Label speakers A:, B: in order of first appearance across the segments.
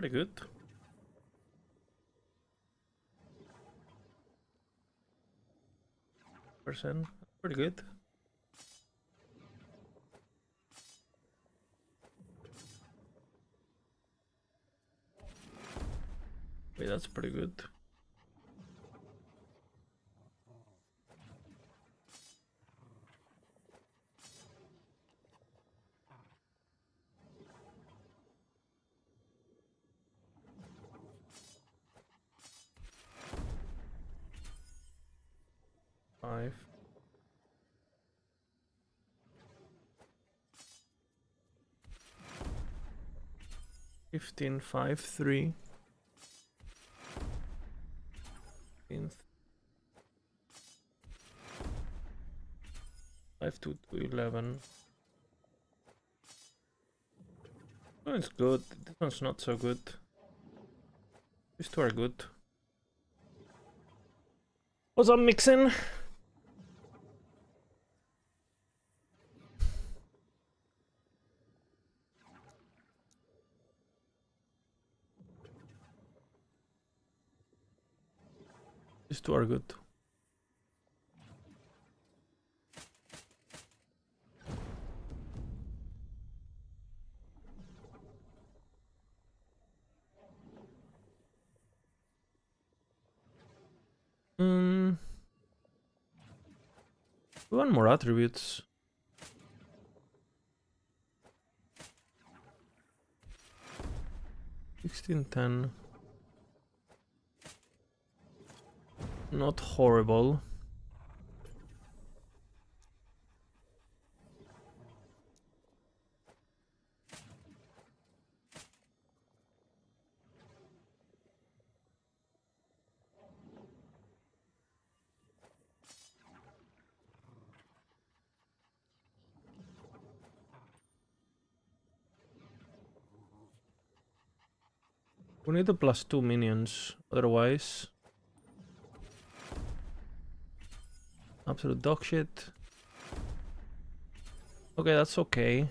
A: Pretty good. Percent. Pretty good. Wait, that's pretty good. Five. 15, 5, 3. 15th. 5, 2, 2, 11. Oh, it's good. This one's not so good. These two are good. What's up, Mixin? These two are good. One more attributes. $16.10. Not horrible. We need a +2 minions, otherwise absolute dog shit. Okay, that's okay.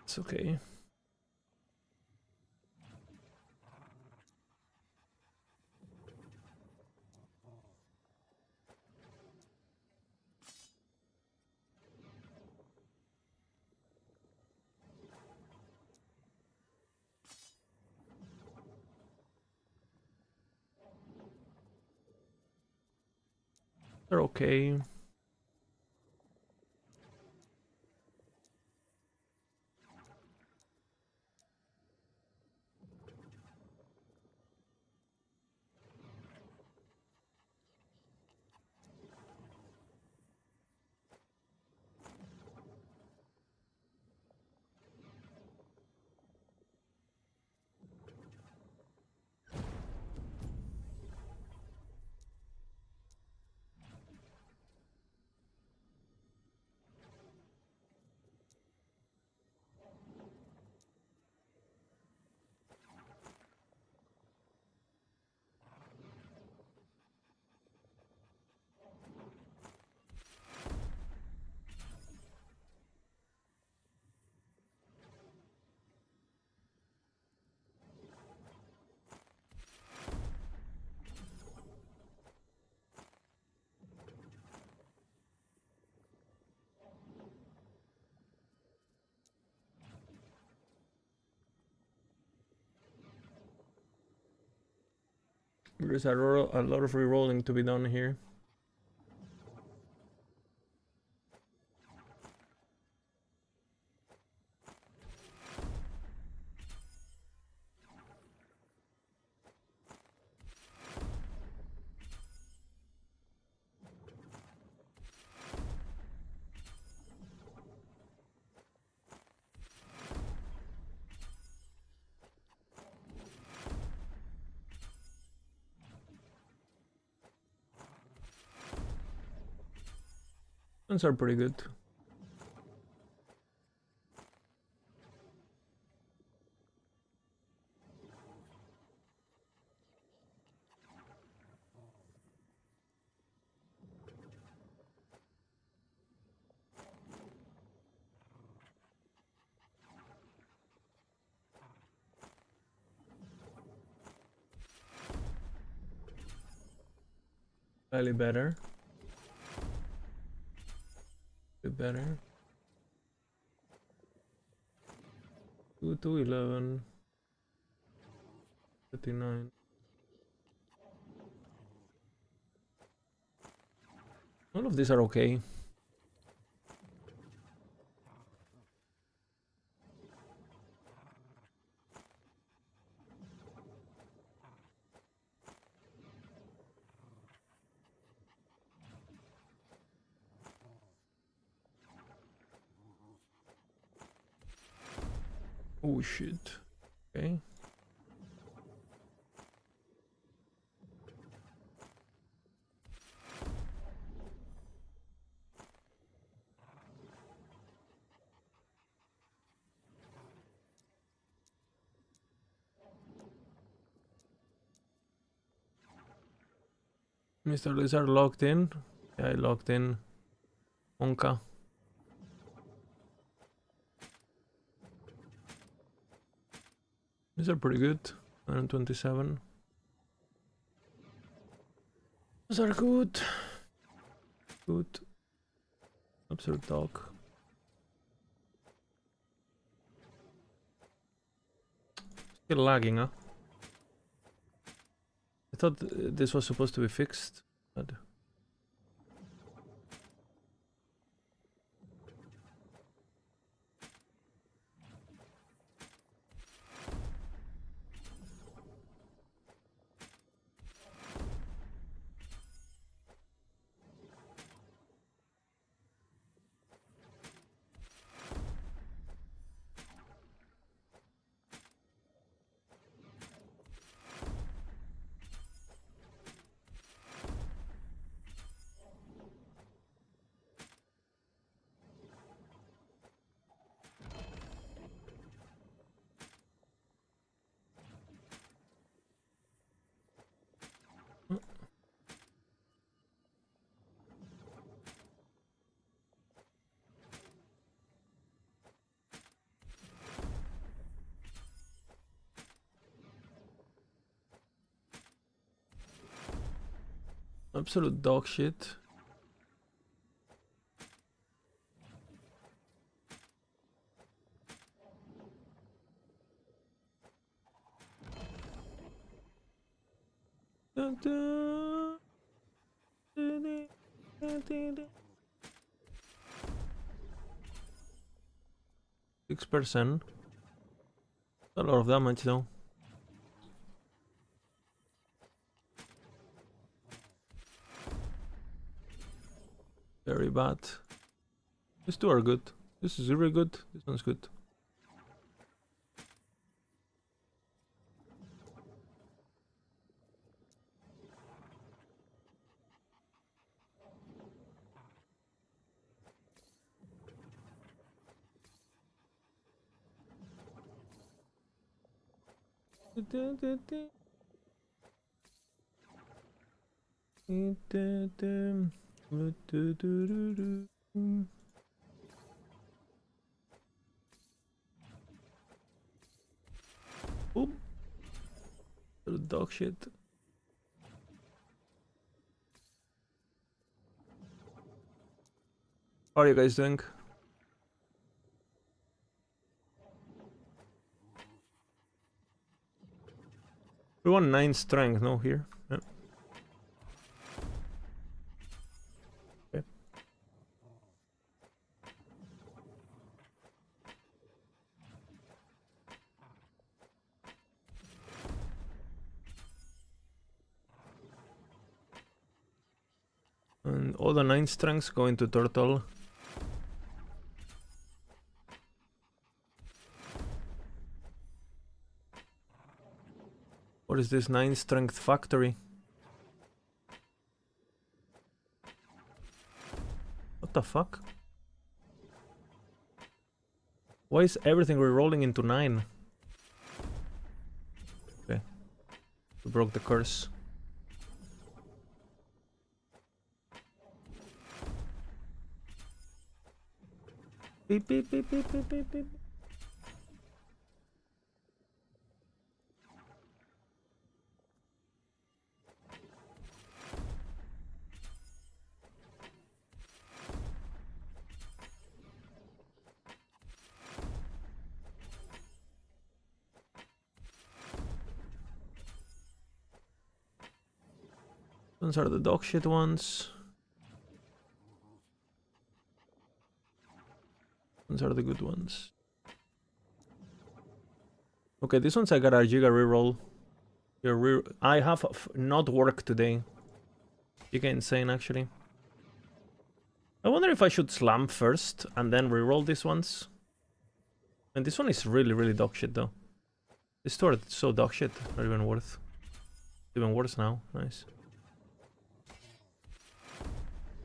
A: It's okay. They're okay. There's a lot of rerolling to be done here. Ones are pretty good. Slightly better. Bit better. 2 to 11. 39. All of these are okay. Oh shit. Okay. Mr. Lizard logged in. Yeah, I logged in. Onka. These are pretty good. 127. Those are good. Good. Absolute dog. Still lagging, huh? I thought this was supposed to be fixed, but... Absolute dog shit. Dun, dun, dun, dun, dun, dun. 6%. A lot of damage though. Very bad. These two are good. This is really good. This one's good. Oop. Dog shit. How are you guys doing? We want 9 strength, no, here? Yeah. Okay. And all the 9 strengths go into turtle. What is this 9 strength factory? What the fuck? Why is everything rerolling into 9? Okay. We broke the curse. Beep beep beep beep beep beep beep. Those are the dog shit ones. Those are the good ones. Okay, these ones I got a Giga reroll. I have not worked today. Giga insane, actually. I wonder if I should slam first and then reroll these ones. And this one is really, really dog shit, though. This two are so dog shit, not even worth. Even worse now. Nice.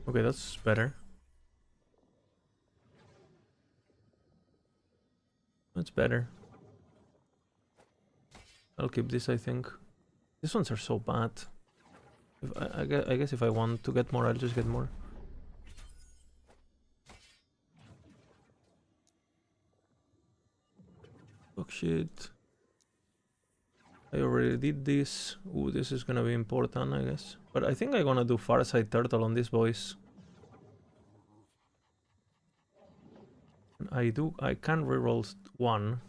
A: Okay, that's better. That's better. I'll keep this, I think. These ones are so bad. If I guess if I want to get more, I'll just get more. Fuck shit. I already did this. Ooh, this is gonna be important, I guess. But I think I'm gonna do Farside Turtle on these boys. I can reroll one.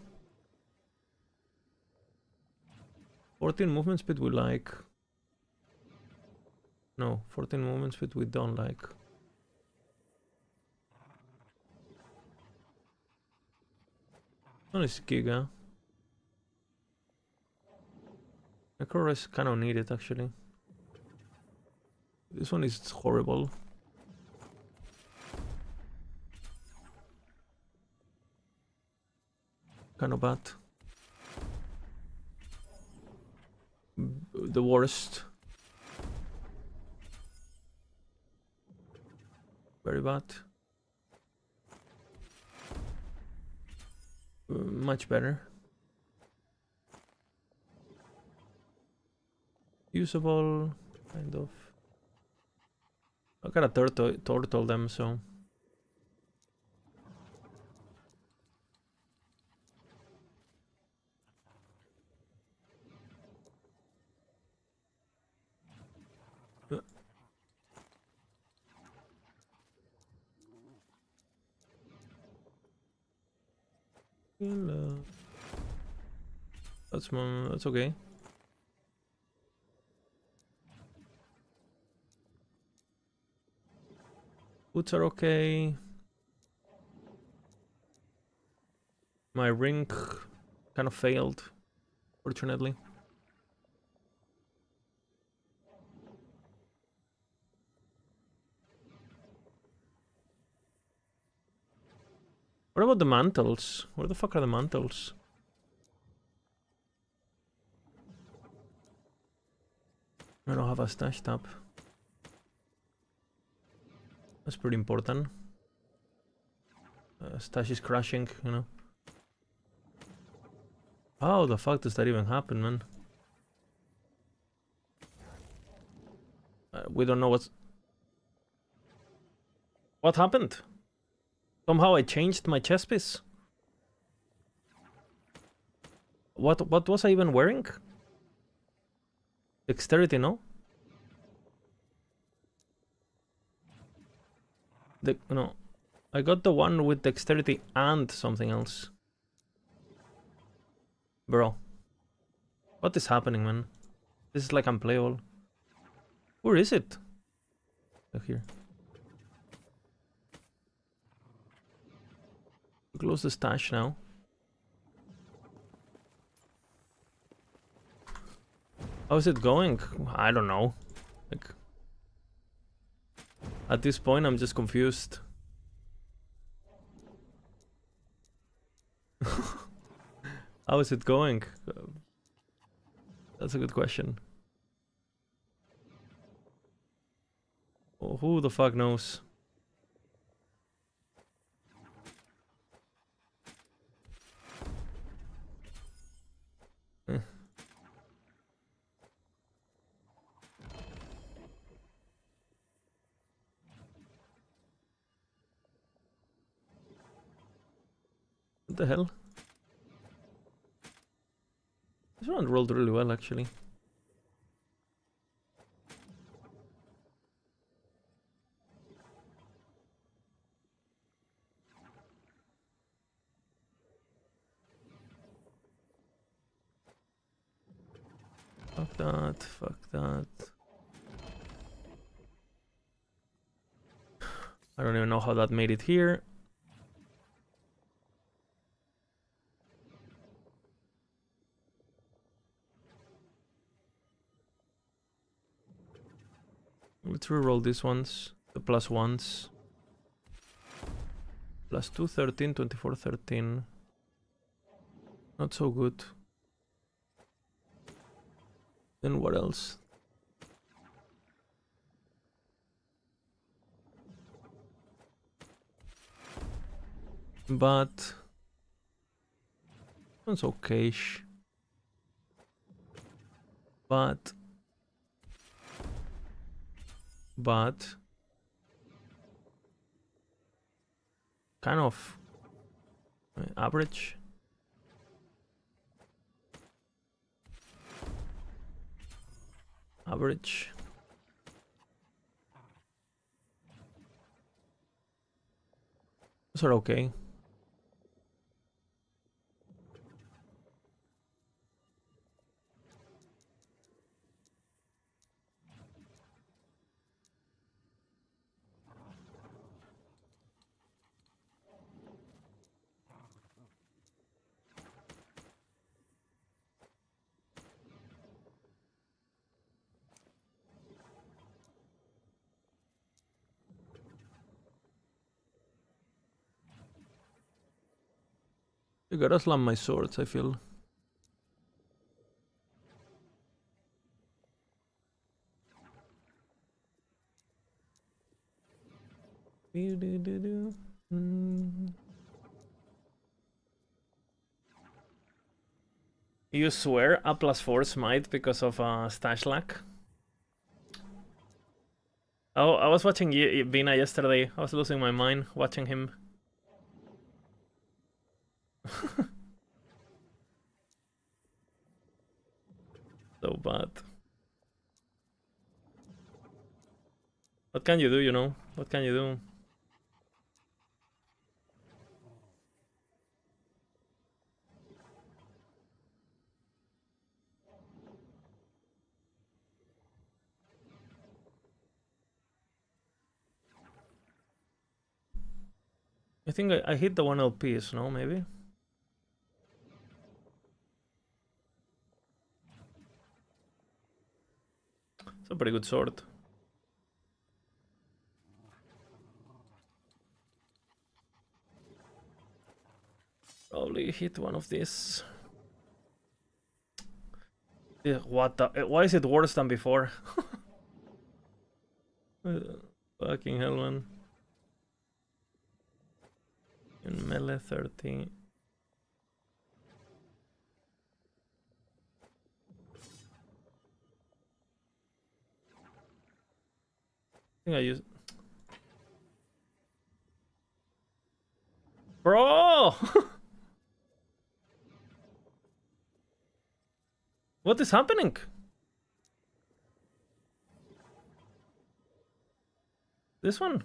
A: 14 movement speed we like. No, 14 movement speed we don't like. One is Giga. Necro is kind of needed, actually. This one is horrible. Kind of bad. The worst. Very bad. Much better. Usable, kind of. I got a turtle them, so. That's okay. Boots are okay. My ring kind of failed, fortunately. What about the mantles? Where the fuck are the mantles? I don't have a stash tab. That's pretty important. Stash is crashing, you know. How the fuck does that even happen, man? We don't know what happened. Somehow I changed my chest piece. What was I even wearing? Dexterity, no? No. I got the one with dexterity and something else. Bro. What is happening, man? This is like unplayable. Where is it? Here. Close the stash now. How's it going? I don't know. Like, at this point, I'm just confused. How is it going? That's a good question. Oh, who the fuck knows? What the hell? This one rolled really well, actually. Fuck that, fuck that. I don't even know how that made it here. Let's reroll these ones, the plus ones. Plus 2, 13, 24, 13. Not so good. Then what else? But one's okay-ish. But kind of average. Average. Those are okay. You gotta slam my swords, I feel. You swear a +4 smite because of stash lack? Oh, I was watching Vina yesterday. I was losing my mind watching him. So bad. What can you do, you know? What can you do? I think I hit the 1 LPs, no? Maybe? It's a pretty good sword. Probably hit one of these. Yeah, what the? Why is it worse than before? Fucking hell, man. In melee 30. I think I used. Bro! What is happening? This one?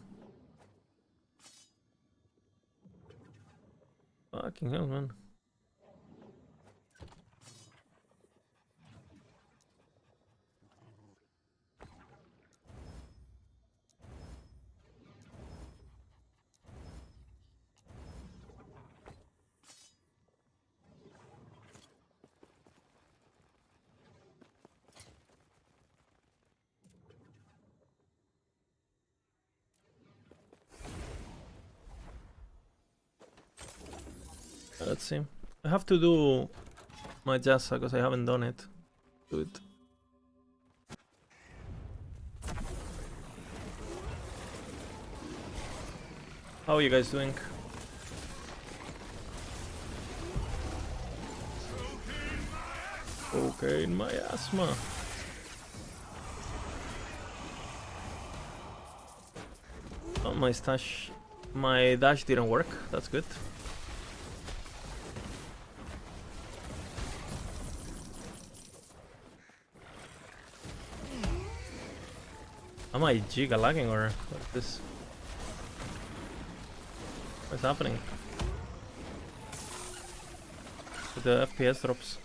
A: Fucking hell, man. Let's see. I have to do my Jassa because I haven't done it. Do it. How are you guys doing? Okay, in my asthma. Oh, my dash didn't work. That's good. Am I giga lagging or what's this? What's happening? The FPS drops.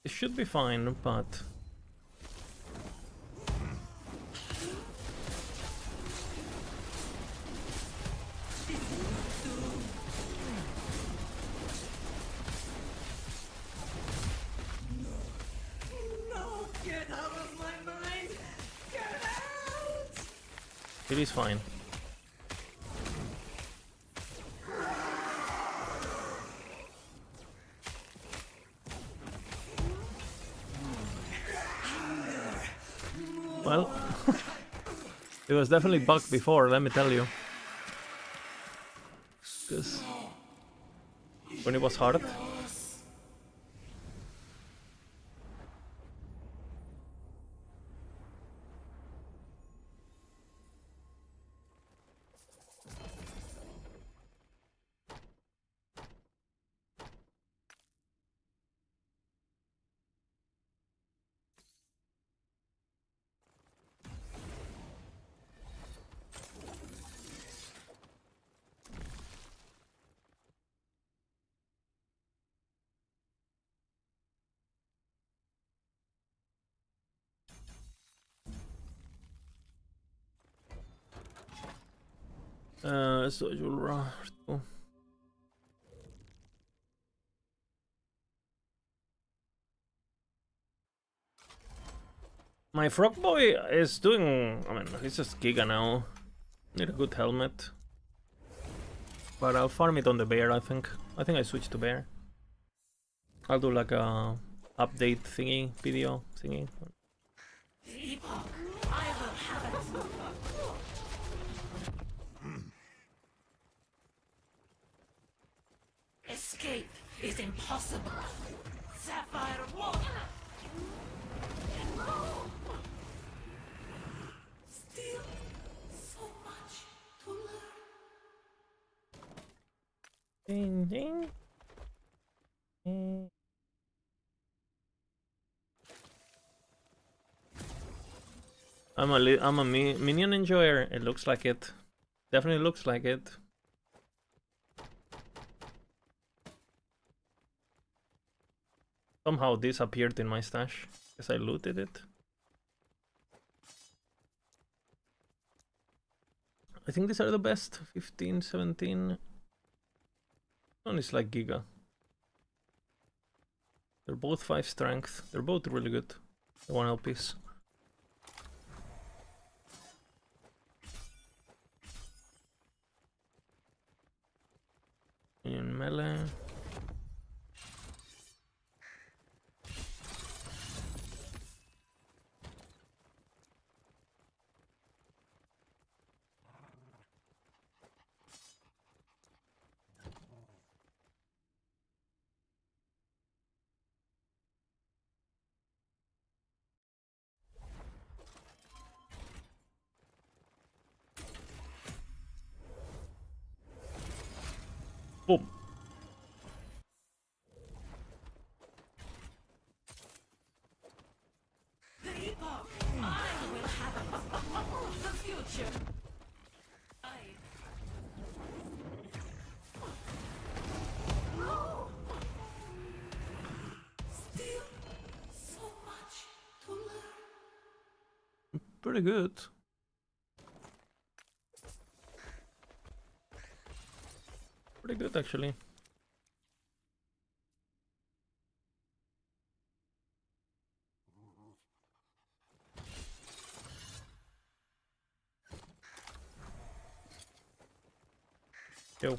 A: It should be fine, but...
B: No, get out of my mind! Get out!
A: It is fine. Well, it was definitely bugged before, let me tell you. Because when it was hard. So you'll my frog boy is doing. I mean, he's just Giga now. Need a good helmet, but I'll farm it on the bear. I think I switch to bear. I'll do like a update thingy video thingy.
B: The Epoch, I will have it! Escape is impossible! Sapphire water! Still so much to learn.
A: Ding ding. I'm a minion enjoyer. It looks like it. Definitely looks like it. Somehow this appeared in my stash. Guess I looted it. I think these are the best. 15, 17. One is like Giga. They're both 5 strength. They're both really good. The 1 LPs. In melee. Boom.
B: The Epoch, I will have it! The future! Still so much to learn.
A: Pretty good. Pretty good actually. Yo.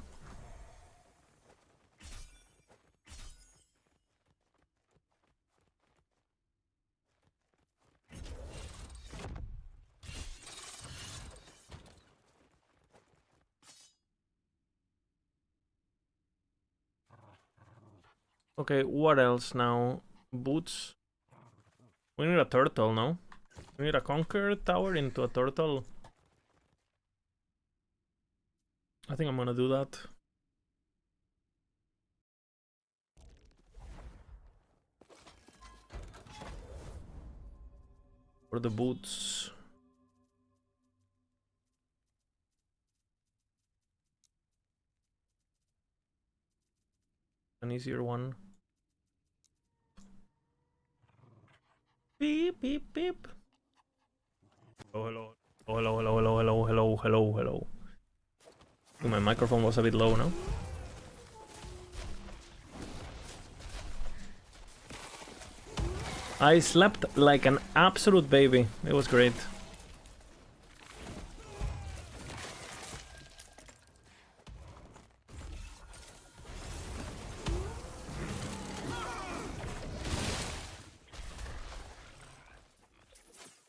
A: Okay, what else now? Boots. We need a turtle, no? We need a conquer tower into a turtle. I think I'm gonna do that. For the boots. An easier one. Beep, beep, beep. Oh, hello. Oh, hello, hello, hello, hello, hello, hello, hello. Ooh, my microphone was a bit low now. I slept like an absolute baby. It was great.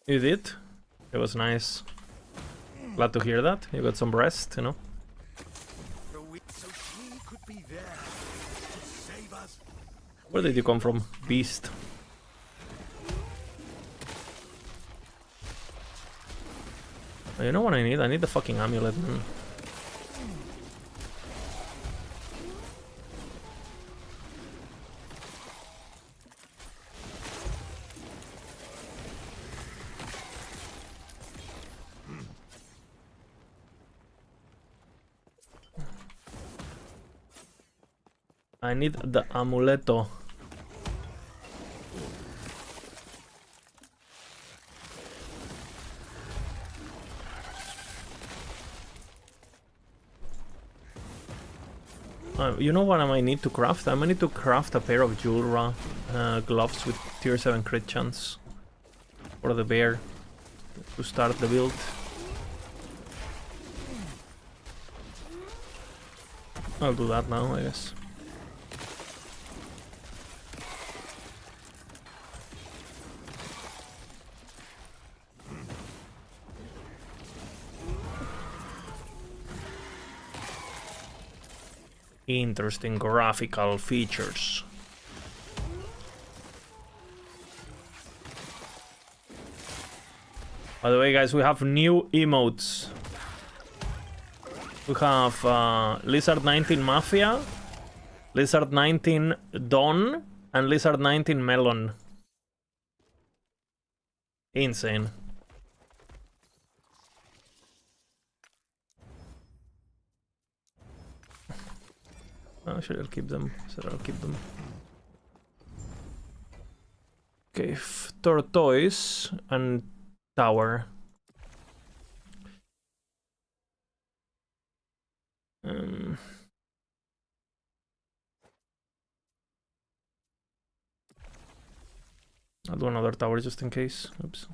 A: You did? It was nice. Glad to hear that. You got some rest, you know?
C: So she could be there to save us.
A: Where did you come from, beast? Oh, you know what I need? I need the fucking amulet, man. I need the amuleto. You know what I might need to craft? I might need to craft a pair of Julra gloves with tier 7 crit chance. For the bear. To start the build. I'll do that now, I guess. Interesting graphical features. By the way, guys, we have new emotes. We have Lizard 19 Mafia, Lizard 19 Don, and Lizard 19 Melon. Insane. Actually, I'll keep them. So I'll keep them. Okay, tortoise and tower. I'll do another tower just in case. Oops.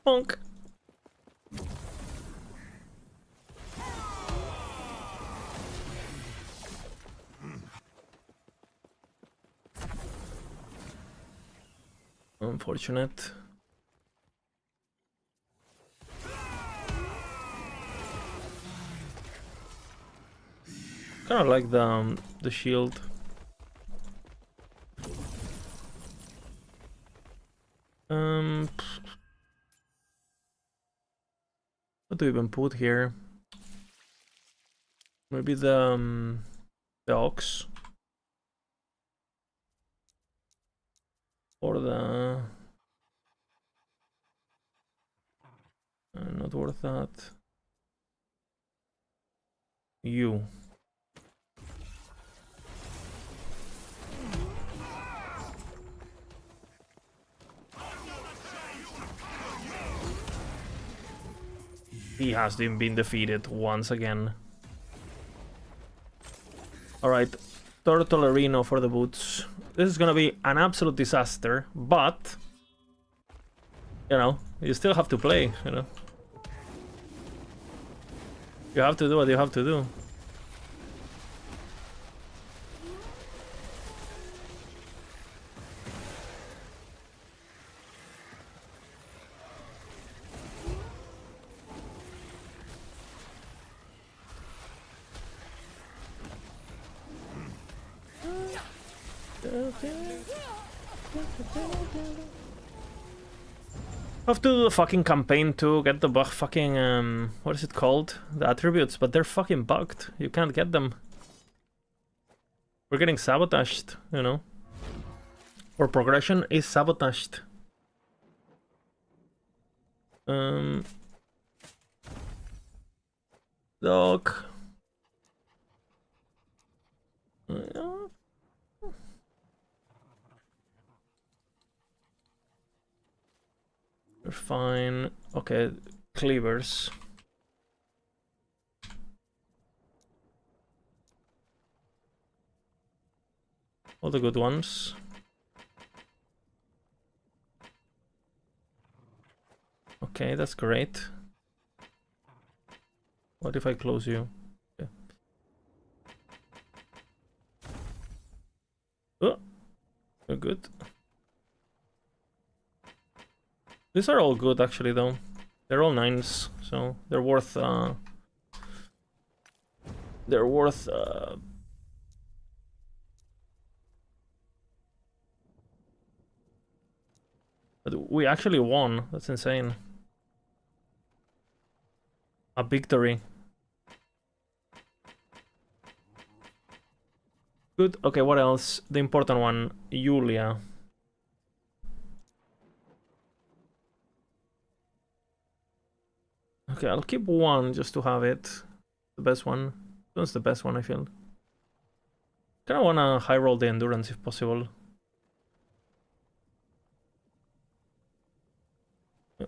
A: Bonk. Unfortunate. Kind of like the shield. What do we even put here? Maybe the ox or the not worth that. You. He has been defeated once again. Alright, Tortolerino for the boots. This is gonna be an absolute disaster, but you know, you still have to play, you know. You have to do what you have to do. Have to do the fucking campaign to get the bug fucking what is it called? The attributes, but they're fucking bugged. You can't get them. We're getting sabotaged, you know. Our progression is sabotaged. Dog. Yeah. We're fine. Okay, cleavers. All the good ones. Okay, that's great. What if I close you? Okay. Oh, you're good. These are all good actually though. They're all 9s, so they're worth but we actually won. That's insane. A victory. Good. Okay, what else? The important one, Julia. Okay, I'll keep one just to have it. The best one. That's the best one, I feel. Kinda wanna high roll the endurance if possible.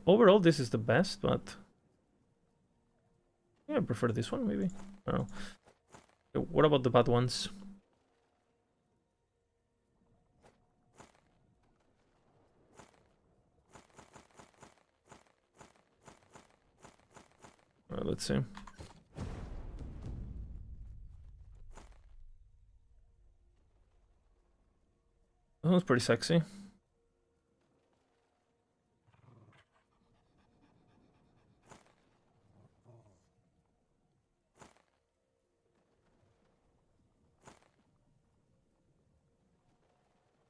A: Overall, this is the best, but yeah, I prefer this one maybe. I don't know. Okay, what about the bad ones? Alright, let's see. That was pretty sexy.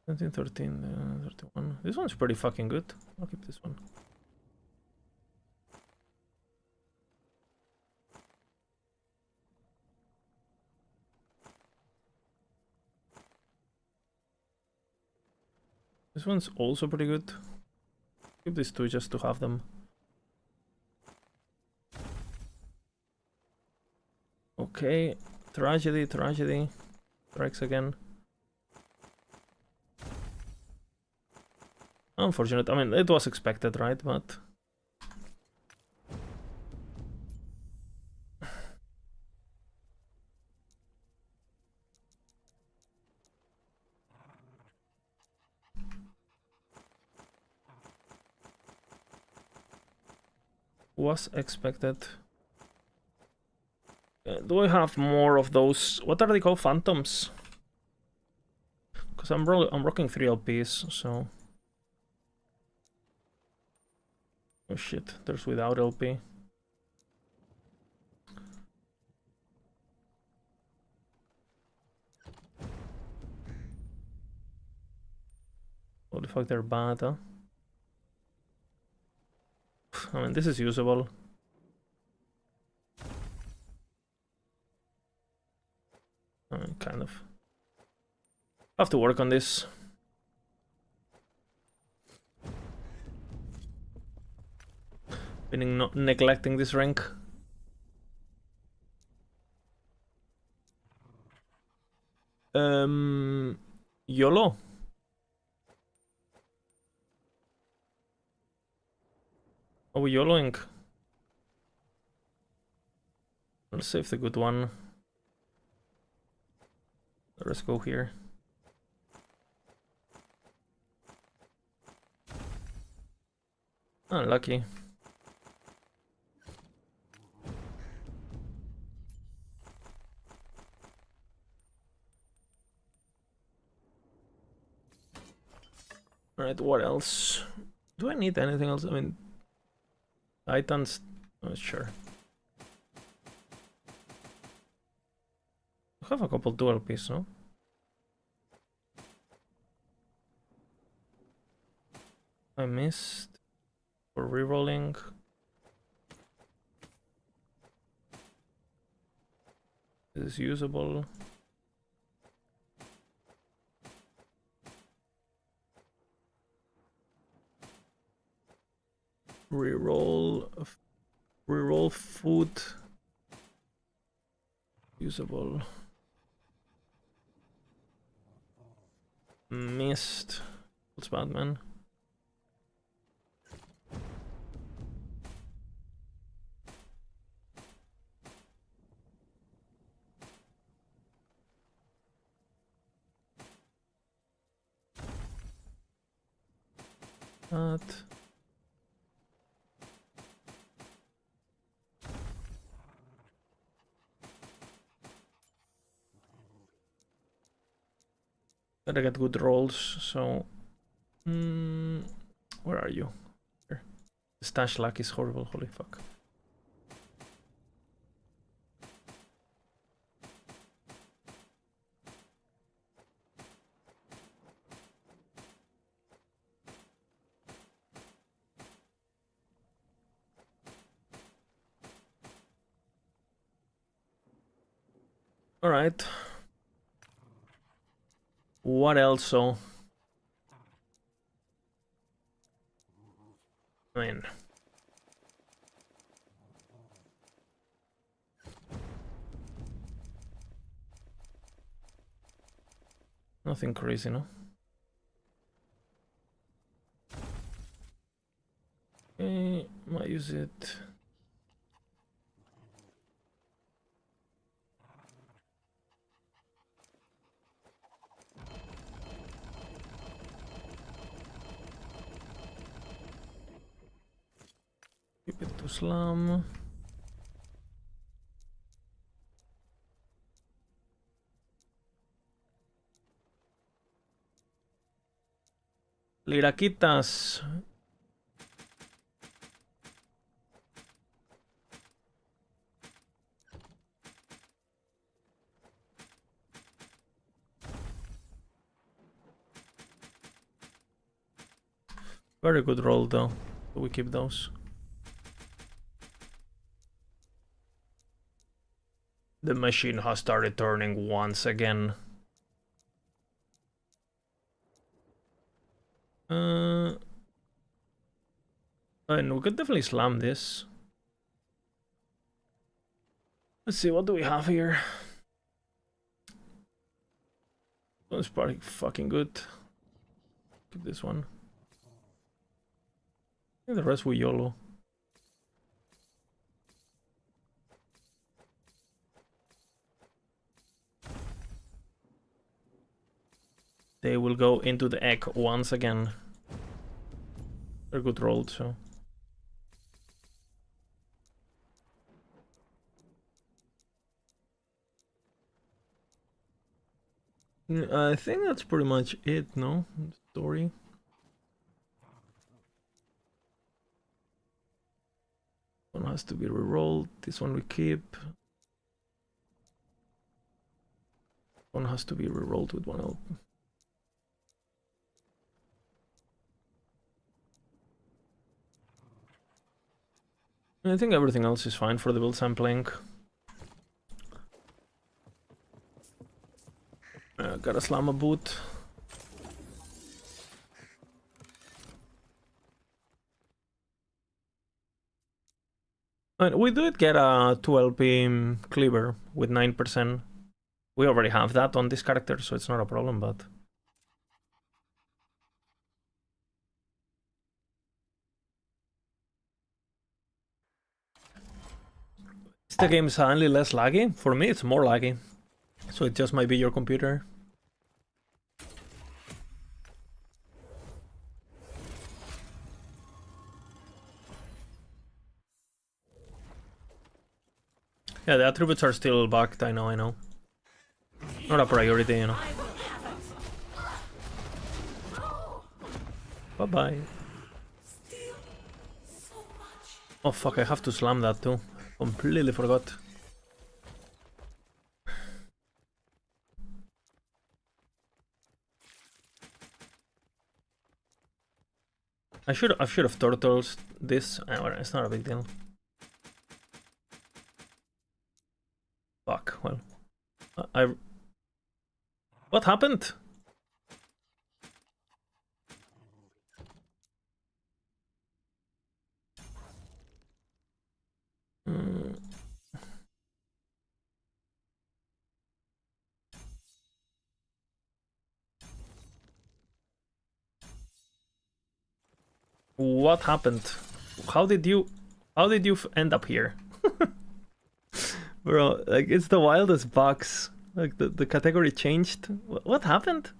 A: Thirteen, 31. This one's pretty fucking good. I'll keep this one. This one's also pretty good. Keep these two just to have them. Okay, tragedy. Strikes again. Unfortunate. I mean, it was expected, right? But was expected. Do I have more of those? What are they called? Phantoms? Because I'm rocking 3 LPs, so. Oh shit, there's without LP. What the fuck, they're bad, huh? I mean, this is usable. I mean, kind of. I have to work on this. Been not neglecting this rank. YOLO. Are we YOLOing? I'll save the good one. Let's go here. Oh, lucky. Alright, what else? Do I need anything else? I mean, Titans, sure. I have a couple dual pieces, no? I missed for rerolling. This is usable. Reroll food. Usable. Missed. What's bad, man? That. Gotta get good rolls, so... where are you? Here. The stash luck is horrible, holy fuck. Alright. What else, so? I mean... nothing crazy, no? Okay, might use it. Keep it to slam. Liraquitas. Very good roll though. We keep those. The machine has started turning once again. And we could definitely slam this. Let's see, what do we have here? One's probably fucking good. Keep this one. I think the rest we YOLO. They will go into the egg once again. They're good rolled, so. I think that's pretty much it, no? Story. One has to be rerolled. This one we keep. One has to be rerolled with one help. I think everything else is fine for the build sampling. Gotta slam a boot. And we did get a 2 LP cleaver with 9%. We already have that on this character, so it's not a problem, but... Is the game suddenly less laggy? For me, it's more laggy. So it just might be your computer. Yeah, the attributes are still bugged, I know. Not a priority, you know. Bye-bye. Oh fuck, I have to slam that too. Completely forgot. I should have turtles this. Well, it's not a big deal. Fuck. Well, what happened? What happened? How did you end up here? Bro, like, it's the wildest bugs. Like, the category changed. What happened?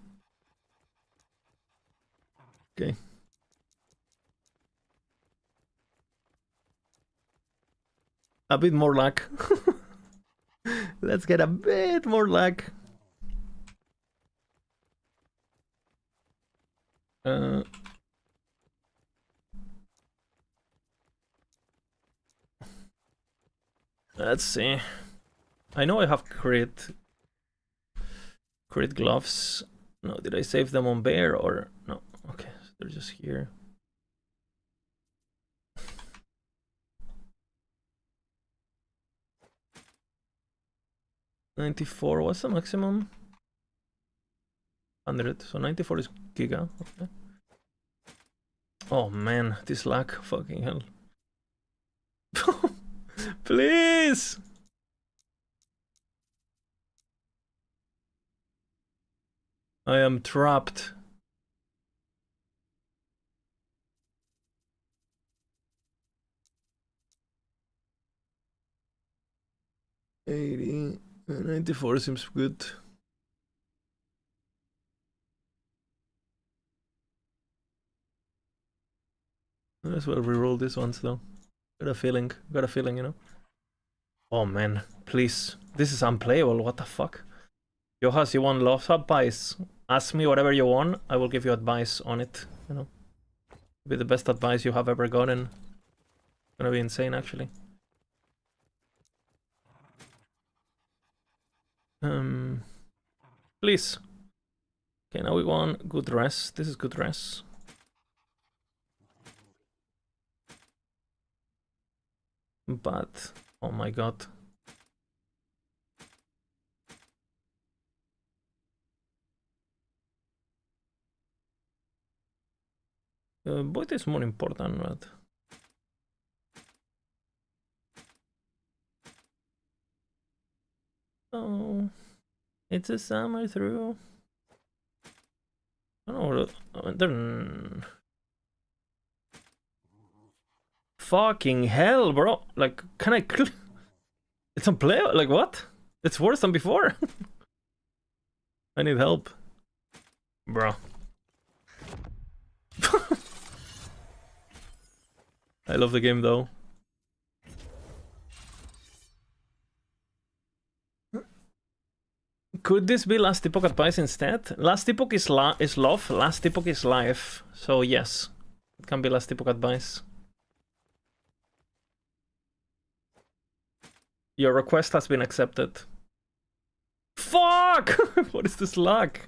A: Okay. A bit more luck. Let's get a bit more luck. Let's see. I know I have crit gloves. No, did I save them on bear or no? Okay, so they're just here. $94, what's the maximum? 100, so 94 is giga. Okay. Oh man, this lag, fucking hell. Please! I am trapped. $80, 94 seems good. Might as well reroll this once though. Got a feeling, you know. Oh man, please. This is unplayable, what the fuck? Johas, you want love advice? Ask me whatever you want, I will give you advice on it, you know. Be the best advice you have ever gotten. Gonna be insane actually. Please. Okay, now we want good rest. This is good rest. But oh my god. Void is more important, but oh, it's a summer through. I don't know. They're... Fucking hell, bro! Like, can I? It's unplayable. Like what? It's worse than before. I need help, bro. I love the game though. Could this be Last Epoch advice instead? Last Epoch is love, Last Epoch is life. So yes, it can be Last Epoch advice. Your request has been accepted. Fuck! What is this lag?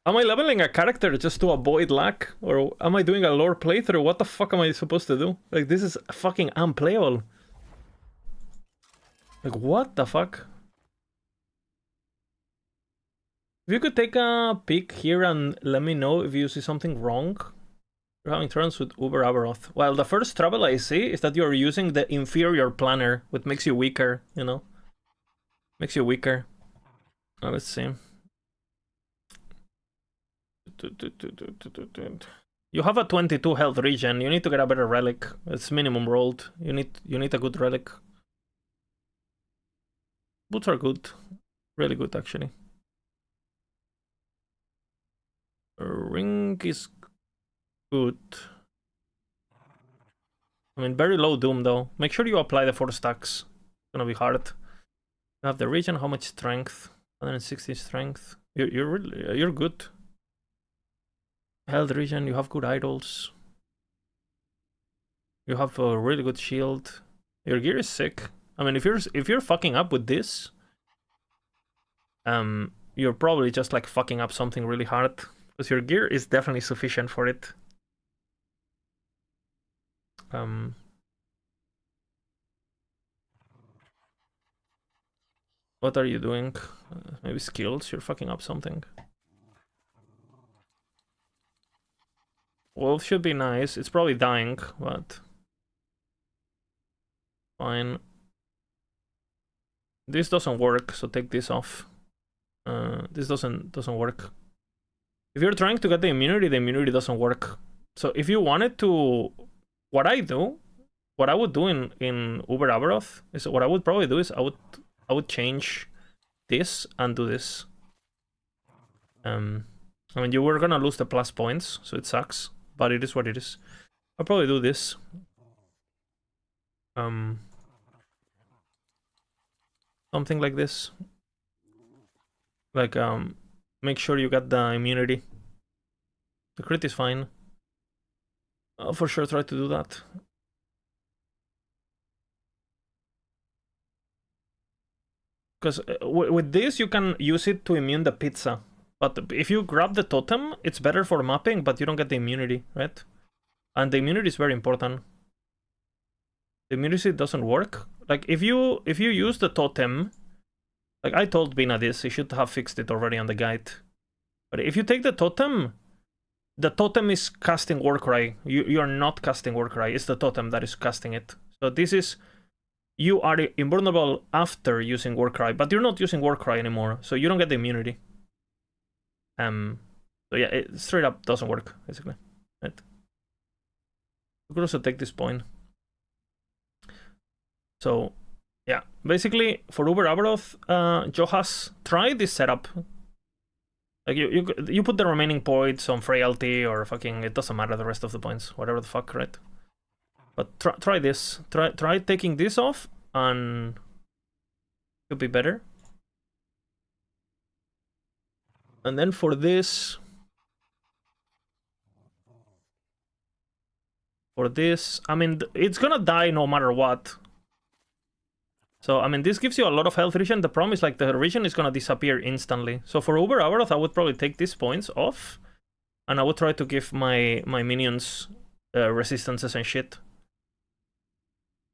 A: Am I leveling a character just to avoid lag? Or am I doing a lore playthrough? What the fuck am I supposed to do? Like, this is fucking unplayable. Like, what the fuck? If you could take a peek here and let me know if you see something wrong. You're having turns with Uber Aberoth. Well, the first trouble I see is that you're using the inferior planner, which makes you weaker, you know? Makes you weaker. Let's see. You have a 22 health regen. You need to get a better relic. It's minimum rolled. You need a good relic. Boots are good. Really good, actually. A ring is good. I mean, very low doom, though. Make sure you apply the 4 stacks. It's gonna be hard. You have the regen. How much strength? 160 strength. You're good. Health regen, you have good idols. You have a really good shield. Your gear is sick. I mean, if you're fucking up with this, you're probably just like fucking up something really hard. Because your gear is definitely sufficient for it. What are you doing? Maybe skills? You're fucking up something. Wolf should be nice. It's probably dying, but fine. This doesn't work, so take this off. This doesn't work. If you're trying to get the immunity doesn't work. So if you wanted to, what I would do in Uber Aberoth is what I would probably do is I would change this and do this. I mean, you were gonna lose the plus points, so it sucks, but it is what it is. I'll probably do this. Something like this. Like, make sure you get the immunity. The crit is fine. I'll for sure try to do that. Because with this, you can use it to immune the pizza. But if you grab the totem, it's better for mapping, but you don't get the immunity, right? And the immunity is very important. The immunity doesn't work. Like, if you use the totem, like I told Bina this, he should have fixed it already on the guide. But if you take the totem is casting Warcry. You are not casting Warcry, it's the totem that is casting it. So this is, you are invulnerable after using Warcry, but you're not using Warcry anymore, so you don't get the immunity. So yeah, it straight up doesn't work, basically. Right? You could also take this point. So yeah, basically for Uber Aberoth, Johas, try this setup. Like you put the remaining points on frailty or fucking, it doesn't matter the rest of the points, whatever the fuck, right? But try this. Try taking this off and it could be better. And then for this, I mean, it's gonna die no matter what. So, I mean, this gives you a lot of health regen. The problem is, like, the regen is gonna disappear instantly. So for Uber Aberoth, I would probably take these points off. And I would try to give my minions resistances and shit.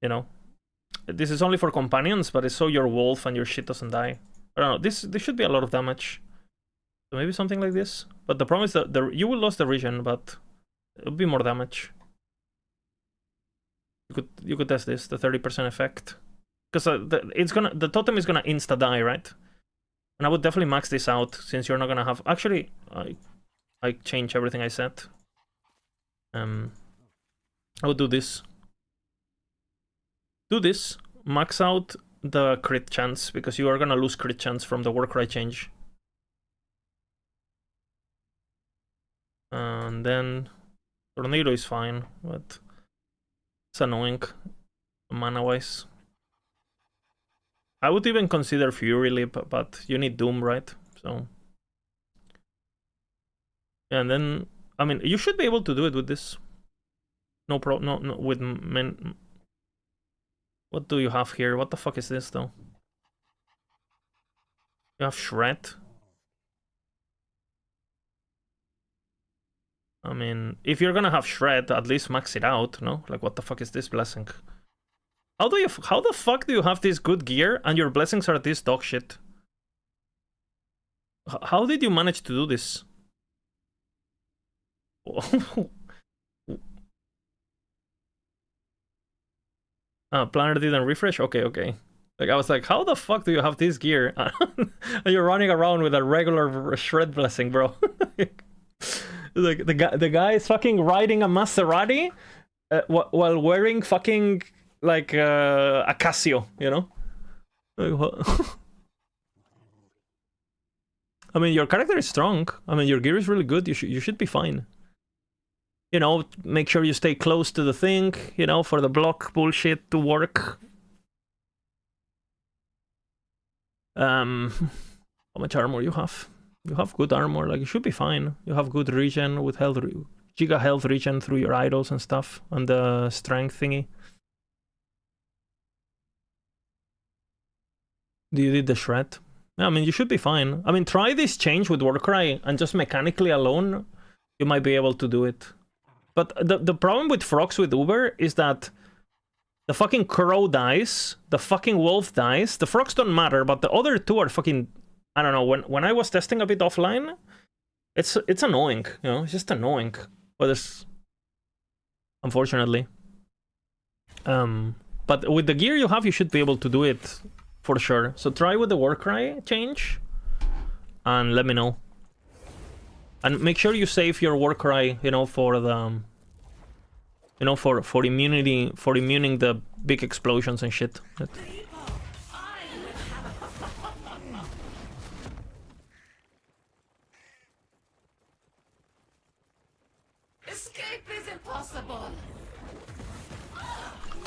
A: You know? This is only for companions, but it's so your wolf and your shit doesn't die. I don't know, this should be a lot of damage. So maybe something like this. But the problem is that you will lose the regen, but it'll be more damage. You could test this, the 30% effect. Because the totem is gonna insta die, right? And I would definitely max this out since you're not gonna have. Actually, I changed everything I said. I would do this. Do this. Max out the crit chance because you are gonna lose crit chance from the Warcry change. And then Tornado is fine, but it's annoying mana wise. I would even consider Fury Leap, but you need Doom, right? So, and then, I mean, you should be able to do it with this. No with men. What do you have here? What the fuck is this, though? You have Shred. I mean, if you're gonna have Shred, at least max it out, no? Like, what the fuck is this blessing? How the fuck do you have this good gear and your blessings are this dog shit? How did you manage to do this? Planner didn't refresh? Okay. Like, I was like, how the fuck do you have this gear? And you're running around with a regular shred blessing, bro. Like, the guy is fucking riding a Maserati while wearing fucking, like, a Casio, you know? Like, what? I mean, your character is strong. I mean, your gear is really good. You should be fine. You know, make sure you stay close to the thing, you know, for the block bullshit to work. How much armor you have? You have good armor, like, you should be fine. You have good regen with health, giga health regen through your idols and stuff, and the strength thingy. You did the shred? Yeah, I mean, you should be fine. I mean, try this change with Warcry and just mechanically alone, you might be able to do it. But the problem with Frogs with Uber is that the fucking crow dies, the fucking wolf dies, the frogs don't matter, but the other two are fucking... I don't know, when I was testing a bit offline, it's annoying, you know, it's just annoying. But it's... Unfortunately. But with the gear you have, you should be able to do it for sure. So try with the Warcry change and let me know. And make sure you save your Warcry, you know, for the... You know, for immunity, for immuning the big explosions and shit.
B: Escape is impossible.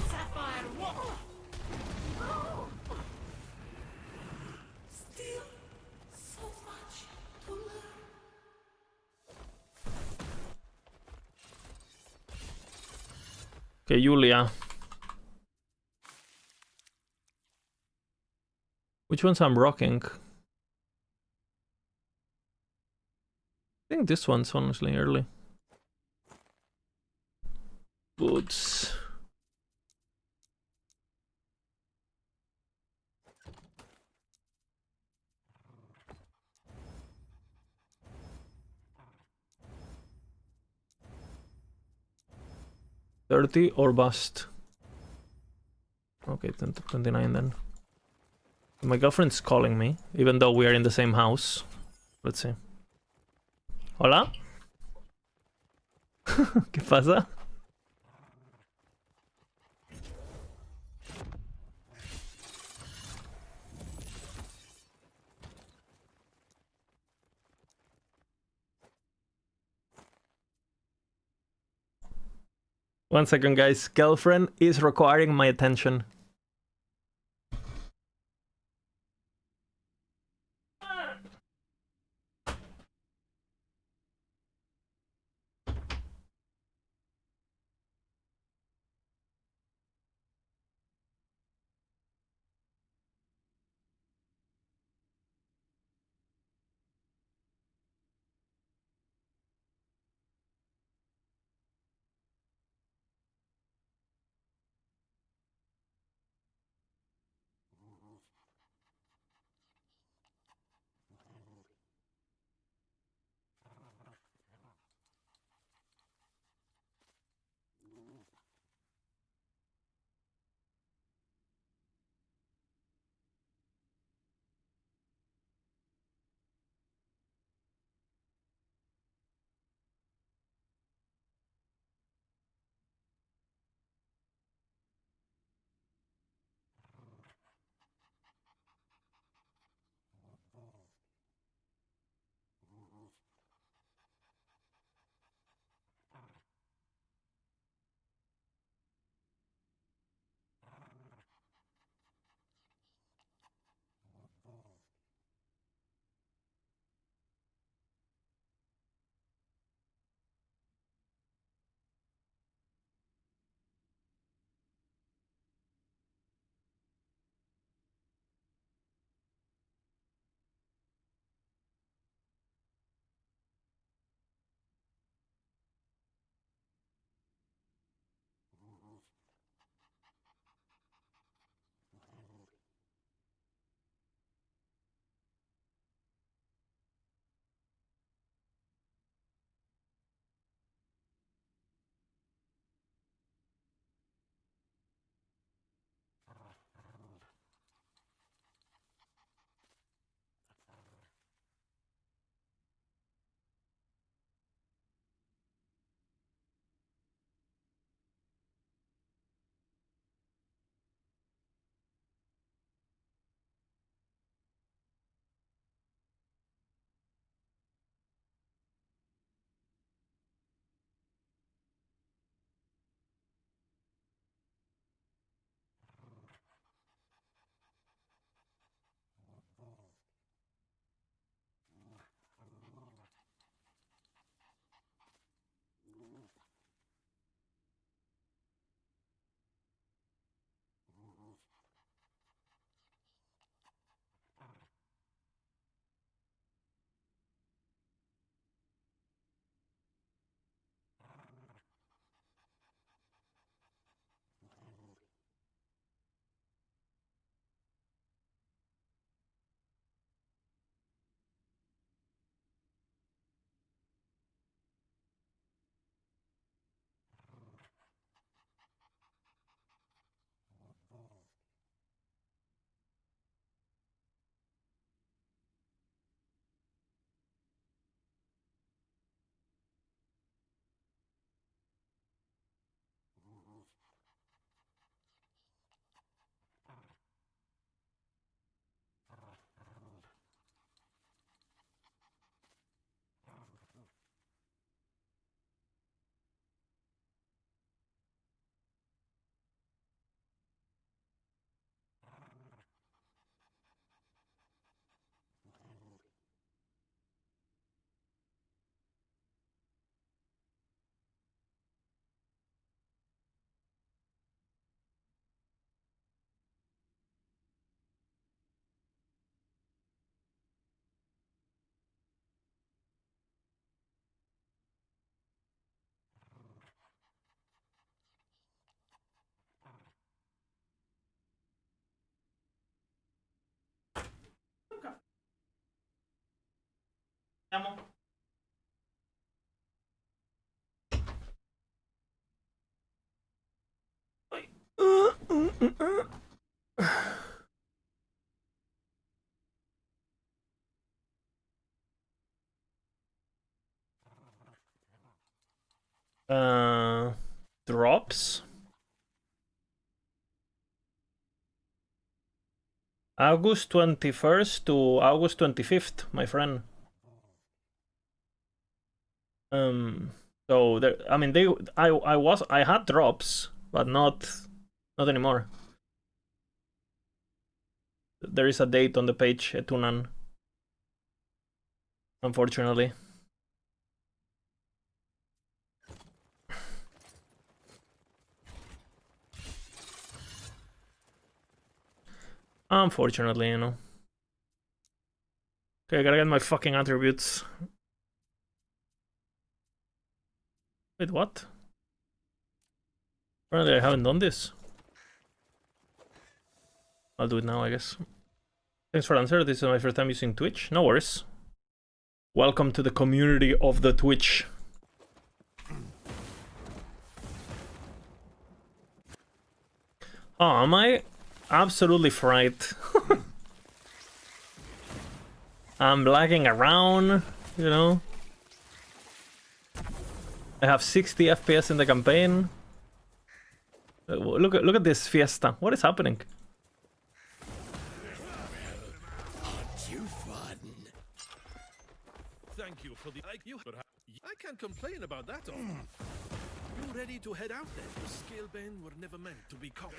B: Sapphire wall. Still so much to learn.
A: Okay, Julia. Which ones I'm rocking? I think this one's honestly early. Boots. $30 or bust. Okay, 10 to 29 then. My girlfriend's calling me, even though we are in the same house. Let's see. Hola? ¿Qué pasa? One second, guys. Girlfriend is requiring my attention. Amo. Drops. August 21st to August 25th, my friend. So there, I mean, I had drops, but not anymore. There is a date on the page, Etunan. Unfortunately. Unfortunately, you know. Okay, I gotta get my fucking attributes. Wait, what? Apparently I haven't done this. I'll do it now, I guess. Thanks for the answer. This is my first time using Twitch. No worries. Welcome to the community of the Twitch. Oh, am I absolutely fried? I'm lagging around, you know. I have 60 FPS in the campaign. Look at this fiesta. What is happening?
C: Thank you for the I can't complain about that often. You ready to head out then? Scalebane were never meant to be caught.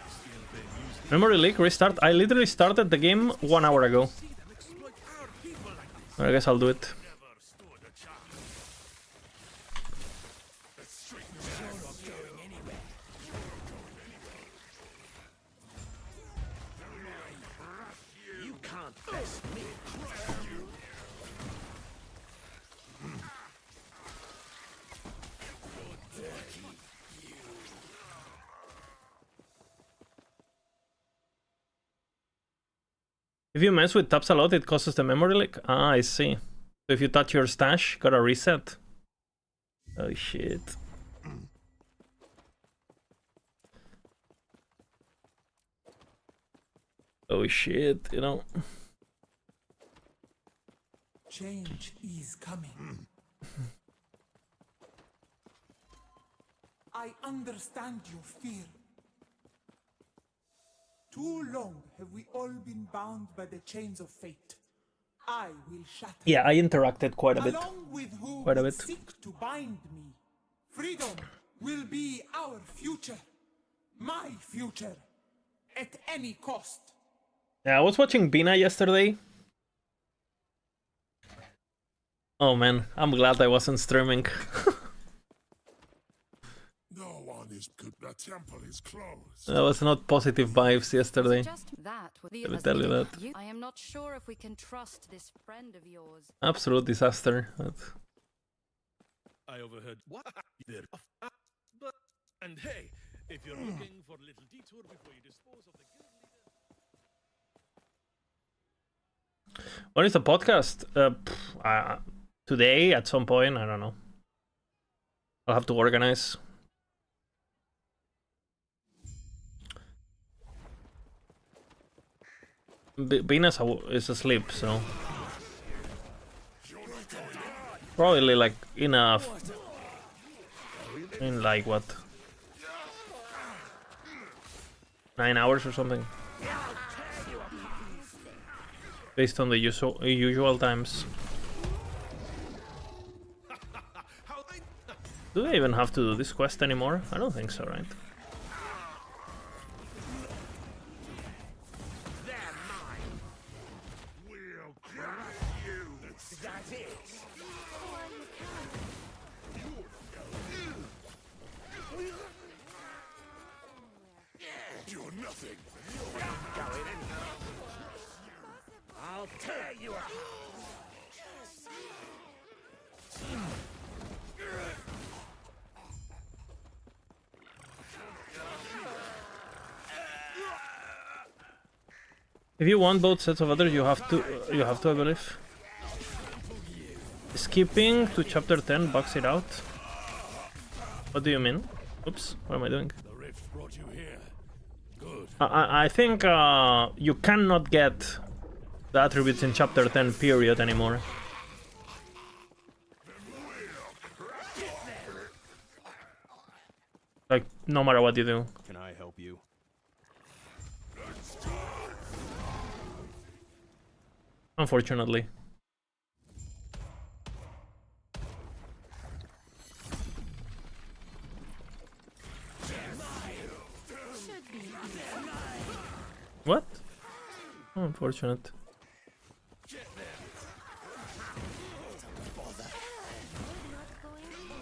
A: Memory leak restart. I literally started the game 1 hour ago. I guess I'll do it.
C: You can't face me.
A: If you mess with taps a lot, it causes the memory leak? Ah, I see. So if you touch your stash, gotta reset. Oh shit. Oh shit, you know.
D: Change is coming. I understand your fear. Too long have we all been bound by the chains of fate. I will shatter.
A: Yeah, I interacted quite a bit.
D: Along with who
A: Quite a bit.
D: seek to bind me. Freedom will be our future. My future. At any cost.
A: Yeah, I was watching Bina yesterday. Oh man, I'm glad I wasn't streaming.
C: No one is good. The temple is closed.
A: That was not positive vibes yesterday.
E: Just that.
A: Let me tell you that.
E: I am not sure if we can trust this friend of yours.
A: Absolute disaster.
C: I overheard what there. But and hey, if you're looking for a little detour before you dispose of the guild leader.
A: When is the podcast? Today at some point, I don't know. I'll have to organize. Venus is asleep, so probably like enough. In like what? 9 hours or something. Based on the usual times. Do I even have to do this quest anymore? I don't think so, right?
C: You're nothing. Going in. I'll tear you up.
A: If you want both sets of others, you have to, I believe. skipping to chapter 10 bugs it out. What do you mean? Oops, what am I doing?
C: The rift brought you here. Good.
A: I think you cannot get the attributes in chapter 10 period anymore. Like, no matter what you do.
F: Can I help you?
A: Unfortunately. What? Oh, unfortunate.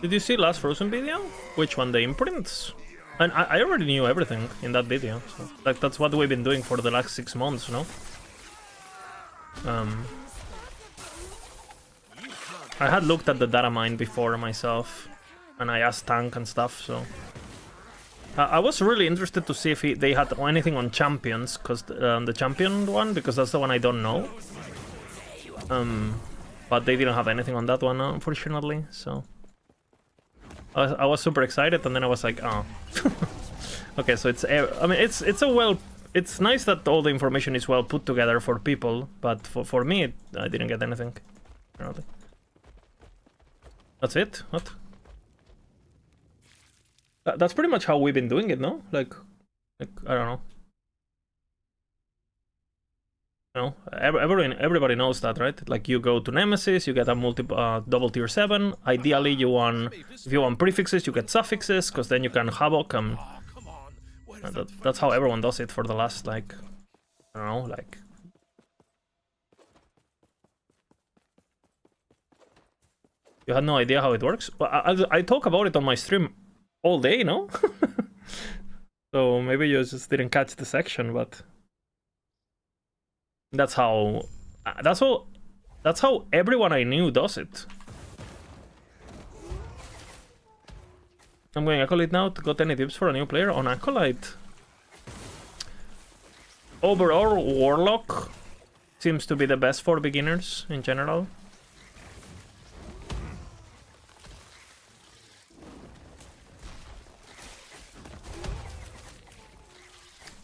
A: Did you see last Frozen video? Which one? The imprints? And I already knew everything in that video. So, like, that's what we've been doing for the last 6 months, you know? I had looked at the data mine before myself, and I asked Tank and stuff, so... I was really interested to see if they had anything on champions, because the champion one, because that's the one I don't know. But they didn't have anything on that one, unfortunately, so... I was super excited, and then I was like, oh. Okay, so it's... I mean, it's a well... It's nice that all the information is well put together for people, but for me, I didn't get anything. Apparently. That's it? What? That's pretty much how we've been doing it, no? Like I don't know. No, everybody knows that, right? Like, you go to Nemesis, you get a double tier 7. Ideally, if you want prefixes, you get suffixes, because then you can havoc. That's how everyone does it for the last, like, I don't know, like... You had no idea how it works? Well, I talk about it on my stream all day, no? So maybe you just didn't catch the section, but... That's how everyone I knew does it. I'm going Acolyte now. Got any tips for a new player on Acolyte? Overall, Warlock seems to be the best for beginners in general.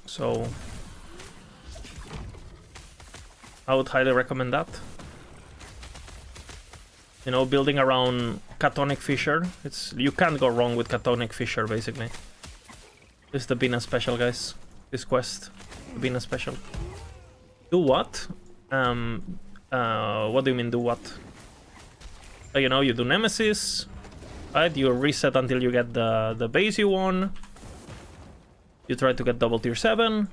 A: So I would highly recommend that. You know, building around Catonic Fissure. You can't go wrong with Catonic Fissure, basically. This is the Bina special, guys. This quest. The Bina special. Do what? What do you mean, do what? You know, you do Nemesis, right? You reset until you get the base you want. You try to get double tier 7.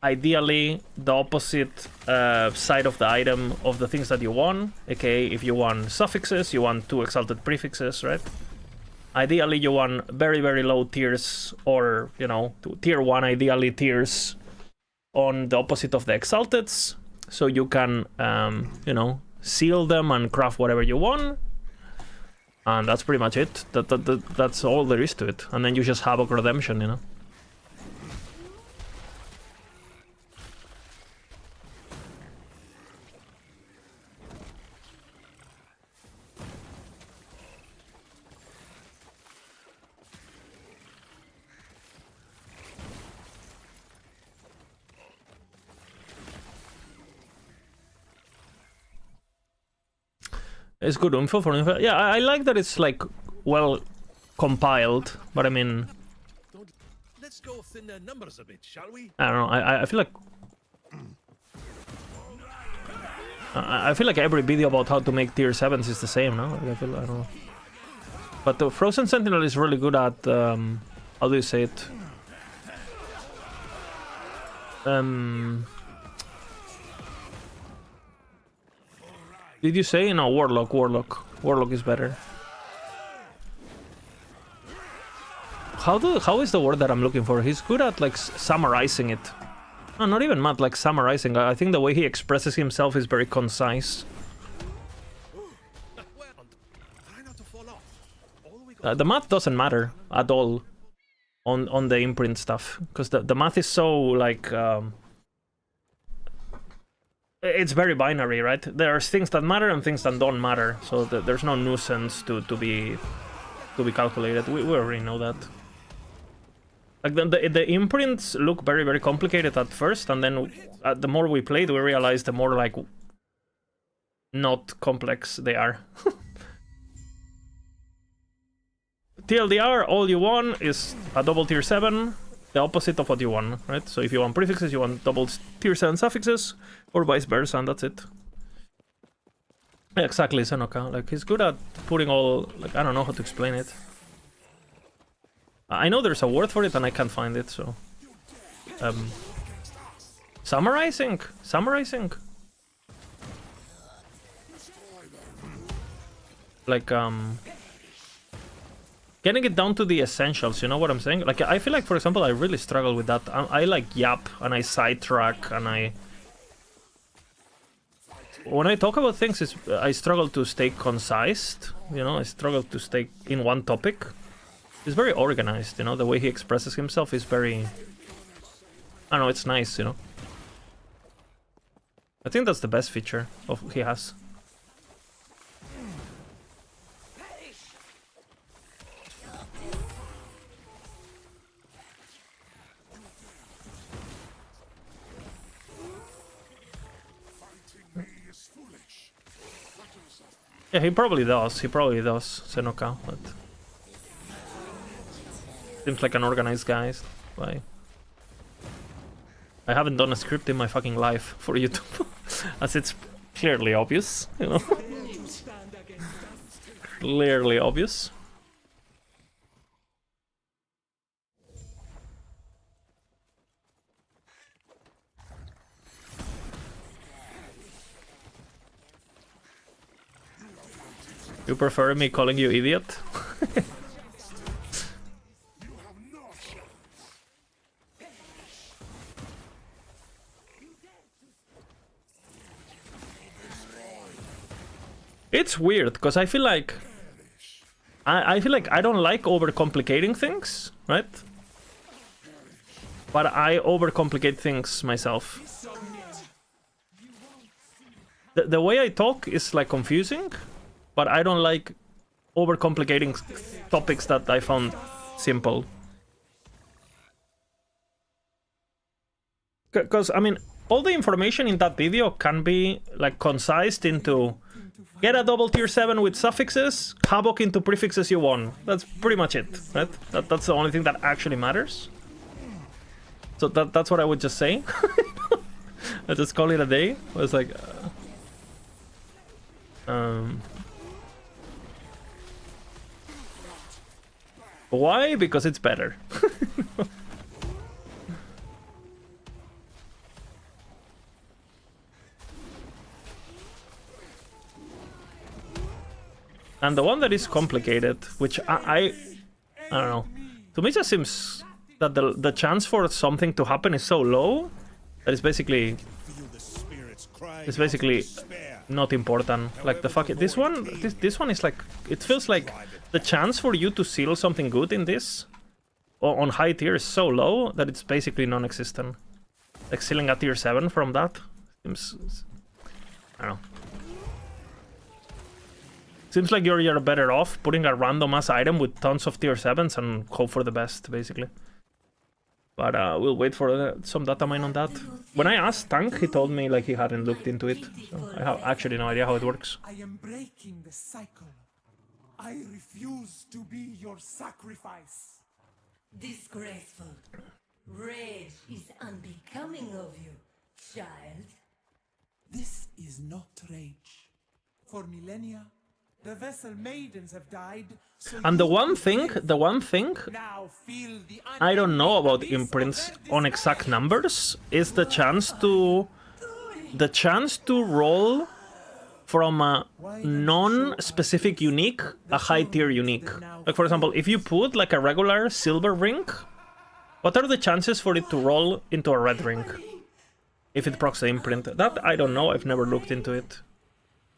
A: Ideally, the opposite side of the item of the things that you want. Okay, if you want suffixes, you want 2 exalted prefixes, right? Ideally, you want very, very low tiers, or, you know, tier 1 ideally tiers on the opposite of the exalteds. So you can, you know, seal them and craft whatever you want. And that's pretty much it. That's all there is to it. And then you just have a redemption, you know? It's good info for info. Yeah, I like that it's like well compiled, but I mean,
C: Let's go thin their numbers a bit, shall we?
A: I don't know. I feel like I feel like every video about how to make tier 7s is the same, no? Like, I don't know. But the Frozen Sentinel is really good at how do you say it? Did you say? No, Warlock. Warlock is better. How is the word that I'm looking for? He's good at, like, summarizing it. No, not even mad, like, summarizing. I think the way he expresses himself is very concise. The math doesn't matter at all on the imprint stuff, because the math is so, like... it's very binary, right? There's things that matter and things that don't matter, so there's no nuisance to be calculated. We already know that. Like the imprints look very, very complicated at first, and then the more we played, we realized the more like not complex they are. TLDR, all you want is a double tier 7, the opposite of what you want, right? So if you want prefixes, you want double tier 7 suffixes, or vice versa, and that's it. Exactly, Senoka. Like, he's good at putting all... Like, I don't know how to explain it. I know there's a word for it, and I can't find it, so... Summarizing! Summarizing! Like, getting it down to the essentials, you know what I'm saying? Like, I feel like, for example, I really struggle with that. I like yap, and I sidetrack, and I... When I talk about things, I struggle to stay concise, you know? I struggle to stay in one topic. He's very organized, you know? The way he expresses himself is very... I don't know, it's nice, you know? I think that's the best feature of he has. Yeah, he probably does, Senoka, but... Seems like an organized guy, why? I haven't done a script in my fucking life for YouTube, as it's clearly obvious, you know? Clearly obvious. You prefer me calling you idiot? It's weird, because I feel like... I feel like I don't like overcomplicating things, right? But I overcomplicate things myself. The way I talk is like confusing, but I don't like overcomplicating topics that I found simple. Because, I mean, all the information in that video can be like concised into get a double tier 7 with suffixes, havoc into prefixes you want. That's pretty much it, right? That's the only thing that actually matters. So that's what I would just say. I just call it a day. I was like... Why? Because it's better. And the one that is complicated, which I don't know. To me, it just seems that the chance for something to happen is so low that it's basically not important. Like the this one is like, it feels like the chance for you to seal something good in this on high tier is so low that it's basically non-existent. Like sealing a tier 7 from that seems, I don't know. Seems like you're better off putting a random ass item with tons of tier 7s and hope for the best, basically. But we'll wait for some data mine on that. When I asked Tank, he told me like he hadn't looked into it. So I have actually no idea how it works.
D: I am breaking the cycle. I refuse to be your sacrifice.
B: Disgraceful. Rage is unbecoming of you, child.
D: This is not rage. For millennia, the vessel maidens have died. So
A: And the one thing
D: now feel the
A: I don't know about imprints on exact numbers is the chance to roll from a non-specific unique a high tier unique. Like for example, if you put like a regular silver ring, what are the chances for it to roll into a red ring if it procs the imprint? That I don't know. I've never looked into it.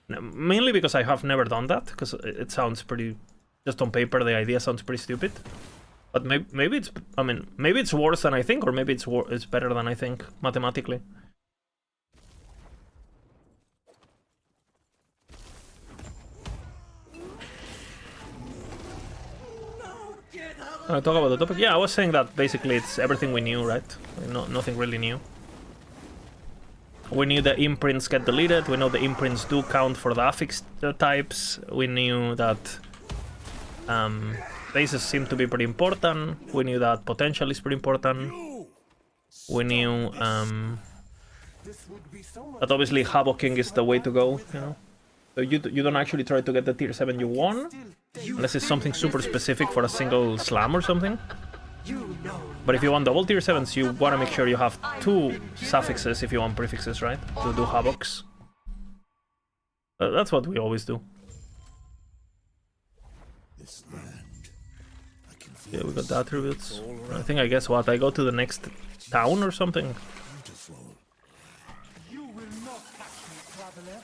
A: Mainly because I have never done that, because it sounds pretty... Just on paper, the idea sounds pretty stupid. But maybe it's... I mean, maybe it's worse than I think, or maybe it's better than I think, mathematically. Talk about the topic. Yeah, I was saying that basically it's everything we knew, right? Nothing really new. We knew the imprints get deleted. We know the imprints do count for the affix types. We knew that bases seem to be pretty important. We knew that potential is pretty important. We knew that obviously Havocing is the way to go, you know. So you don't actually try to get the tier 7 you want, unless it's something super specific for a single slam or something. But if you want double tier 7s, you want to make sure you have 2 suffixes if you want prefixes, right? To do Havocs. That's what we always do. Yeah, we got the attributes. I guess what? I go to the next town or something?
D: You will not catch me, traveler.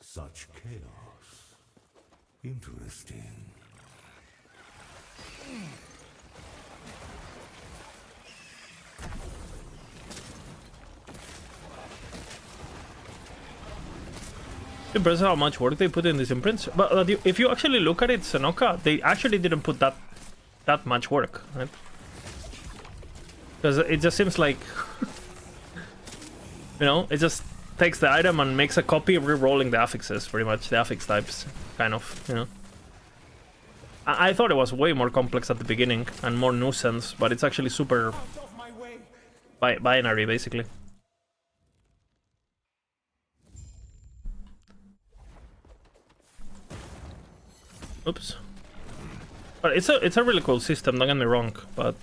F: Such chaos. Interesting.
A: Impressive how much work they put in these imprints. But if you actually look at it, Sanoka, they actually didn't put that much work, right? Because it just seems like, you know, it just takes the item and makes a copy, re-rolling the affixes, pretty much, the affix types, kind of, you know. I thought it was way more complex at the beginning and more nuisance, but it's actually super binary, basically. Oops. But it's a really cool system, don't get me wrong, but...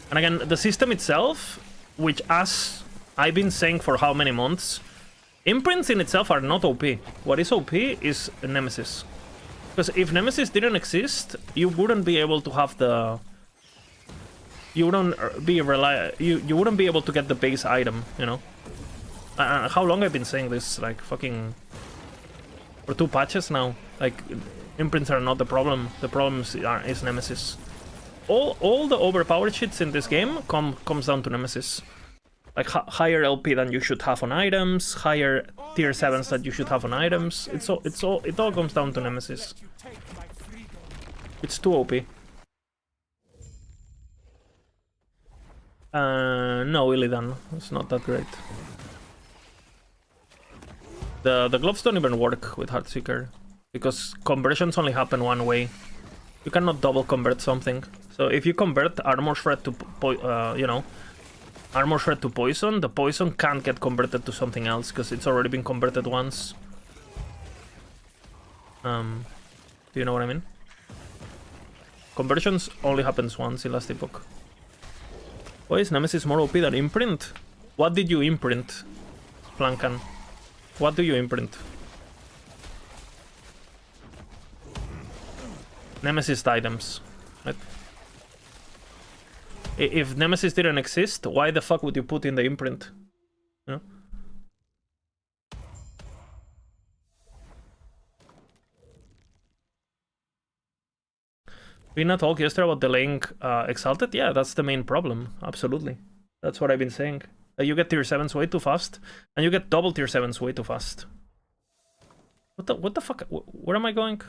A: And again, the system itself, which as I've been saying for how many months, imprints in itself are not OP. What is OP is Nemesis. Because if Nemesis didn't exist, you wouldn't be able to have the... You wouldn't be you wouldn't be able to get the base item, you know? How long I've been saying this? Like fucking... For 2 patches now. Like, imprints are not the problem. The problem is Nemesis. All the overpowered shits in this game comes down to Nemesis. Like higher LP than you should have on items, higher tier 7s that you should have on items. It all comes down to Nemesis. It's too OP. No, Illidan. It's not that great. The gloves don't even work with Heartseeker because conversions only happen one way. You cannot double convert something. So if you convert Armor Shred to you know, Armor Shred to Poison, the Poison can't get converted to something else because it's already been converted once. Do you know what I mean? Conversions only happens once in Last Epoch. Why is Nemesis more OP than Imprint? What did you imprint, Flankan? What do you imprint? Nemesis items, right? If Nemesis didn't exist, why the fuck would you put in the imprint? You know? We not talk yesterday about delaying Exalted? Yeah, that's the main problem. Absolutely. That's what I've been saying. You get tier 7s way too fast, and you get double tier 7s way too fast. What the fuck? Where am I going?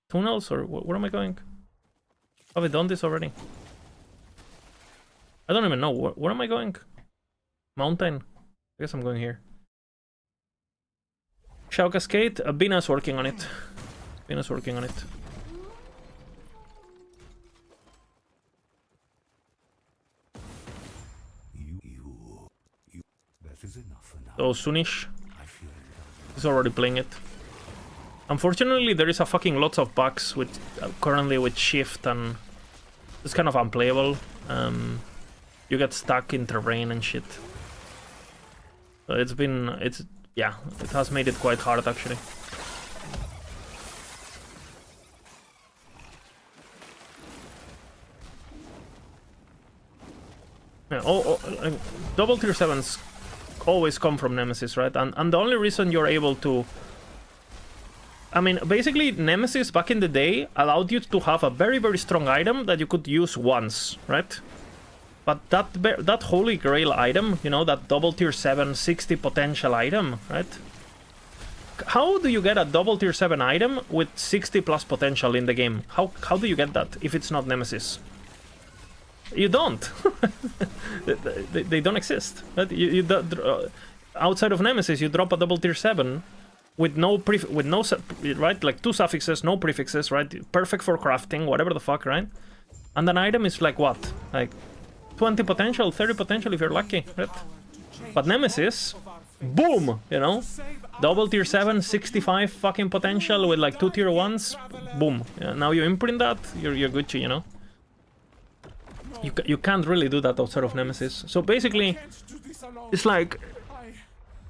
A: Tunnels or where am I going? Have I done this already? I don't even know. Where am I going? Mountain. I guess I'm going here. Shao Cascade. Bina's working on it. Bina's working on it. So Sunish is already playing it. Unfortunately, there is a fucking lots of bugs with currently with shift, and it's kind of unplayable. You get stuck in terrain and shit. So it has made it quite hard actually. Yeah, double tier 7s always come from Nemesis, right? And the only reason you're able to I mean, basically, Nemesis back in the day allowed you to have a very, very strong item that you could use once, right? But that Holy Grail item, you know, that double tier 7, 60 potential item, right? How do you get a double tier 7 item with 60 plus potential in the game? How do you get that if it's not Nemesis? You don't. they don't exist. Right? Outside of Nemesis, you drop a double tier 7 with no right, like 2 suffixes, no prefixes, right? Perfect for crafting, whatever the fuck, right? And an item is like what? Like 20 potential, 30 potential if you're lucky, right? But Nemesis, boom, you know? Double tier 7, 65 fucking potential with like 2 tier 1s, boom. Yeah, now you imprint that, you're Gucci, you know? You can't really do that outside of Nemesis. So basically, it's like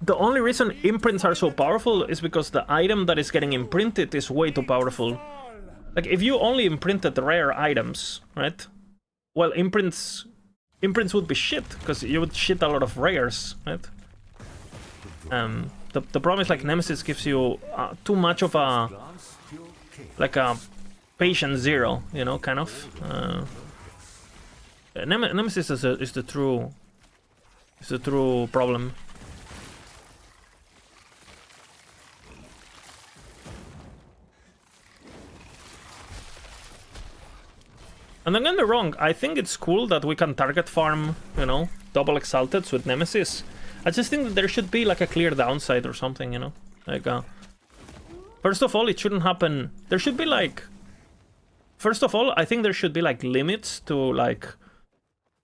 A: the only reason imprints are so powerful is because the item that is getting imprinted is way too powerful. Like if you only imprinted rare items, right? Well, imprints would be shit because you would shit a lot of rares, right? The problem is like Nemesis gives you too much of a like a patient 0, you know, kind of. Nemesis is the true problem. And don't get me wrong, I think it's cool that we can target farm, you know, double exalteds with Nemesis. I just think that there should be like a clear downside or something, you know? Like, first of all, it shouldn't happen. There should be like... First of all, I think there should be like limits to like...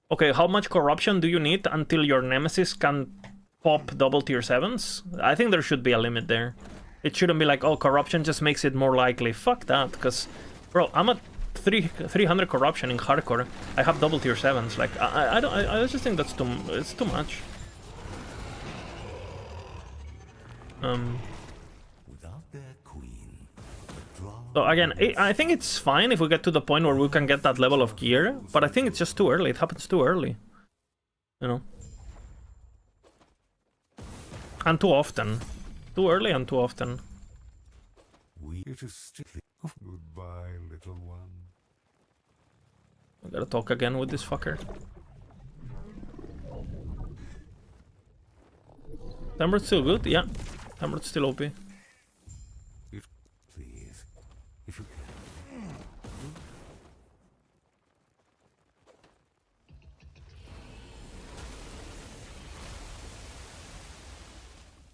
A: Okay, how much corruption do you need until your Nemesis can pop double tier 7s? I think there should be a limit there. It shouldn't be like, oh, corruption just makes it more likely. Fuck that, because... Bro, I'm at 300 corruption in hardcore. I have double tier 7s. Like, I just think that's it's too much.
F: Without their queen,
A: So again, I think it's fine if we get to the point where we can get that level of gear, but I think it's just too early. It happens too early, you know, and too often, too early and too often.
F: it is still goodbye, little one.
A: I gotta talk again with this fucker. Tempered's still good, yeah. Tempered's still OP.
F: Please, if you can.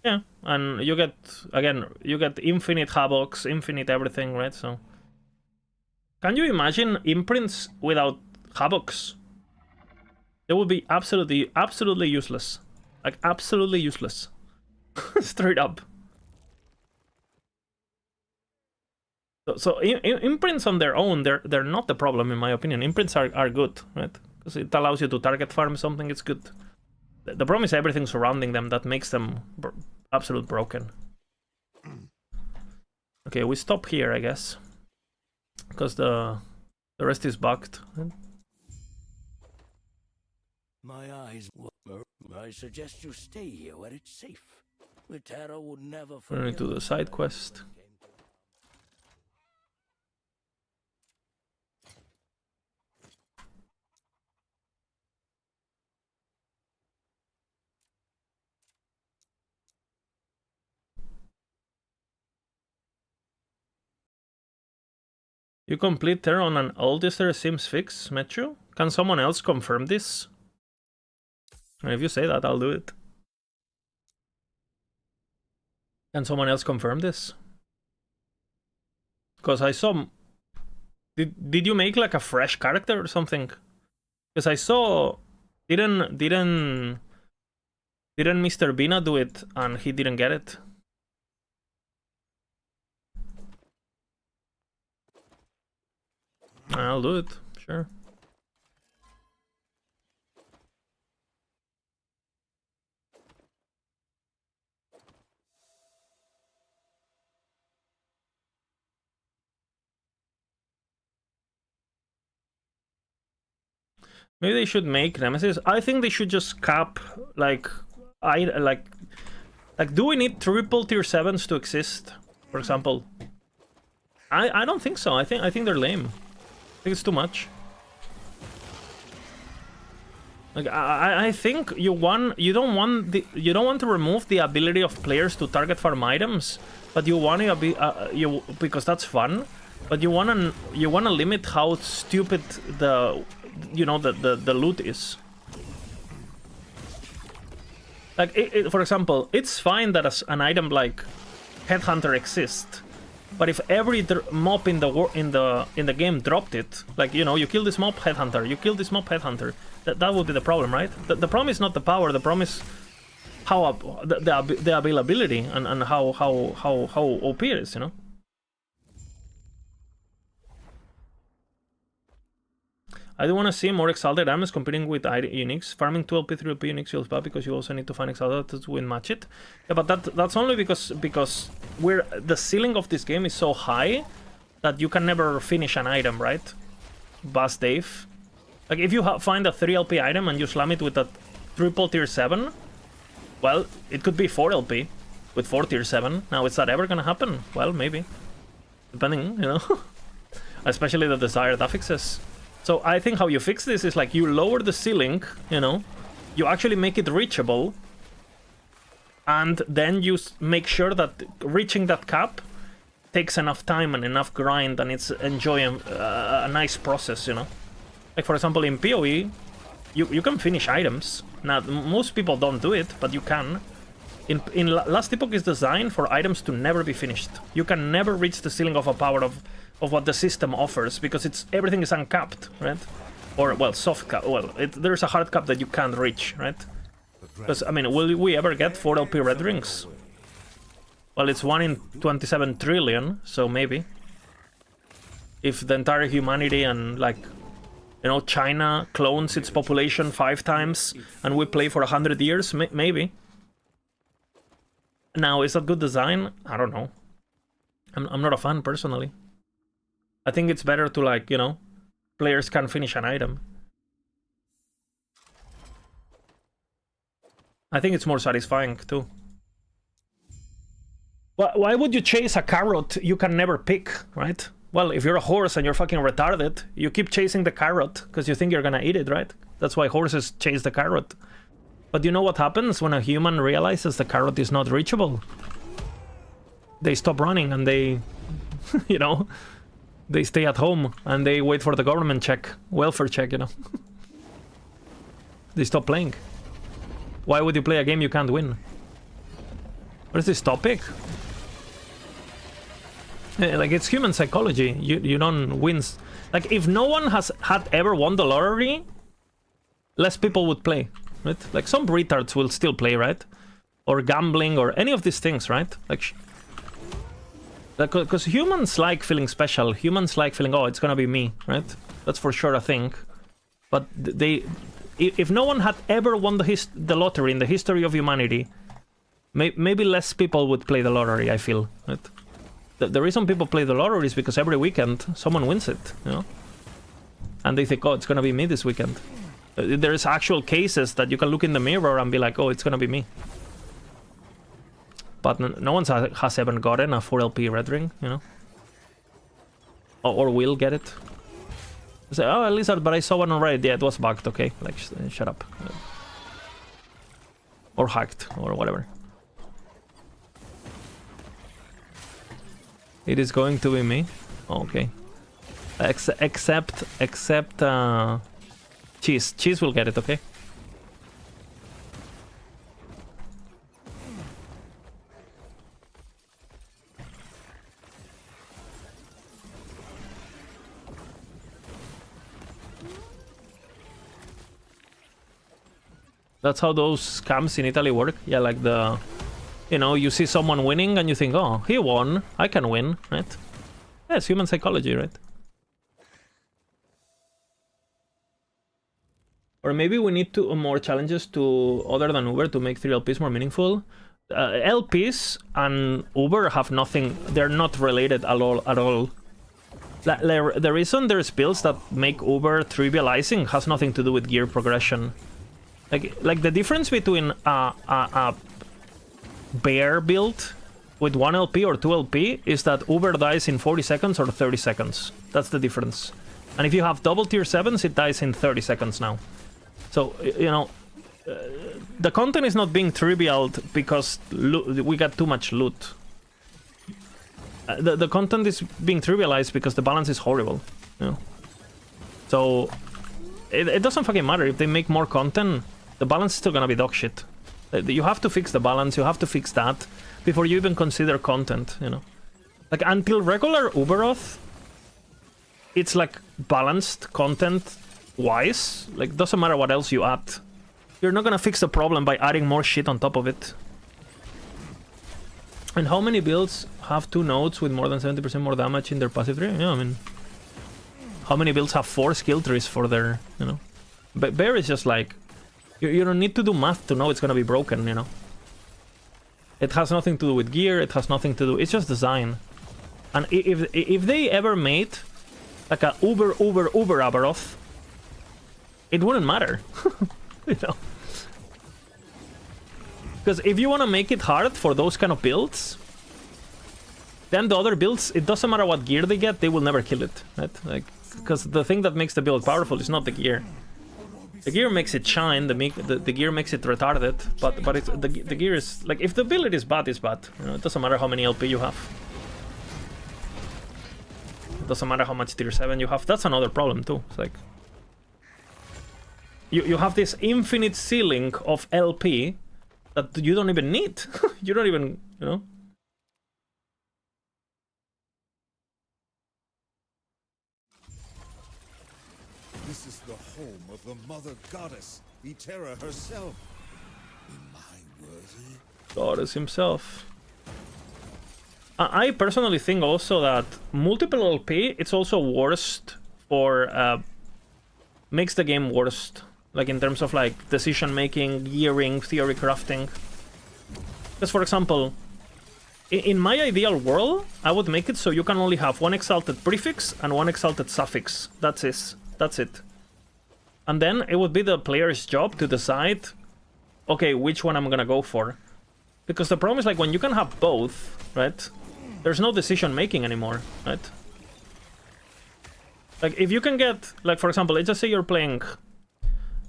A: Yeah, and you get, again, you get infinite havocs, infinite everything, right? So, can you imagine imprints without havocs? They would be absolutely useless. Like, absolutely useless. Straight up. So imprints on their own, they're not the problem, in my opinion. Imprints are good, right? Because it allows you to target farm something, it's good. The problem is everything surrounding them that makes them absolute broken. Okay, we stop here, I guess. Because the rest is bugged.
G: My eyes. I suggest you stay here where it's safe. The terror would never.
A: We're going to do the side quest. You complete Terror on an oldester Sims fix, Metro? Can someone else confirm this? And if you say that, I'll do it. Can someone else confirm this? Because I saw... Did you make like a fresh character or something? Because I saw... Didn't Mr. Bina do it and he didn't get it? I'll do it, sure. Maybe they should make Nemesis. I think they should just cap like do we need triple tier 7s to exist? For example, I don't think so. I think they're lame. I think it's too much. Like I think you don't want to remove the ability of players to target farm items, but you want to be because that's fun. But you wanna limit how stupid the loot is. Like for example, it's fine that an item like Headhunter exists, but if every mob in the game dropped it, like you kill this mob Headhunter, you kill this mob Headhunter, that would be the problem, right? The problem is not the power, the problem is how the availability and how OP it is, I do want to see more Exalted items competing with Uniques. Farming 12p, 3p Uniques feels bad because you also need to find Exalted to win match it. Yeah, but that's only because the ceiling of this game is so high that you can never finish an item, right? Bass Dave. Like, if you find a 3LP item and you slam it with a triple tier 7, well, it could be 4LP with 4 tier 7. Now, is that ever gonna happen? Well, maybe. Depending, Especially the desired affixes. So I think how you fix this is like you lower the ceiling, you actually make it reachable, and then you make sure that reaching that cap takes enough time and enough grind, and it's enjoying a nice process, Like for example in PoE, you can finish items. Now most people don't do it, but you can. In Last Epoch is designed for items to never be finished. You can never reach the ceiling of a power of what the system offers, because everything is uncapped, right? Or, well, soft cap. Well, there's a hard cap that you can't reach, right? Because, I mean, will we ever get 4 LP red rings? Well, it's 1 in 27 trillion, so maybe. If the entire humanity and, like, China clones its population 5 times and we play for 100 years, maybe. Now, is that good design? I don't know. I'm not a fan, personally. I think it's better to, like, players can finish an item. I think it's more satisfying, too. Why would you chase a carrot you can never pick, right? Well, if you're a horse and you're fucking retarded, you keep chasing the carrot because you think you're gonna eat it, right? That's why horses chase the carrot. But you know what happens when a human realizes the carrot is not reachable? They stop running and they, they stay at home and they wait for the government check, welfare check, They stop playing. Why would you play a game you can't win? What is this topic? Like, it's human psychology. You don't win. Like, if no one had ever won the lottery, less people would play, right? Like, some retards will still play, right? Or gambling or any of these things, right? Like, because humans like feeling special. Humans like feeling, oh, it's gonna be me, right? That's for sure a thing. But if no one had ever won the lottery in the history of humanity, maybe less people would play the lottery, I feel, right? The reason people play the lottery is because every weekend someone wins it, And they think, oh, it's gonna be me this weekend. There's actual cases that you can look in the mirror and be like, oh, it's gonna be me. But no one has ever gotten a 4LP red ring, Or will get it. Say, oh, Lizard, but I saw one already. Yeah, it was bugged, okay? Like, shut up. Or hacked, or whatever. It is going to be me. Oh, okay. Except Cheese. Cheese will get it, okay? That's how those scams in Italy work. Yeah, like you see someone winning and you think, oh, he won, I can win, right? Yeah, it's human psychology, right? Or maybe we need more challenges other than Uber to make 3LPs more meaningful. LPs and Uber have nothing, they're not related at all. The reason there's builds that make Uber trivializing has nothing to do with gear progression. Like the difference between a bear build with 1 LP or 2 LP is that Uber dies in 40 seconds or 30 seconds. That's the difference. And if you have double tier 7s, it dies in 30 seconds now. So, you know, the content is not being trivial because we got too much loot. The content is being trivialized because the balance is horrible. You know? So, it doesn't fucking matter if they make more content, the balance is still gonna be dog shit. You have to fix the balance, you have to fix that before you even consider content, you know. Like, until regular Uberoth, it's like balanced content-wise. Like, doesn't matter what else you add. You're not gonna fix the problem by adding more shit on top of it. And how many builds have 2 nodes with more than 70% more damage in their passive tree? Yeah, I mean... How many builds have 4 skill trees for their, you know? But Bear is just like... You don't need to do math to know it's gonna be broken, you know? It has nothing to do with gear, it has nothing to do... It's just design. And if they ever made like a uber Abaroth, it wouldn't matter. You know? Because if you want to make it hard for those kind of builds, then the other builds, it doesn't matter what gear they get, they will never kill it, right? Like, because the thing that makes the build powerful is not the gear. The gear makes it shine, the gear makes it retarded, but it's, the gear is... Like, if the ability is bad, it's bad. You know, it doesn't matter how many LP you have. It doesn't matter how much tier 7 you have. That's another problem too. It's like... You have this infinite ceiling of LP that you don't even need. You don't even, you know...
H: This is the home of the mother goddess, Eterra herself. Am I worthy?
A: Goddess himself. I personally think also that multiple LP, it's also worst for... makes the game worst. Like in terms of like decision making, gearing, theory crafting. Because for example, in my ideal world, I would make it so you can only have 1 exalted prefix and 1 exalted suffix. That's it. And then it would be the player's job to decide, okay, which one I'm gonna go for. Because the problem is like when you can have both, right? There's no decision making anymore, right? Like if you can get, like for example, let's just say you're playing,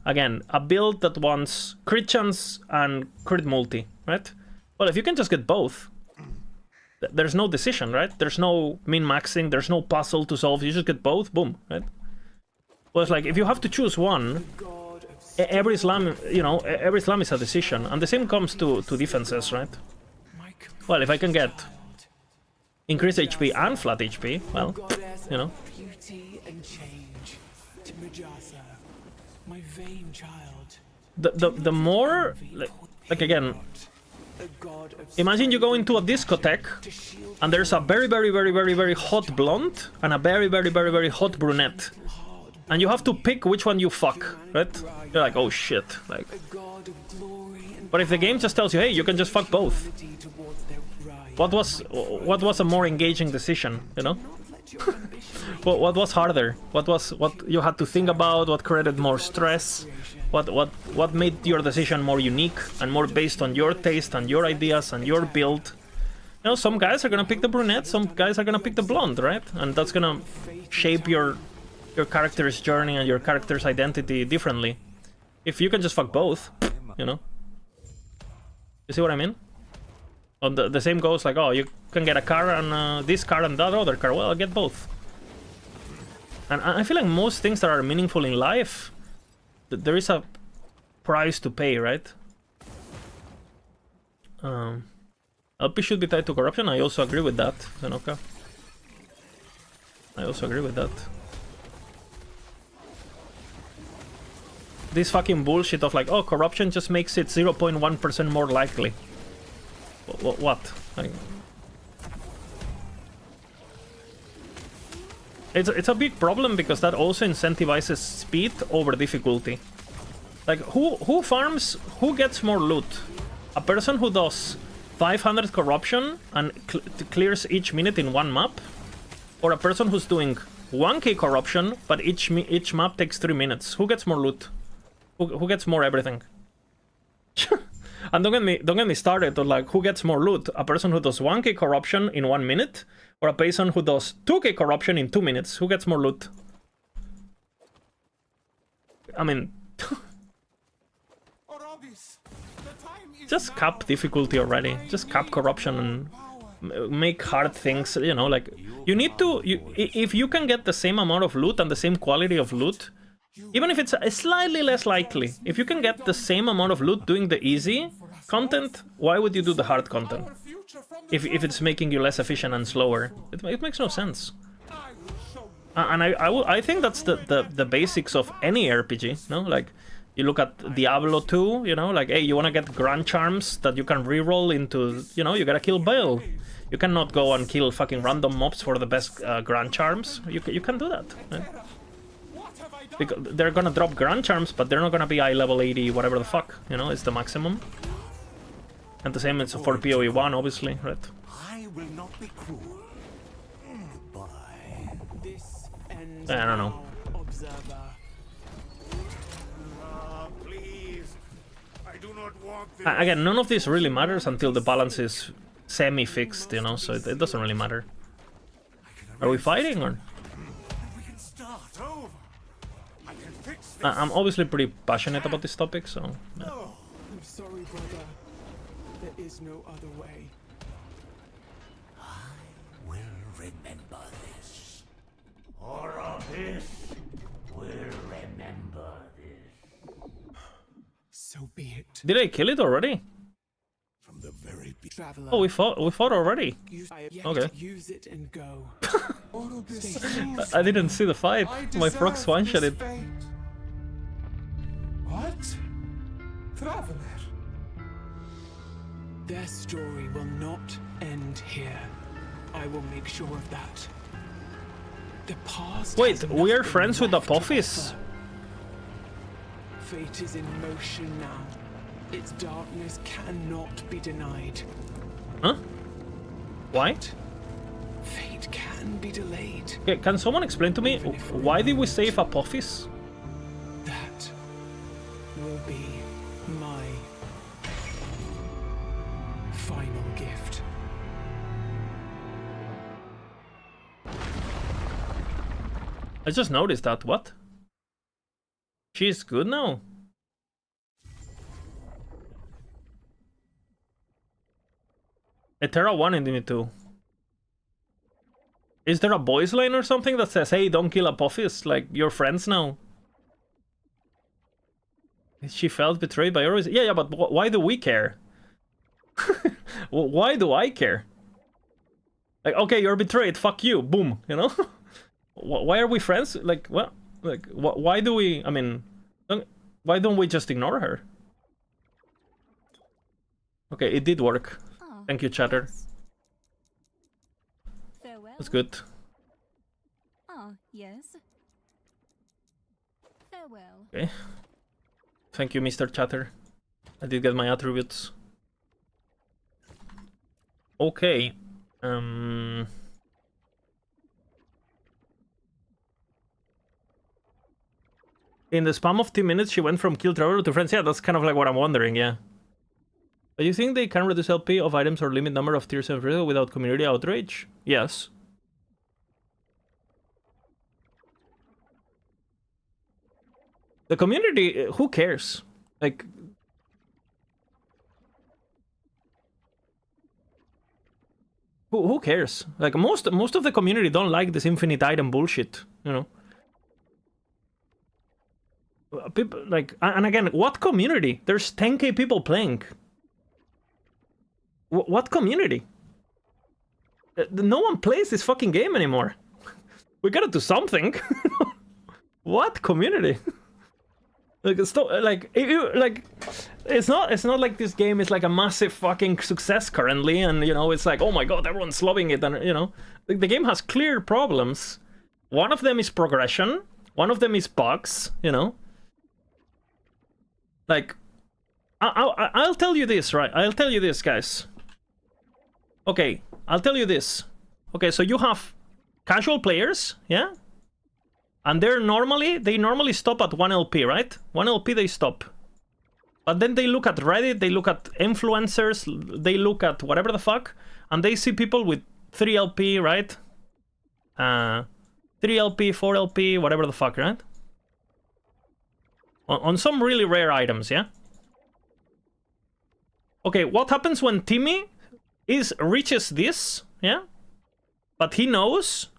A: again, a build that wants crit chance and crit multi, right? Well, if you can just get both, there's no decision, right? There's no min-maxing, there's no puzzle to solve, you just get both, boom, right? Well, it's like, if you have to choose one, every slam, you know, every slam is a decision. And the same comes to defenses, right? Well, if I can get increased HP and flat HP, well, you know.
D: Beauty and change to Majasa, my vain child.
A: The more, like again, imagine you go into a discotheque and there's a very hot blonde and a very hot brunette. And you have to pick which one you fuck, right? You're like, oh shit, like... But if the game just tells you, hey, you can just fuck both. What was a more engaging decision, you know? What was harder? What you had to think about? What created more stress? What made your decision more unique and more based on your taste and your ideas and your build? You know, some guys are gonna pick the brunette, some guys are gonna pick the blonde, right? And that's gonna shape your character's journey and your character's identity differently. If you can just fuck both, you know? You see what I mean? The same goes like, oh, you can get a car and this car and that other car. Well, I'll get both. And I feel like most things that are meaningful in life, there is a price to pay, right? LP should be tied to corruption. I also agree with that, Zenoka. I also agree with that. This fucking bullshit of like, oh, corruption just makes it 0.1% more likely. What? Like, it's a big problem because that also incentivizes speed over difficulty. Like, who farms, who gets more loot? A person who does 500 corruption and clears each minute in 1 map? Or a person who's doing 1k corruption, but each map takes 3 minutes? Who gets more loot? Who gets more everything? And don't get me started on like who gets more loot, a person who does 1k corruption in 1 minute, or a person who does 2k corruption in 2 minutes. Who gets more loot? I mean,
D: Orobyss, the time is
A: just cap difficulty already. Just cap corruption and make hard things. You know, like you need to. If you can get the same amount of loot and the same quality of loot, even if it's slightly less likely, if you can get the same amount of loot doing the easy content, why would you do the hard content? If it's making you less efficient and slower, it makes no sense. And I think that's the basics of any RPG, no? Like, you look at Diablo 2, you know, like, hey, you want to get Grand Charms that you can reroll into, you know, you gotta kill Bale. You cannot go and kill fucking random mobs for the best Grand Charms. You can do that, right? Because they're gonna drop Grand Charms, but they're not gonna be eye level 80, whatever the fuck, you know, it's the maximum. And the same is for PoE 1, obviously, right?
F: I will not be cruel. Goodbye.
A: I don't know.
F: Please. I do not want this.
A: Again, none of this really matters until the balance is semi-fixed, you know, so it doesn't really matter. Are we fighting, or...?
F: We can start over. I can fix this.
A: I'm obviously pretty passionate about this topic, so... yeah.
D: I'm sorry, brother. There is no other way.
G: Will remember this. Orobyss will remember this.
D: So be it.
A: Did I kill it already?
H: From the very beginning.
D: Traveler.
A: Oh, we fought already. Okay.
D: Use it and go.
A: I didn't see the fight. My frogs one-shot it.
D: What? Traveler. Their story will not end here. I will make sure of that. The past.
A: Wait,
D: has
A: we are
D: nothing
A: friends with
D: left to
A: Apophis?
D: offer. Fate is in motion now. Its darkness cannot be denied.
A: Huh? Why?
D: Fate can be delayed.
A: Okay, can someone explain to me why did we save Apophis?
D: That will be my final gift.
A: I just noticed that. What? She's good now? Etera wanted me to. Is there a boys line or something that says, hey, don't kill Apophis, like, you're friends now? She felt betrayed by Orobyss. Yeah, but why do we care? Why do I care? Like, okay, you're betrayed, fuck you, boom, you know? Why are we friends? Like, what? Like, why do we, I mean, why don't we just ignore her? Okay, it did work.
E: Oh,
A: Thank you, chatter.
E: yes. Farewell.
A: That's good.
E: Ah, yes. Farewell.
A: Okay. Thank you, Mr. Chatter. I did get my attributes. Okay. In the span of 2 minutes, she went from kill traveler to friends. Yeah, that's kind of like what I'm wondering, yeah. Do you think they can reduce LP of items or limit number of tier 7 without community outrage? Yes. The community, who cares? Like... Who cares? Like, most of the community don't like this infinite item bullshit, you know? People, like, and again, what community? There's 10k people playing. What community? No one plays this fucking game anymore. We gotta do something. What community? Like, it's not like it's not like this game is like a massive fucking success currently, and you know it's like, oh my god, everyone's loving it, and you know the game has clear problems. One of them is progression. One of them is bugs. You know. Like, I'll tell you this, right? I'll tell you this, guys. Okay, I'll tell you this. Okay, so you have casual players, yeah? And they normally stop at 1 LP, right? 1 LP they stop. But then they look at Reddit, they look at influencers, they look at whatever the fuck, and they see people with 3 LP, right? 3 LP, 4 LP, whatever the fuck, right? On some really rare items, yeah? Okay, what happens when Timmy reaches this, yeah? But he knows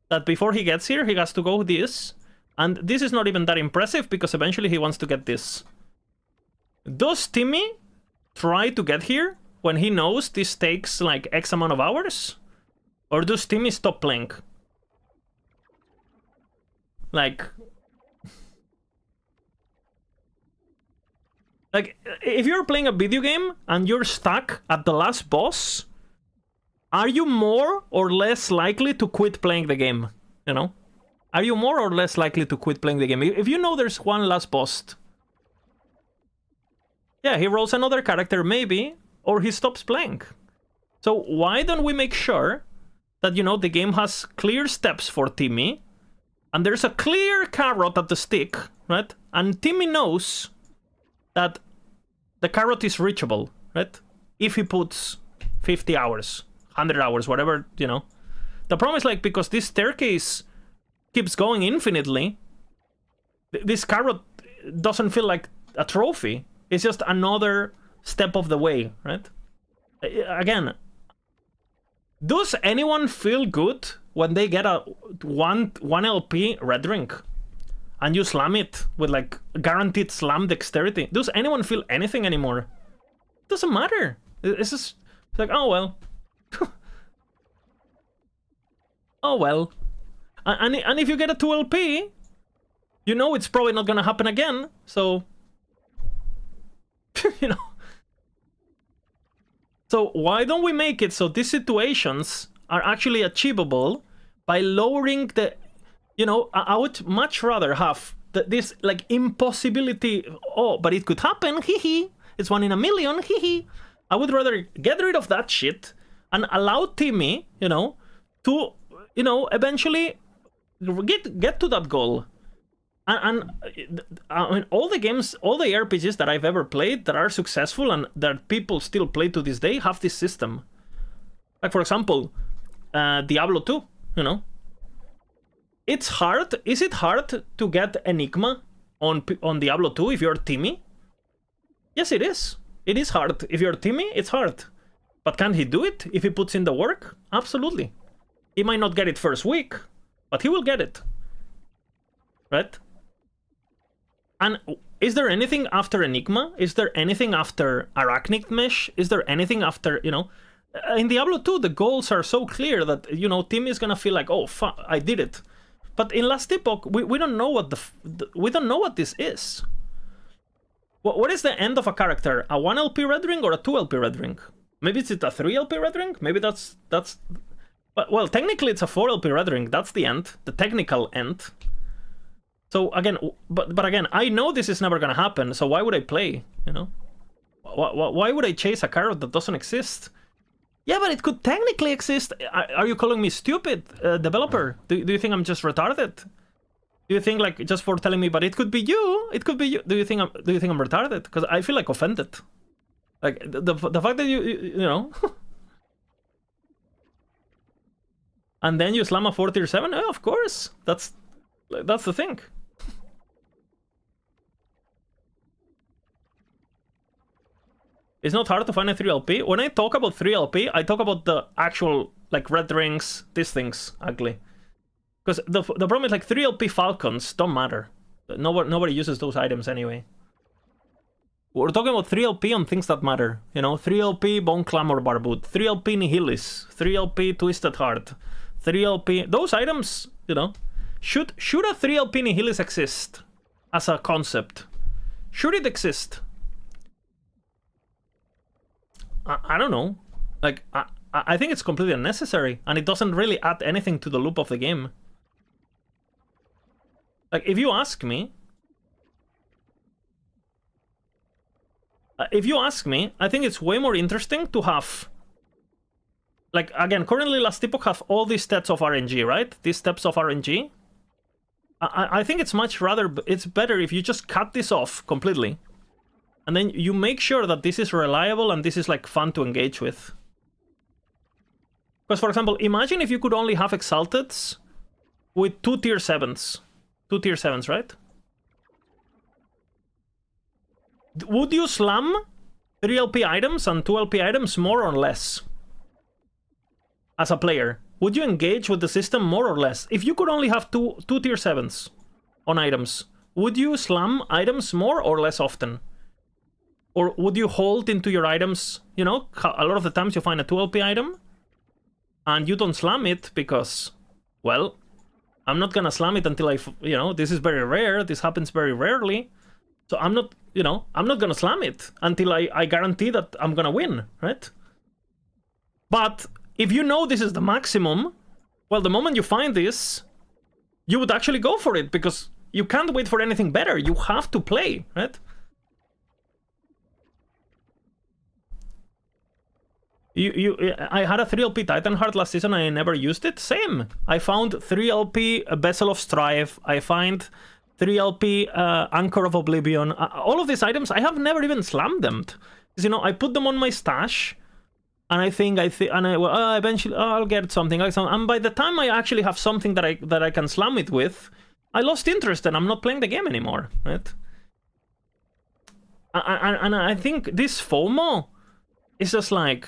A: that before he gets here, he has to go this. And this is not even that impressive because eventually he wants to get this. Does Timmy try to get here when he knows this takes like X amount of hours? Or does Timmy stop playing? Like, if you're playing a video game and you're stuck at the last boss, are you more or less likely to quit playing the game? You know? Are you more or less likely to quit playing the game? If you know there's one last boss, yeah, he rolls another character maybe, or he stops playing. So why don't we make sure that, you know, the game has clear steps for Timmy, and there's a clear carrot at the stick, right? And Timmy knows that the carrot is reachable, right? If he puts 50 hours, 100 hours, whatever, you know. The problem is, like, because this staircase keeps going infinitely, this carrot doesn't feel like a trophy. It's just another step of the way, right? Again, does anyone feel good when they get a one LP red drink and you slam it with like guaranteed slam dexterity? Does anyone feel anything anymore? It doesn't matter. It's just like, oh well. Oh well. And if you get a 2 LP, you know it's probably not gonna happen again, so you know. So why don't we make it so these situations are actually achievable by lowering the, you know, I would much rather have this like impossibility, oh, but it could happen, hee. It's 1 in a million, hee. I would rather get rid of that shit and allow Timmy, you know, to, you know, eventually get to that goal. And I mean, all the games, all the RPGs that I've ever played that are successful and that people still play to this day have this system. Like, for example, Diablo 2, you know. It's hard. Is it hard to get Enigma on Diablo 2 if you're Timmy? Yes, it is. It is hard. If you're Timmy, it's hard. But can he do it if he puts in the work? Absolutely. He might not get it first week, but he will get it. Right? And is there anything after Enigma? Is there anything after Arachnid Mesh? Is there anything after, you know? In Diablo 2, the goals are so clear that, you know, Timmy is gonna feel like, oh, fuck, I did it. But in Last Epoch, we don't know what we don't know what this is. What is the end of a character? A 1 LP red ring or a 2 LP red ring? Maybe it's a 3 LP red ring? Maybe that's... Well, technically it's a 4 LP red ring. That's the end. The technical end. So again, but again, I know this is never gonna happen, so why would I play, you know? Why would I chase a carrot that doesn't exist? Yeah, but it could technically exist. Are you calling me stupid, developer? Do you think I'm just retarded? Do you think, like, just for telling me, but it could be you? It could be you. Do you think I'm retarded? Because I feel like offended. Like the fact that you know. And then you slam a 4 tier 7? Oh, of course. That's the thing. It's not hard to find a 3LP. When I talk about 3LP, I talk about the actual, like, red rings, these things, ugly. Because the problem is, like, 3LP Falcons don't matter. Nobody uses those items anyway. We're talking about 3LP on things that matter. You know, 3LP Bone Clamor Barboot, 3LP Nihilis, 3LP Twisted Heart, 3LP... Those items, you know... Should a 3LP Nihilis exist as a concept? Should it exist? I don't know. Like, I think it's completely unnecessary, and it doesn't really add anything to the loop of the game. Like, if you ask me, I think it's way more interesting to have... Like, again, currently Last Epoch have all these steps of RNG, right? These steps of RNG. I think it's better if you just cut this off completely. And then you make sure that this is reliable and this is like fun to engage with. Because, for example, imagine if you could only have Exalteds with 2 tier 7s. 2 tier 7s, right? Would you slam 3 LP items and 2 LP items more or less? As a player, would you engage with the system more or less? If you could only have two tier 7s on items, would you slam items more or less often? Or would you hold into your items? You know, a lot of the times you find a 2 LP item and you don't slam it because, well, I'm not gonna slam it until you know, this is very rare, this happens very rarely. So I'm not, you know, I'm not gonna slam it until I guarantee that I'm gonna win, right? But if you know this is the maximum, well, the moment you find this, you would actually go for it because you can't wait for anything better. You have to play, right? I had a 3LP Titanheart last season and I never used it. Same. I found 3LP Vessel of Strife. I find 3LP Anchor of Oblivion. All of these items, I have never even slammed them. Because, you know, I put them on my stash. And eventually I'll get something. And by the time I actually have something that I can slam it with, I lost interest and I'm not playing the game anymore, right? And I think this FOMO is just like,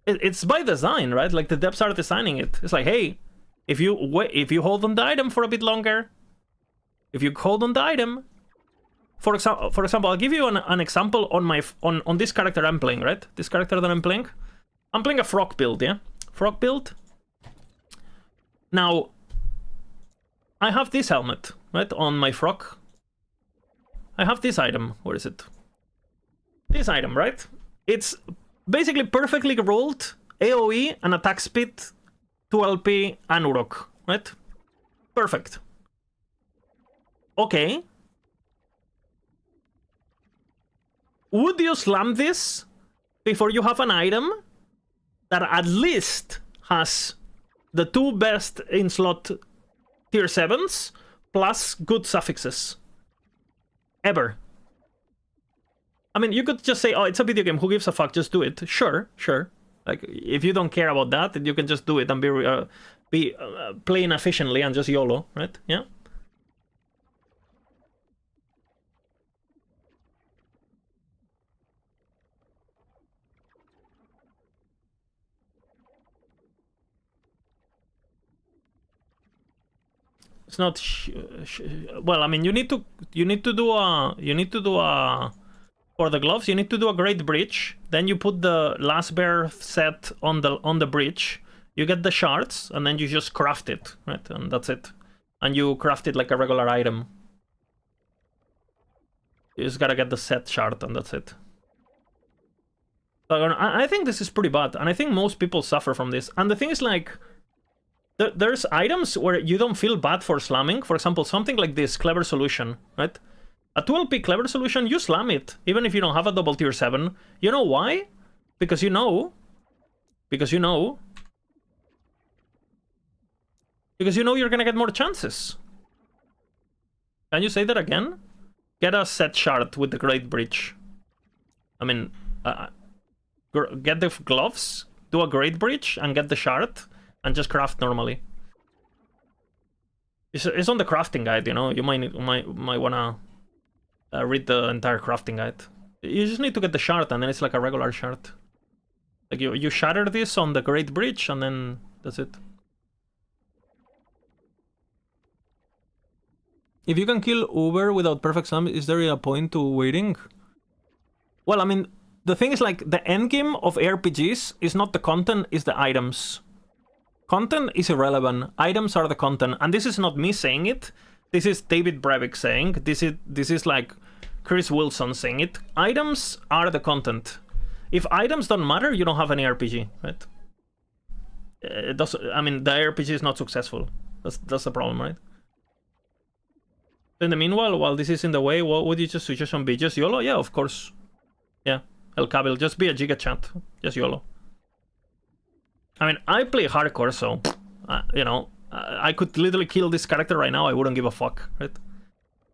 A: it's by design, right? Like the devs are designing it. It's like, hey, if you hold on the item for a bit longer, if you hold on the item, for example, I'll give you an example on this character I'm playing, right? This character that I'm playing a frog build, yeah? Frog build. Now, I have this helmet, right, on my frog. I have this item. Where is it? This item, right? It's basically perfectly rolled AoE and attack speed, 2LP and Urok, right? Perfect. Okay. Would you slam this before you have an item that at least has the 2 best in slot tier 7s plus good suffixes? Ever. I mean, you could just say, oh, it's a video game, who gives a fuck, just do it. Sure, sure. Like, if you don't care about that, you can just do it and be playing efficiently and just YOLO, right? Yeah? It's not well, I mean, you need to do a for the gloves, you need to do a great bridge. Then you put the last bear set on the bridge. You get the shards and then you just craft it, right? And that's it. And you craft it like a regular item. You just gotta get the set shard and that's it. So I think this is pretty bad, and I think most people suffer from this. And the thing is, like, there's items where you don't feel bad for slamming. For example, something like this, Clever Solution, right? A 2LP Clever Solution, you slam it, even if you don't have a double tier 7. You know why? Because you know you're gonna get more chances. Can you say that again? Get a set shard with the Great Bridge. I mean, get the gloves, do a Great Bridge, and get the shard, and just craft normally. It's on the crafting guide, you know. You might wanna read the entire crafting guide. You just need to get the shard, and then it's like a regular shard. Like you shatter this on the Great Bridge, and then that's it. If you can kill Uber without perfect slam, is there a point to waiting? Well, I mean, the thing is, like, the endgame of ARPGs is not the content, it's the items. Content is irrelevant. Items are the content. And this is not me saying it. This is David Brevik saying. This is like Chris Wilson saying it. Items are the content. If items don't matter, you don't have any RPG, right? It does. I mean, the RPG is not successful. That's the problem, right? In the meanwhile, while this is in the way, what would you just suggestion be? Just YOLO? Yeah, of course. Yeah, El Cabil, just be a Giga Chat. Just YOLO. I mean, I play hardcore, so, you know, I could literally kill this character right now, I wouldn't give a fuck, right?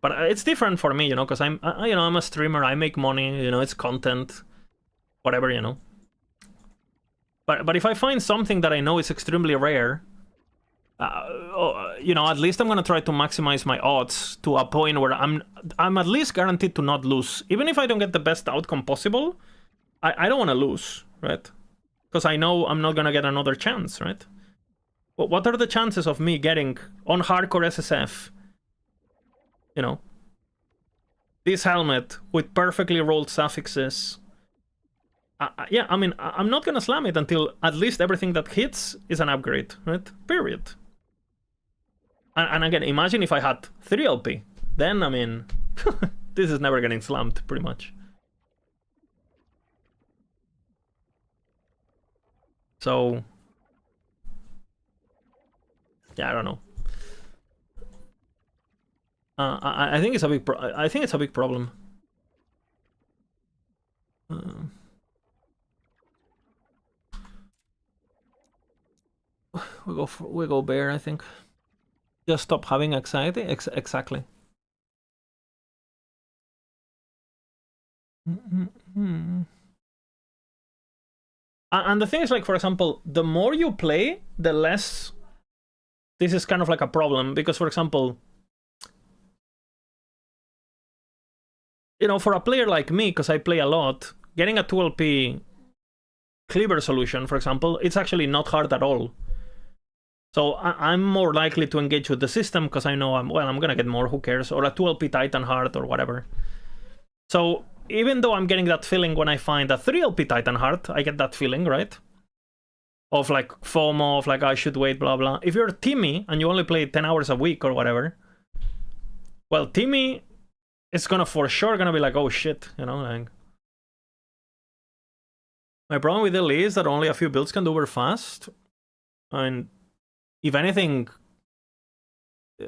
A: But it's different for me, you know, because I'm a streamer. I make money, you know, it's content, whatever, you know. But if I find something that I know is extremely rare, you know, at least I'm gonna try to maximize my odds to a point where I'm at least guaranteed to not lose. Even if I don't get the best outcome possible, I don't want to lose, right? Because I know I'm not gonna get another chance, right? But what are the chances of me getting on hardcore SSF, you know, this helmet with perfectly rolled suffixes? Yeah, I mean, I'm not gonna slam it until at least everything that hits is an upgrade, right? Period. And again, imagine if I had 3 LP. Then, I mean, this is never getting slammed, pretty much. So, yeah, I don't know. I think it's a big. I think it's a big problem. We go bear, I think. Just stop having anxiety. Exactly. And the thing is, like, for example, the more you play, the less this is kind of like a problem. Because, for example, you know, for a player like me, because I play a lot, getting a 2LP cleaver solution, for example, it's actually not hard at all. So I'm more likely to engage with the system because I know I'm gonna get more, who cares, or a 2LP Titan Heart or whatever. So even though I'm getting that feeling when I find a 3LP Titan Heart, I get that feeling, right? Of like FOMO, of like I should wait, blah blah. If you're Timmy and you only play 10 hours a week or whatever, well, Timmy is gonna for sure gonna be like, oh shit, you know, like. My problem with Ellie is that only a few builds can do over fast. And if anything,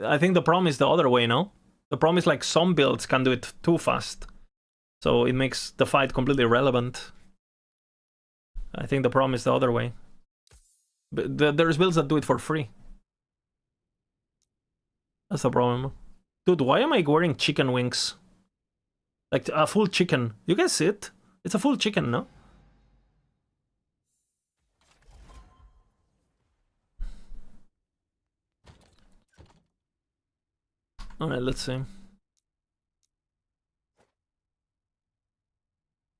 A: I think the problem is the other way, no? The problem is like some builds can do it too fast. So it makes the fight completely irrelevant. I think the problem is the other way. But there's builds that do it for free. That's the problem. Dude, why am I wearing chicken wings? Like a full chicken. You guys see it? It's a full chicken, no? Alright, let's see. I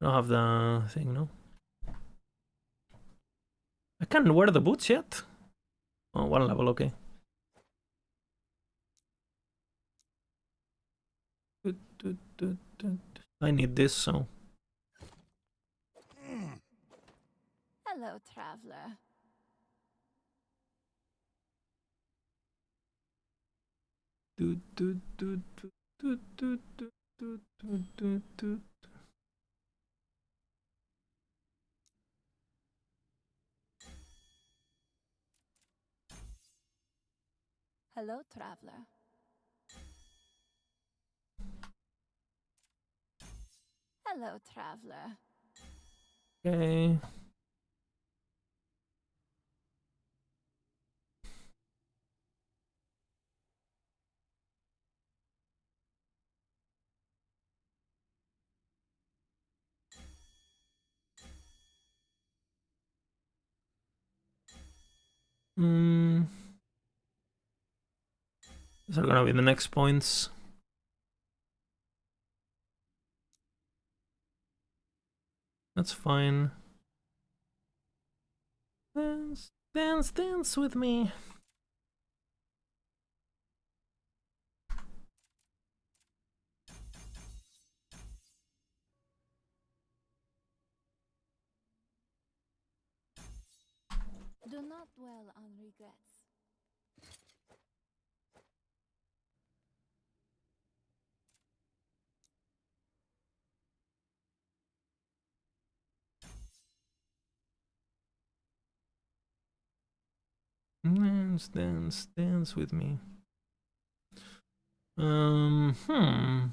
A: don't have the thing, no? I can't wear the boots yet? Oh, 1 level, okay. I need this, so...
E: Hello, traveler. Hello, traveler. Hello, traveler.
A: Okay. These are gonna be the next points. That's fine. Dance, dance, dance with me.
E: Do not dwell on regrets.
A: Dance, dance, dance with me. The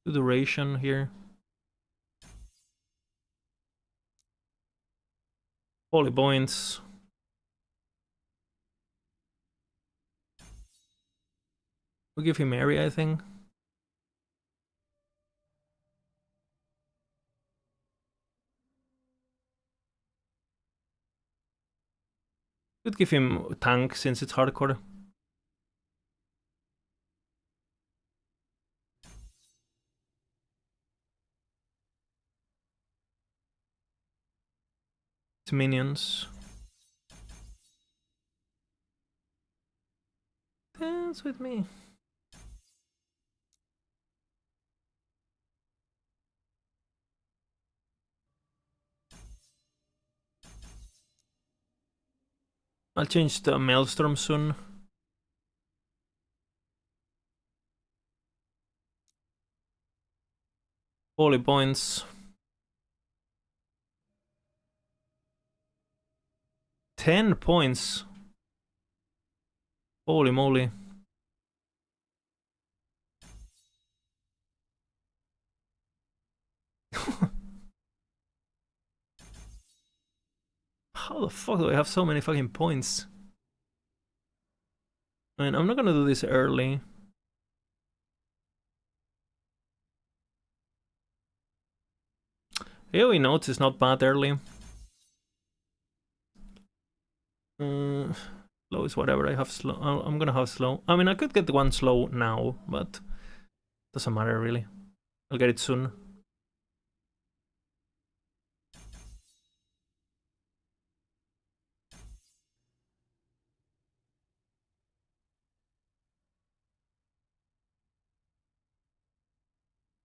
A: duration here. Holy points. We'll give him area, I think. Could give him tank since it's hardcore. It's minions. Dance with me. I'll change the Maelstrom soon. Holy points. 10 points. Holy moly. How the fuck do I have so many fucking points? I mean, I'm not gonna do this early. AoE notes is not bad early. Slow is whatever. I have slow. I'm gonna have slow. I mean, I could get one slow now, but doesn't matter really. I'll get it soon.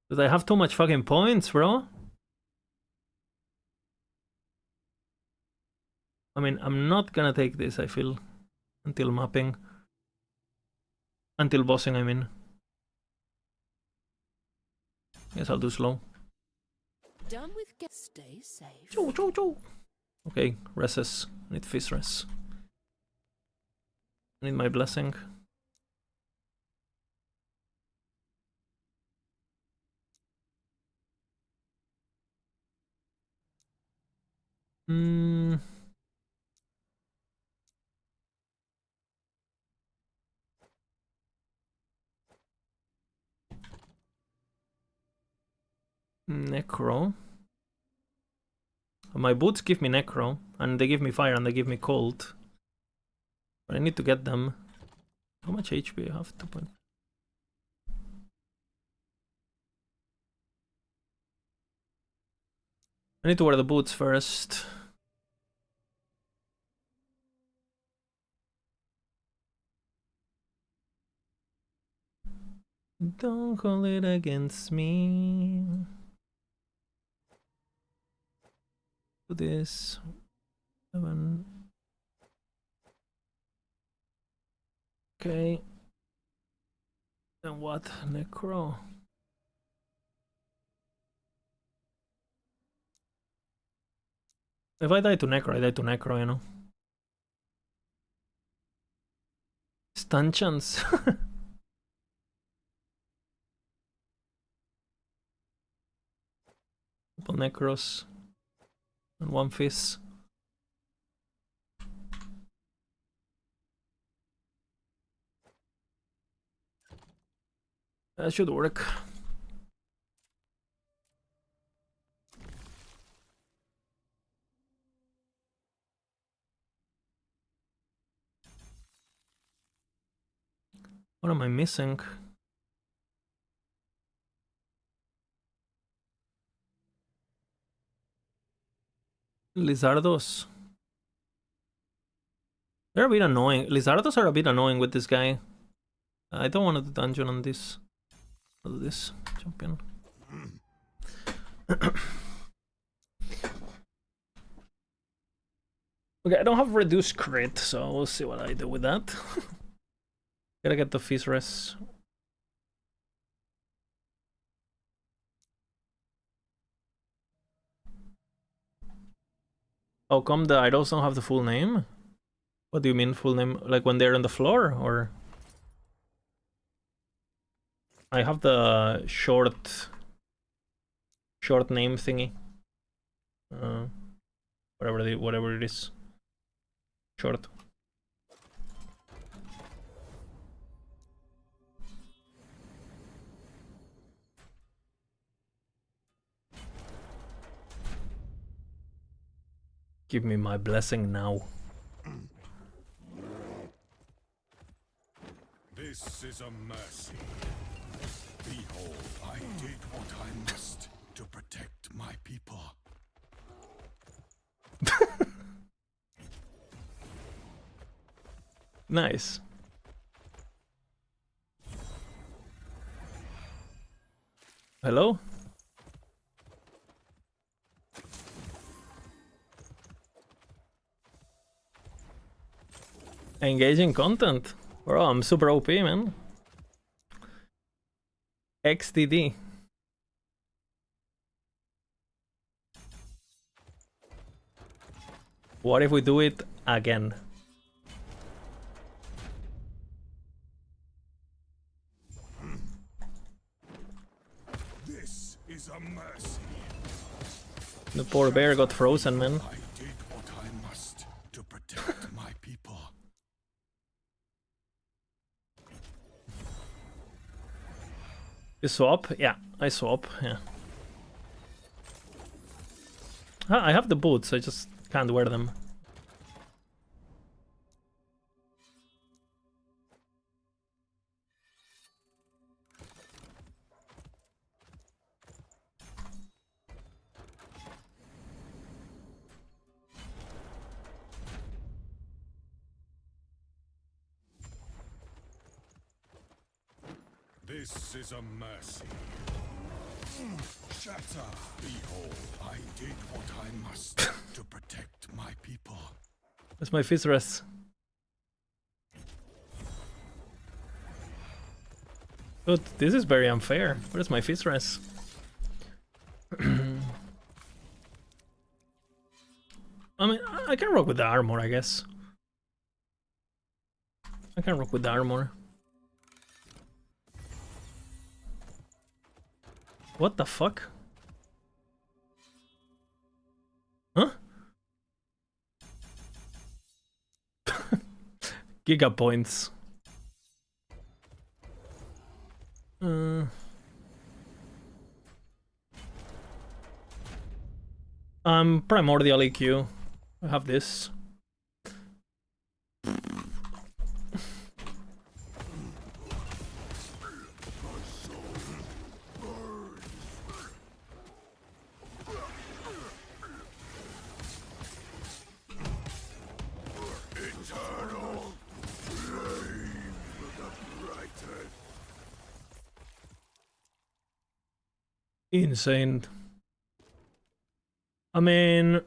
A: Did I have too much fucking points, bro? I mean, I'm not gonna take this, I feel, until mapping. Until bossing, I mean. Guess I'll do slow.
E: Done with stay safe.
A: Choo, choo, choo. Okay, reses. I need fizz res. I need my blessing. Necro. My boots give me necro, and they give me fire, and they give me cold. But I need to get them. How much HP I have? 2 points. I need to wear the boots first. Don't hold it against me. Do this. 7. Okay. Then what? Necro. If I die to Necro, I die to Necro, you know. Stun chance. Couple Necros. And 1 fizz. That should work. What am I missing? Lizardos. They're a bit annoying. Lizardos are a bit annoying with this guy. I don't want to do dungeon on this. I'll do this. Jump in. Okay, I don't have reduced crit, so we'll see what I do with that. Gotta get the fizz res. How come the idols don't have the full name? What do you mean full name? Like when they're on the floor, or? I have the short name thingy. Whatever it is. Short. Give me my blessing now.
F: This is a mercy. Behold, I did what I must to protect my people.
A: Nice. Hello? Engaging content. Bro, I'm super OP, man. XDD. What if we do it again?
F: This is a mercy.
A: The poor bear got frozen, man.
F: I did what I must to protect my people.
A: You swap? Yeah, I swap, yeah. Ah, I have the boots, I just can't wear them.
F: This is a mercy. Shatter. Behold, I did what I must to protect my people.
A: That's my fizz rest. But this is very unfair. Where's my fizz rest? I mean, I can rock with the armor, I guess. I can rock with the armor. What the fuck? Huh? Giga points. Primordial EQ. I have this. Insane. I mean,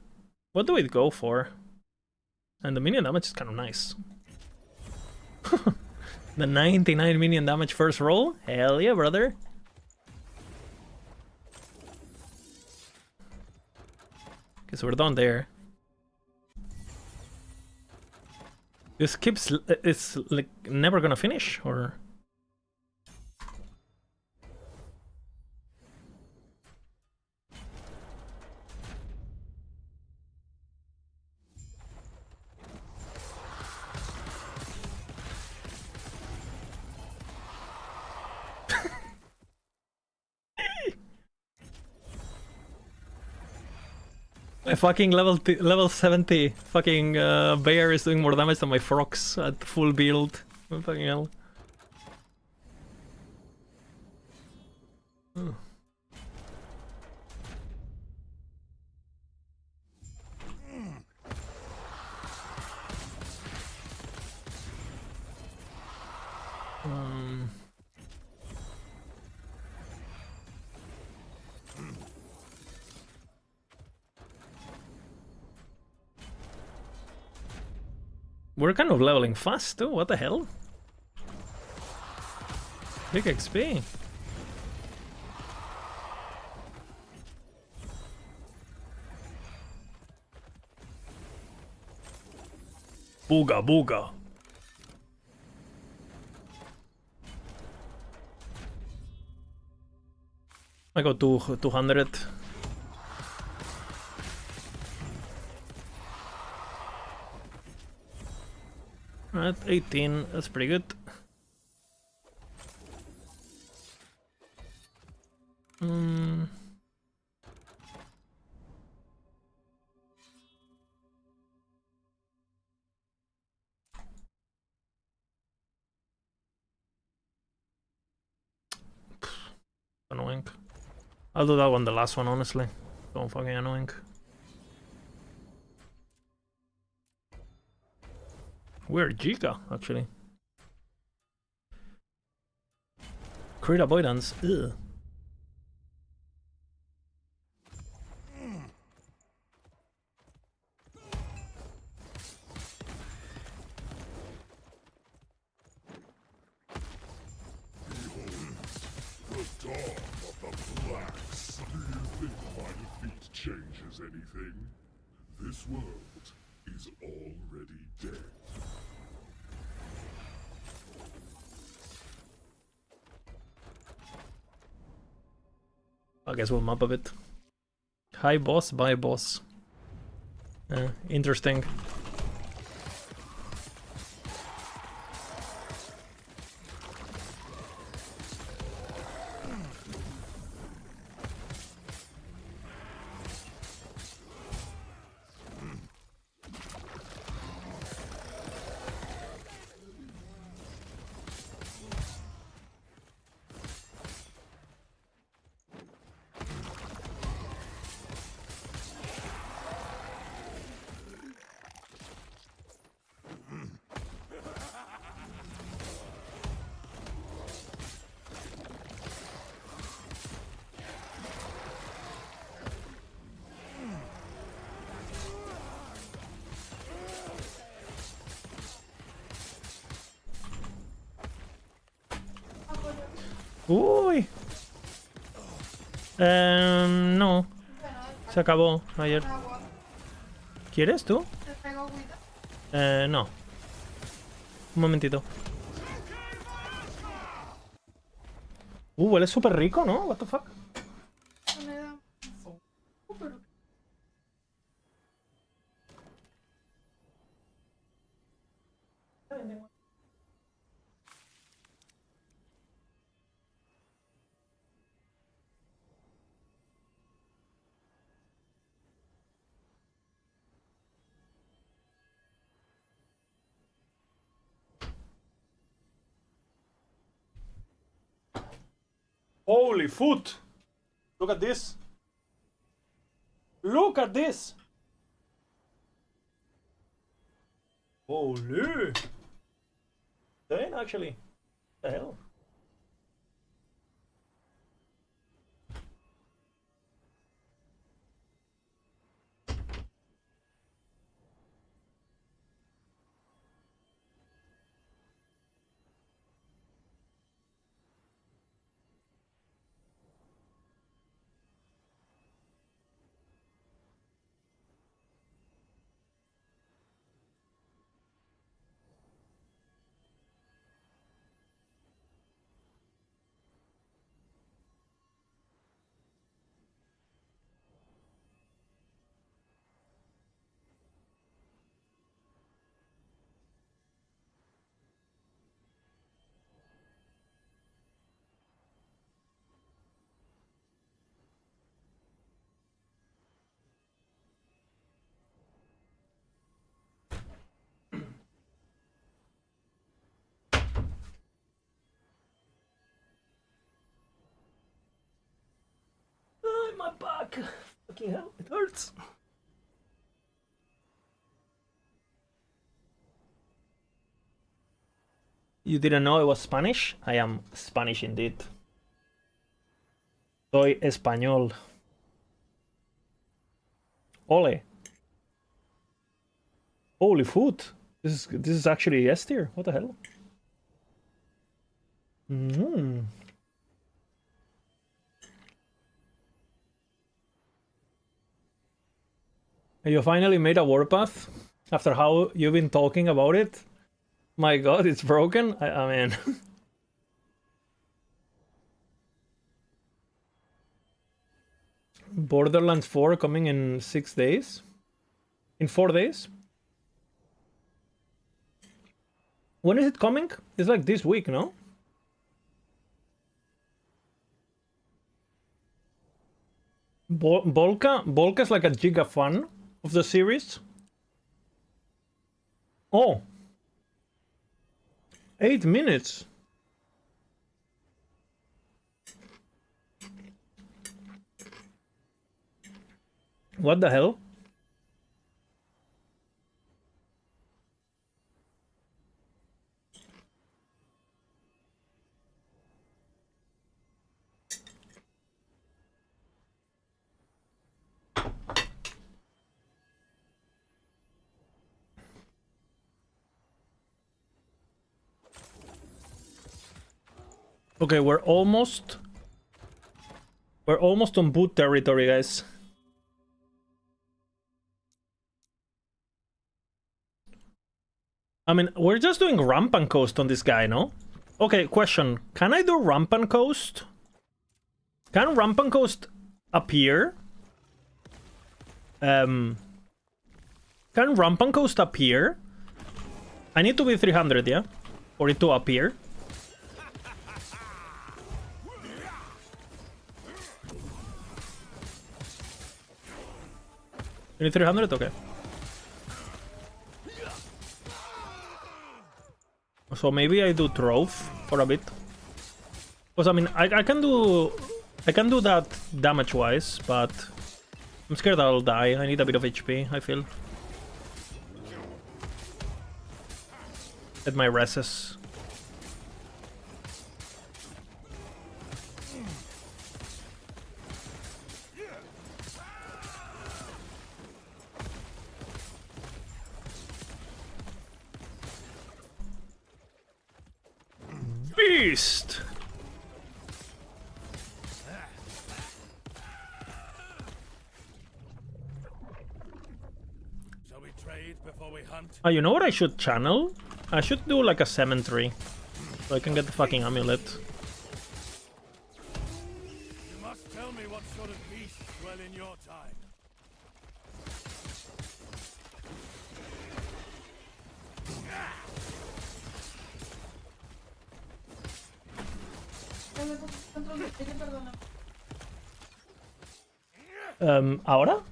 A: what do we go for? And the minion damage is kind of nice. The 99 minion damage first roll? Hell yeah, brother. Okay, so we're done there. This keeps... it's like never gonna finish, or... My fucking level 70 fucking bear is doing more damage than my frogs at full build. Oh, fucking hell. Oh. We're kind of leveling fast too, what the hell? Big XP. Booga booga. I got 200. At 18, that's pretty good. Annoying. I'll do that one, the last one, honestly. So fucking annoying. Weird Giga, actually. Crit avoidance. Ugh.
F: Changes anything? This world is already dead.
A: I guess we'll map a bit. Hi boss, bye boss. Interesting. Uy. No. Se acabó ayer. ¿Quieres tú? No. Un momentito. Huele súper rico, ¿no? What the fuck? Holy foot! Look at this. Look at this. Holy. Dang, actually. The hell? My back. Fucking hell, it hurts. You didn't know it was Spanish? I am Spanish indeed. Soy español. Ole. Holy foot. This is actually S tier. What the hell? You finally made a warpath after how you've been talking about it. My god, it's broken. I mean, Borderlands 4 coming in 6 days? In 4 days? When is it coming? It's like this week, no? Volka's like a giga fan of the series. Oh. 8 minutes. What the hell? Okay, we're almost on boot territory, guys. I mean, we're just doing rampant coast on this guy, no? Okay, question. Can I do rampant coast? Can rampant coast appear? Can rampant coast appear? I need to be 300, yeah? For it to appear. You need 300? Okay. So maybe I do Trove for a bit. Because I mean I can do that damage wise, but I'm scared I'll die. I need a bit of HP, I feel. Get my reses. Beast!
G: Shall we trade before we hunt?
A: You know what I should channel? I should do like a cemetery. So I can get the fucking amulet.
G: You must tell me what sort of beasts dwell in your time.
A: ¿Ahora?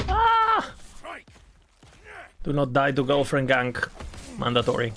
A: Ah! Do not die to girlfriend gang. Mandatory.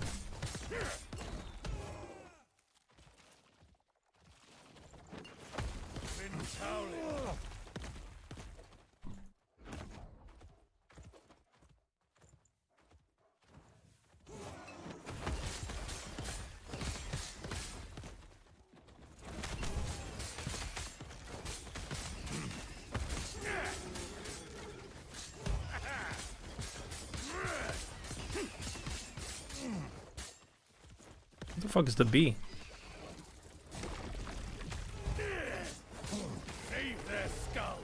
A: What the fuck is the bee?
G: Save their skulls.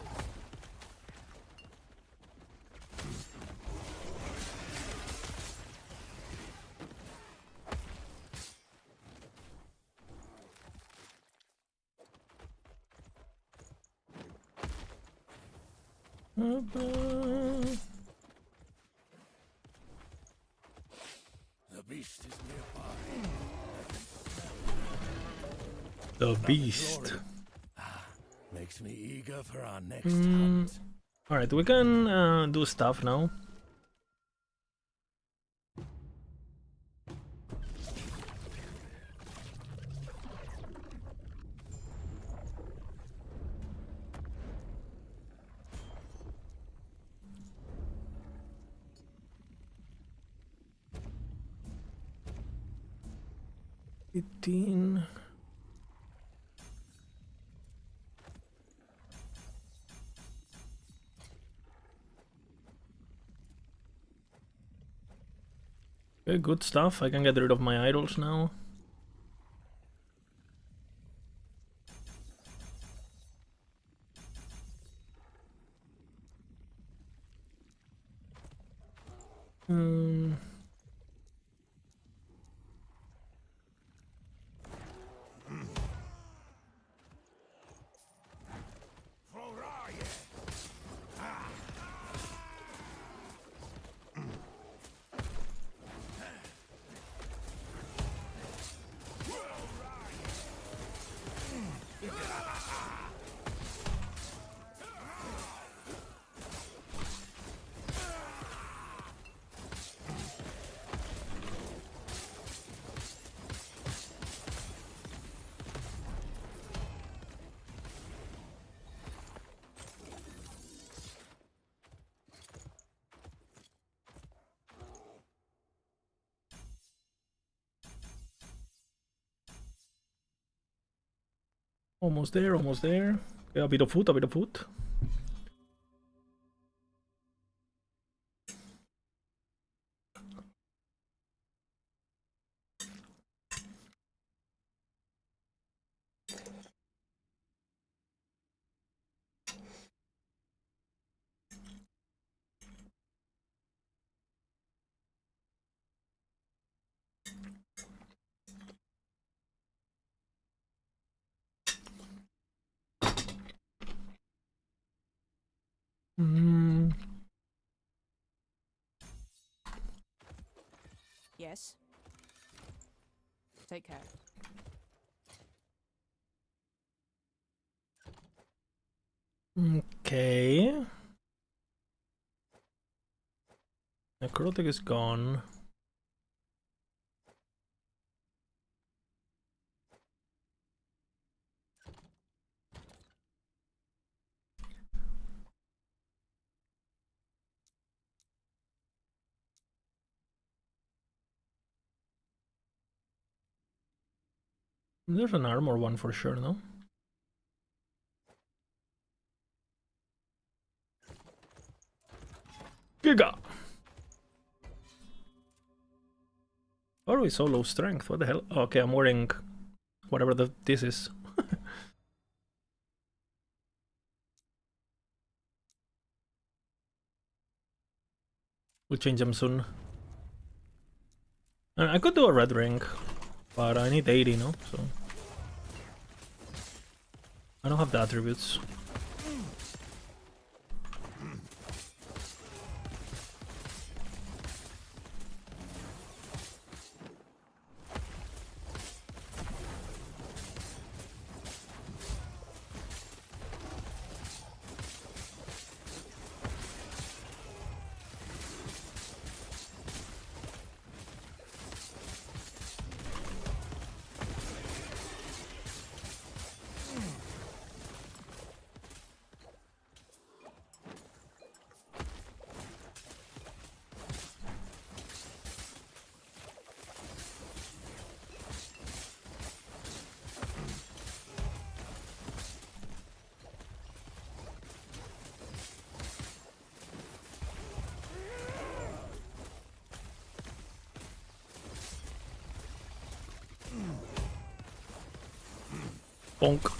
G: The beast is nearby.
A: The beast.
G: Makes me eager for our next hunt.
A: Alright, we can do stuff now. $18. Okay, good stuff. I can get rid of my idols now. Almost there, almost there. Okay, a bit of food, a bit of food. Mm.
I: Yes. Take care.
A: Okay. Necrotic is gone. There's an armor one for sure, no? Giga! Why are we so low strength? What the hell? Oh, okay, I'm wearing whatever this is. We'll change them soon. I could do a red ring, but I need 80, no? So I don't have the attributes. Bonk.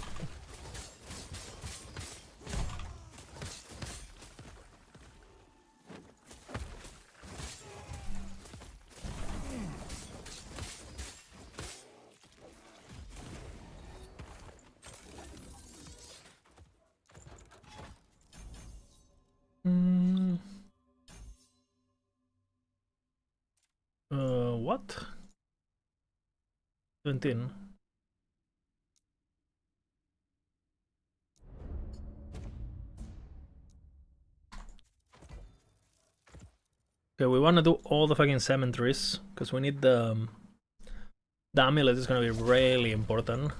A: What? 17. Okay, we want to do all the fucking cemeteries because we need the amulet is gonna be really important.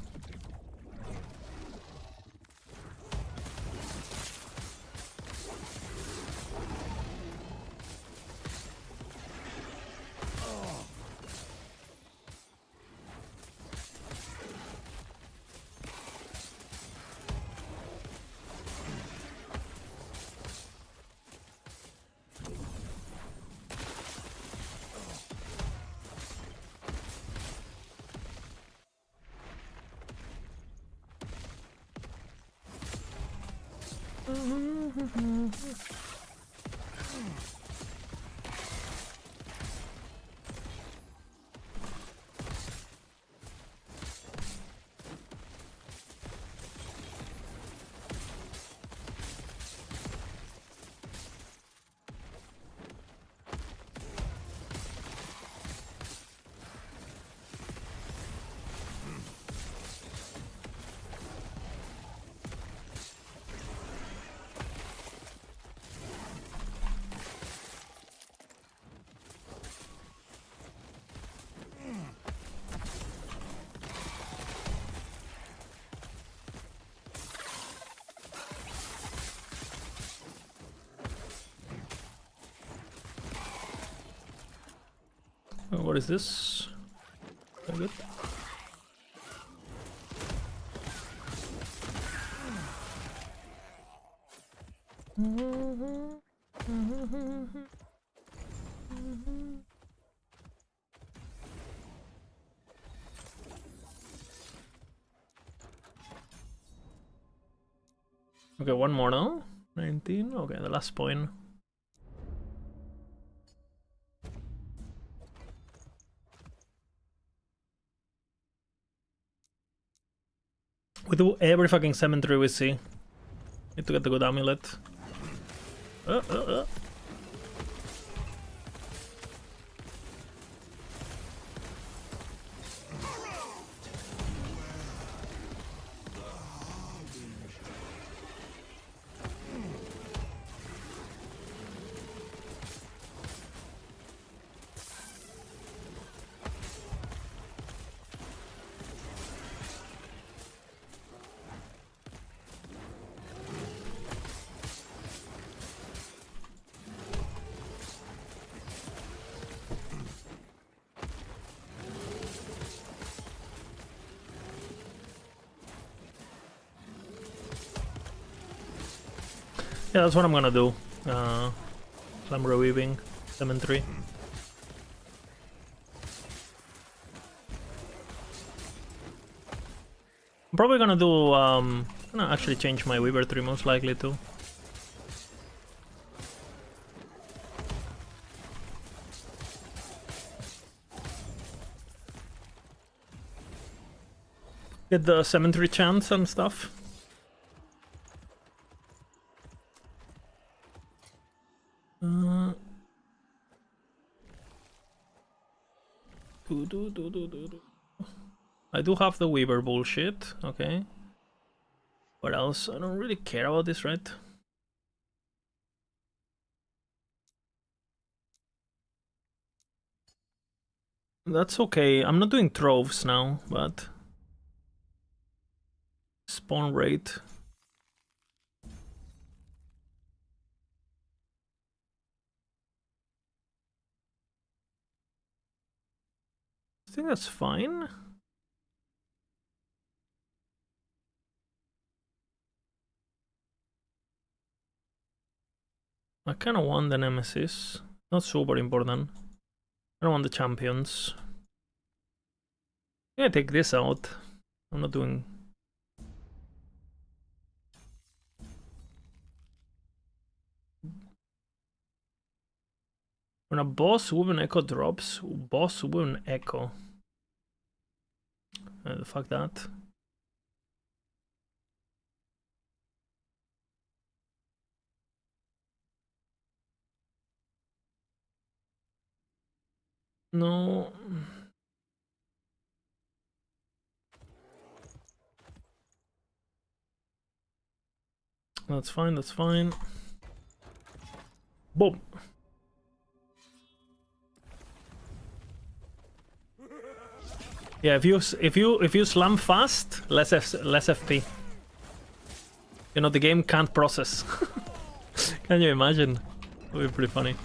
A: What is this? Very good. Okay, one more now. 19. Okay, the last point. We do every fucking cemetery we see. Need to get the good amulet. Yeah, that's what I'm gonna do. I'm reweaving cemetery. I'm probably gonna do gonna actually change my weaver tree most likely too. Get the cemetery chants and stuff. I do have the weaver bullshit, okay. What else? I don't really care about this, right? That's okay. I'm not doing troves now, but spawn rate. I think that's fine. I kind of want the Nemesis. Not super important. I don't want the champions. I'm gonna take this out. I'm not doing... When a boss woman echo drops, boss woman echo. Fuck that. No. That's fine, that's fine. Boom. Yeah, if you slam fast, less FP. You know, the game can't process. Can you imagine? It would be pretty funny.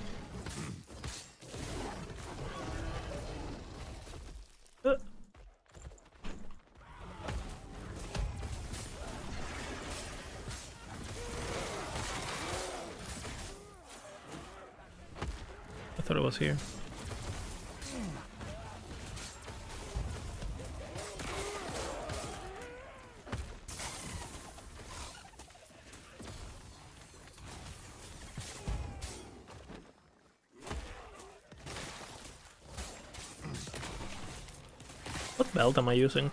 A: I thought it was here. What belt am I using?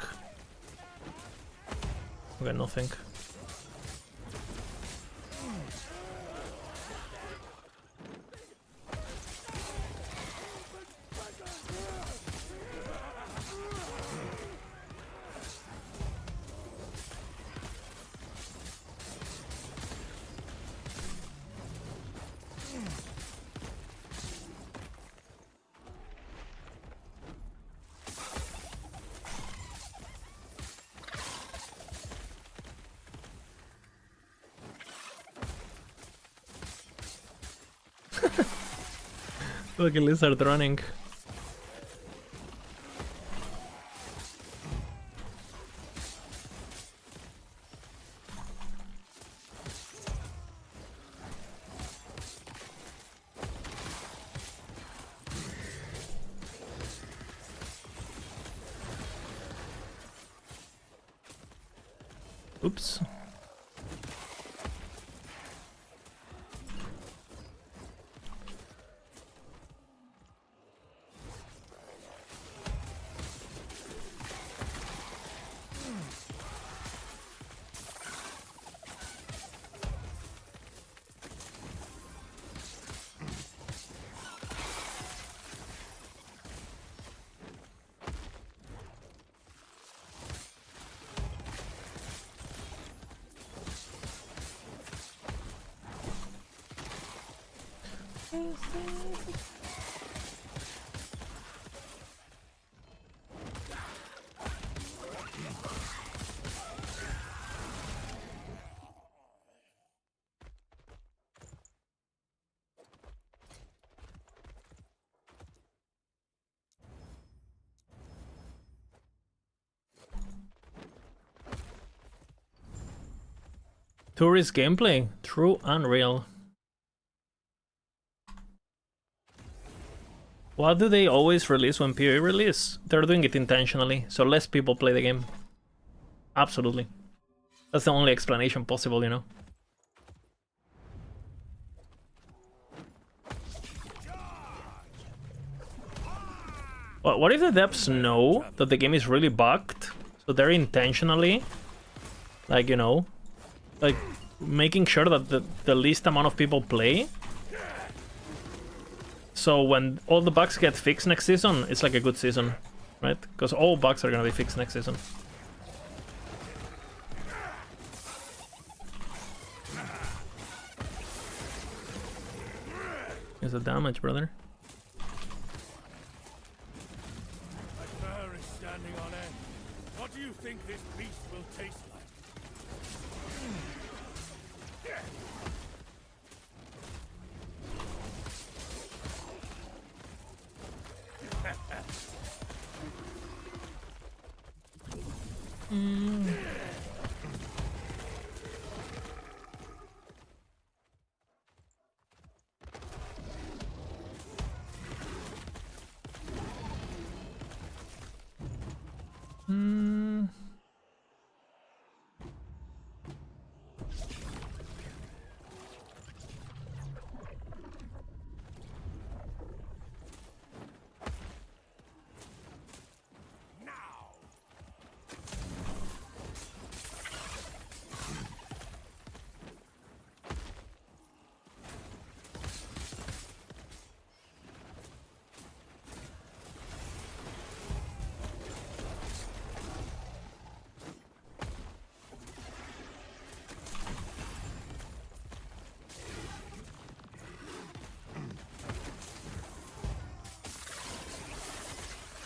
A: Okay, nothing. Look at lizard running. Oops. Tourist gameplay, true and real. What do they always release when PoE release? They're doing it intentionally, so less people play the game. Absolutely. That's the only explanation possible, you know? What if the devs know that the game is really bugged? So they're intentionally, like, you know, like making sure that the least amount of people play. So when all the bugs get fixed next season, it's like a good season, right? Because all bugs are gonna be fixed next season. Here's the damage, brother.
F: My fur is standing on end. What do you think this beast will taste like?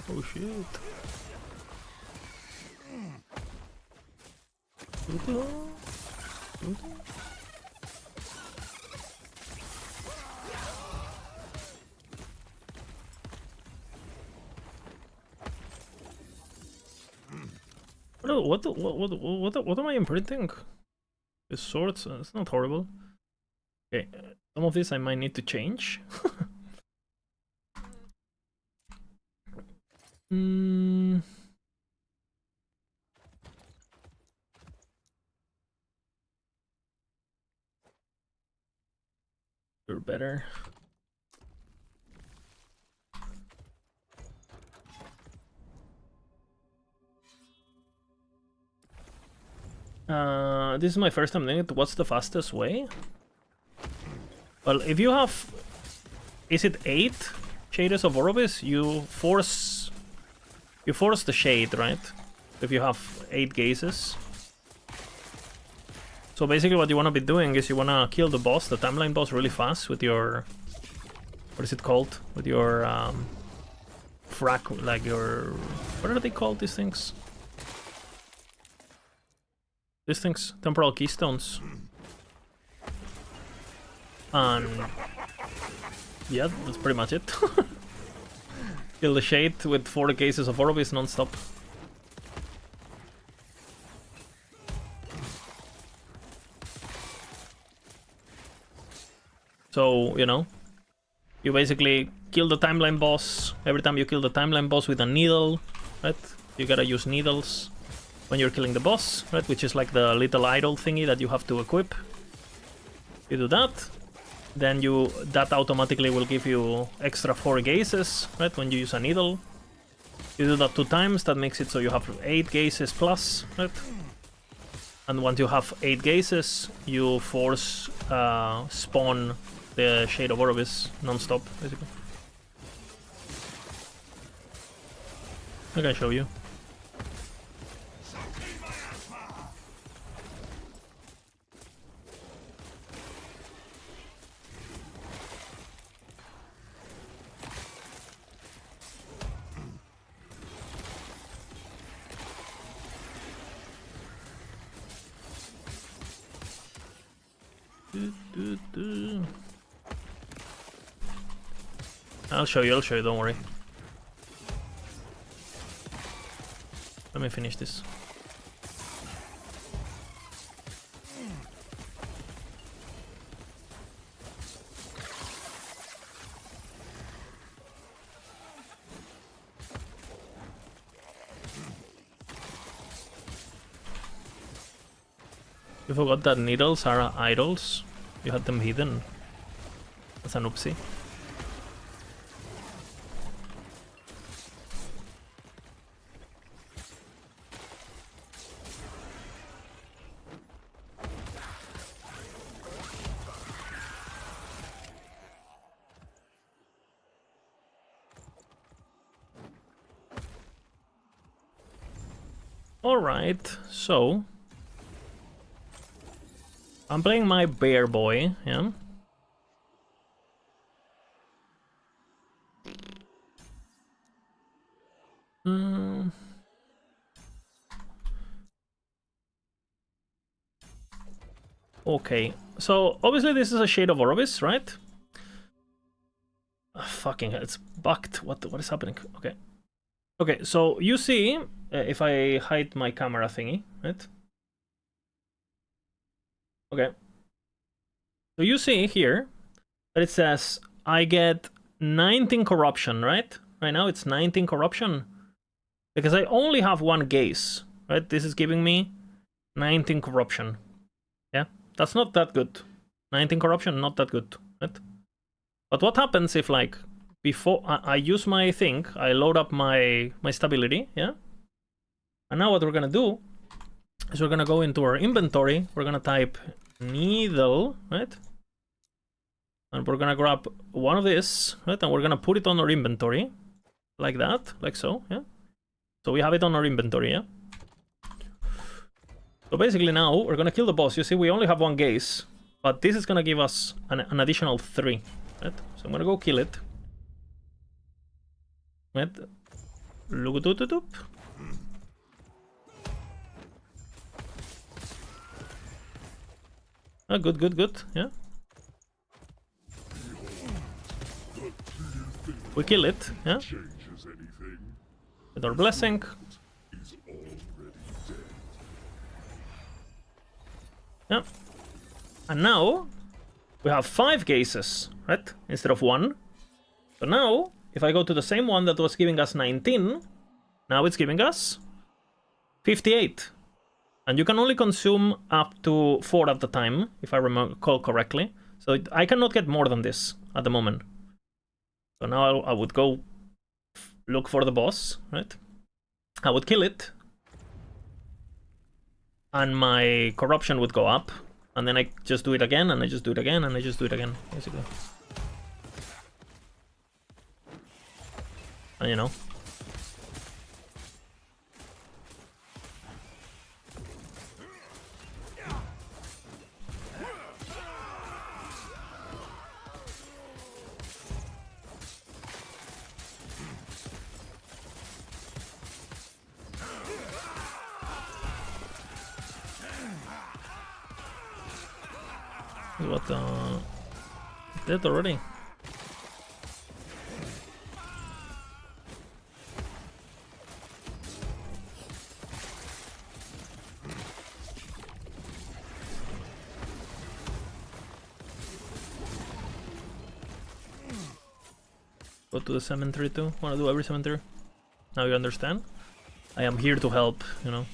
A: Oh shit. What am I imprinting? The swords, it's not horrible. Okay, some of this I might need to change. You're better. This is my first time doing it. What's the fastest way? Well, if you have... Is it 8 shaders of Orobyss? You force the shade, right? If you have 8 gazes. So basically what you want to be doing is you want to kill the boss, the timeline boss, really fast with your... What is it called? With your... like your... What are they called, these things? These things? Temporal keystones. And... yeah, that's pretty much it. Kill the shade with 4 cases of Orobyss non-stop. So, you know, you basically kill the timeline boss. Every time you kill the timeline boss with a needle, right? You gotta use needles. when you're killing the boss, right? Which is like the little idol thingy that you have to equip. You do that, then that automatically will give you extra 4 gazes, right? When you use a needle. You do that 2 times, that makes it so you have 8 gazes plus, right? And once you have 8 gazes, you force spawn the Shade of Orobyss non-stop, basically. I can show you. I'll show you, don't worry. Let me finish this. You forgot that needles are idols. You had them hidden. That's an oopsie. Alright, so I'm playing my bear boy, yeah. Okay, so obviously this is a Shade of Orobyss, right? Fucking hell, it's bugged. What is happening? Okay. Okay, so you see, if I hide my camera thingy, right? Okay. So you see here that it says I get 19 corruption, right? Right now it's 19 corruption because I only have 1 gaze, right? This is giving me 19 corruption. Yeah, that's not that good. 19 corruption, not that good, right? But what happens if, like, before I use my thing, I load up my stability, yeah? And now what we're gonna do is we're gonna go into our inventory, we're gonna type needle, right? And we're gonna grab one of this, right? And we're gonna put it on our inventory, like that, like so, yeah? So we have it on our inventory, yeah? So basically now we're gonna kill the boss. You see, we only have 1 gaze, but this is gonna give us an additional 3, right? So I'm gonna go kill it. Right? Look-a-doop-a-doop. Ah, good, good, good, yeah. We kill it, yeah. With our blessing. Yeah. And now we have 5 gazes, right? Instead of 1. So now, if I go to the same one that was giving us 19, now it's giving us 58. And you can only consume up to 4 at the time, if I recall correctly. So I cannot get more than this at the moment. So now I would go look for the boss, right? I would kill it. And my corruption would go up. And then I just do it again, and I just do it again, and I just do it again, basically. And you know. What dead already? Go to the cemetery too. Wanna do every cemetery? Now you understand? I am here to help, you know.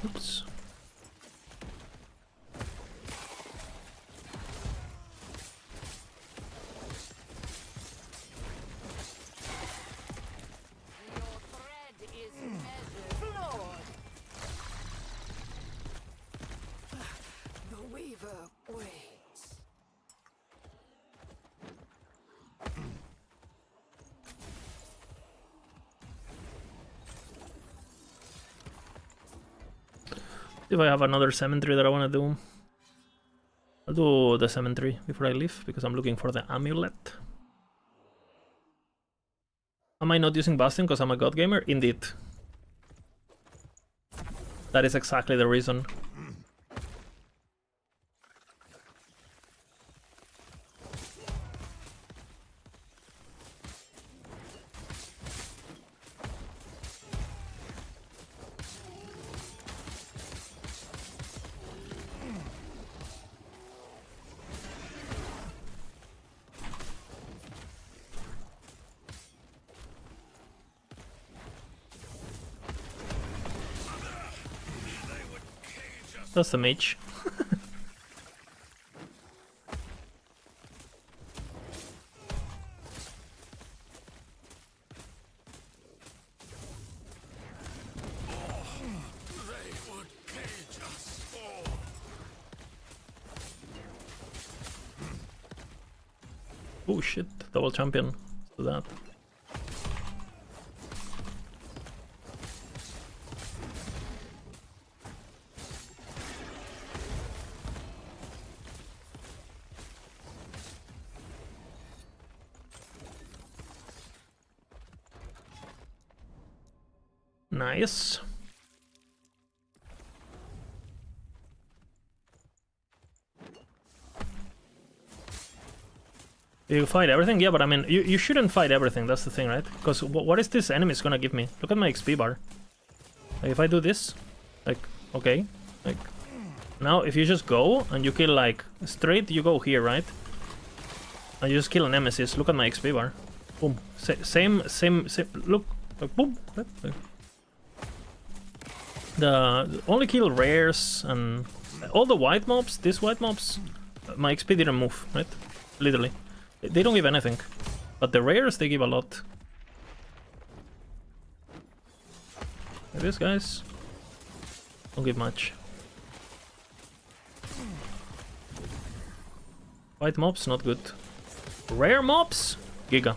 A: Oops.
E: Your thread is measured. Flawed. The Weaver waits.
A: If I have another cemetery that I want to do, I'll do the cemetery before I leave because I'm looking for the amulet. Am I not using Bastion because I'm a god gamer? Indeed. That is exactly the reason. That's the mage.
F: They would cage us all.
A: Oh shit, double champion. Do that. Nice. You fight everything? Yeah, but I mean, you shouldn't fight everything, that's the thing, right? Because what is this enemy's gonna give me? Look at my XP bar. Like, if I do this, like, okay, like, now if you just go and you kill, like, straight, you go here, right? And you just kill a Nemesis, look at my XP bar. Boom. Same, look, like, boom, right? Like, the only kill rares and all the white mobs, these white mobs, my XP didn't move, right? Literally. They don't give anything. But the rares, they give a lot. Like these guys don't give much. White mobs, not good. Rare mobs, giga.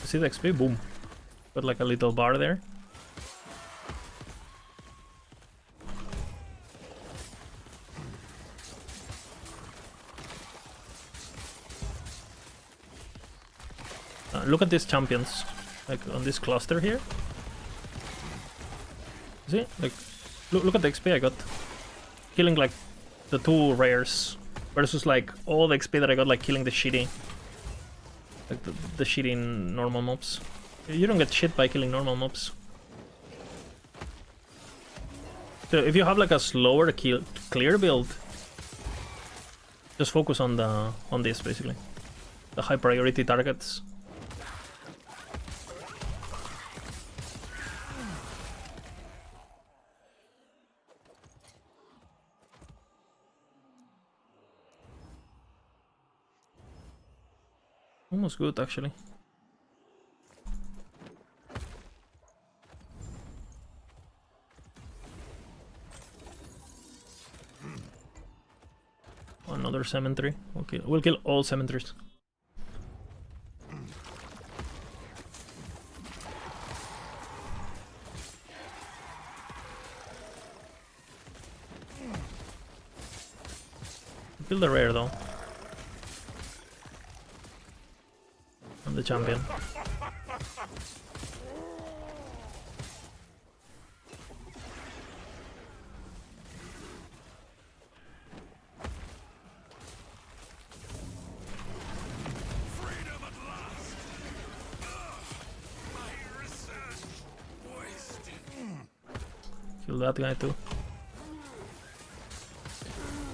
A: You see the XP? Boom. Got like a little bar there. Look at these champions, like on this cluster here. See, like, look at the XP I got, killing like the two rares, versus like all the XP that I got like killing the shitty, like the shitty normal mobs. You don't get shit by killing normal mobs. So if you have like a slower clear build, just focus on this basically, the high priority targets. Almost good, actually. Another cemetery. Okay, we'll kill all cemeteries. Kill the rare though. I'm the champion.
F: Freedom at last. My research wasted.
A: Kill that guy too.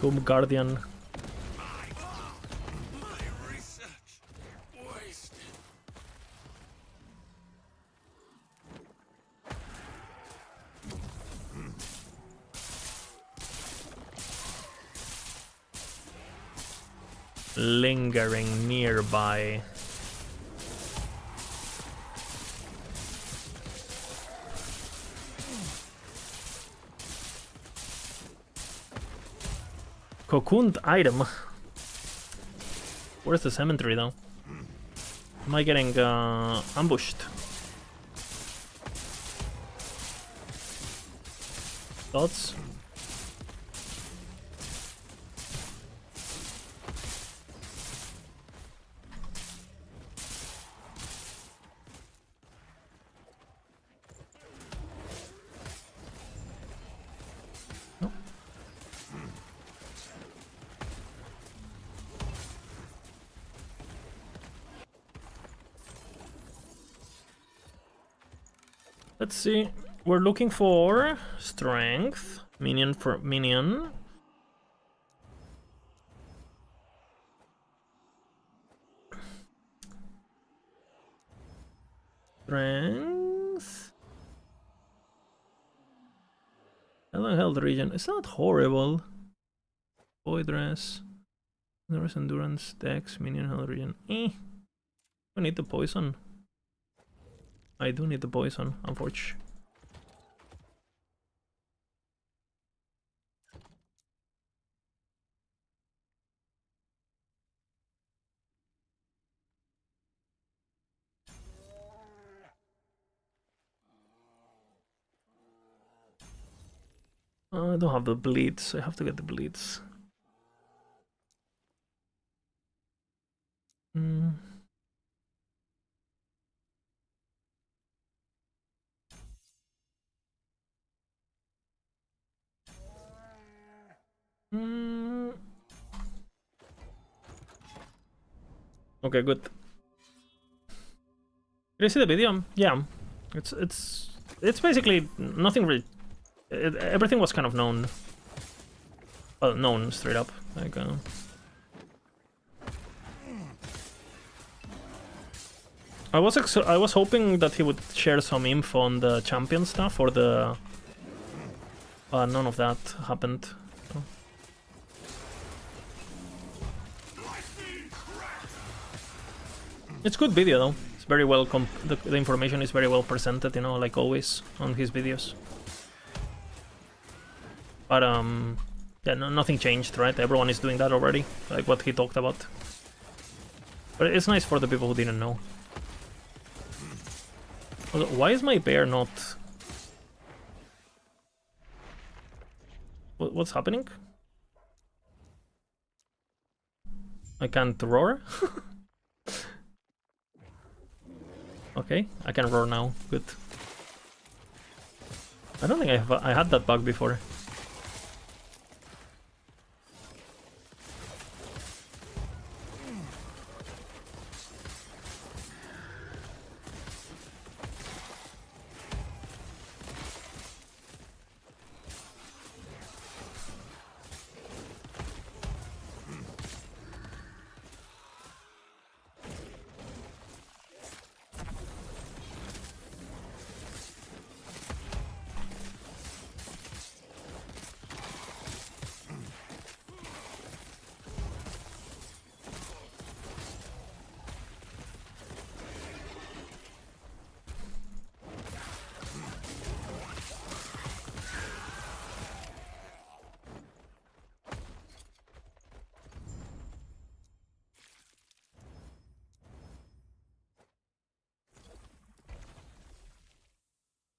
A: Boom, Guardian. lingering nearby. Cocooned item. Where's the cemetery though? Am I getting ambushed? Thoughts? No. Let's see. We're looking for strength. Minion for minion. Strength. Hello, health region. It's not horrible. Boy dress. There's endurance, dex, minion health region. I need the poison. I do need the poison, unfortunately. I don't have the bleeds. I have to get the bleeds. Okay, good. Did you see the video? Yeah, it's basically nothing really. Everything was kind of known. Well, known straight up. Like, I was hoping that he would share some info on the champion stuff or the. None of that happened. So. It's good video though. It's very well. The information is very well presented, you know, like always on his videos. But yeah, nothing changed, right? Everyone is doing that already, like what he talked about. But it's nice for the people who didn't know. Also, why is my bear not? What's happening? I can't roar. Okay, I can roar now. Good. I don't think I had that bug before.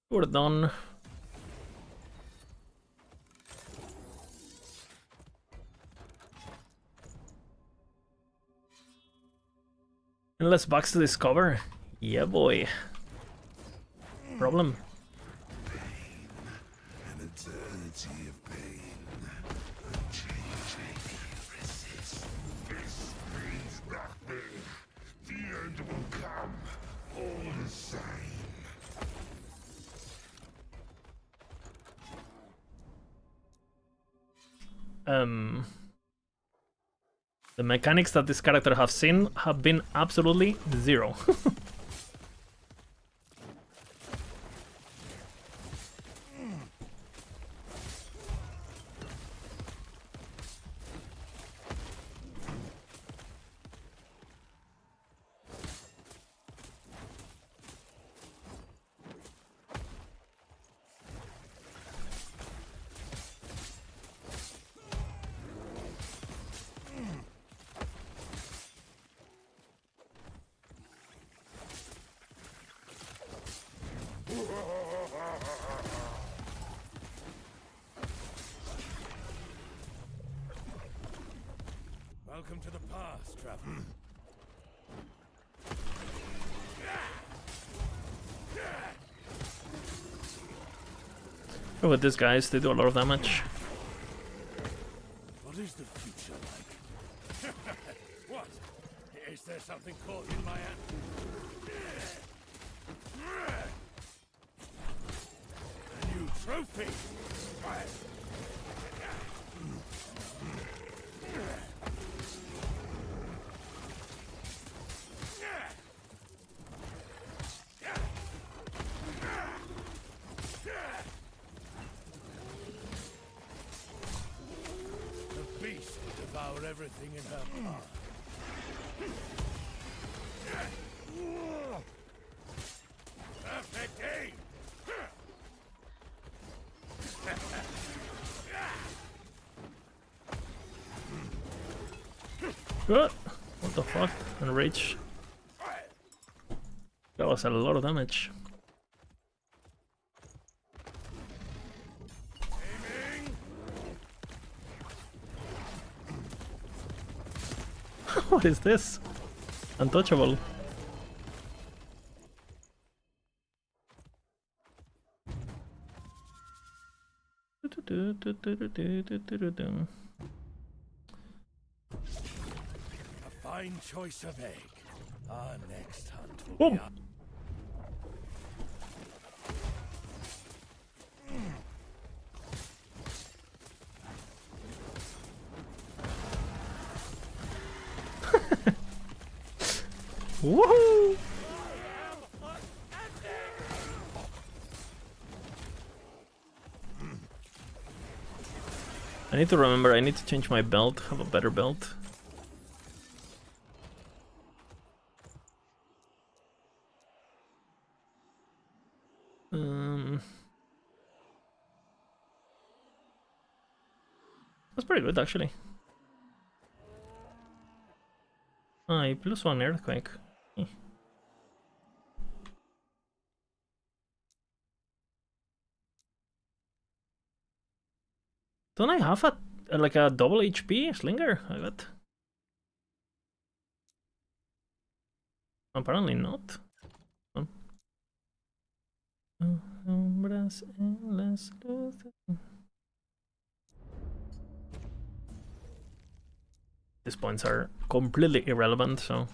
A: We're done. Endless bugs to discover. Yeah, boy. Problem.
F: An eternity of pain. Unchanging. Resist. This means nothing. The end will come. All the same.
A: The mechanics that this character has seen have been absolutely zero.
G: Welcome to the past, traveler.
A: But with these guys, they do a lot of damage.
G: What is the future like? What? Is there something caught in my hand? A new trophy! The beast will devour everything in her path. Perfect aim!
A: Good. What the fuck? Enrage. That was a lot of damage. What is this? Untouchable.
G: A fine choice of egg. Our next hunt will be
A: Boom. Woohoo! I need to remember, I need to change my belt, have a better belt. That's pretty good actually. Ah, +1 earthquake. Don't I have a like a double HP slinger? I bet. Apparently not. These points are completely irrelevant, so.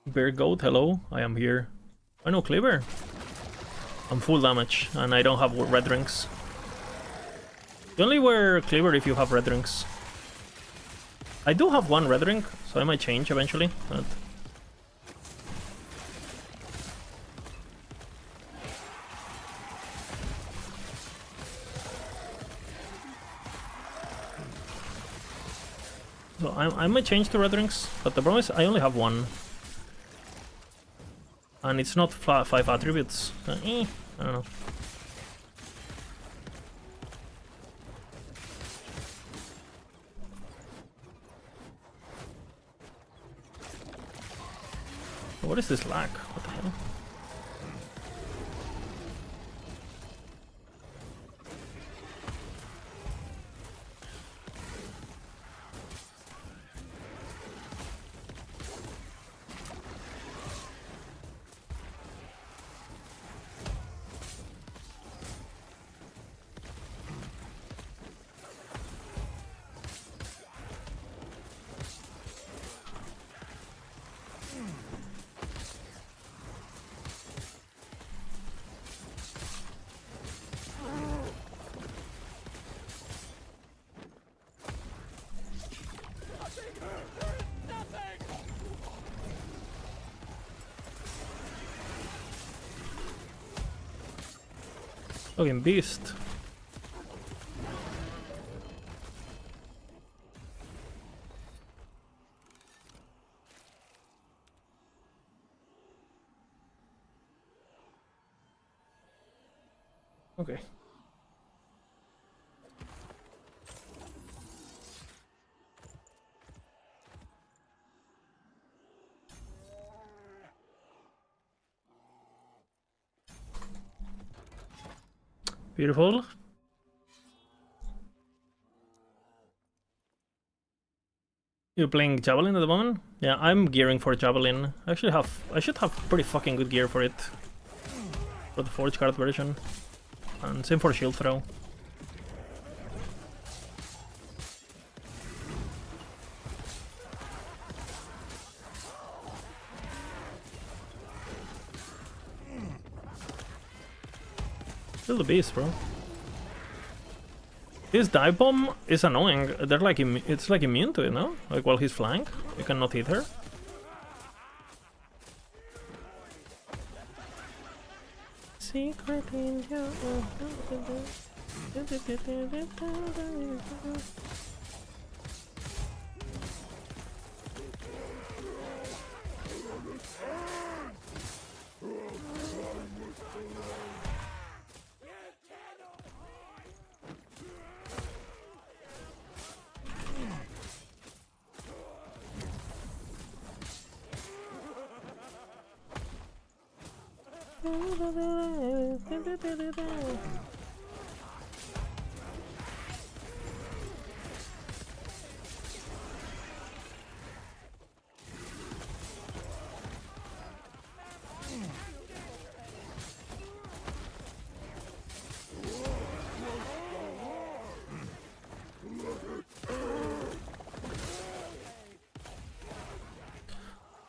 A: Bear Goat, hello, I am here. I know Cleaver. I'm full damage, and I don't have red rings. You only wear Cleaver if you have red rings. I do have one red ring, so I might change eventually, but... So I might change to red rings, but the problem is I only have one. And it's not 5 attributes. I don't know. What is this lag? What the hell? Fucking beast. Okay. Beautiful. You playing Javelin at the moment? Yeah, I'm gearing for Javelin. I should have pretty fucking good gear for it. For the Forge Guard version. And same for Shield Throw. Still the beast, bro. His dive bomb is annoying. They're like it's like immune to it, no? Like while he's flying, you cannot hit her. Secret in your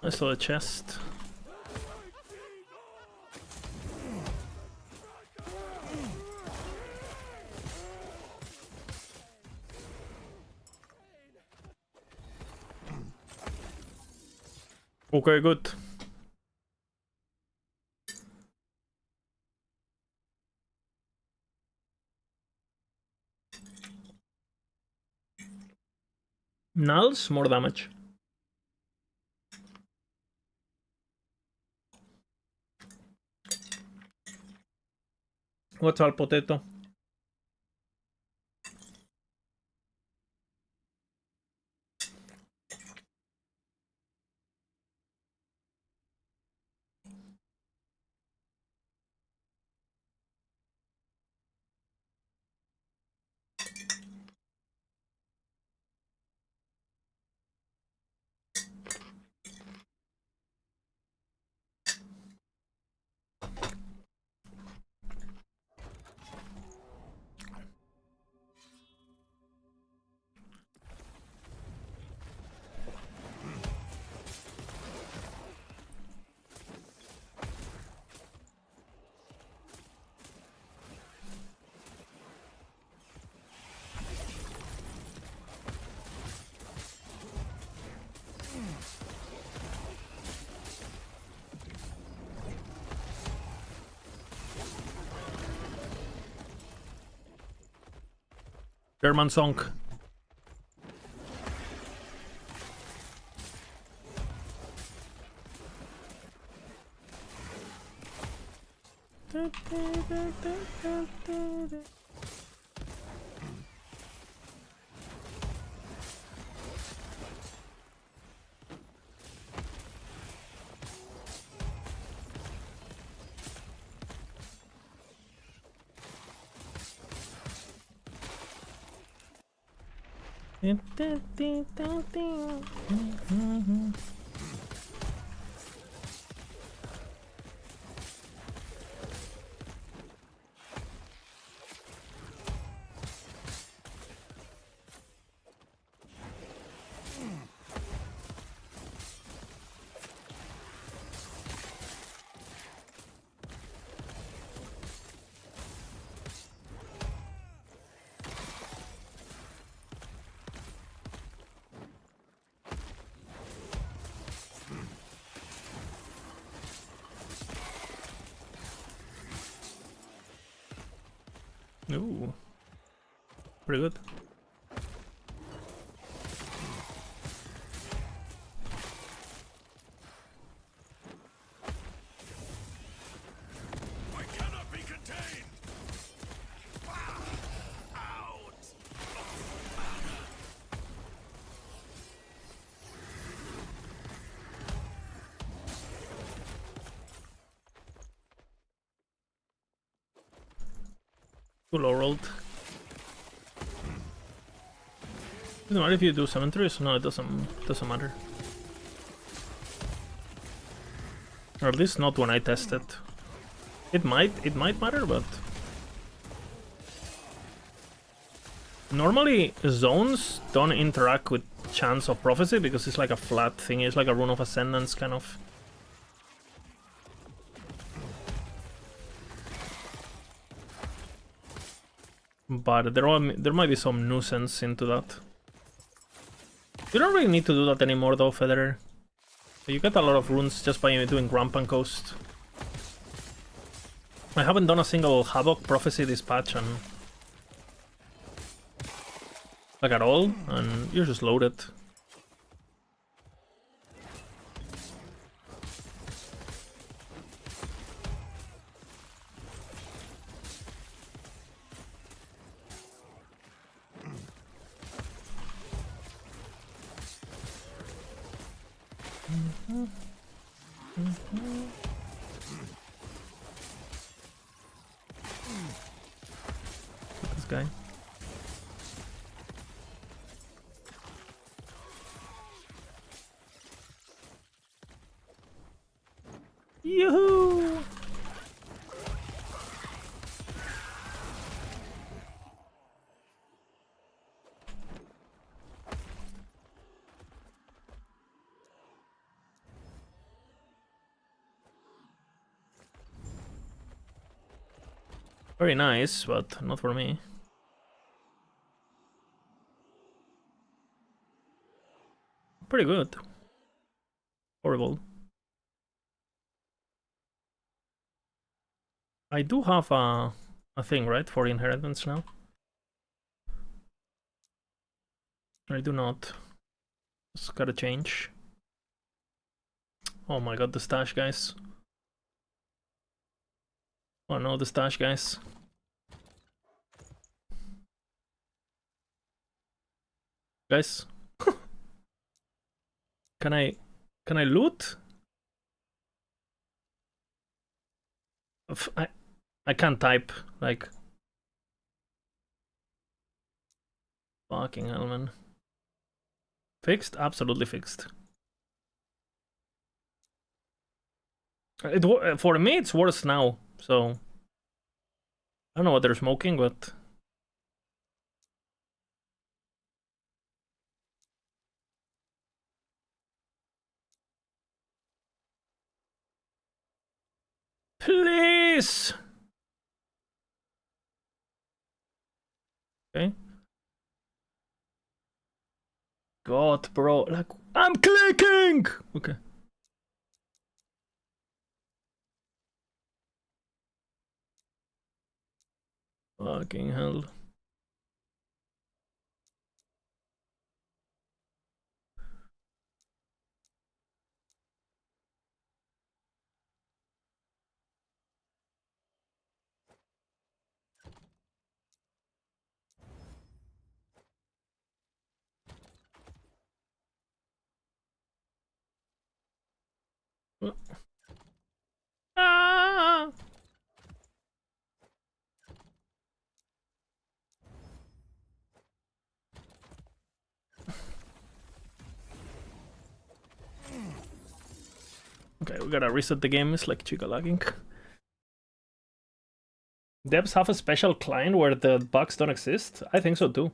A: I saw a chest. Okay, good. Nulls, more damage. What's all potato? German song. Ooh, pretty good.
F: I cannot be contained! Out!
A: Too low rolled. Doesn't matter if you do cemeteries. No, it doesn't matter. Or at least not when I test it. It might matter, but normally zones don't interact with Chance of Prophecy because it's like a flat thing. It's like a Rune of Ascendance kind of. But there might be some nuisance into that. You don't really need to do that anymore though, Federer. You get a lot of runes just by doing Ramp and Coast. I haven't done a single Havoc Prophecy dispatch and like at all, and you're just loaded. This guy. Yoo-hoo! Very nice, but not for me. Pretty good. Horrible. I do have a thing, right, for inheritance now? I do not. Just gotta change. Oh my god, the stash, guys. Oh no, the stash, guys. Guys. Can I loot? I can't type, like. Fucking hell, man. Fixed? Absolutely fixed. For me, it's worse now, so. I don't know what they're smoking, but. Please! Okay. God, bro, like, I'm clicking! Okay. Fucking hell. Ah! Okay, we gotta reset the game. It's like chica lagging. Devs have a special client where the bugs don't exist? I think so too.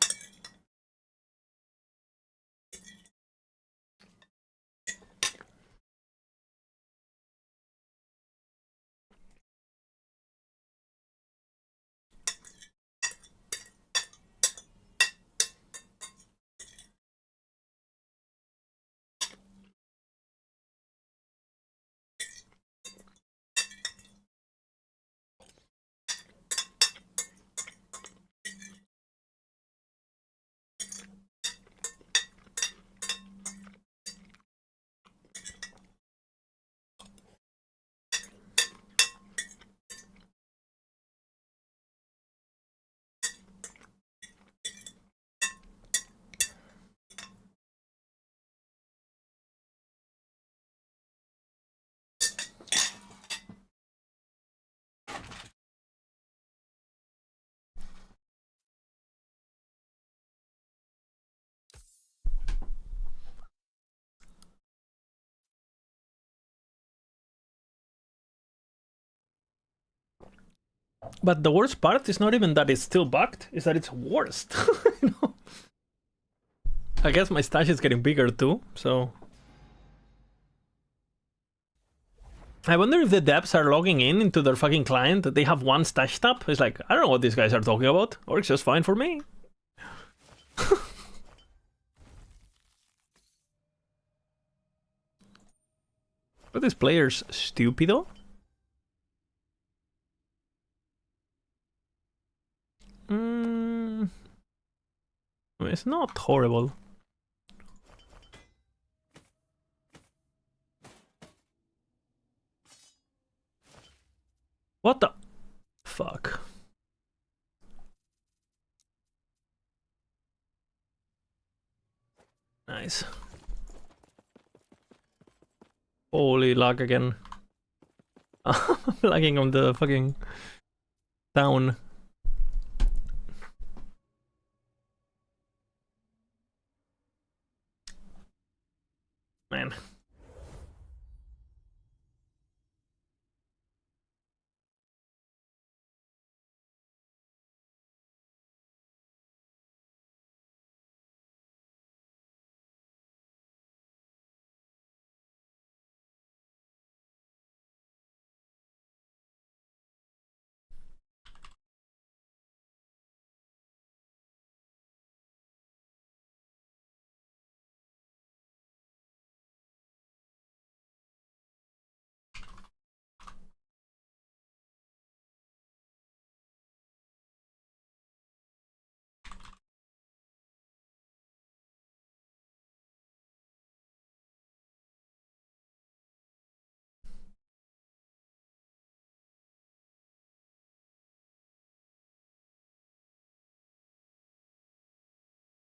A: But the worst part is not even that it's still bugged, it's that it's worst. You know? I guess my stash is getting bigger too, so... I wonder if the devs are logging in into their fucking client, that they have one stash tab. It's like, I don't know what these guys are talking about. Works just fine for me. Are these players stupido? It's not horrible. What the fuck? Nice. Holy lag again. Lagging on the fucking town. Man.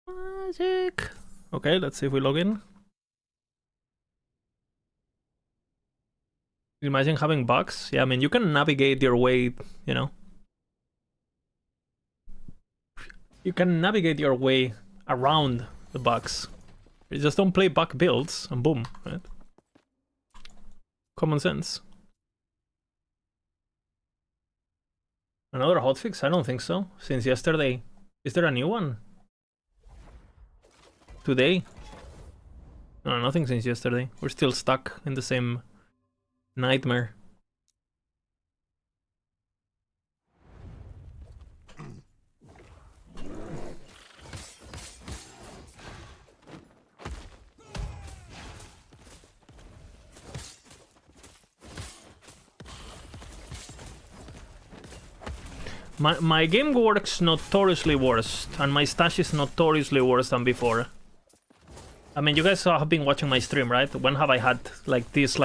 A: Magic. Okay, let's see if we log in. Imagine having bugs. Yeah, I mean, you can navigate your way, you know. You can navigate your way around the bugs. You just don't play bug builds and boom, right? Common sense. Another hotfix? I don't think so. Since yesterday. Is there a new one? Today? No, nothing since yesterday. We're still stuck in the same nightmare. My game works notoriously worse, and my stash is notoriously worse than before. I mean, you guys have been watching my stream, right? When have I had like this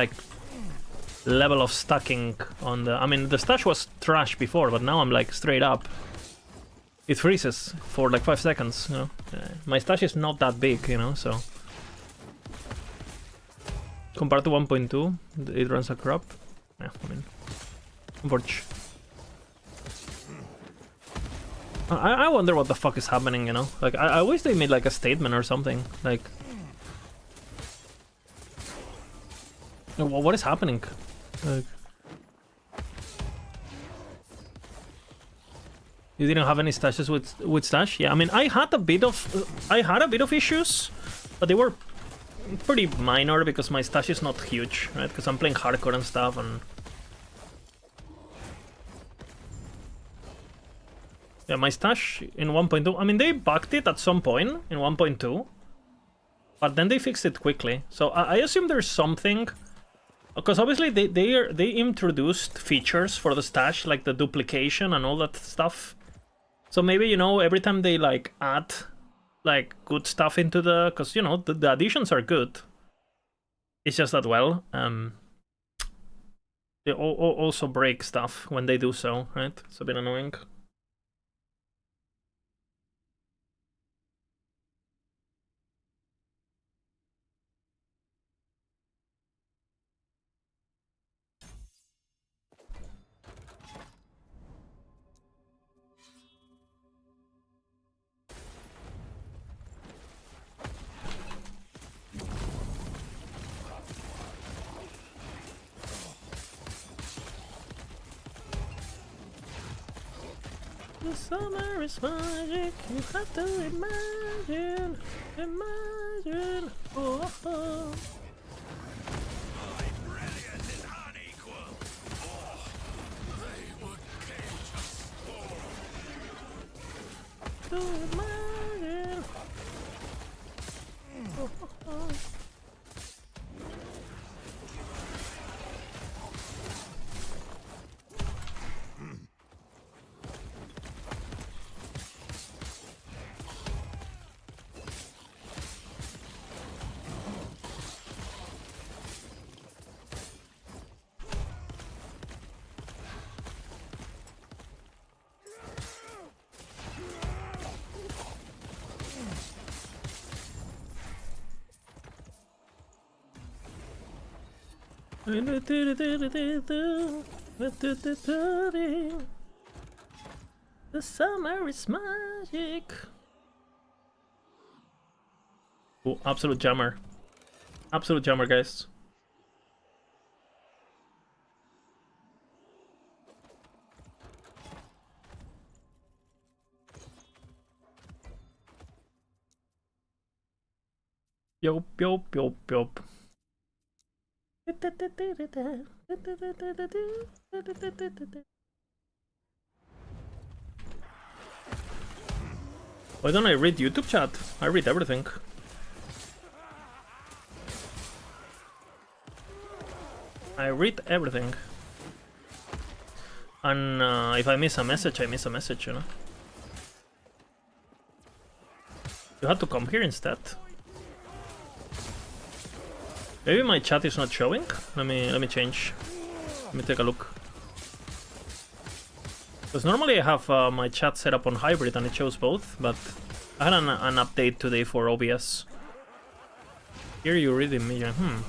A: level of stacking on the... I mean, the stash was trash before, but now I'm like straight up. It freezes for like 5 seconds, you know? My stash is not that big, you know, so... Compared to 1.2, it runs a crap. Yeah, I mean... Unfortunate. I wonder what the fuck is happening, you know? Like, I wish they made like a statement or something, like... What is happening? Like... You didn't have any stashes with stash? Yeah, I mean, I had a bit of issues, but they were pretty minor because my stash is not huge, right? Because I'm playing hardcore and stuff, and... Yeah, my stash in 1.2, I mean, they bugged it at some point in 1.2, but then they fixed it quickly. So I assume there's something, because obviously they introduced features for the stash, like the duplication and all that stuff. So maybe, you know, every time they like add like good stuff into the, because, you know, the additions are good. It's just that, well, they also break stuff when they do so, right? It's a bit annoying. The summer is magic. You have to imagine, imagine. Oh, oh. To imagine. Oh, oh, oh. The summer is magic. Oh, absolute jammer. Absolute jammer, guys. Yop, yop, yop, yop. Why don't I read YouTube chat? I read everything. I read everything. And if I miss a message, I miss a message, you know? You had to come here instead. Maybe my chat is not showing. Let me change. Let me take a look. Because normally I have my chat set up on hybrid and it shows both, but I had an update today for OBS. Here you read in MINION.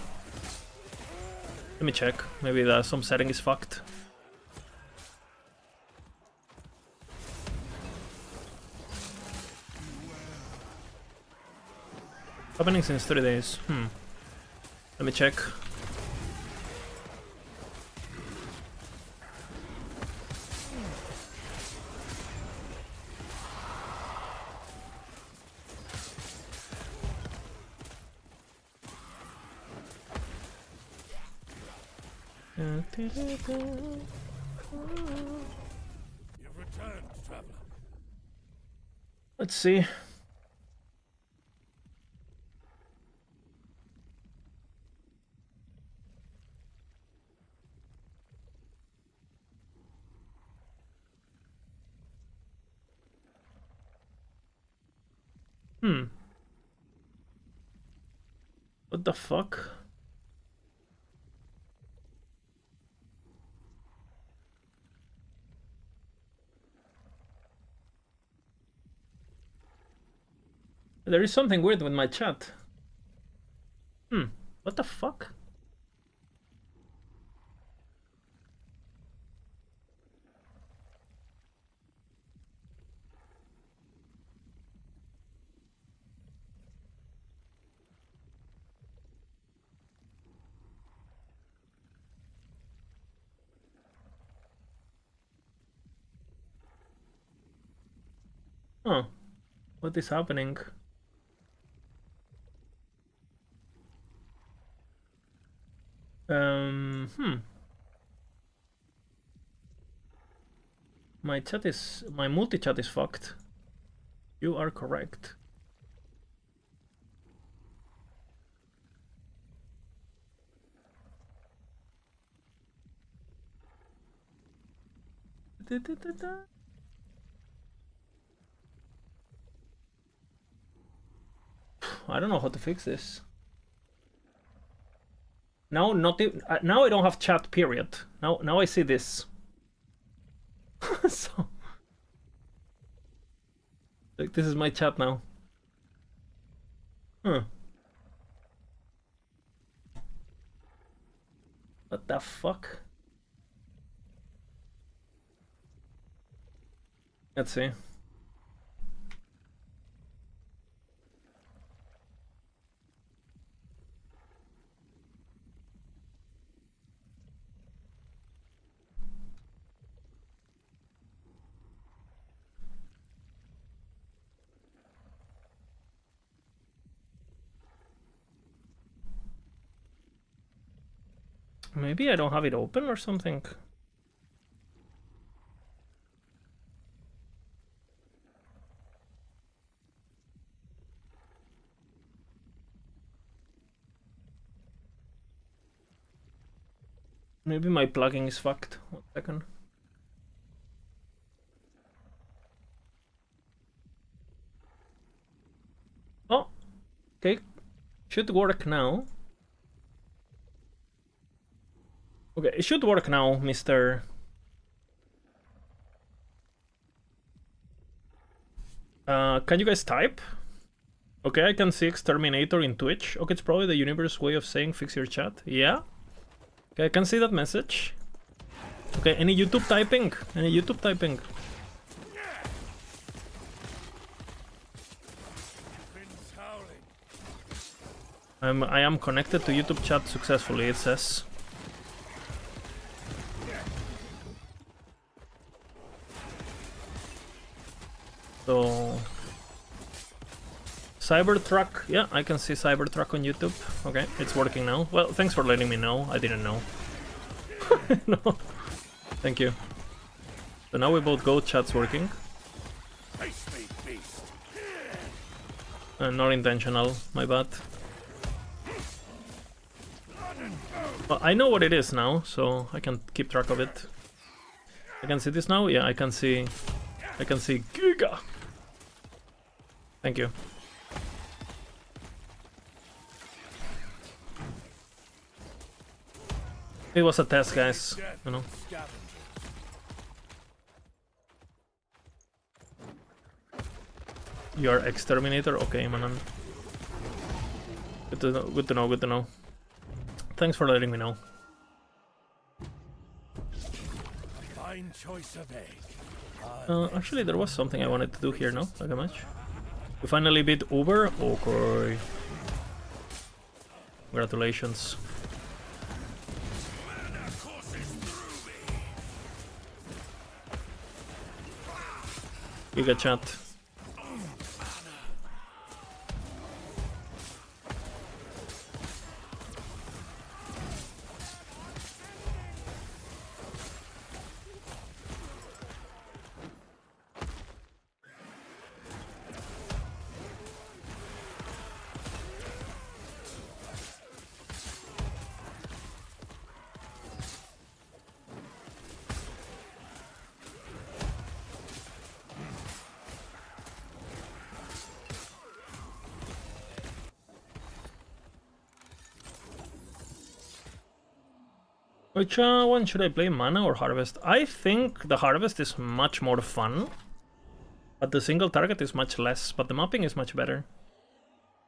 A: Let me check. Maybe some setting is fucked. Happening since 3 days. Let me check.
F: You've returned, traveler.
A: Let's see. What the fuck? There is something weird with my chat. What the fuck? Huh. What is happening? My multi-chat is fucked. You are correct. I don't know how to fix this. Now, now I don't have chat. Period. Now I see this. So, like, this is my chat now. What the fuck? Let's see. Maybe I don't have it open or something. Maybe my plugin is fucked. 1 second. Oh, okay. Should work now. Okay, it should work now, Mr. Can you guys type? Okay, I can see Exterminator in Twitch. Okay, it's probably the universe way of saying fix your chat. Yeah. Okay, I can see that message. Okay, any YouTube typing? Any YouTube typing? I am connected to YouTube chat successfully, it says. So Cybertruck, yeah, I can see Cybertruck on YouTube. Okay, it's working now. Well, thanks for letting me know. I didn't know. No. Thank you. So now we both go, chat's working. Not intentional, my bad. Well, I know what it is now, so I can keep track of it. I can see this now? Yeah, I can see Giga. Thank you. It was a test, guys, you know. You're Exterminator? Okay, man. Good to know, good to know, good to know. Thanks for letting me know.
G: Fine choice of egg.
A: Actually, there was something I wanted to do here, no? Like a match. We finally beat Uber? Okay. Congratulations. Giga chat. Which one should I play, Mana or Harvest? I think the Harvest is much more fun, but the single target is much less, but the mapping is much better.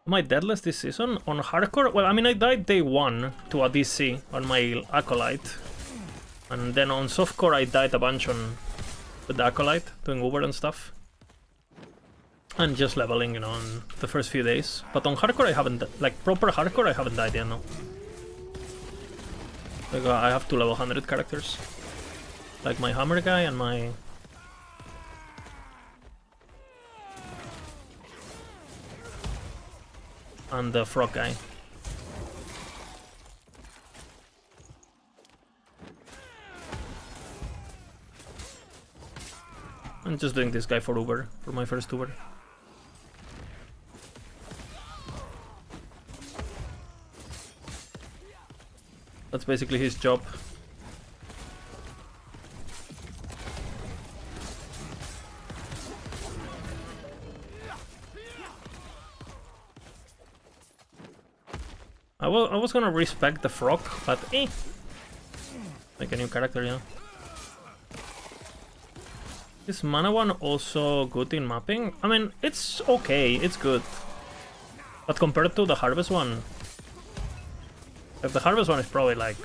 A: Am I deadless this season? On Hardcore? Well, I mean, I died day 1 to a DC on my Acolyte, and then on Softcore I died a bunch on with the Acolyte, doing Uber and stuff. And just leveling, you know, in the first few days. But on Hardcore I haven't, like proper Hardcore I haven't died yet, no. Like, I have 2 level 100 characters. Like my Hammer guy and my... and the Frog guy. I'm just doing this guy for Uber, for my first Uber. That's basically his job. I was gonna respect the Frog, but eh. Like a new character, yeah. Is Mana one also good in mapping? I mean, it's okay, it's good. But compared to the Harvest one, like the Harvest one is probably like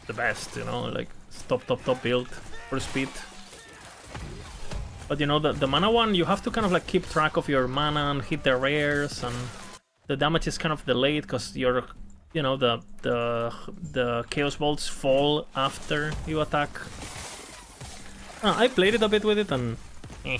A: the best, you know, like top build for speed. But you know, the Mana one, you have to kind of like keep track of your mana and hit the rares, and the damage is kind of delayed because you're, you know, the Chaos Bolts fall after you attack. I played it a bit with it and eh.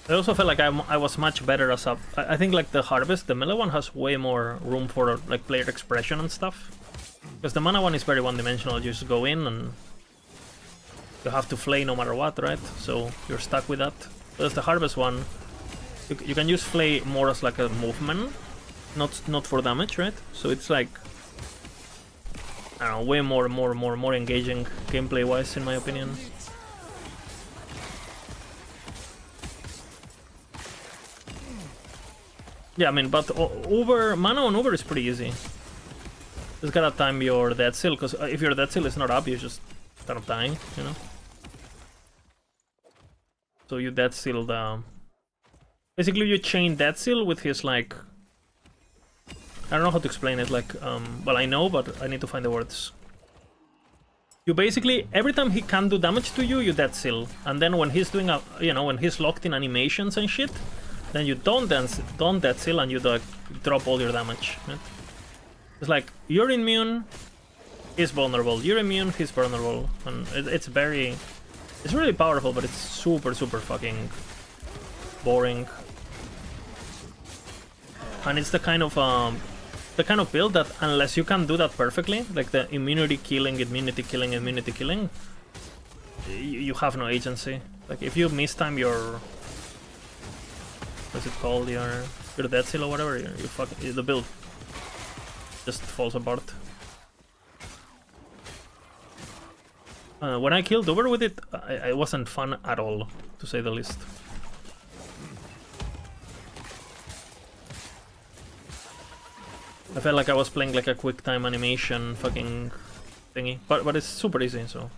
A: I also felt like I was much better as a... I think like the Harvest, the melee one has way more room for like player expression and stuff. Because the mana one is very one-dimensional, you just go in and you have to flay no matter what, right? So you're stuck with that. Whereas the Harvest one, you can use flay more as like a movement, not for damage, right? So it's like, I don't know, way more engaging gameplay-wise, in my opinion. Yeah, I mean, but mana on Uber is pretty easy. Just gotta time your death seal, because if your death seal is not up, you just kind of dying, you know? So you death seal the... Basically you chain death seal with his, like... I don't know how to explain it, like, well, I know, but I need to find the words. You basically, every time he can do damage to you, you death seal. And then when he's doing a, you know, when he's locked in animations and shit, then you don't death seal and you drop all your damage, right? It's like, you're immune, he's vulnerable. You're immune, he's vulnerable. And it's very... It's really powerful, but it's super fucking boring. And it's the kind of build that unless you can do that perfectly, like the immunity killing, you have no agency. Like if you mistime your... What's it called? Your death seal or whatever, the build just falls apart. When I killed Uber with it, it wasn't fun at all, to say the least. I felt like I was playing like a quick time animation fucking thingy, but it's super easy, so.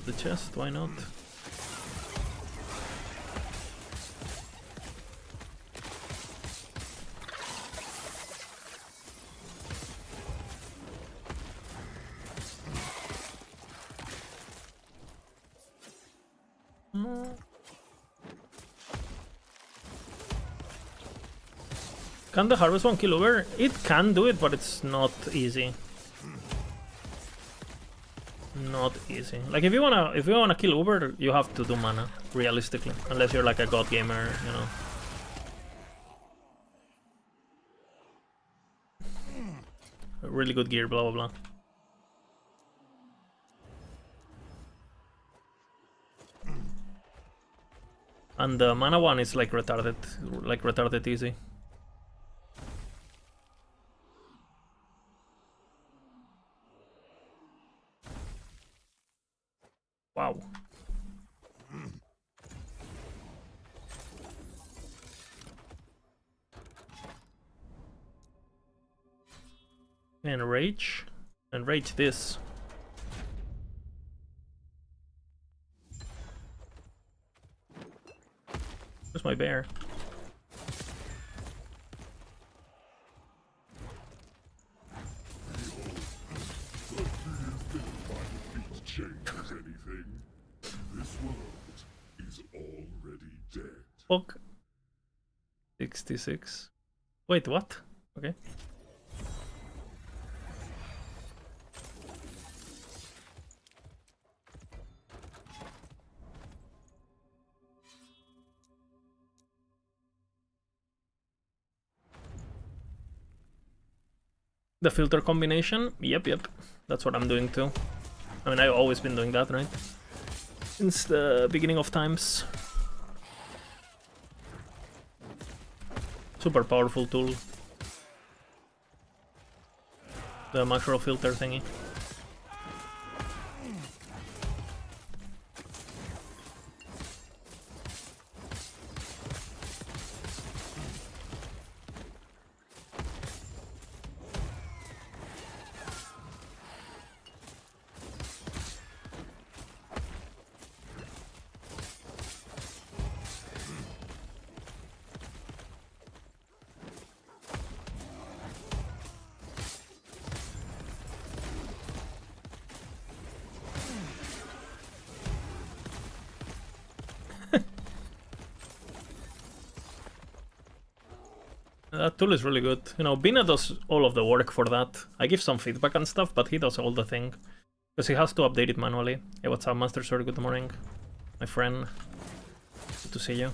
A: The chest, why not? Can the Harvest one kill Uber? It can do it, but it's not easy. Not easy. Like if you wanna kill Uber, you have to do mana, realistically. Unless you're like a god gamer, you know. Really good gear, blah blah blah. And the mana one is like retarded easy. Wow. And rage this. Where's my bear? Fuck. 66. Wait, what? Okay. The filter combination? Yep. That's what I'm doing too. I mean, I've always been doing that, right? Since the beginning of times. Super powerful tool. The macro filter thingy. That tool is really good. You know, Bina does all of the work for that. I give some feedback and stuff, but he does all the thing. Because he has to update it manually. Hey, what's up, Master Sword? Good morning. My friend. Good to see you.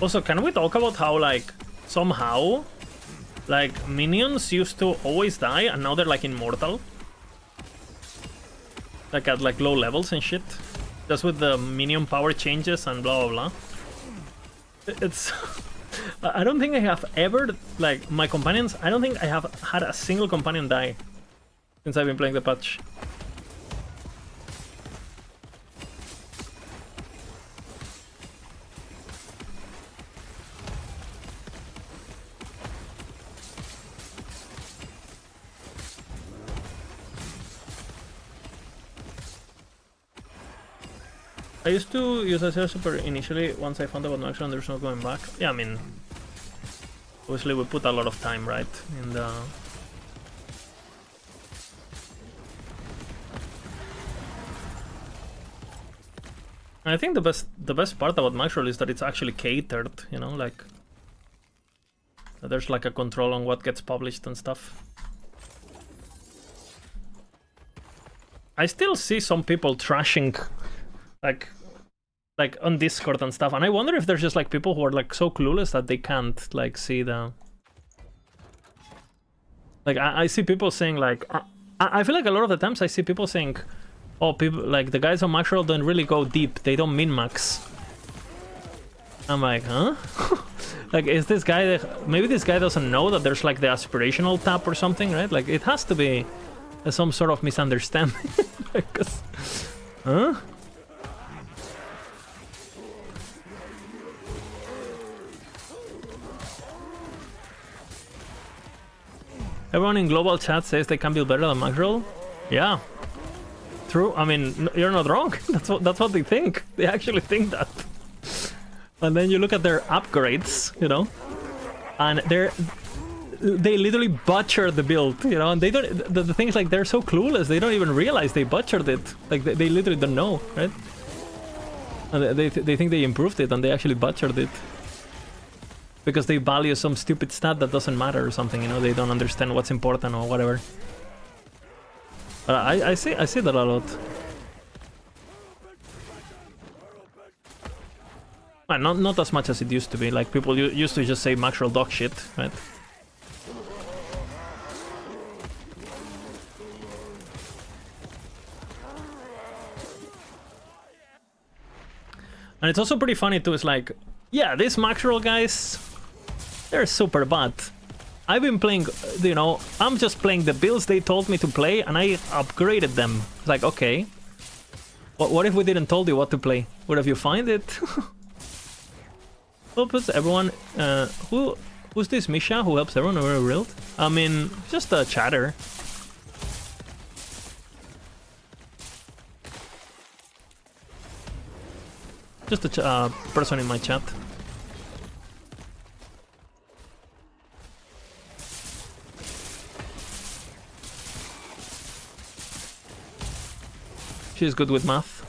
A: Also, can we talk about how, like, somehow, like, minions used to always die and now they're, like, immortal? Like, at, like, low levels and shit. Just with the minion power changes and blah, blah, blah. It's... I don't think I have ever, like, my companions... I don't think I have had a single companion die since I've been playing the patch. I used to use a super initially once I found out Maxwell and there's no going back. Yeah, I mean, obviously we put a lot of time, right, in the... I think the best part about Maxwell is that it's actually catered, you know, like there's like a control on what gets published and stuff. I still see some people trashing like on Discord and stuff, and I wonder if there's just like people who are like so clueless that they can't like see the... Like I see people saying like I feel like a lot of the times I see people saying, oh, people like the guys on Maxwell don't really go deep, they don't min-max. I'm like, huh? Like, is this guy that... Maybe this guy doesn't know that there's like the aspirational tab or something, right? Like it has to be some sort of misunderstanding. Because, huh? Everyone in global chat says they can build better than Maxwell. Yeah, true. I mean, you're not wrong. That's what they think. They actually think that. And then you look at their upgrades, you know, and they literally butcher the build, you know. And they don't. The thing is, like, they're so clueless. They don't even realize they butchered it. Like they literally don't know, right? And they think they improved it, and they actually butchered it. Because they value some stupid stat that doesn't matter or something, you know, they don't understand what's important or whatever. But I see that a lot. Well, not as much as it used to be. Like people used to just say Maxwell dog shit, right? And it's also pretty funny too. It's like, yeah, these Maxwell guys, they're super bad. I've been playing, you know, I'm just playing the builds they told me to play, and I upgraded them. It's like, okay, what if we didn't told you what to play? Would have you find it? Helps everyone. Who's this Misha who helps everyone over real? I mean, just a chatter. Just a person in my chat. She's good with math.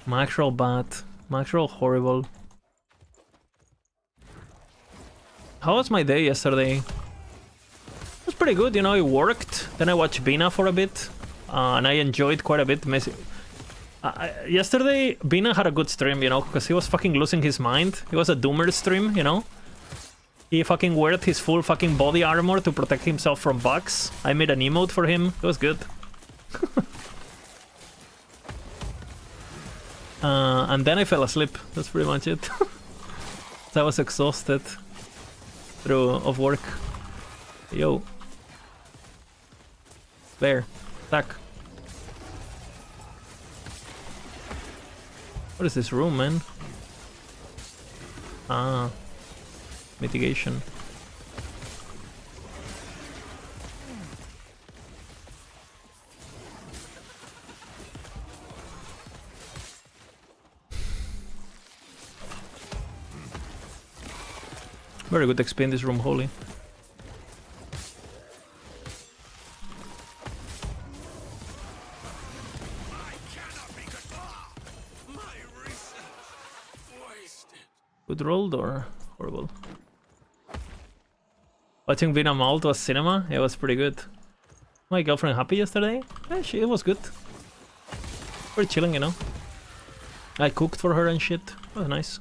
A: Maxwell bad. Maxwell horrible. How was my day yesterday? It was pretty good, you know, it worked. Then I watched Bina for a bit. And I enjoyed quite a bit. Yesterday, Bina had a good stream, you know, because he was fucking losing his mind. It was a doomer stream, you know. He fucking wore his full fucking body armor to protect himself from bugs. I made an emote for him. It was good. And then I fell asleep. That's pretty much it. So I was exhausted of work. Yo. There. Attack. What is this room, man? Ah. Mitigation. Very good XP in this room, holy. Good rolled or horrible? Watching Venom Alt was cinema. It was pretty good. My girlfriend happy yesterday? Yeah, it was good. We're chilling, you know. I cooked for her and shit. It was nice.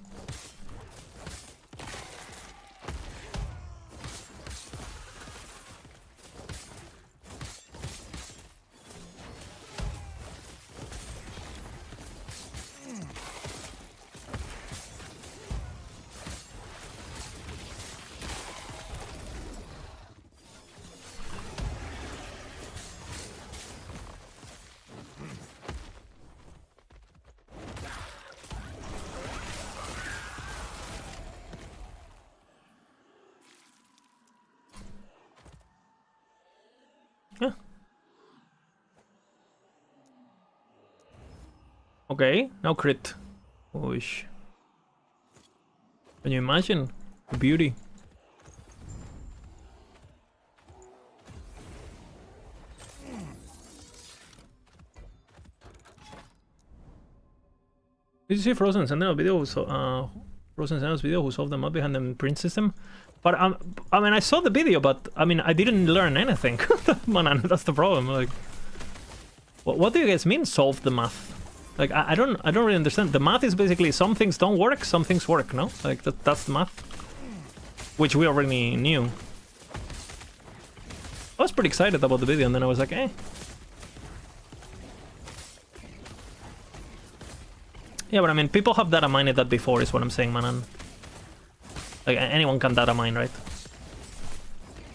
A: Yeah. Okay, now crit. Whoosh. Can you imagine? The beauty. Did you see Frozen Sentinel video? Frozen Sentinel's video who solved the map behind the imprint system? But I mean, I saw the video, but I mean, I didn't learn anything. Man, that's the problem. Like, what do you guys mean solve the math? Like, I don't really understand. The math is basically some things don't work, some things work. No, like that's the math, which we already knew. I was pretty excited about the video, and then I was like, eh. Yeah, but I mean, people have data mined that before, is what I'm saying, man. And like anyone can data mine, right?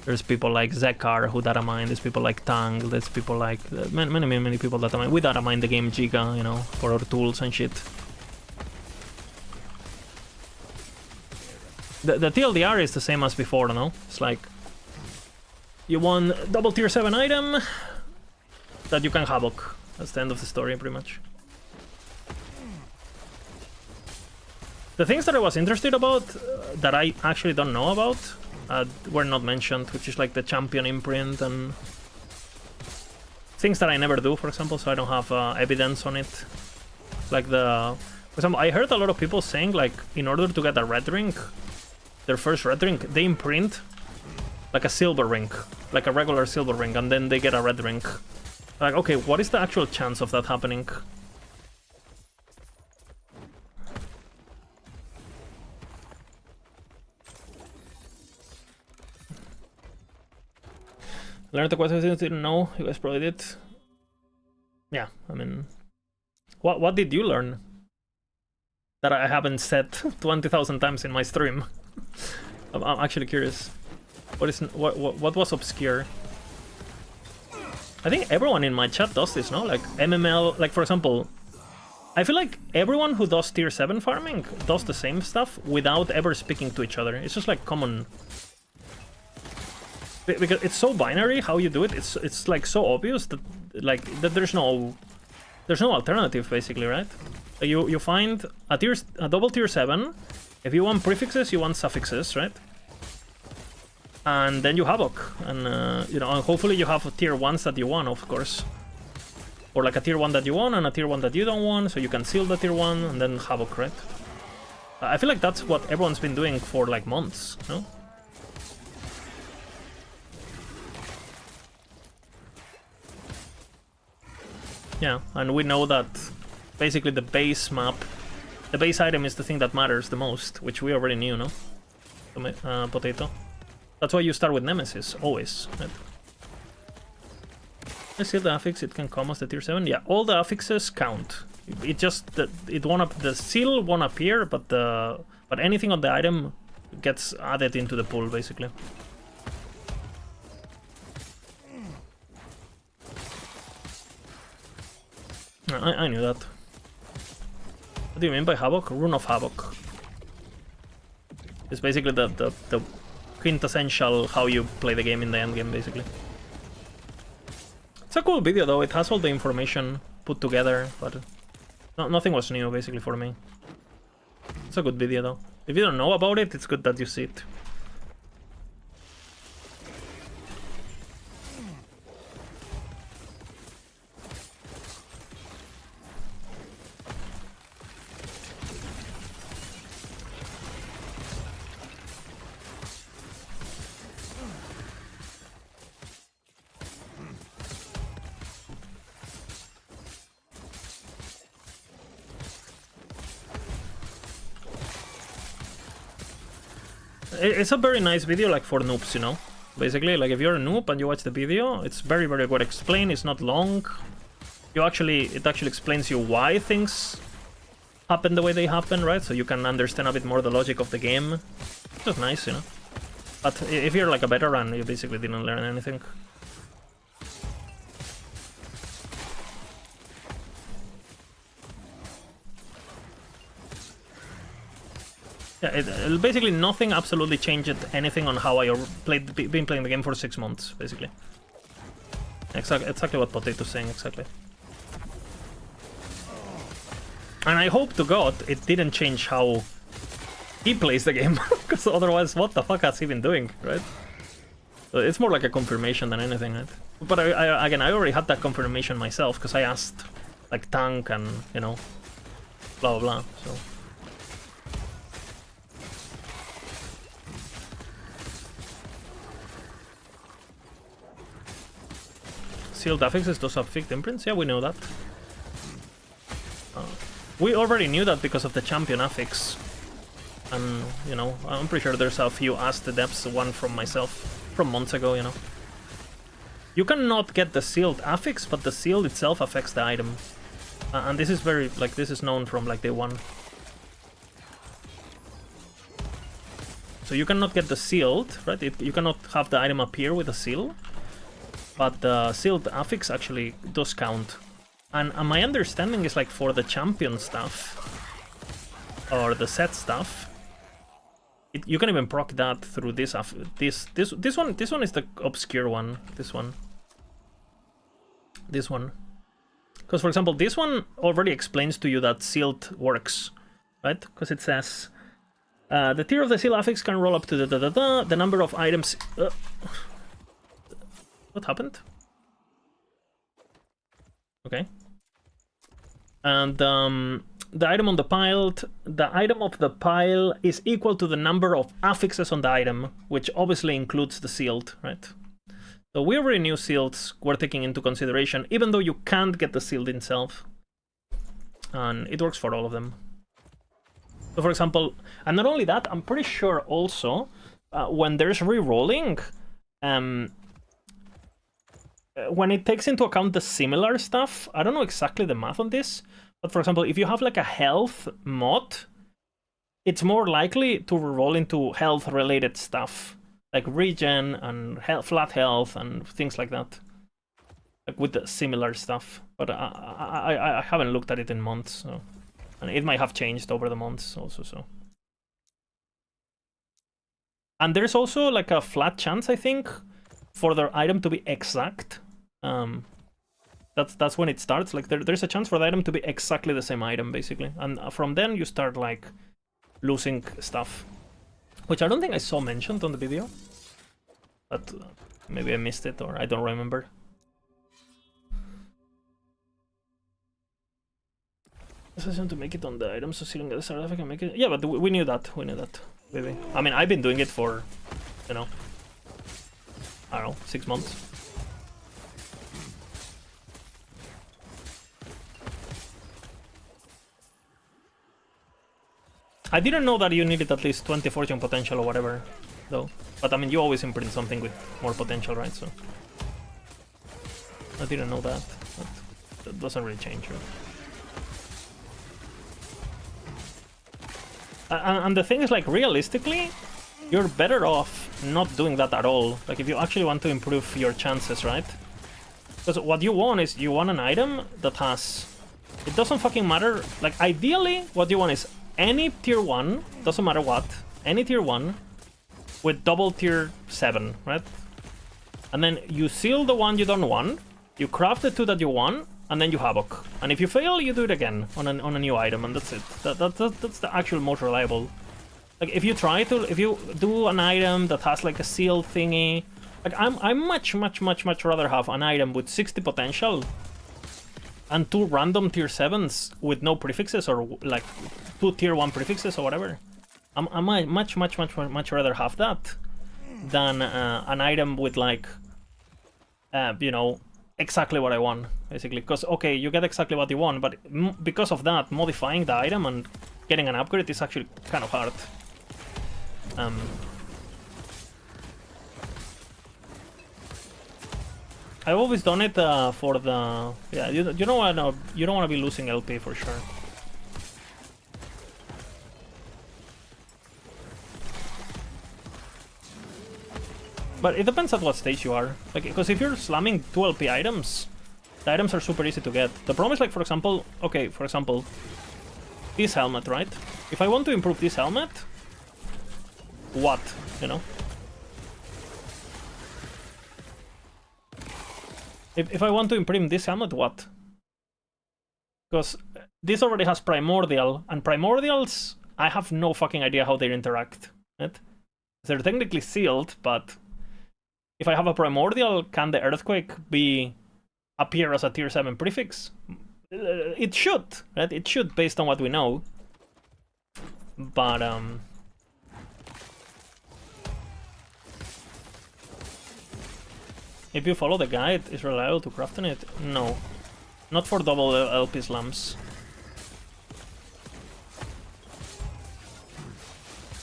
A: There's people like Zekar who data mine. There's people like Tang. There's people like many people data mine. We data mine the game Giga, you know, for our tools and shit. The TLDR is the same as before, no? It's like you want double tier 7 item that you can havoc. That's the end of the story, pretty much. The things that I was interested about, that I actually don't know about, were not mentioned, which is like the champion imprint and things that I never do, for example, so I don't have evidence on it. Like the... For example, I heard a lot of people saying, like, in order to get a red ring, their first red ring, they imprint like a silver ring, like a regular silver ring, and then they get a red ring. Like, okay, what is the actual chance of that happening? Learned the questions I didn't know. You guys probably did. Yeah, I mean, what did you learn that I haven't said 20,000 times in my stream? I'm actually curious. What was obscure? I think everyone in my chat does this, no? Like MML, like for example, I feel like everyone who does tier 7 farming does the same stuff without ever speaking to each other. It's just like common. Because it's so binary how you do it. It's like so obvious that like that there's no alternative basically, right? You find a double tier 7. If you want prefixes, you want suffixes, right? And then you havoc, and you know, and hopefully you have tier 1s that you want, of course, or like a tier 1 that you want and a tier 1 that you don't want, so you can seal the tier 1 and then havoc, right? I feel like that's what everyone's been doing for like months, no? Yeah, and we know that basically the base map, the base item is the thing that matters the most, which we already knew, no? Potato. That's why you start with Nemesis, always, right? I see the affix, it can come as the tier 7. Yeah, all the affixes count. It just, the seal won't appear, but anything on the item gets added into the pool, basically. I knew that. What do you mean by Havoc? Rune of Havoc. It's basically the quintessential how you play the game in the endgame, basically. It's a cool video though, it has all the information put together, but nothing was new basically for me. It's a good video though. If you don't know about it, it's good that you see it. It's a very nice video, like for noobs, you know. Basically, like if you're a noob and you watch the video, it's very, very well explained. It's not long. It actually explains you why things happen the way they happen, right? So you can understand a bit more the logic of the game. It's just nice, you know. But if you're like a veteran, you basically didn't learn anything. Yeah, basically nothing absolutely changed anything on how I been playing the game for 6 months, basically. Exactly what Potato's saying, exactly. And I hope to God it didn't change how he plays the game, because otherwise what the fuck has he been doing, right? So it's more like a confirmation than anything, right? But again, I already had that confirmation myself, because I asked, like, tank and, you know, blah blah blah, so... Sealed affixes does have fixed imprints? Yeah, we know that. We already knew that because of the champion affix. And, you know, I'm pretty sure there's a few Ask the Depths, one from myself, from months ago, you know. You cannot get the sealed affix, but the seal itself affects the item. And this is very, like, this is known from, like, day one. So you cannot get the sealed, right? You cannot have the item appear with a seal. But the sealed affix actually does count. And my understanding is like for the champion stuff, or the set stuff, you can even proc that through this this one is the obscure one. This one. Because for example, this one already explains to you that sealed works, right? Because it says the tier of the seal affix can roll up to the number of items. What happened? Okay. And the item on the pile, the item of the pile is equal to the number of affixes on the item, which obviously includes the sealed, right? So we already knew seals were taking into consideration, even though you can't get the sealed itself. And it works for all of them. So for example, and not only that, I'm pretty sure also when there's rerolling, when it takes into account the similar stuff, I don't know exactly the math on this, but for example, if you have like a health mod, it's more likely to roll into health-related stuff, like regen and flat health and things like that, like with the similar stuff. But I haven't looked at it in months, so. And it might have changed over the months also, so. And there's also like a flat chance, I think, for the item to be exact. That's when it starts. Like there's a chance for the item to be exactly the same item, basically, and from then you start like losing stuff, which I don't think I saw mentioned on the video, but maybe I missed it or I don't remember. Decision to make it on the item, so sealing the start, if I can make it. Yeah, but we knew that. We knew that, baby. I mean, I've been doing it for, you know, I don't know, 6 months. I didn't know that you needed at least 20 fortune potential or whatever, though. But I mean, you always imprint something with more potential, right? So I didn't know that. But that doesn't really change, right? And the thing is, like, realistically, you're better off not doing that at all. Like, if you actually want to improve your chances, right? Because what you want is, you want an item that has... It doesn't fucking matter. Like, ideally, what you want is any tier 1, doesn't matter what, any tier 1 with double tier 7, right? And then you seal the one you don't want, you craft the 2 that you want, and then you havoc. And if you fail, you do it again on a new item, and that's it. That's the actual most reliable. Like, if you do an item that has like a seal thingy, like I'm much rather have an item with 60 potential and 2 random tier 7s with no prefixes, or like 2 tier 1 prefixes or whatever. I might much rather have that than an item with like you know, exactly what I want, basically. Because okay, you get exactly what you want, but because of that, modifying the item and getting an upgrade is actually kind of hard. I've always done it for the... Yeah, you don't want to be losing LP for sure. But it depends at what stage you are. Like, because if you're slamming 2 LP items, the items are super easy to get. The problem is, like, for example, okay, for example, this helmet, right? If I want to improve this helmet, what, you know? If I want to imprint this helmet, what? Because this already has Primordial, and Primordials, I have no fucking idea how they interact, right? They're technically sealed, but if I have a Primordial, can the Earthquake appear as a tier 7 prefix? It should, right? It should, based on what we know. But, if you follow the guide, is reliable to crafting it? No. Not for double LP slams.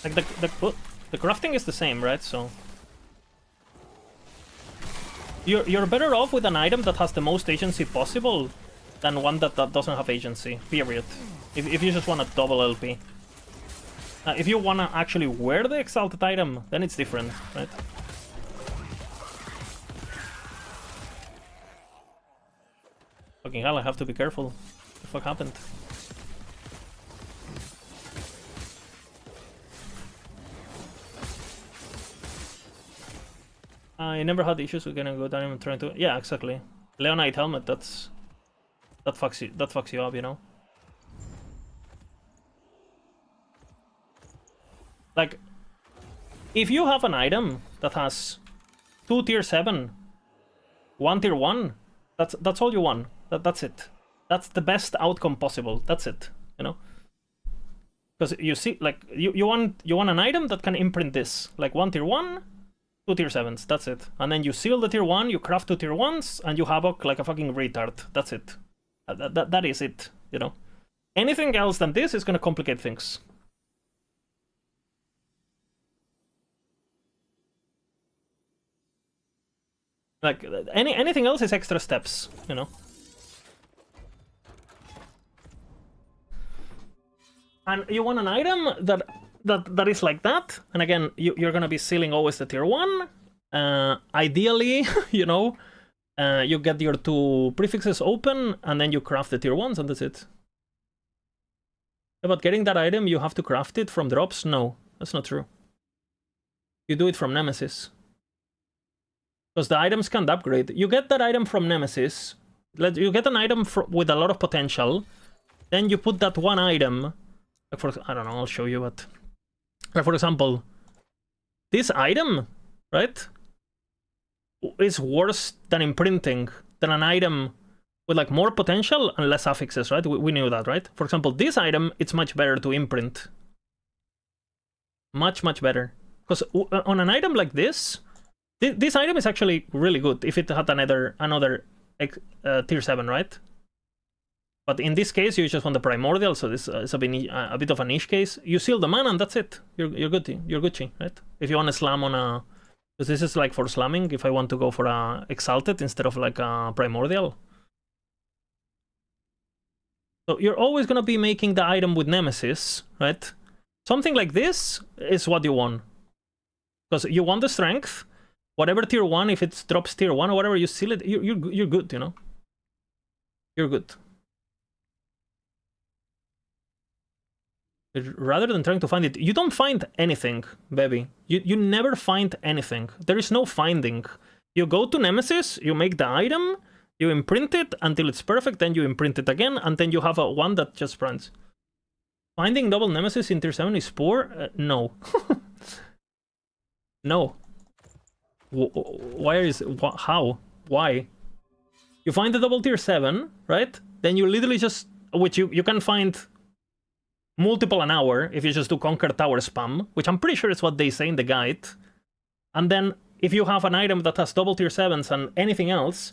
A: Like, the crafting is the same, right? So... You're better off with an item that has the most agency possible than one that doesn't have agency, period. If you just want a double LP. If you want to actually wear the exalted item, then it's different, right? Fucking hell, I have to be careful. What the fuck happened? I never had issues with getting a good item trying to... Yeah, exactly. Leonite helmet, that fucks you up, you know? Like, if you have an item that has 2 tier 7, 1 tier 1, that's all you want. That's it. That's the best outcome possible. That's it, you know? Because you see, like, you want an item that can imprint this. Like 1 tier 1, 2 tier 7s, that's it. And then you seal the tier 1, you craft 2 tier 1s, and you havoc like a fucking retard. That's it. That is it, you know? Anything else than this is gonna complicate things. Like, anything else is extra steps, you know? And you want an item that is like that, and again, you're gonna be sealing always the tier 1. Ideally, you know, you get your 2 prefixes open, and then you craft the tier 1s, and that's it. But getting that item, you have to craft it from drops? No, that's not true. You do it from Nemesis. Because the items can't upgrade. You get that item from Nemesis, you get an item with a lot of potential, then you put that one item... I don't know, I'll show you what. Like, for example, this item, right, is worse than imprinting than an item with like more potential and less affixes, right? We knew that, right? For example, this item, it's much better to imprint. Much better. Because on an item like this, this item is actually really good if it had another tier 7, right? But in this case, you just want the Primordial, so this is a bit of a niche case. You seal the mana and that's it. You're good. You're Gucci, right? If you want to slam on a... Because this is like for slamming, if I want to go for a Exalted instead of like a Primordial. So you're always going to be making the item with Nemesis, right? Something like this is what you want. Because you want the strength. Whatever tier 1, if it drops tier 1 or whatever, you seal it, you're good, you know? You're good. Rather than trying to find it, you don't find anything, baby. You never find anything. There is no finding. You go to Nemesis, you make the item, you imprint it until it's perfect, then you imprint it again, and then you have a one that just runs. Finding double Nemesis in tier 7 is poor? No. No. How? Why? You find the double tier 7, right? Then you literally just... Which you can find... multiple an hour if you just do Conquer Tower spam, which I'm pretty sure is what they say in the guide. And then if you have an item that has double tier 7s and anything else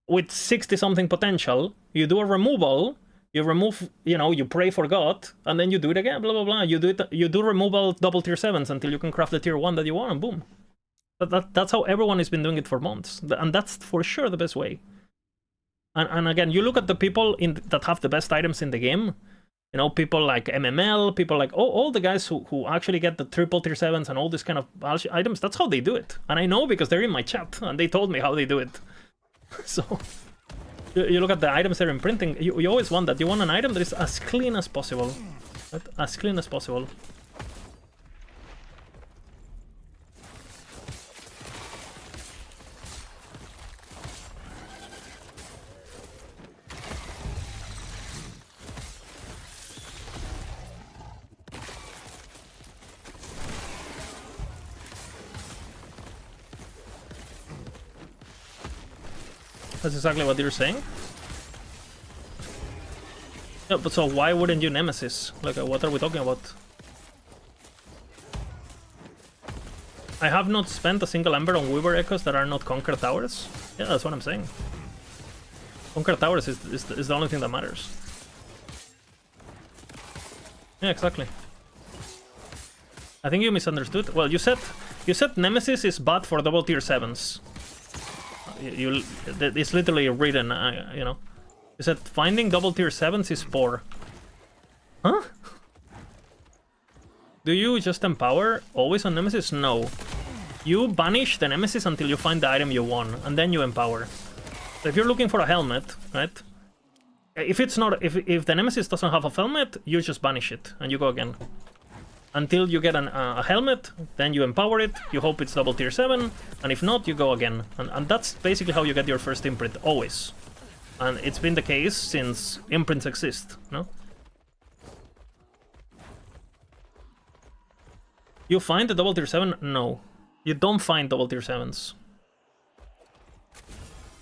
A: with 60-something potential, you do a removal, you remove, you know, you pray for God, and then you do it again, blah, blah, blah. You do removal double tier 7s until you can craft the tier 1 that you want, and boom. That's how everyone has been doing it for months, and that's for sure the best way. And again, you look at the people that have the best items in the game. You know, people like MML, people like all the guys who actually get the triple tier 7s and all this kind of items. That's how they do it. And I know because they're in my chat and they told me how they do it. So you look at the items they're imprinting. You always want that. You want an item that is as clean as possible. Right? As clean as possible. That's exactly what you're saying. Yeah, but so why wouldn't you Nemesis? Like, what are we talking about? I have not spent a single ember on Weaver Echoes that are not Conquer Towers. Yeah, that's what I'm saying. Conquer Towers is the only thing that matters. Yeah, exactly. I think you misunderstood. Well, you said Nemesis is bad for double tier 7s. It's literally written, you know. You said finding double tier 7s is poor. Huh? Do you just empower always on Nemesis? No. You banish the Nemesis until you find the item you want, and then you empower. So if you're looking for a helmet, right? If it's not, if the Nemesis doesn't have a helmet, you just banish it and you go again. Until you get a helmet, then you empower it, you hope it's double tier 7, and if not, you go again. And that's basically how you get your first imprint, always. And it's been the case since imprints exist, no? You find the double tier 7? No. You don't find double tier 7s.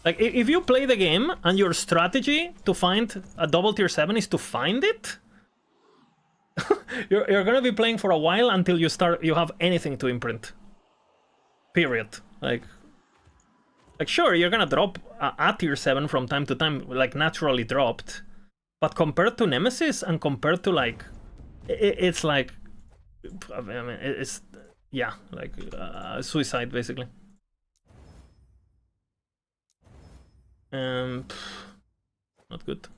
A: Like, if you play the game and your strategy to find a double tier 7 is to find it, you're gonna be playing for a while until you have anything to imprint. Period. Like sure, you're gonna drop a tier 7 from time to time, like naturally dropped. But compared to Nemesis and compared to like, it's like, I mean, it's, yeah, like suicide basically. Not good.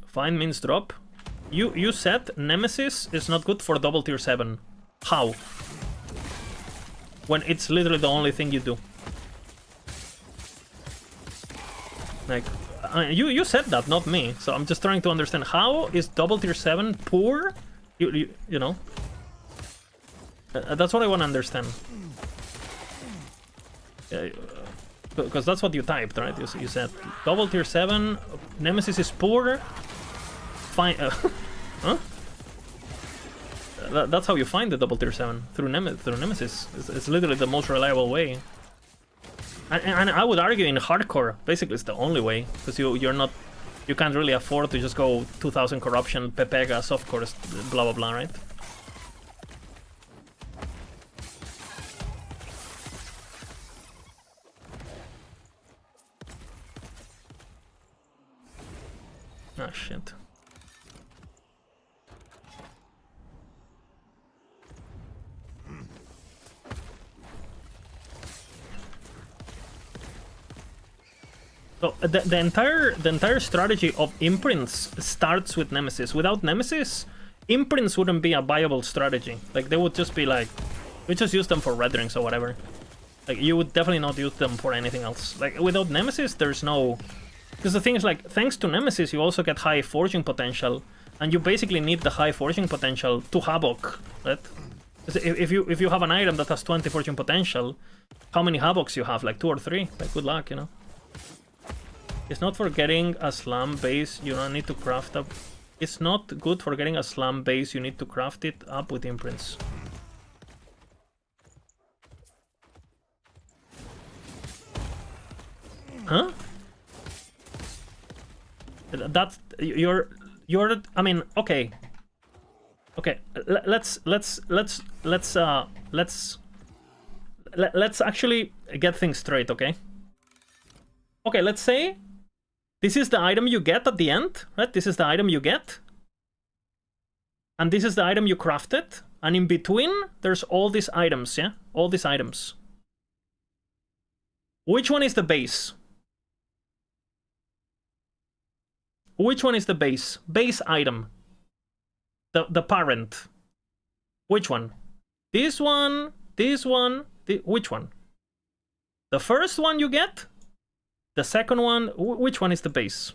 A: Fine means drop. You said Nemesis is not good for double tier 7. How? When it's literally the only thing you do. Like, you said that, not me. So I'm just trying to understand, how is double tier 7 poor? You know? That's what I want to understand. Because that's what you typed, right? You said double tier 7, Nemesis is poor. Fine. Huh? That's how you find the double tier 7, through Nemesis. It's literally the most reliable way. And I would argue in hardcore, basically it's the only way, because you can't really afford to just go 2000 corruption, Pepega, soft course, blah blah blah, right? Ah, shit. So the entire strategy of imprints starts with Nemesis. Without Nemesis, imprints wouldn't be a viable strategy. Like, they would just be like, we just use them for red rings or whatever. Like, you would definitely not use them for anything else. Like, without Nemesis, there's no... Because the thing is, like, thanks to Nemesis, you also get high forging potential, and you basically need the high forging potential to Havoc, right? If you have an item that has 20 forging potential, how many Havocs you have? Like 2 or 3? Like, good luck, you know? It's not for getting a slam base, you don't need to craft up. It's not good for getting a slam base, you need to craft it up with imprints. Huh? That's you're I mean, okay. Okay, let's actually get things straight, okay? Okay, let's say This is the item you get at the end, right? This is the item you get. And this is the item you crafted. And in between, there's all these items, yeah? All these items. Which one is the base? Which one is the base? Base item. The parent. Which one? This one, which one? The first one you get? The second one, which one is the base?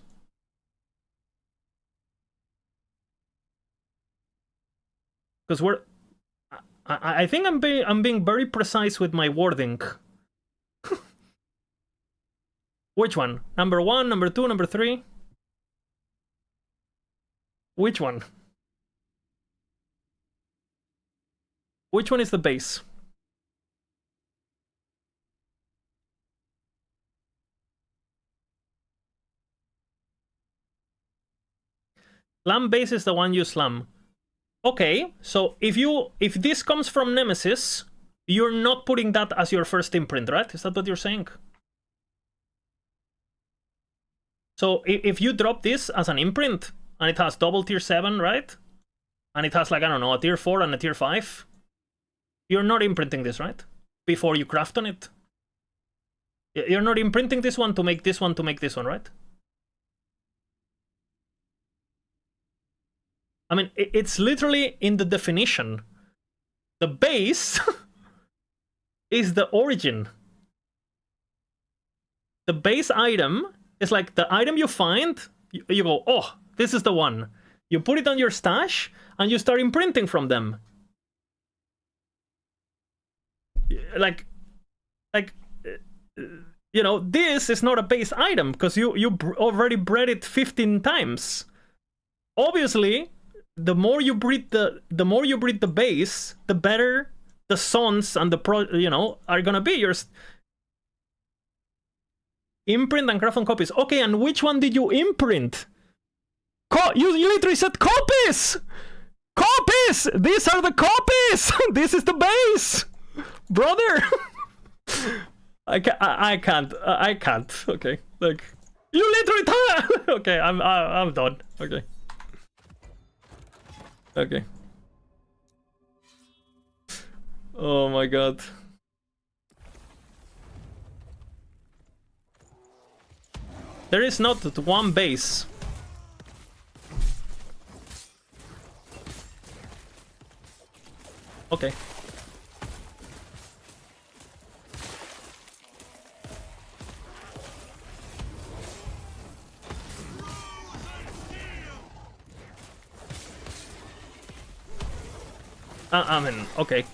A: Because I think I'm being very precise with my wording. Which one? Number 1, number 2, number 3? Which one? Which one is the base? Slam base is the one you slam. Okay, so if this comes from Nemesis, you're not putting that as your first imprint, right? Is that what you're saying? So if you drop this as an imprint, and it has double tier 7, right? And it has like, I don't know, a tier 4 and a tier 5, you're not imprinting this, right? Before you craft on it. You're not imprinting this one to make this one to make this one, right? I mean, it's literally in the definition. The base is the origin. The base item is like the item you find, you go, oh, this is the one. You put it on your stash, and you start imprinting from them. Like, you know, this is not a base item, because you already bred it 15 times. Obviously, the more you breed the base, the better the sons and the are gonna be. Your imprint and craft on copies. Okay, and which one did you imprint? You literally said copies! Copies! These are the copies! This is the base! Brother! I can't. Okay, like, you literally okay, I'm done. Okay. Okay. Oh my god. There is not one base. Okay. I mean, okay.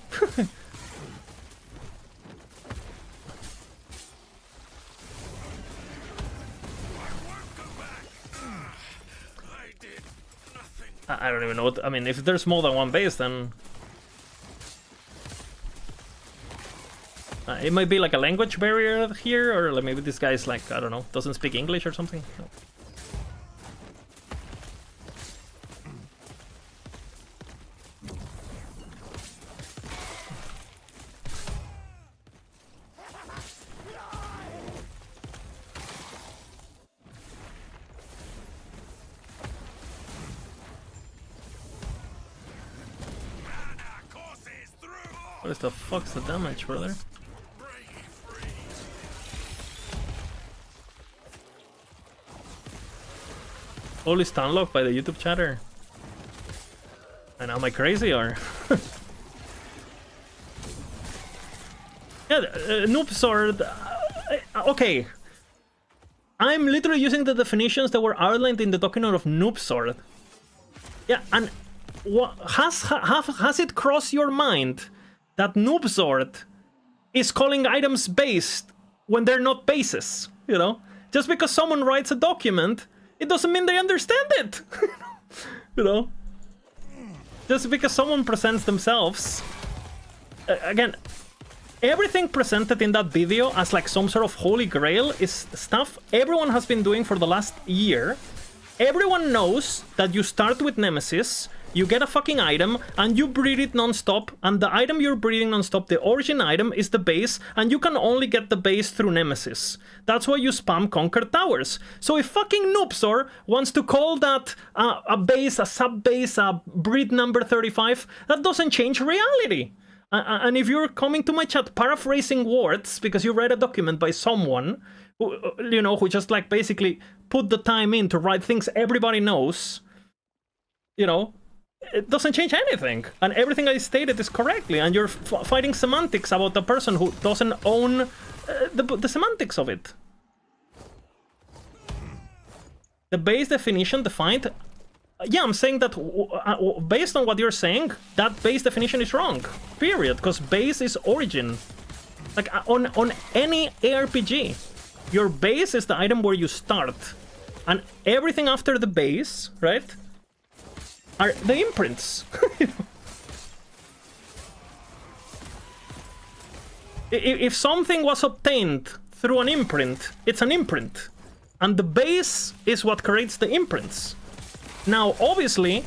A: I don't even know what, I mean, if there's more than one base, then it might be like a language barrier here, or like maybe this guy's like, I don't know, doesn't speak English or something. No. What the fuck's the damage, brother? Holy stunlock by the YouTube chatter. And am I crazy or? Yeah, noob sword. Okay. I'm literally using the definitions that were outlined in the document of noob sword. Yeah, and what has it crossed your mind that noob sword is calling items based when they're not bases, you know? Just because someone writes a document, it doesn't mean they understand it, you know? Just because someone presents themselves. Again, everything presented in that video as like some sort of holy grail is stuff everyone has been doing for the last year. Everyone knows that you start with Nemesis, You get a fucking item, and you breed it non-stop, and the item you're breeding non-stop, the origin item, is the base, and you can only get the base through Nemesis. That's why you spam Conquer Towers. So if fucking Noobsor wants to call that a base, a sub-base, a breed number 35, that doesn't change reality. And if you're coming to my chat paraphrasing words because you read a document by someone who, you know, who just like basically put the time in to write things everybody knows, you know, it doesn't change anything. And everything I stated is correctly, and you're fighting semantics about a person who doesn't own the semantics of it. The base definition defined... Yeah, I'm saying that based on what you're saying, that base definition is wrong. Period. Because base is origin. Like, on any ARPG, your base is the item where you start. And everything after the base, right, are the imprints. If something was obtained through an imprint, it's an imprint. And the base is what creates the imprints. Now, obviously,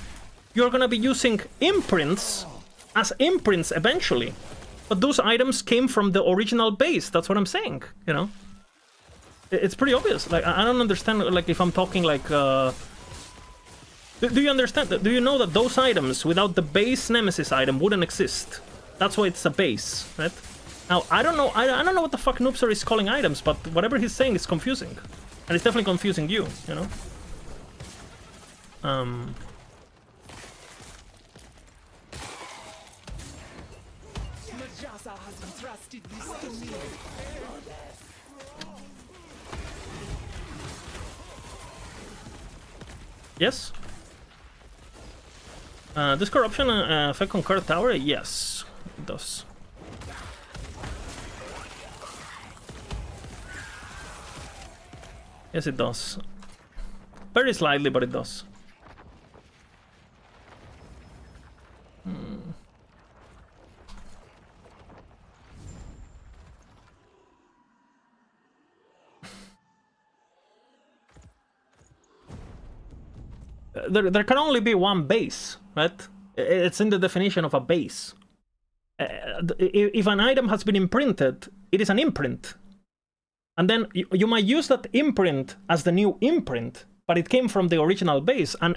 A: you're gonna be using imprints as imprints eventually. But those items came from the original base, that's what I'm saying, you know? It's pretty obvious. Like, I don't understand, like, if I'm talking like... Do you understand? Do you know that those items, without the base Nemesis item, wouldn't exist? That's why it's a base, right? Now, I don't know what the fuck Noobsor is calling items, but whatever he's saying is confusing. And it's definitely confusing you, you know?
D: Najasa has entrusted this to me.
A: Yes? Does corruption affect Conquer Tower? Yes, it does. Yes, it does. Very slightly, but it does. There can only be one base, right? It's in the definition of a base. If an item has been imprinted, it is an imprint. And then you might use that imprint as the new imprint, but it came from the original base. And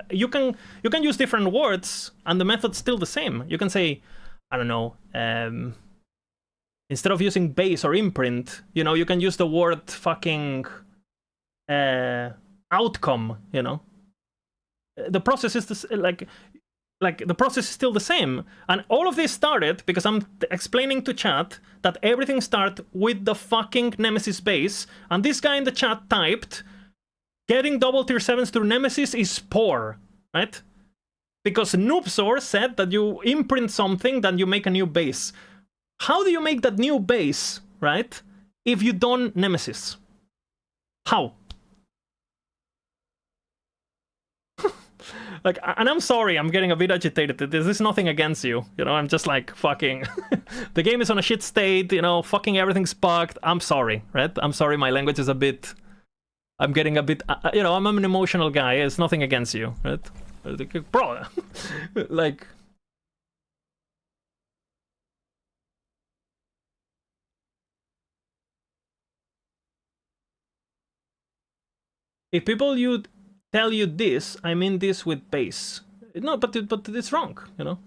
A: you can use different words, and the method's still the same. You can say, I don't know, instead of using base or imprint, you know, you can use the word fucking outcome, you know. The process is this, like the process is still the same, and all of this started because I'm explaining to chat that everything started with the fucking Nemesis base, and this guy in the chat typed, getting double tier 7s through Nemesis is poor, right? Because Noobsor said that you imprint something, then you make a new base. How do you make that new base, right, if you don't Nemesis? How? Like, and I'm sorry, I'm getting a bit agitated. This is nothing against you, you know, I'm just like, fucking, the game is on a shit state, you know, fucking everything's bugged. I'm sorry, right? I'm sorry, my language is a bit, I'm getting a bit, you know, I'm an emotional guy, it's nothing against you, right? Bro, like... If people tell you this, I mean this with base. No, but it's wrong, you know?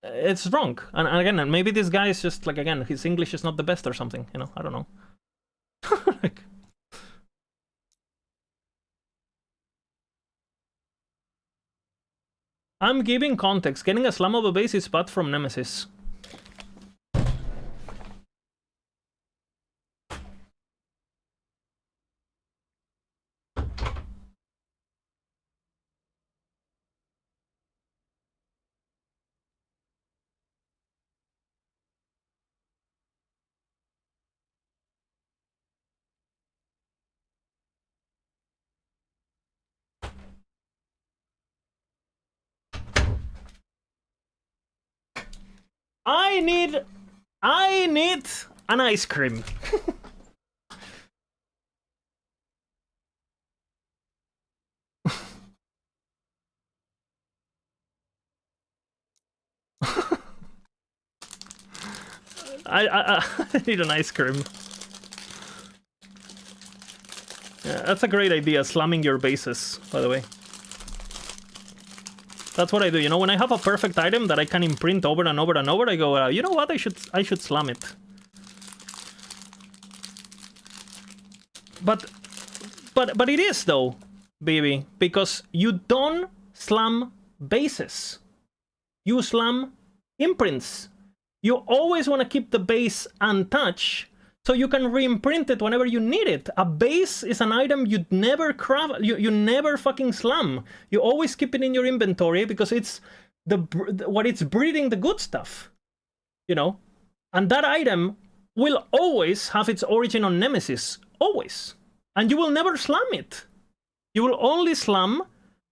A: It's wrong. And again, maybe this guy is just, like, again, his English is not the best or something, you know? I don't know. Like... I'm giving context. Getting a slam of a base is bad from Nemesis. I need an ice cream. I need an ice cream. Yeah, that's a great idea, slamming your bases, by the way. That's what I do, you know, when I have a perfect item that I can imprint over and over and over, I go, you know what, I should slam it. But it is though, baby, because you don't slam bases. You slam imprints. You always want to keep the base untouched so you can re-imprint it whenever you need it. A base is an item you'd never craft, you never fucking slam. You always keep it in your inventory because it's what it's breeding the good stuff, you know? And that item will always have its origin on Nemesis, always. And you will never slam it. You will only slam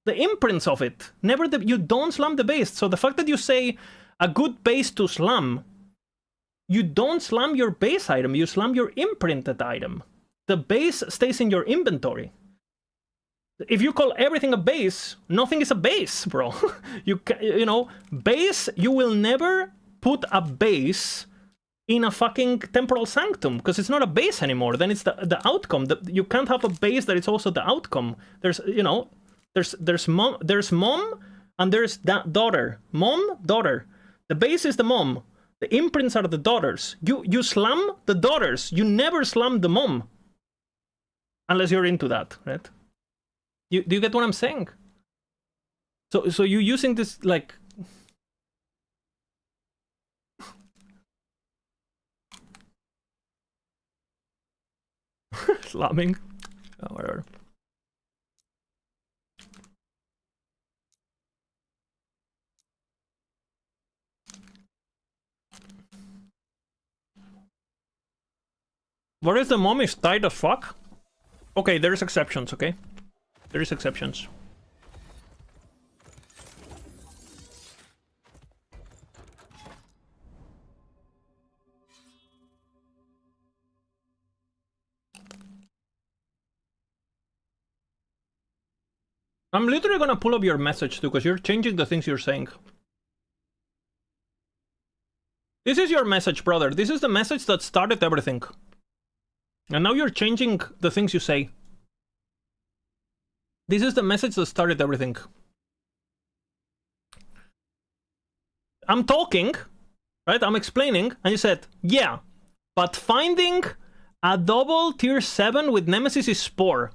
A: the imprints of it. Never you don't slam the base. So the fact that you say a good base to slam, you don't slam your base item, you slam your imprinted item. The base stays in your inventory. If you call everything a base, nothing is a base, bro. you know, base, you will never put a base in a fucking temporal sanctum, because it's not a base anymore. Then it's the outcome. You can't have a base that is also the outcome. There's, you know, there's mom and there's that daughter. Mom, daughter. The base is the mom. The imprints are the daughters. You slam the daughters. You never slam the mom. Unless you're into that, right? Do you get what I'm saying? So you're using this, like... slamming? Oh, whatever. What if the mom is tight as fuck? Okay, there's exceptions, okay? There is exceptions. I'm literally gonna pull up your message too, because you're changing the things you're saying. This is your message, brother. This is the message that started everything. And now you're changing the things you say. This is the message that started everything. I'm talking, right? I'm explaining, and you said, yeah, but finding a double tier 7 with Nemesis is poor.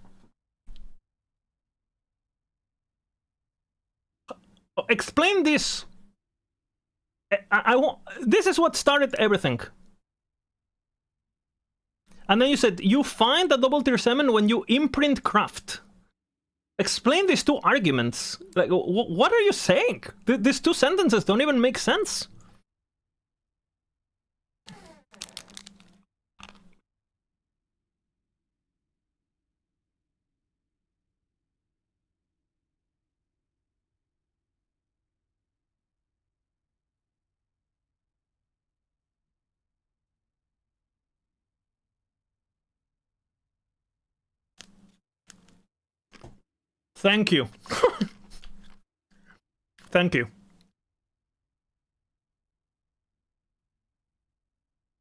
A: Explain this. I want. This is what started everything. And then you said you find a double tier 7 when you imprint craft. Explain these two arguments. Like, what are you saying? These two sentences don't even make sense. Thank you. Thank you.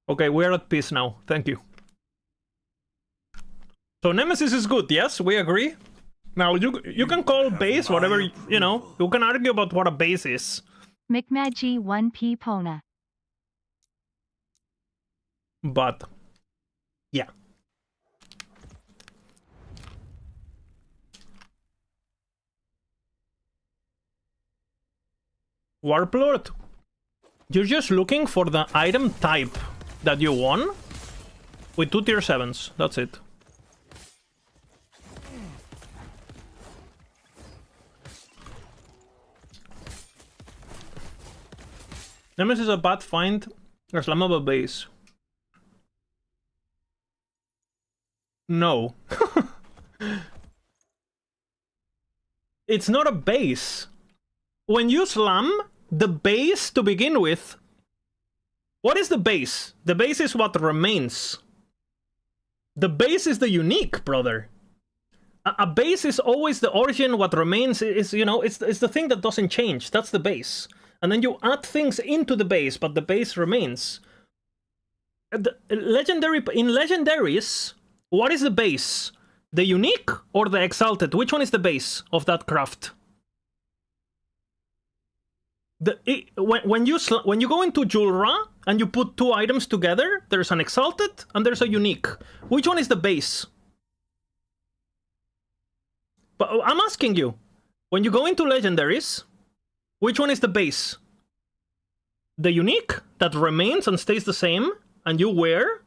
A: Okay, we're at peace now. Thank you. So Nemesis is good, yes? We agree? Now, you can call base whatever, you know. You can argue about what a base is.
I: McMagi 1P Pona.
A: But, yeah. Warplord, you're just looking for the item type that you won with 2 tier 7s. That's it. Nemesis is a bad find or slammable base. No. It's not a base. When you slam the base to begin with, what is the base? The base is what remains. The base is the unique, brother. A base is always the origin. What remains is, you know, it's the thing that doesn't change. That's the base. And then you add things into the base, but the base remains. Legendary in legendaries, what is the base? The unique or the exalted? Which one is the base of that craft? When you go into Julra and you put two items together, there's an exalted and there's a unique. Which one is the base? But I'm asking you, when you go into legendaries, which one is the base? The unique that remains and stays the same and you wear,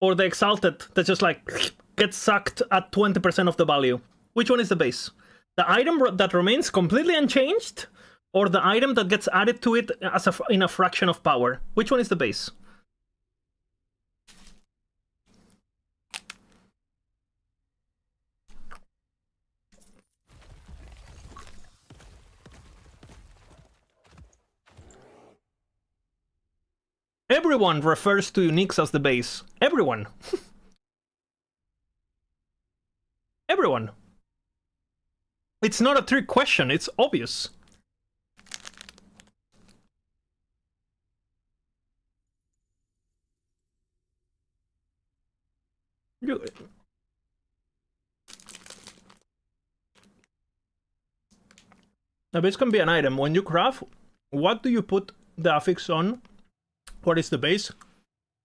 A: or the exalted that just like gets sucked at 20% of the value? Which one is the base? The item that remains completely unchanged, or the item that gets added to it as in a fraction of power? Which one is the base? Everyone refers to uniques as the base. Everyone. Everyone. It's not a trick question, it's obvious. Now this can be an item. When you craft, what do you put the affix on? What is the base?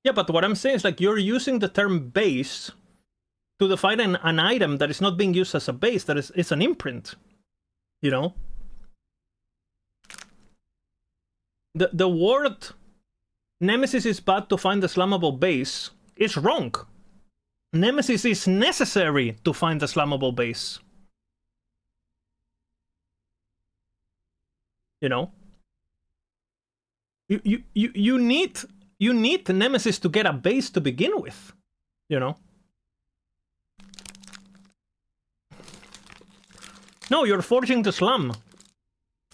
A: Yeah, but what I'm saying is like you're using the term base to define an item that is not being used as a base, that is an imprint. You know? The word Nemesis is bad to find the slammable base is wrong. Nemesis is necessary to find the slammable base. You know? You need the Nemesis to get a base to begin with, you know. No, you're forging the slam.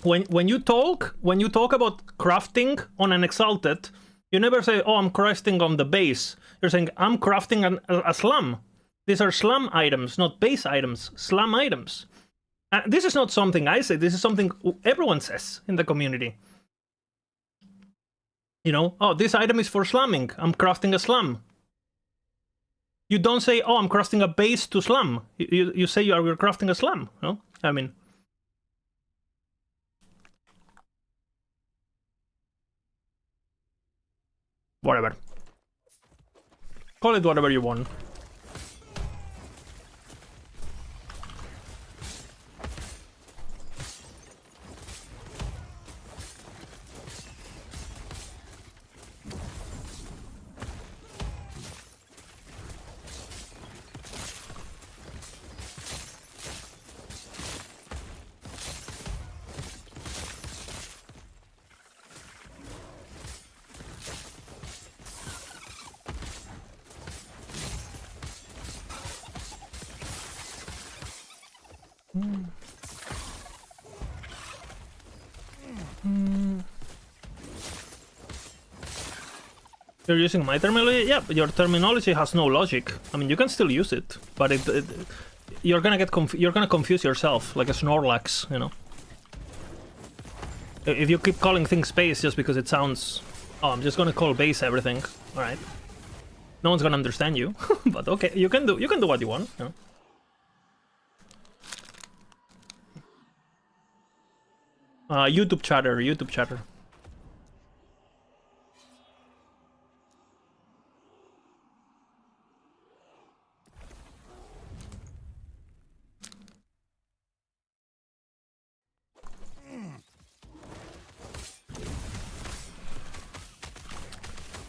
A: When you talk about crafting on an exalted, you never say, "Oh, I'm crafting on the base." You're saying, "I'm crafting a slam." These are slam items, not base items. Slam items. This is not something I say. This is something everyone says in the community. You know, oh, this item is for slamming. I'm crafting a slam. You don't say, oh, I'm crafting a base to slam. You say you're crafting a slam. No? I mean... Whatever. Call it whatever you want. You're using my terminology? Yeah, but your terminology has no logic. I mean, you can still use it, but you're gonna confuse yourself like a Snorlax, you know. If you keep calling things base just because it sounds, oh, I'm just gonna call base everything. All right, no one's gonna understand you, but okay, you can do what you want, you know. YouTube chatter.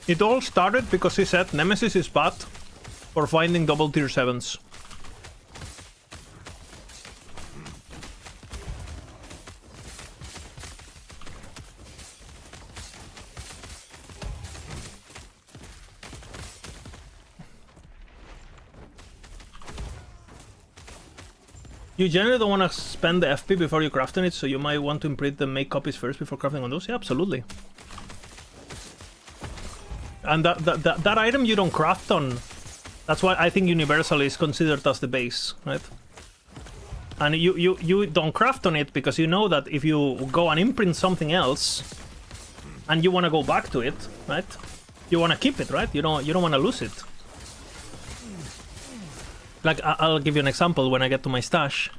A: It all started because he said Nemesis is bad for finding double tier 7s. You generally don't want to spend the FP before you crafting it, so you might want to imprint the make copies first before crafting on those. Yeah, absolutely. And that item you don't craft on. That's why I think Universal is considered as the base, right? And you don't craft on it because you know that if you go and imprint something else and you want to go back to it, right? You want to keep it, right? You don't want to lose it. Like, I'll give you an example when I get to my stash.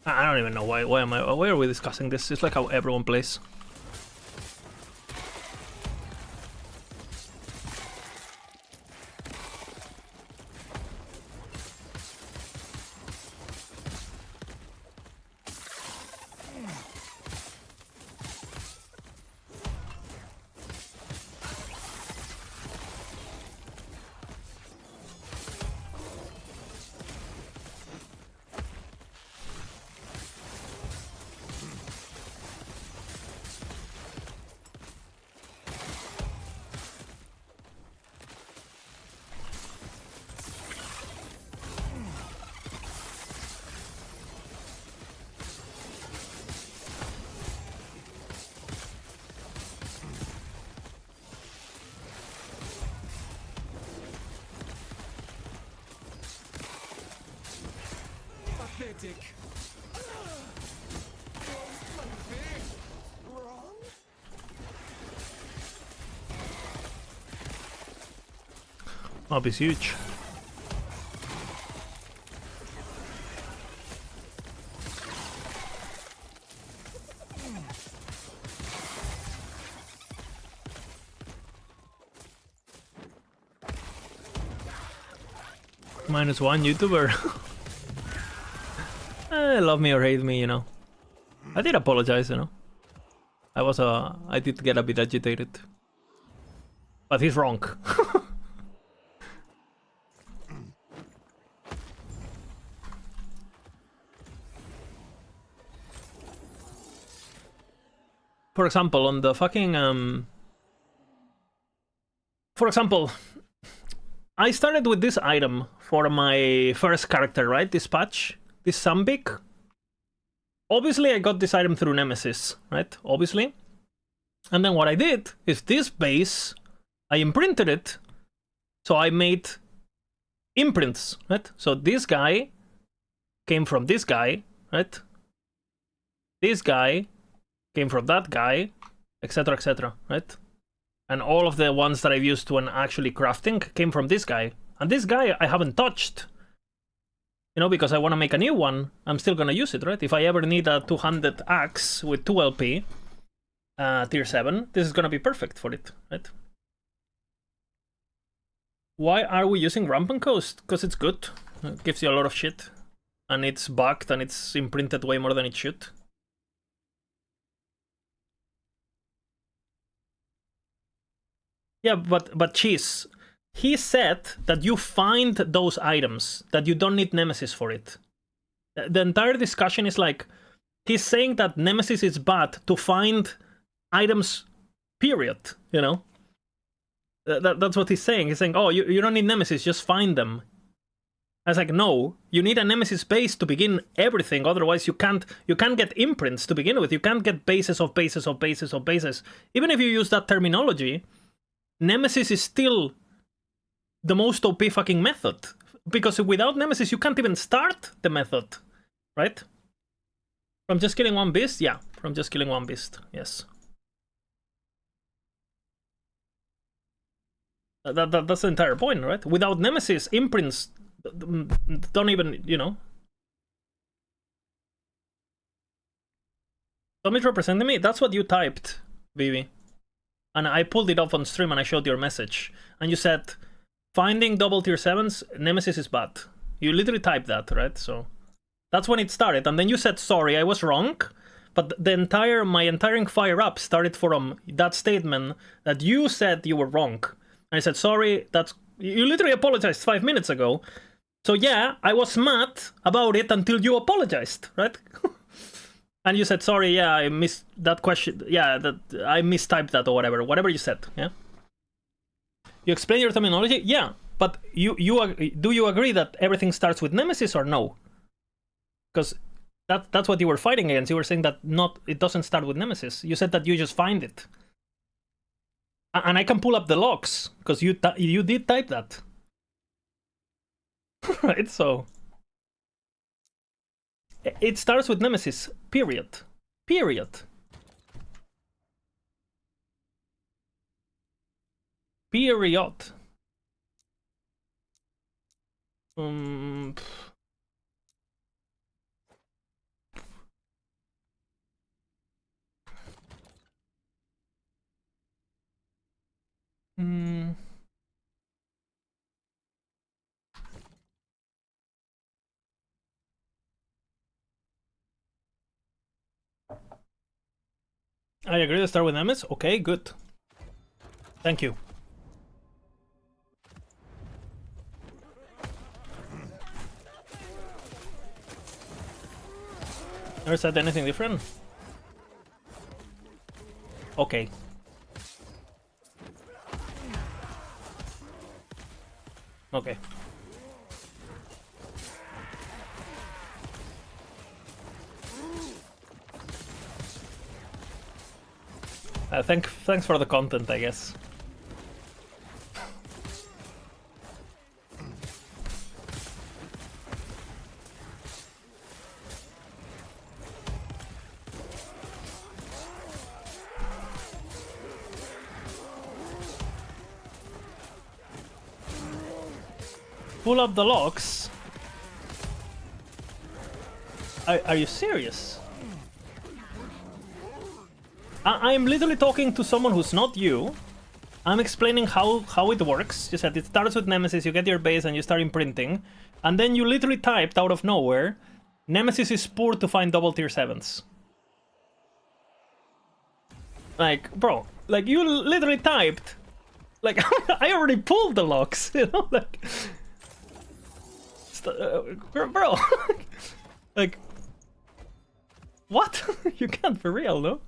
A: I don't even know why are we discussing this? It's like how everyone plays.
D: Pathetic.
A: Mob is huge. -1 YouTuber. Love me or hate me, you know. I did apologize, you know. I did get a bit agitated. But he's wrong. For example, on the fucking for example, I started with this item for my first character, right? This patch, this Sambik. Obviously, I got this item through Nemesis, right? Obviously. And then what I did is this base, I imprinted it. So I made imprints, right? So this guy came from this guy, right? This guy came from that guy, etc., right? And all of the ones that I've used when actually crafting came from this guy. And this guy I haven't touched. You know, because I want to make a new one, I'm still gonna use it, right? If I ever need a 200 axe with 2 LP, tier 7, this is gonna be perfect for it, right? Why are we using Rampant Coast? Because it's good. It gives you a lot of shit. And it's bugged and it's imprinted way more than it should. Yeah, but Cheese, he said that you find those items, that you don't need Nemesis for it. The entire discussion is like, he's saying that Nemesis is bad to find items, period, you know? That's what he's saying. He's saying, oh, you don't need Nemesis, just find them. I was like, no, you need a Nemesis base to begin everything, otherwise you can't get imprints to begin with. You can't get bases of bases of bases of bases. Even if you use that terminology, Nemesis is still the most OP fucking method. Because without Nemesis, you can't even start the method, right? From just killing one beast? Yeah, from just killing one beast, yes. That's the entire point, right? Without Nemesis, imprints don't even, you know. Tommy's representing me? That's what you typed, Vivi. And I pulled it off on stream and I showed your message. And you said, finding double tier 7s, Nemesis is bad. You literally typed that, right? So that's when it started. And then you said, sorry, I was wrong. But my entire fire up started from that statement that you said you were wrong. And I said, sorry, you literally apologized 5 minutes ago. So yeah, I was mad about it until you apologized, right? And you said, sorry, yeah, I missed that question. Yeah, I mistyped that or whatever you said, yeah? You explain your terminology? Yeah, but do you agree that everything starts with Nemesis or no? Because that's what you were fighting against. You were saying that it doesn't start with Nemesis. You said that you just find it. And I can pull up the logs, because you did type that. Right, so... It starts with Nemesis, period. Period. Period. I agree to start with Nemesis. Okay, good. Thank you. Never said anything different? Okay. Okay. Thanks for the content, I guess. Pull up the locks? Are you serious? I'm literally talking to someone who's not you. I'm explaining how it works. You said it starts with Nemesis, you get your base and you start imprinting. And then you literally typed out of nowhere, Nemesis is poor to find double tier 7s. Like, bro, like you literally typed. Like, I already pulled the locks, you know? Like, bro, like, what? You can't for real, no?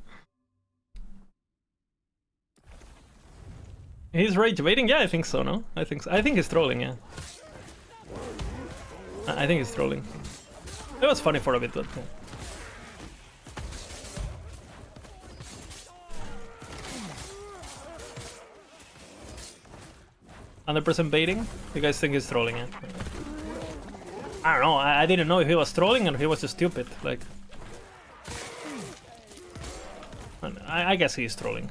A: He's rage baiting? Yeah, I think so, no? I think so. I think he's trolling, yeah. I think he's trolling. It was funny for a bit, but... Yeah. 100% baiting? You guys think he's trolling, yeah? I don't know, I didn't know if he was trolling or if he was just stupid, like... I guess he's trolling.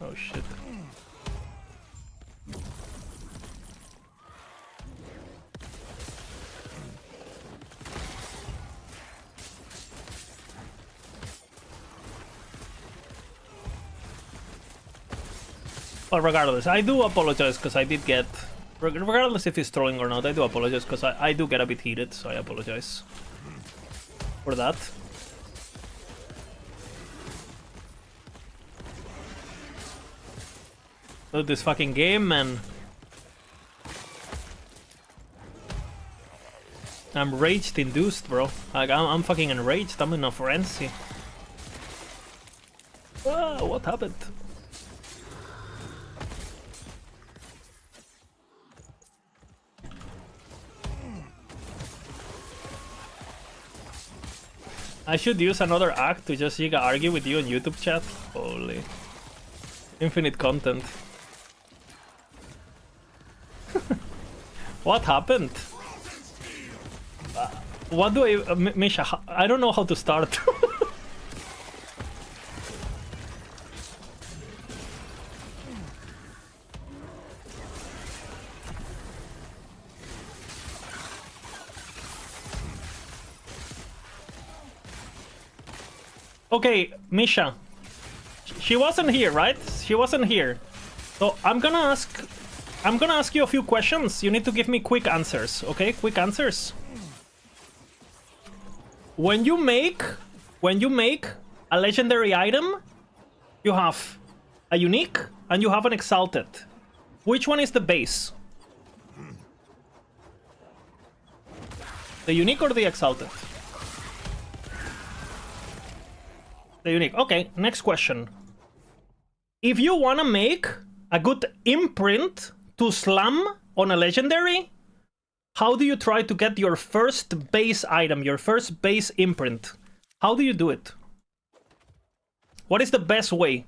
A: Oh shit. But regardless, I do apologize because I did get... Regardless if he's trolling or not, I do apologize because I do get a bit heated, so I apologize for that. Look, this fucking game, man. I'm raged induced, bro. Like, I'm fucking enraged. I'm in a frenzy. Ah, what happened? I should use another act to just argue with you on YouTube chat. Holy. Infinite content. What happened? What do I... Misha, I don't know how to start. Okay, Misha. She wasn't here, right? She wasn't here. So I'm gonna ask you a few questions. You need to give me quick answers, okay? Quick answers. When you make a legendary item, you have a unique and you have an exalted. Which one is the base? The unique or the exalted? The unique. Okay, next question. If you wanna make a good imprint to slam on a legendary, how do you try to get your first base item, your first base imprint? How do you do it? What is the best way?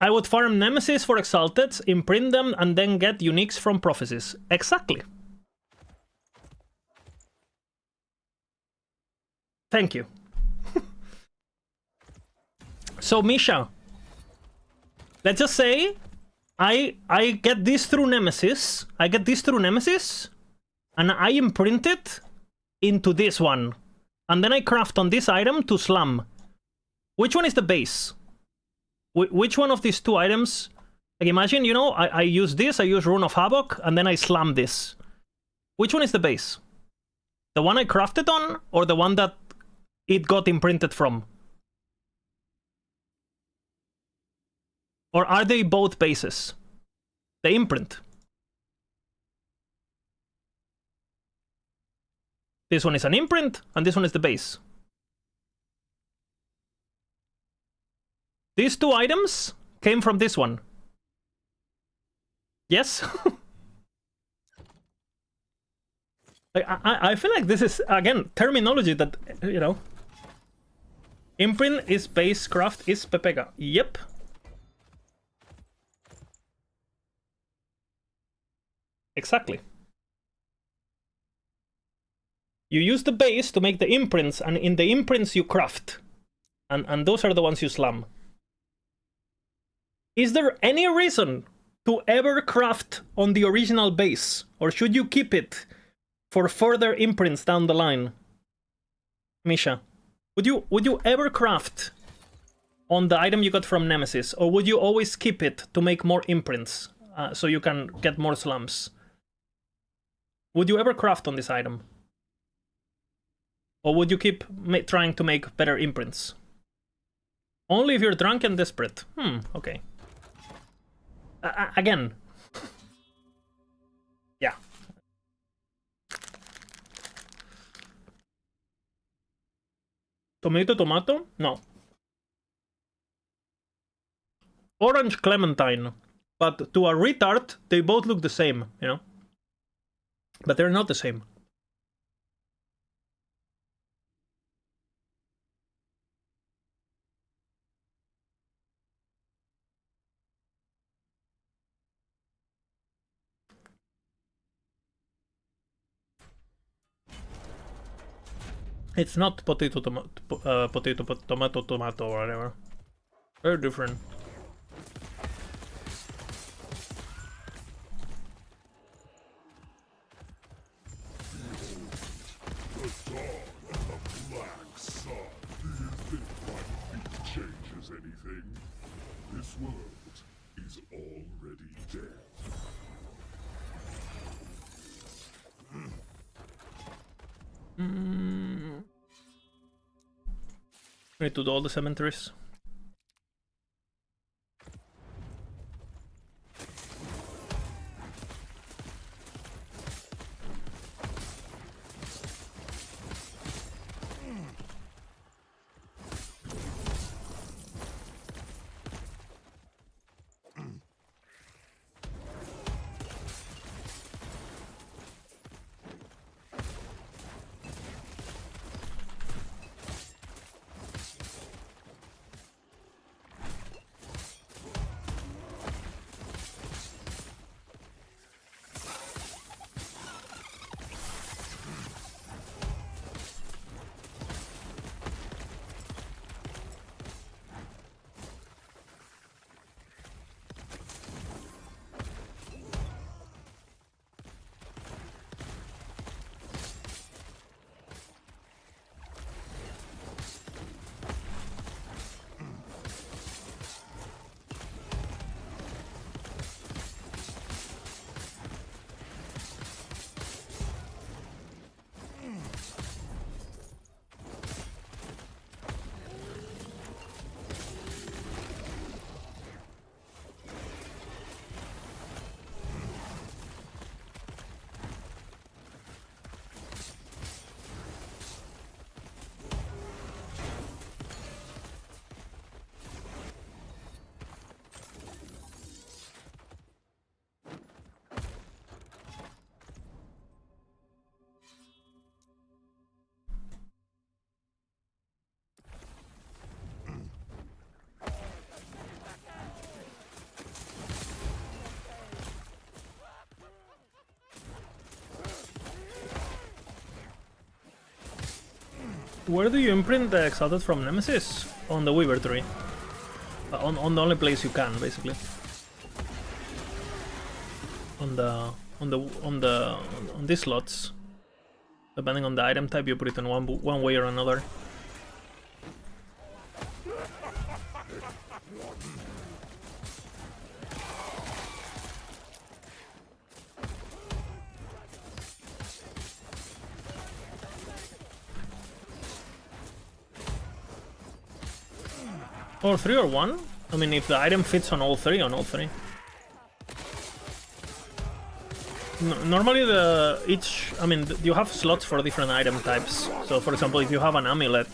A: I would farm Nemesis for Exalted, imprint them, and then get uniques from Prophecies. Exactly. Thank you. So, Misha, let's just say I get this through Nemesis. I get this through Nemesis, and I imprint it into this one. And then I craft on this item to slam. Which one is the base? Which one of these two items? Like, imagine, you know, I use this, I use Rune of Havoc, and then I slam this. Which one is the base? The one I crafted on, or the one that it got imprinted from? Or are they both bases? The imprint. This one is an imprint, and this one is the base. These two items came from this one. Yes? I feel like this is, again, terminology that, you know. Imprint is base, craft is Pepega. Yep. Exactly. You use the base to make the imprints, and in the imprints you craft. And those are the ones you slam. Is there any reason to ever craft on the original base? Or should you keep it for further imprints down the line? Misha, would you ever craft on the item you got from Nemesis? Or would you always keep it to make more imprints so you can get more slams? Would you ever craft on this item? Or would you keep trying to make better imprints? Only if you're drunk and desperate. Okay. Again. Yeah. Tomato? No. Orange clementine. But to a retard, they both look the same, you know? But they're not the same. It's not potato, tomato, or whatever. Very different.
F: The dawn of the black sun. Do you think my defeat changes anything? This world is already dead.
A: We need to do all the cemeteries. Where do you imprint the exalted from Nemesis? On the Weaver tree. On the only place you can, basically. On these slots. Depending on the item type, you put it in one way or another. All three or one? I mean, if the item fits on all three, on all three. Normally, you have slots for different item types. So, for example, if you have an amulet,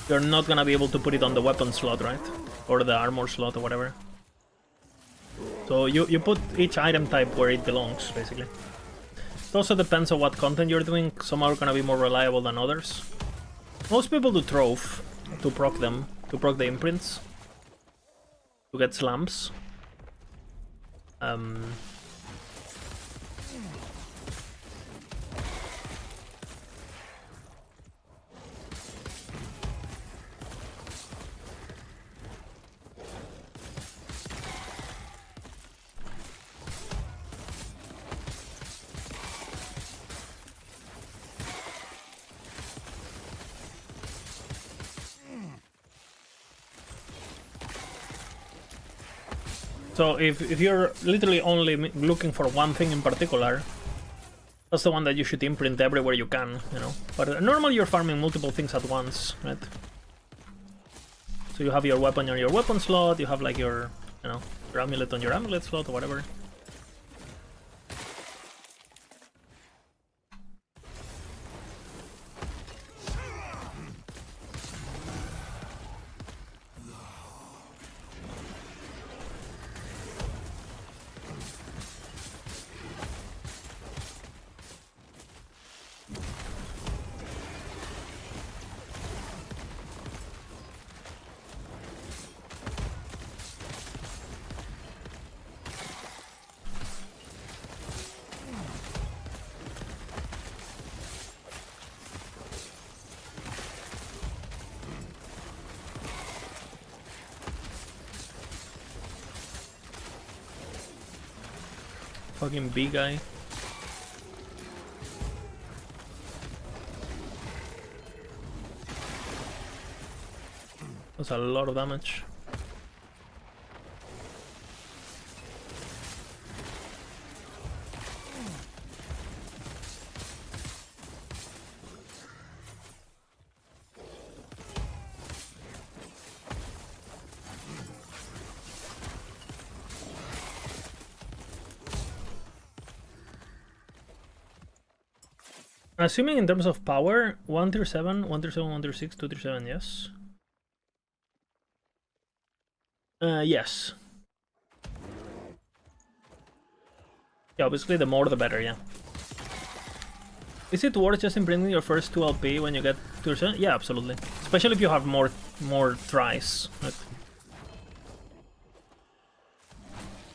A: you're not gonna be able to put it on the weapon slot, right? Or the armor slot or whatever. So you put each item type where it belongs, basically. It also depends on what content you're doing. Some are gonna be more reliable than others. Most people do Trove to proc them, to proc the imprints, to get slams. So if you're literally only looking for one thing in particular, that's the one that you should imprint everywhere you can, you know. But normally you're farming multiple things at once, right? So you have your weapon on your weapon slot, you have like your, you know, your amulet on your amulet slot or whatever. Fucking B guy. That's a lot of damage. Assuming in terms of power, 1 tier 7, 1 tier 7, 1 tier 6, 2 tier 7, yes. Yes. Yeah, obviously the more the better, yeah. Is it worth just imprinting your first 2 LP when you get tier 7? Yeah, absolutely. Especially if you have more tries. Right?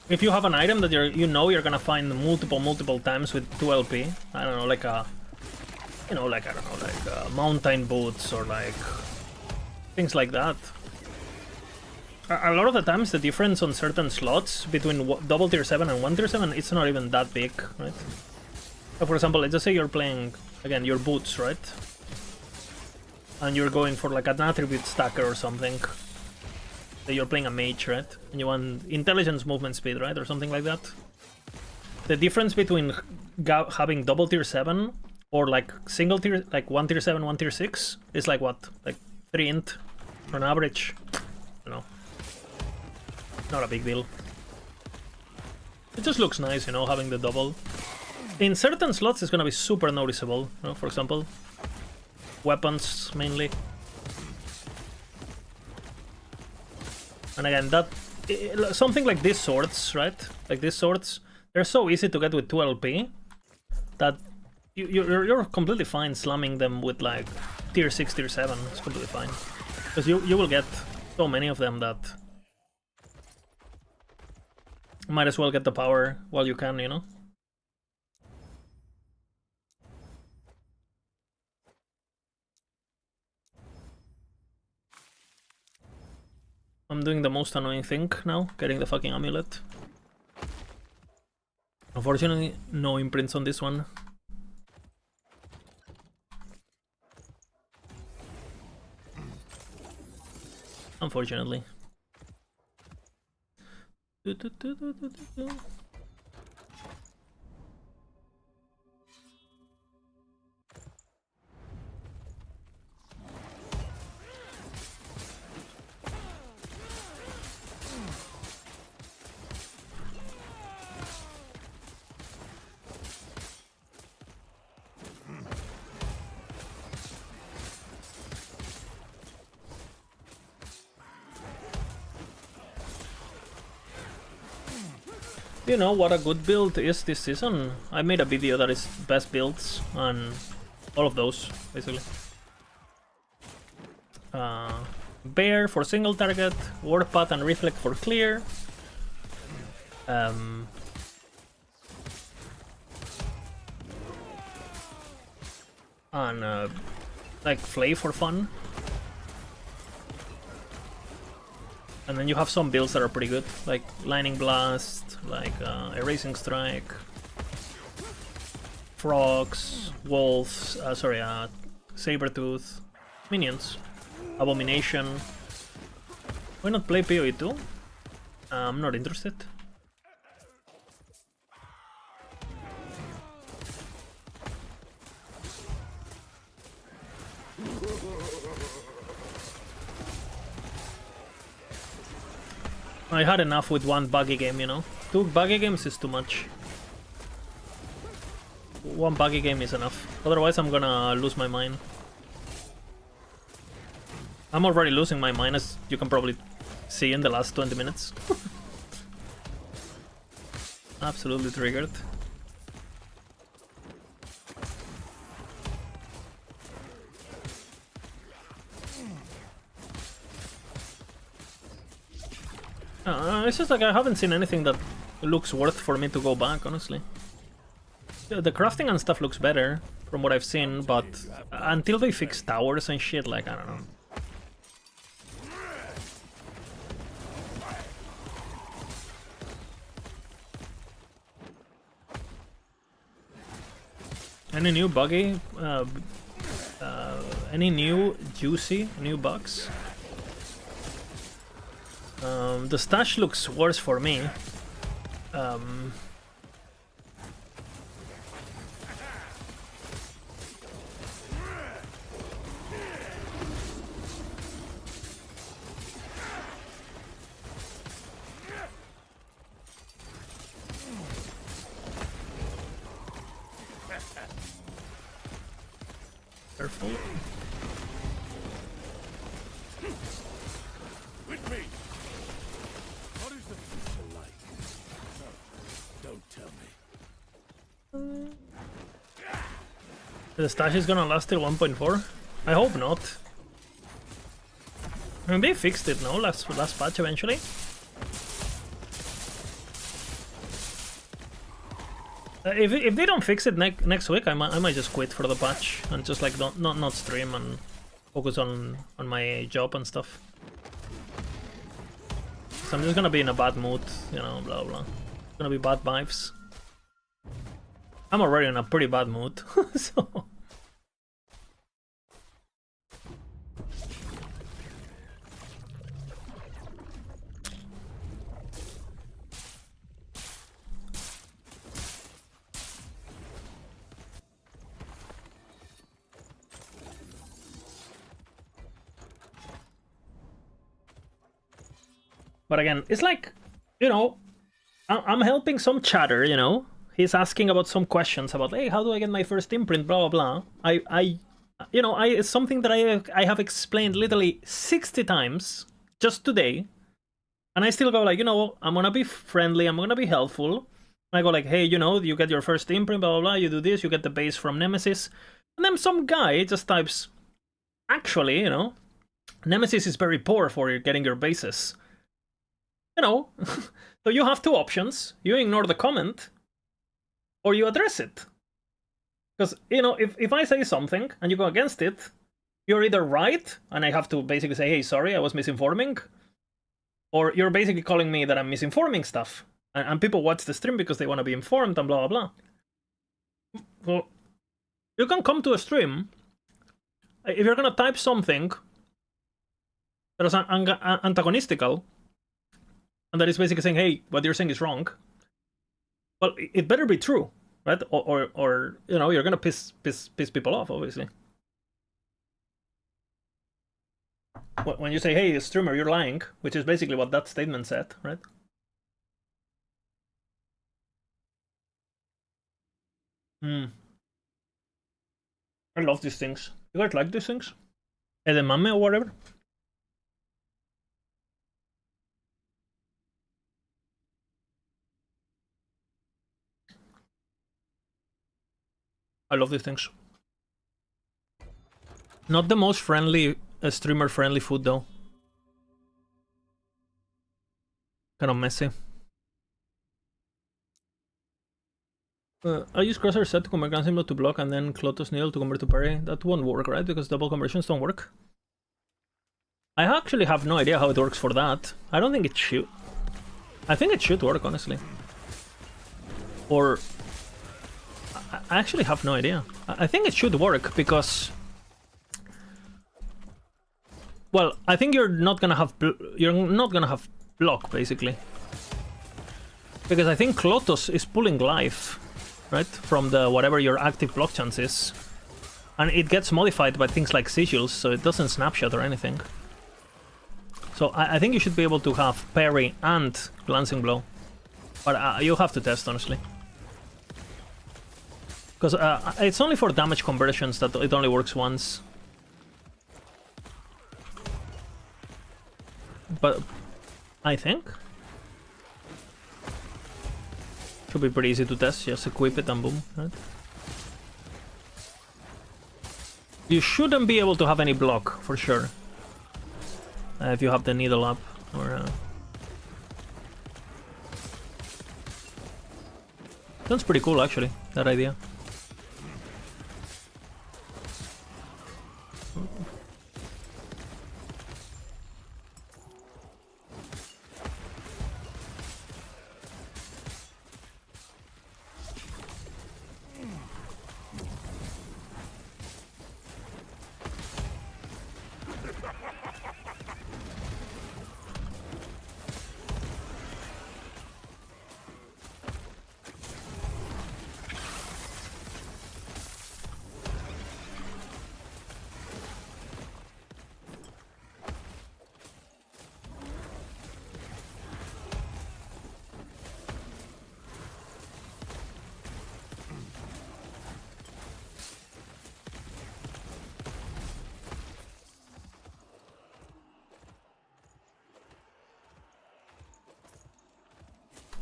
A: If you have an item that you're gonna find multiple times with 2 LP, I don't know, like a... You know, like, I don't know, like mountain boots or like things like that. A lot of the times the difference on certain slots between double tier 7 and 1 tier 7, it's not even that big, right? So for example, let's just say you're playing, again, your boots, right? And you're going for like an attribute stacker or something. So you're playing a mage, right? And you want intelligence movement speed, right? Or something like that. The difference between having double tier 7 or like single tier, like 1 tier 7, 1 tier 6, is like what? Like 3 int on average. You know. Not a big deal. It just looks nice, you know, having the double. In certain slots it's gonna be super noticeable, you know, for example. Weapons mainly. And again, that something like these swords, right? Like these swords, they're so easy to get with 2 LP that you're completely fine slamming them with like tier 6, tier 7. It's completely fine. Because you will get so many of them that might as well get the power while you can, you know? I'm doing the most annoying thing now, getting the fucking amulet. Unfortunately, no imprints on this one. Unfortunately. You know what a good build is this season? I made a video that is best builds and all of those, basically. Bear for single target, Warp Path and Reflect for clear. And like Flay for fun. And then you have some builds that are pretty good, like Lightning Blast, like Erasing Strike, Frogs, Wolves, Sabertooth, Minions, Abomination. Why not play PoE 2? I'm not interested. I had enough with one buggy game, you know. 2 buggy games is too much. 1 buggy game is enough. Otherwise I'm gonna lose my mind. I'm already losing my mind, as you can probably see in the last 20 minutes. Absolutely triggered. It's just like I haven't seen anything that looks worth for me to go back, honestly. The crafting and stuff looks better from what I've seen, but until they fix towers and shit, like, I don't know. Any new buggy? Any new juicy new bugs? The stash looks worse for me. Careful.
G: With me. What is the future like? No, don't tell me.
A: The stash is gonna last till 1.4? I hope not. I mean, they fixed it, no? Last patch eventually. If they don't fix it next week, I might just quit for the patch and just like not stream and focus on my job and stuff. So I'm just gonna be in a bad mood, you know, blah blah. It's gonna be bad vibes. I'm already in a pretty bad mood, so. But again, it's like, you know, I'm helping some chatter, you know. He's asking about some questions about, hey, how do I get my first imprint, blah, blah, blah. It's something that I have explained literally 60 times just today. And I still go like, you know, I'm gonna be friendly, I'm gonna be helpful. And I go like, hey, you know, you get your first imprint, blah, blah, blah, you do this, you get the base from Nemesis. And then some guy just types, actually, you know, Nemesis is very poor for getting your bases. You know, so you have 2 options. You ignore the comment, or you address it. Because, you know, if I say something and you go against it, you're either right, and I have to basically say, hey, sorry, I was misinforming, Or you're basically calling me that I'm misinforming stuff. And people watch the stream because they want to be informed and blah, blah, blah. Well, you can come to a stream. If you're going to type something that is antagonistical, and that is basically saying, hey, what you're saying is wrong, well, it better be true, right? Or you know, you're going to piss people off, obviously. When you say, hey, streamer, you're lying, which is basically what that statement said, right? I love these things. You guys like these things? Edamame or whatever? I love these things. Not the most friendly, streamer-friendly food though. Kind of messy. I use crosshair set to convert gun symbol to block and then Clotus needle to convert to parry. That won't work, right? Because double conversions don't work. I actually have no idea how it works for that. I don't think it should. I think it should work, honestly. Or... I actually have no idea. I think it should work because... Well, I think you're not gonna have block, basically. Because I think Clotus is pulling life, right? From the whatever your active block chance is. And it gets modified by things like sigils, so it doesn't snapshot or anything. So I think you should be able to have parry and glancing blow. But you have to test, honestly. Because it's only for damage conversions that it only works once. But I think should be pretty easy to test. Just equip it and boom, right? You shouldn't be able to have any block for sure if you have the needle up or. Sounds pretty cool, actually. That idea.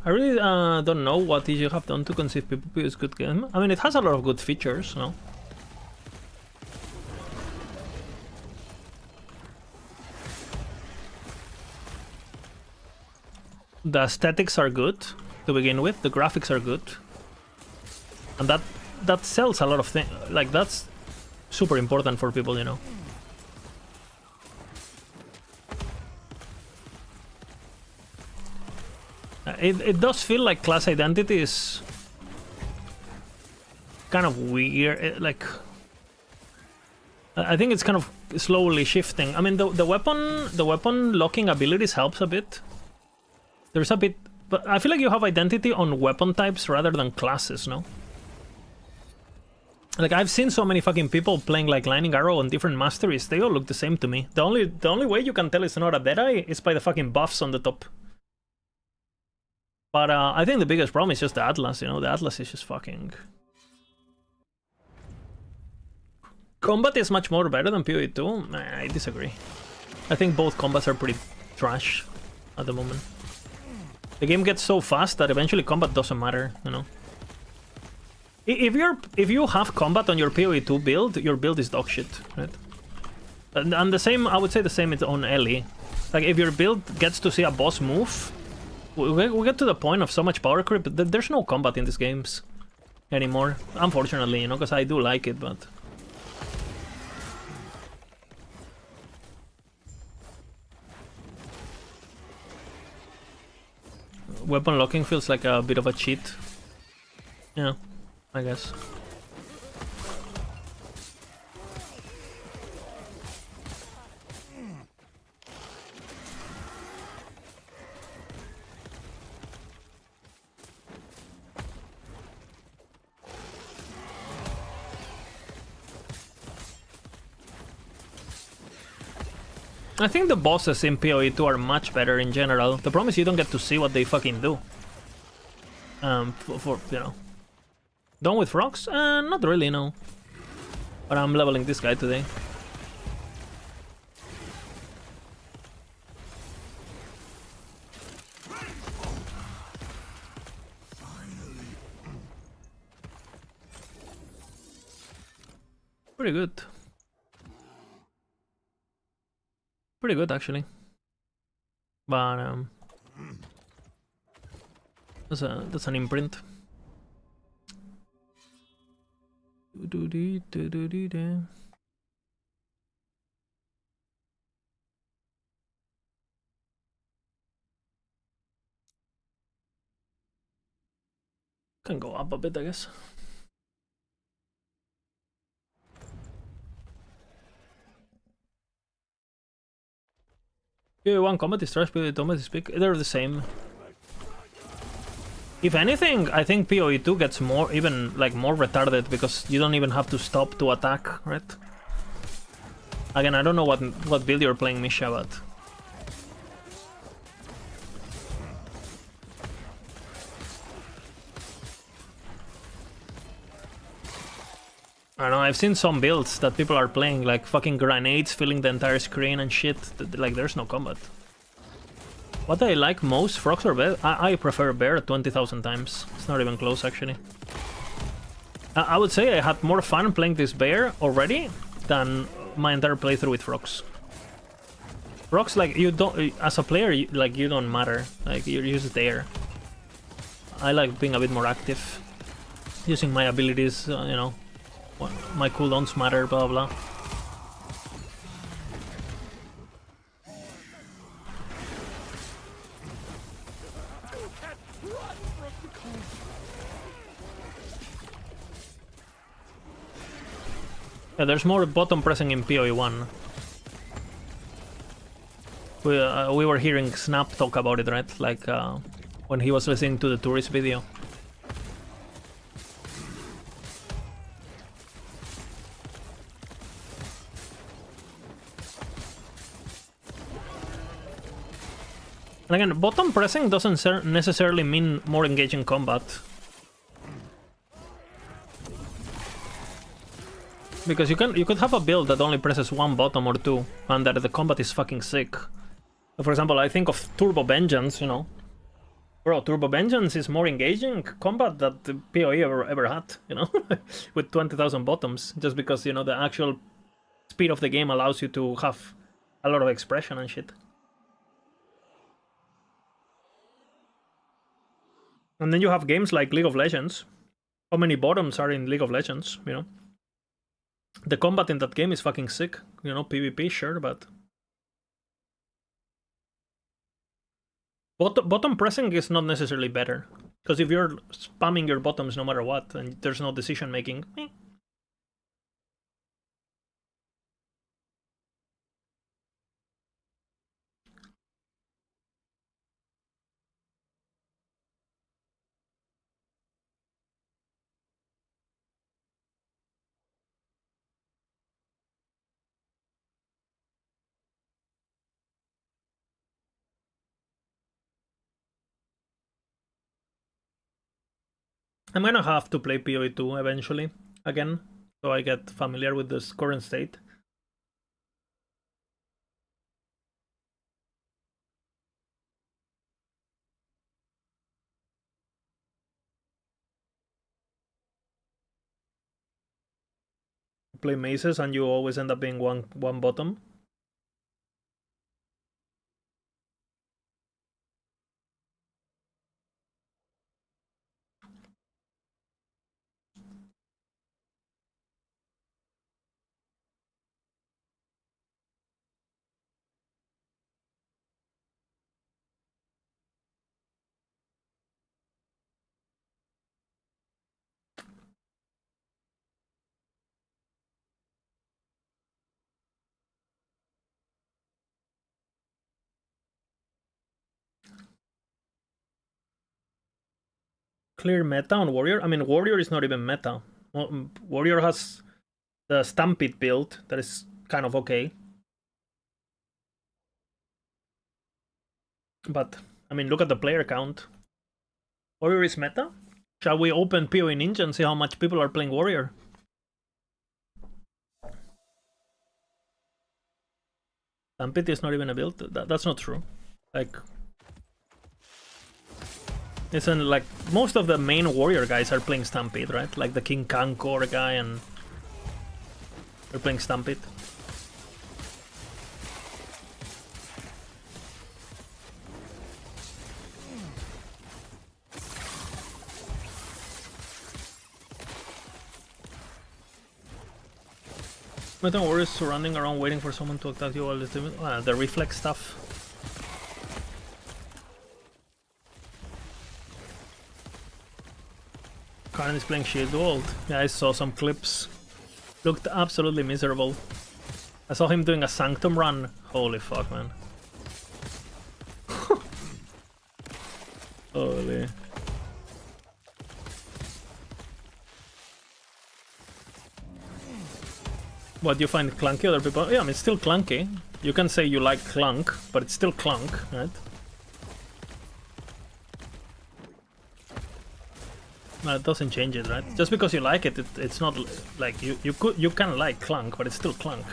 A: I really don't know what you have done to conceive PvP is a good game. I mean, it has a lot of good features, no? The aesthetics are good to begin with. The graphics are good, and that sells a lot of things. Like that's super important for people, you know. It does feel like class identity is kind of weird. Like I think it's kind of slowly shifting. I mean, the weapon locking abilities helps a bit. There's a bit, but I feel like you have identity on weapon types rather than classes, no? Like I've seen so many fucking people playing like Lightning Arrow on different masteries. They all look the same to me. The only way you can tell it's not a Deadeye is by the fucking buffs on the top. But I think the biggest problem is just the Atlas, you know? The Atlas is just fucking... Combat is much more better than PoE 2? Nah, I disagree. I think both combats are pretty trash at the moment. The game gets so fast that eventually combat doesn't matter, you know? If you have combat on your PoE 2 build, your build is dog shit, right? And the same, I would say the same is on Ellie. Like, if your build gets to see a boss move... We get to the point of so much power creep that there's no combat in these games anymore. Unfortunately, you know, because I do like it, but... weapon locking feels like a bit of a cheat. Yeah, I guess. I think the bosses in PoE2 are much better in general. The problem is you don't get to see what they fucking do. For you know. Done with frogs? Not really, no. But I'm leveling this guy today. Pretty good. Pretty good, actually. But that's an imprint. Can go up a bit, I guess. PoE1 combat is trash, PoE2 combat is big. They're the same. If anything, I think PoE2 gets more, even like more retarded because you don't even have to stop to attack, right? Again, I don't know what build you're playing, Misha, but I don't know, I've seen some builds that people are playing, like fucking grenades filling the entire screen and shit, like there's no combat. What I like most, frogs or bear? I prefer bear 20,000 times. It's not even close, actually. I would say I had more fun playing this bear already than my entire playthrough with frogs. Frogs, like, you don't, as a player, like, you don't matter. Like, you're just there. I like being a bit more active. Using my abilities, you know. My cooldowns matter, blah blah. Yeah, there's more button pressing in PoE1. We were hearing Snap talk about it, right? Like when he was listening to the tourist video. And again, button pressing doesn't necessarily mean more engaging combat. Because you could have a build that only presses one button or two, and that the combat is fucking sick. For example, I think of Turbo Vengeance, you know. Bro, Turbo Vengeance is more engaging combat that the PoE ever had, you know? With 20,000 bottoms, just because, you know, the actual speed of the game allows you to have a lot of expression and shit. And then you have games like League of Legends. How many bottoms are in League of Legends, you know? The combat in that game is fucking sick. You know, PvP, sure, but... Bottom pressing is not necessarily better. Because if you're spamming your bottoms no matter what, and there's no decision making... I'm gonna have to play PoE2 eventually, again, so I get familiar with this current state. Play mazes and you always end up being one bottom. Clear meta on Warrior? I mean, Warrior is not even meta. Warrior has the Stampede build that is kind of okay. But, I mean, look at the player count. Warrior is meta? Shall we open PoE Ninja and see how much people are playing Warrior? Stampede is not even a build? That's not true. Like... Isn't like most of the main Warrior guys are playing Stampede, right? Like the King Kankor guy and they're playing Stampede. Meta Warriors surrounding around waiting for someone to attack you while the reflex stuff. Karen is playing Shield World. Yeah, I saw some clips. Looked absolutely miserable. I saw him doing a Sanctum run. Holy fuck, man. Holy. What, do you find clunky? Other people? Yeah, I mean, it's still clunky. You can say you like clunk, but it's still clunk, right? No, it doesn't change it, right? Just because you like it, it's not like you can like clunk, but it's still clunk.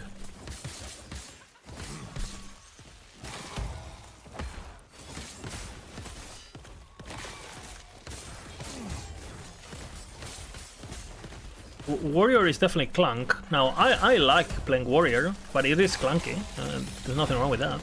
A: Warrior is definitely clunk. Now, I like playing Warrior, but it is clunky. There's nothing wrong with that.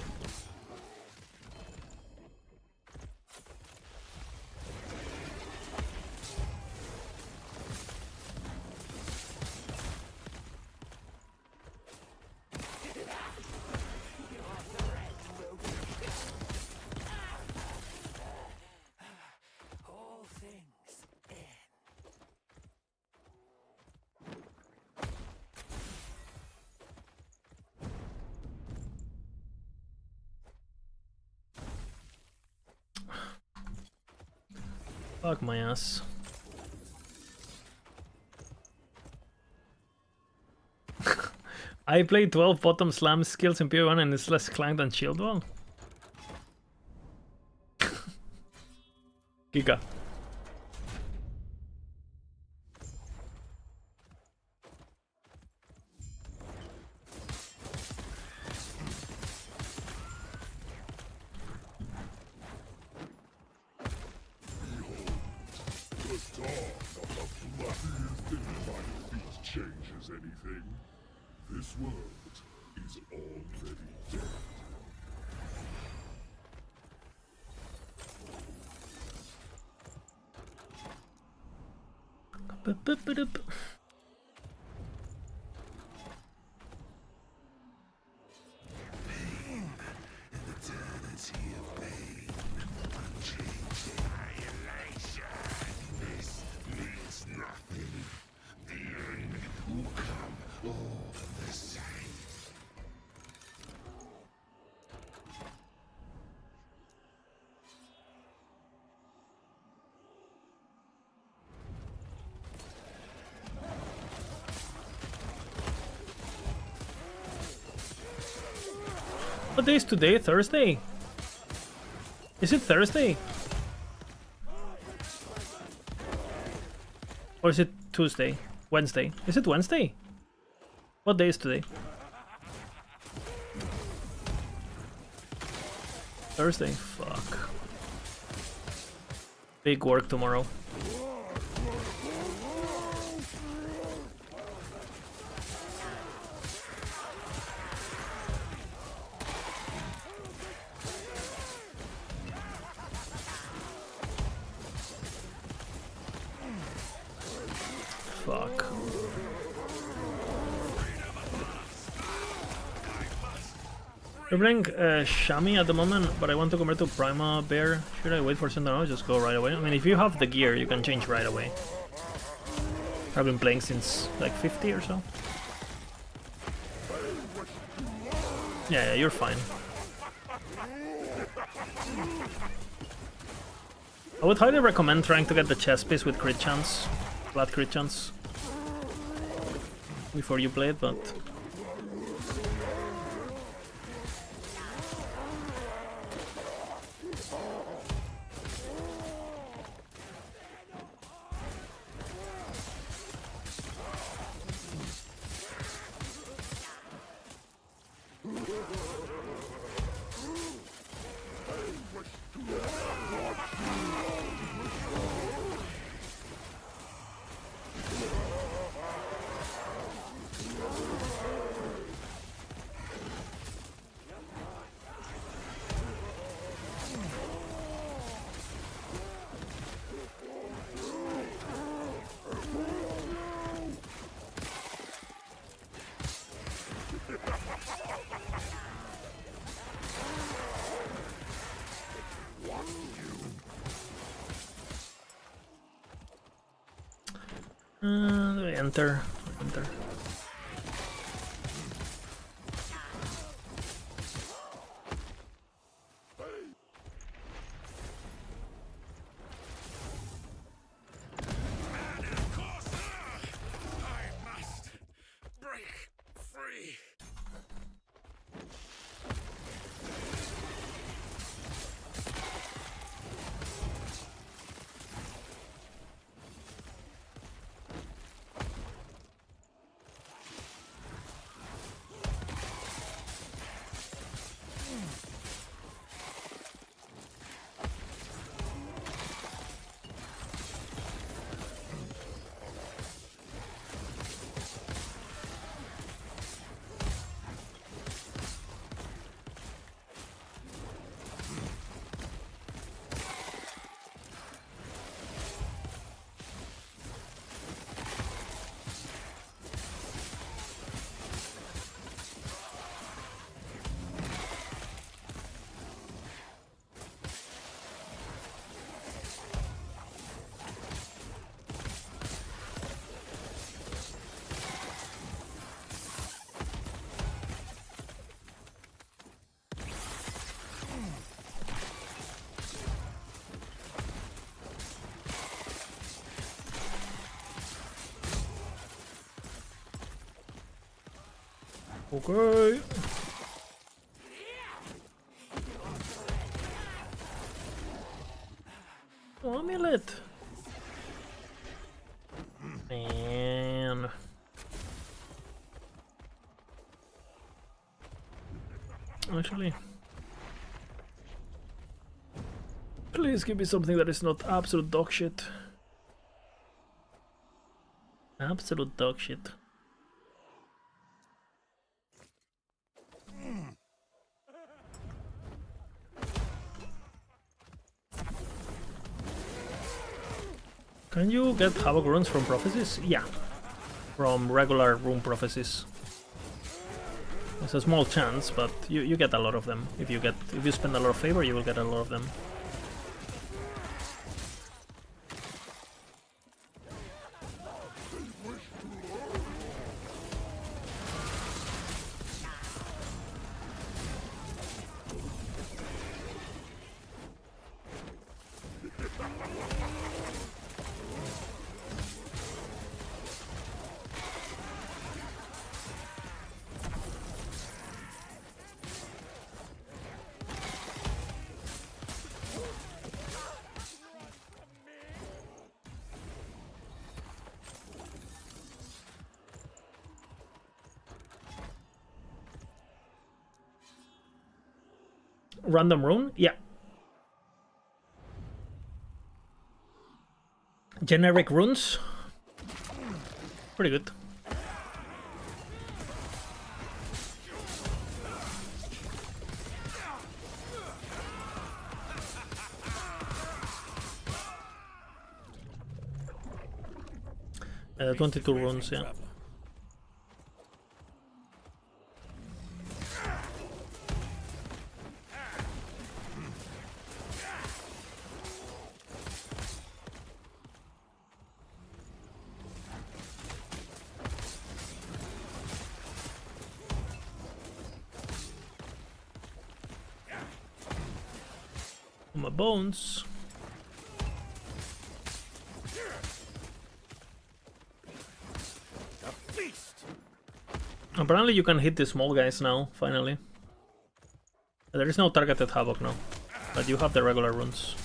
A: Fuck my ass. I played 12 bottom slam skills in PoE1 and it's less clank than Shield Wall. Giga.
F: Changes anything. This world is already dead.
A: What day is today? Thursday? Is it Thursday? Or is it Tuesday? Wednesday? Is it Wednesday? What day is today? Thursday? Fuck. Big work tomorrow. Fuck. We're playing Shami at the moment, but I want to convert to Prima Bear. Should I wait for Sentinel or just go right away? I mean, if you have the gear, you can change right away. I've been playing since like 50 or so. Yeah, you're fine. I would highly recommend trying to get the chest piece with crit chance, flat crit chance, before you play it, but... Enter. Okay. Oh, amulet. Man. Actually. Please give me something that is not absolute dog shit. Absolute dog shit. Can you get Havoc runes from prophecies? Yeah, from regular rune prophecies. It's a small chance, but you get a lot of them. If you spend a lot of favor, you will get a lot of them. Random rune? Yeah. Generic runes? Pretty good.
G: Great
A: 22
G: grazing,
A: runes, yeah.
G: traveler.
A: My bones. Apparently you can hit the small guys now, finally. There is no targeted havoc now, but you have the regular runes.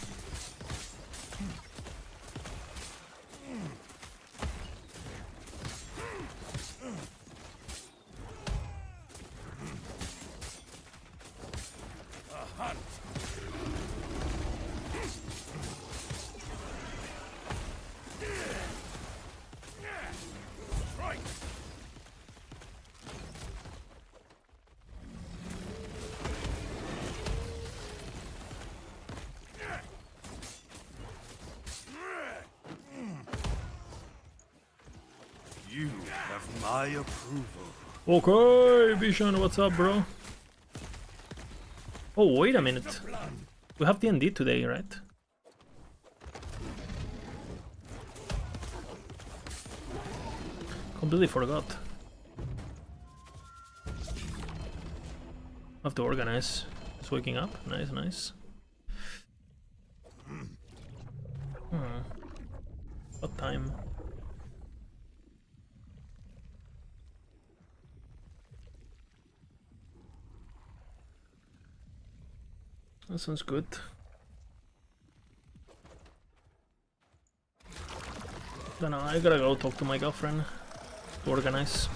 H: You have my approval.
A: Okay, Vision, what's up, bro? Oh, wait a minute. We have D&D today, right? Completely forgot. Have to organize. It's waking up. Nice, nice. What time? That sounds good. Then I gotta go talk to my girlfriend to organize.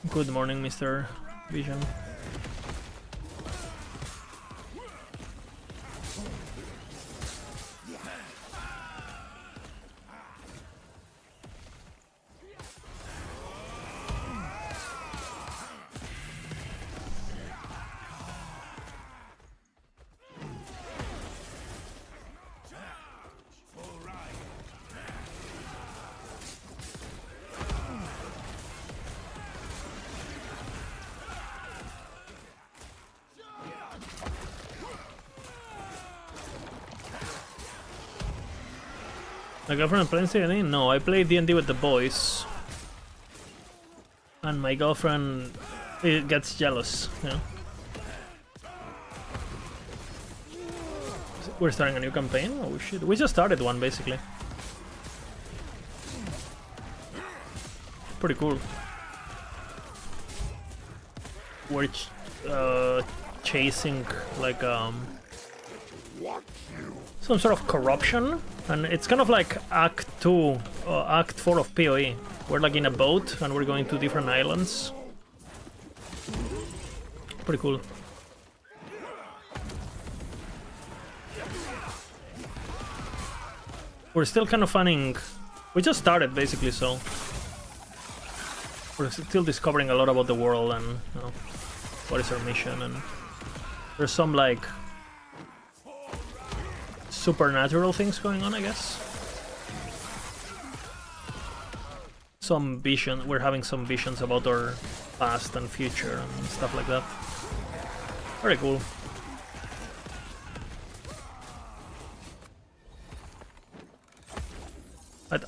A: Good morning, Mr. Vision. My girlfriend plays D&D? No, I play D&D with the boys. And my girlfriend gets jealous, you know? We're starting a new campaign? Oh shit, we just started one basically. Pretty cool. We're chasing like some sort of corruption, and it's kind of like Act 2, Act 4 of PoE. We're like in a boat and we're going to different islands. Pretty cool. We're still kind of finding... We just started basically, so... We're still discovering a lot about the world and, you know, what is our mission, and... There's some like... supernatural things going on, I guess. Some vision, we're having some visions about our past and future and stuff like that. Very cool. But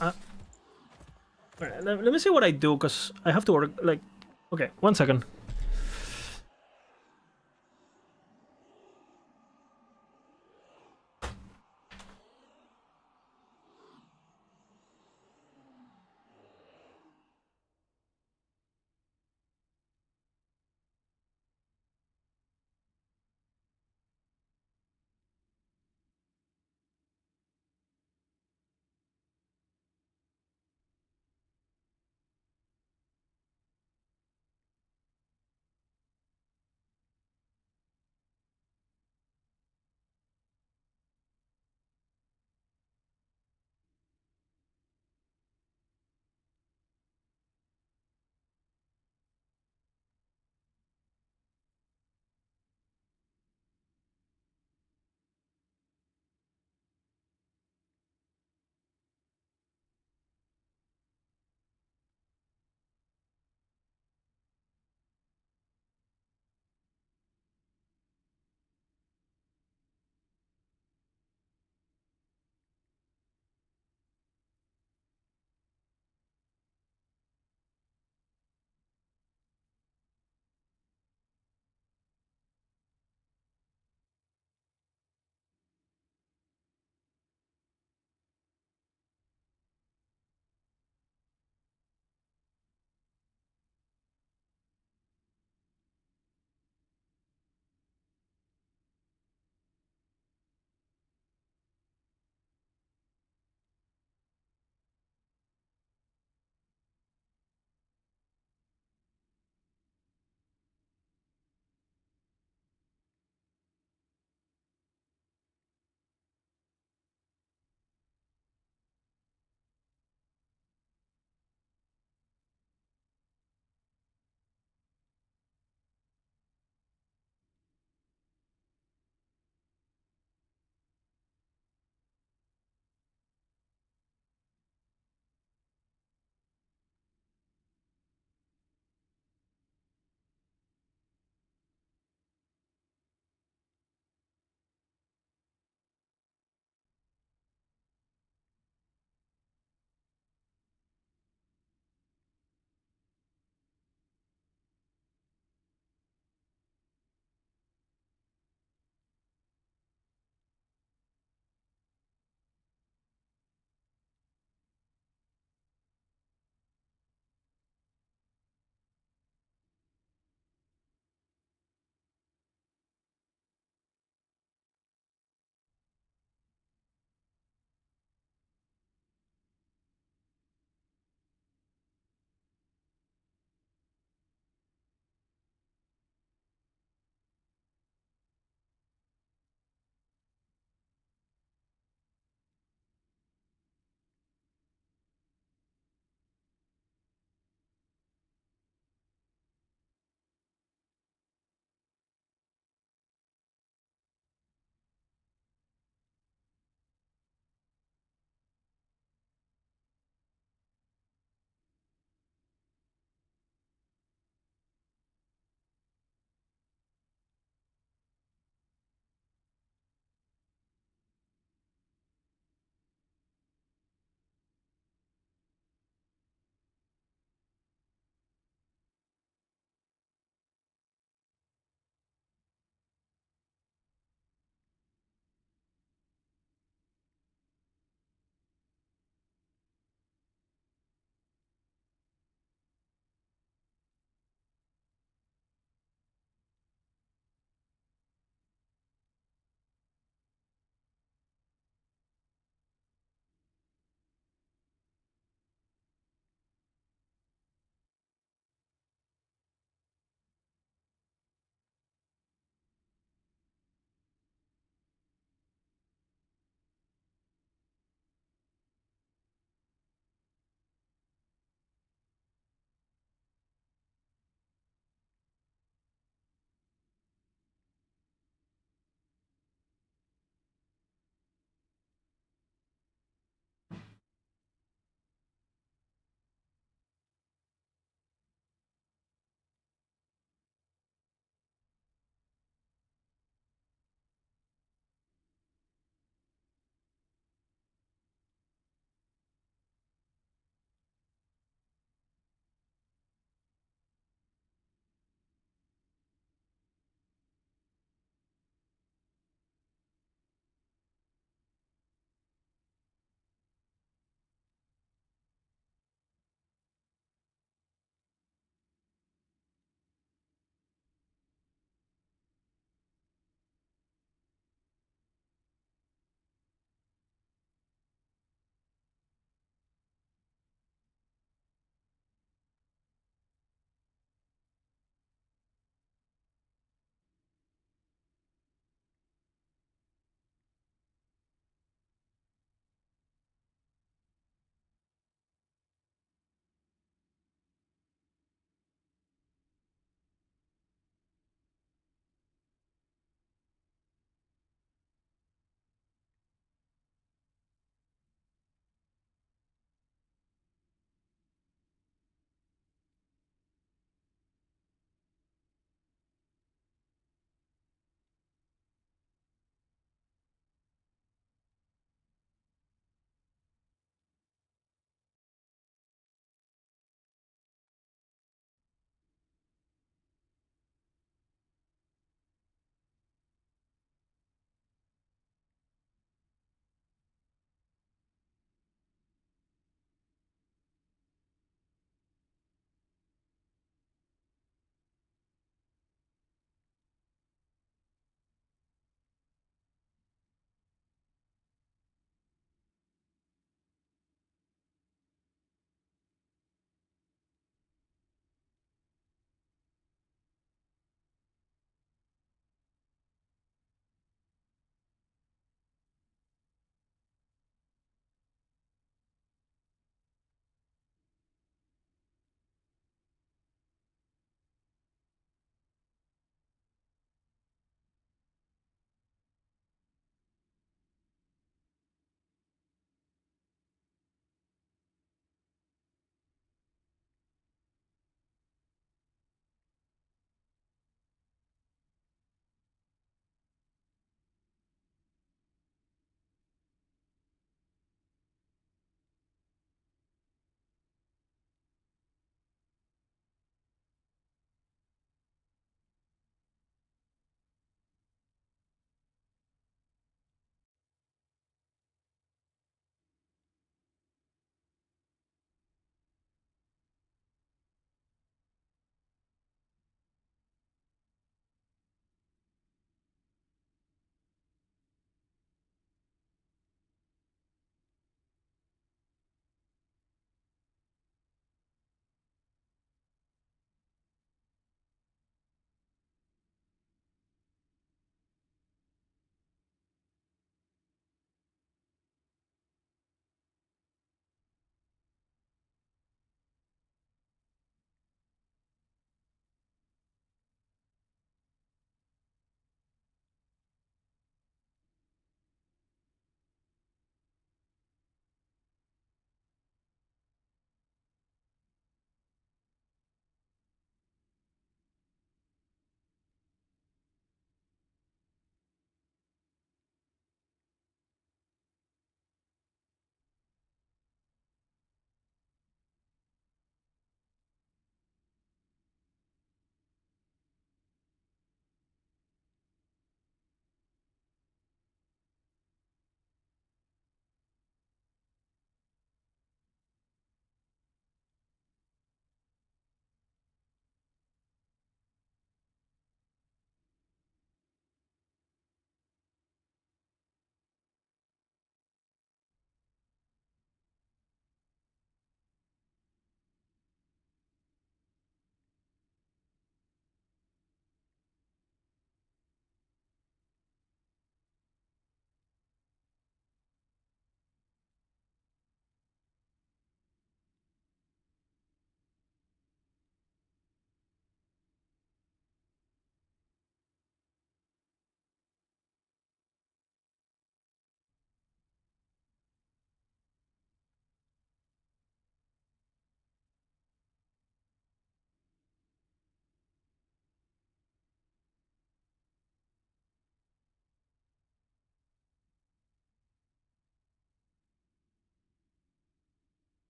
A: let me see what I do, because I have to work, like... Okay, 1 second.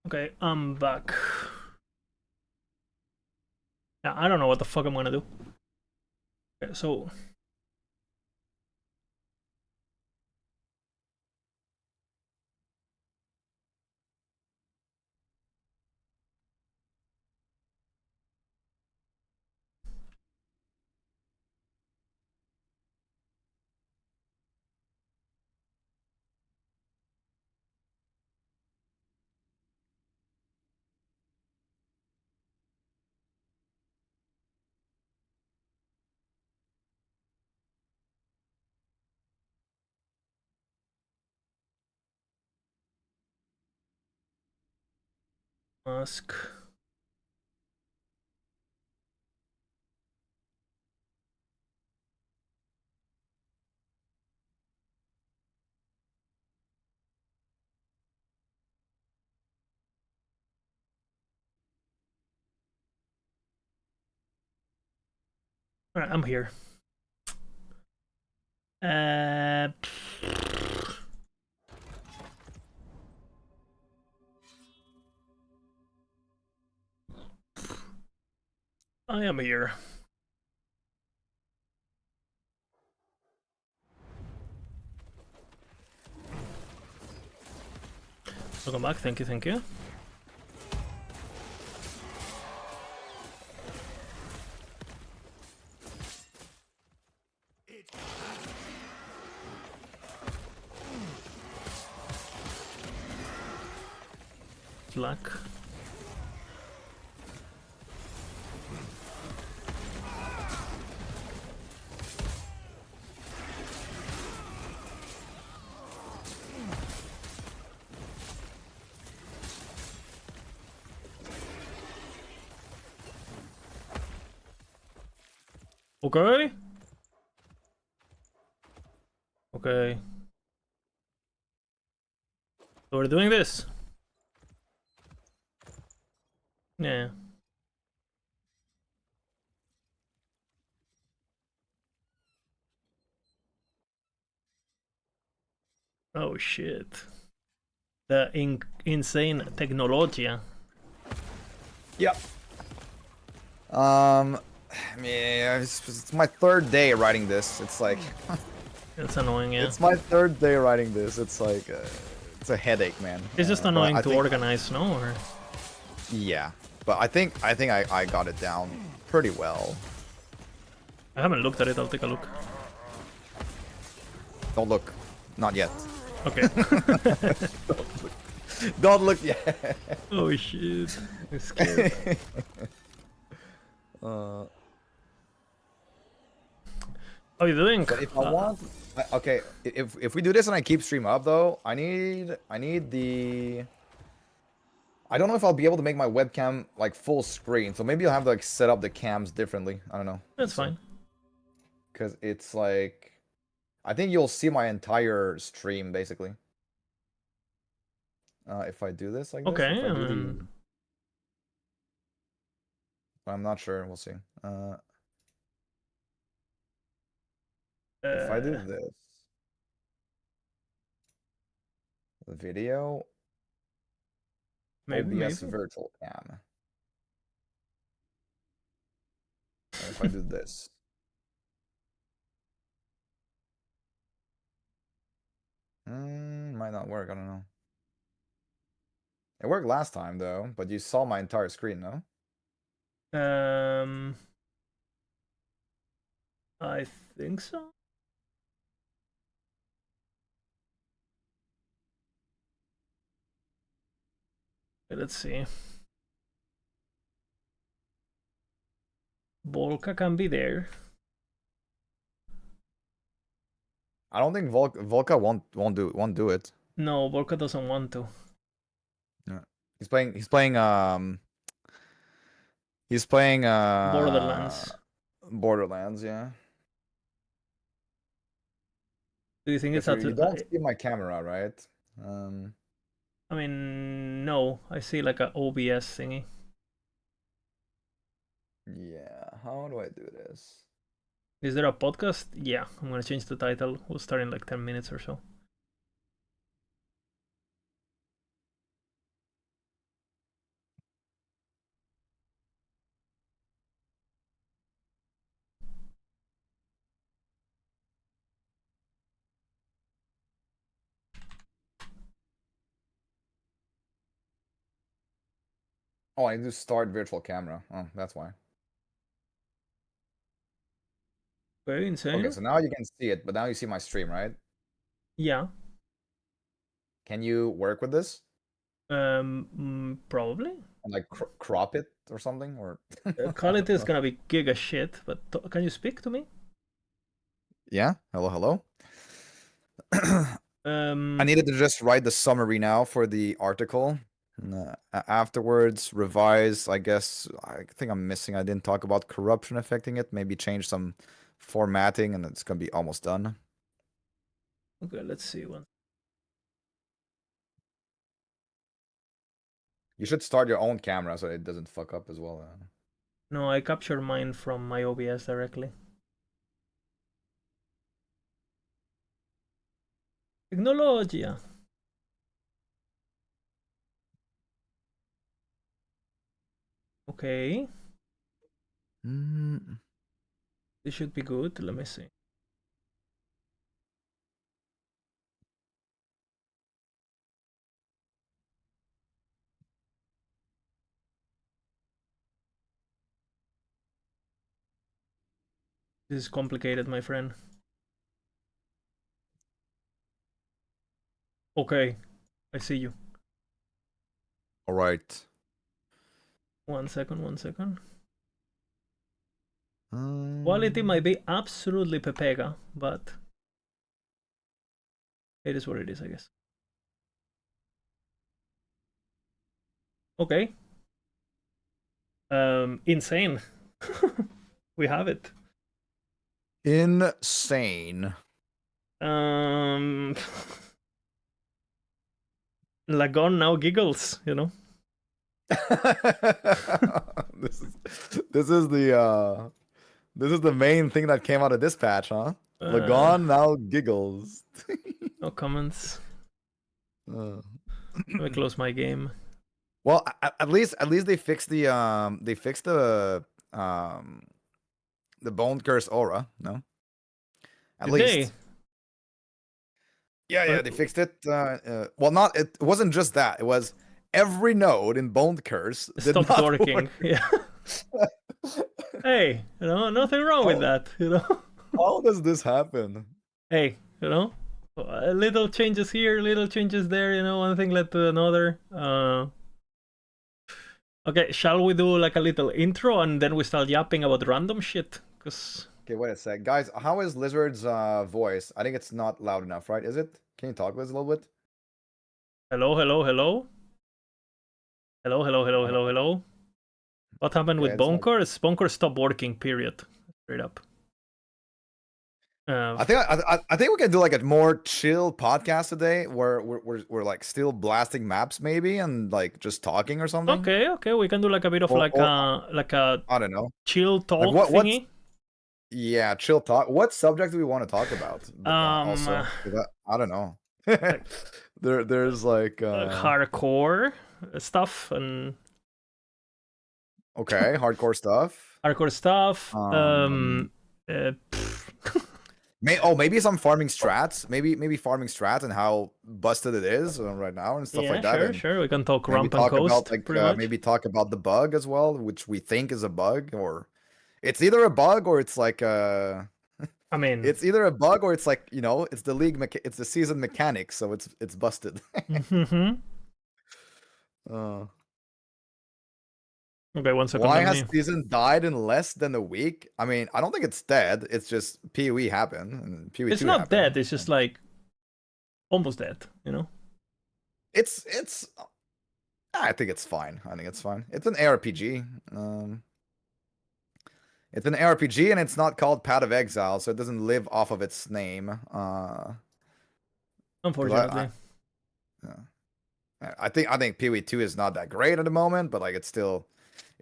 A: Okay, I'm back. Yeah, I don't know what the fuck I'm gonna do. Okay, so mask. Alright, I'm here. Uh, I am here. Welcome back. Thank you. Thank you. Black. Okay. Okay. So we're doing this. Yeah. Oh shit. The insane technology.
J: Yep. I mean, it's my third day writing this. It's like
A: It's annoying, yeah.
J: it's my third day writing this. It's like it's a headache, man.
A: It's just
J: But
A: annoying
J: I
A: to
J: think-
A: organize, no? Or...
J: Yeah, but I think I got it down pretty well.
A: I haven't looked at it. I'll take a look.
J: Don't look, not yet.
A: Okay.
J: Don't look yet.
A: Oh shit. I'm scared. How you doing?
J: But if I want, okay, if we do this and I keep stream up though, I need the. I don't know if I'll be able to make my webcam like full screen, so maybe I'll have to like set up the cams differently. I don't know.
A: That's fine.
J: Because it's like, I think you'll see my entire stream basically. If I do this like this.
A: Okay.
J: If I do I'm not sure. We'll see. If I do this, the video,
A: maybe,
J: OBS
A: maybe.
J: virtual cam. And if I do this. Might not work, I don't know. It worked last time though, but you saw my entire screen, no?
A: I think so. Okay, let's see. Volca can be there.
J: I don't think Volca won't do it.
A: No, Volca doesn't want to.
J: Yeah. He's playing
A: Borderlands.
J: Borderlands, yeah.
A: Do you think it's
J: You don't see my camera, right?
A: I mean, no. I see like a OBS thingy.
J: Yeah, how do I do this?
A: Is there a podcast? Yeah, I'm gonna change the title. We'll start in like 10 minutes or so.
J: Oh, I need to start virtual camera. Oh, that's why.
A: Very insane.
J: Okay, so now you can see it, but now you see my stream, right?
A: Yeah.
J: Can you work with this?
A: Probably.
J: And like crop it or something, or
A: Quality is gonna be giga shit, but can you speak to me?
J: yeah. Hello, hello. I needed to just write the summary now for the article. And, afterwards, revise. I guess I think I'm missing. I didn't talk about corruption affecting it. Maybe change some formatting, and it's gonna be almost done.
A: Okay, let's see one.
J: You should start your own camera so it doesn't fuck up as well.
A: No, I capture mine from my OBS directly. Tecnologia. Okay. This should be good. Let me see. This is complicated, my friend. Okay, I see you.
J: All right.
A: 1 second, 1 second. Quality might be absolutely pepega, but it is what it is, I guess. Okay. Insane. We have it.
J: Insane.
A: Lagon now giggles, you know.
J: this is the main thing that came out of this patch, huh? Lagon now giggles.
A: No comments. Let me close my game.
J: Well, at least they fixed the bone curse aura, no? At least. Yeah, they fixed it. Well, it wasn't just that. It was every node in bone curse
A: stopped working. Yeah. Hey, you know, nothing wrong with that, you know.
J: How does this happen?
A: Hey, you know, little changes here, little changes there, you know, one thing led to another. Okay, shall we do like a little intro and then we start yapping about random shit?
J: Okay, wait a sec. Guys, how is Lizard's voice? I think it's not loud enough, right? Is it? Can you talk Liz a little bit?
A: Hello, hello, hello? Hello, hello, hello, hello, hello? What happened with Bonkers? Bonkers stopped working, period. Straight up.
J: I think we can do like a more chill podcast today, where we're like still blasting maps maybe and like just talking or something.
A: Okay, we can do like a bit of like a
J: I don't know,
A: chill talk
J: like
A: thingy.
J: Yeah, chill talk. What subject do we want to talk about? Also, I don't know. there's like
A: hardcore stuff and
J: okay, hardcore stuff.
A: Hardcore stuff.
J: Maybe some farming strats. Maybe farming strats and how busted it is right now and stuff like that.
A: Sure. We can talk rampant coast.
J: Maybe talk about the bug as well, which we think is a bug, or it's either a bug or it's like a.
A: I mean,
J: it's either a bug or it's like, you know, it's the it's the season mechanics, so it's busted.
A: Okay, 1 second.
J: Why has season died in less than a week? I mean, I don't think it's dead. It's just PoE happened. And PoE
A: it's not dead. It's just like almost dead. You know.
J: It's. I think it's fine. It's an ARPG. It's an ARPG and it's not called Path of Exile, so it doesn't live off of its name.
A: Unfortunately.
J: I think PoE 2 is not that great at the moment, but like it's still,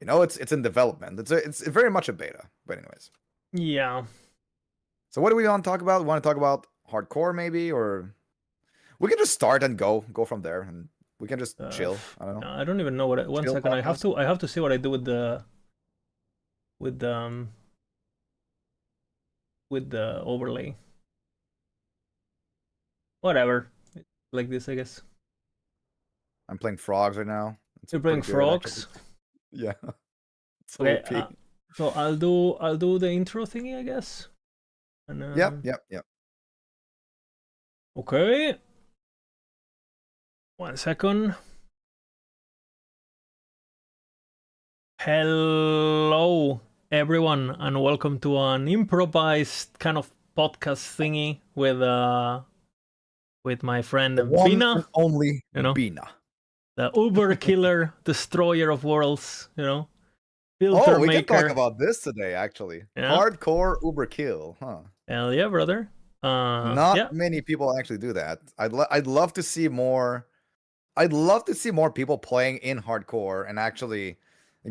J: you know, it's in development. It's very much a beta. But anyways.
A: Yeah.
J: So what do we want to talk about? We want to talk about hardcore maybe, or we can just start and go from there, and we can just chill. I don't know.
A: I don't even know what. 1 second. Podcast? I have to see what I do with the overlay. Whatever. Like this, I guess.
J: I'm playing frogs right now.
A: You're playing frogs?
J: Yeah. It's
A: Okay,
J: OP.
A: so I'll do the intro thingy, I guess. And,
J: Yep.
A: Okay. 1 second. Hello, everyone, and welcome to an improvised kind of podcast thingy with my friend
J: The one
A: Bina,
J: and only
A: you know,
J: Bina.
A: the Uber killer, destroyer of worlds, you know, filter
J: Oh, we
A: maker.
J: can talk about this today, actually.
A: Yeah.
J: Hardcore Uber kill, huh?
A: Hell yeah, brother.
J: Not many people actually do that. I'd love to see more. I'd love to see more people playing in hardcore and actually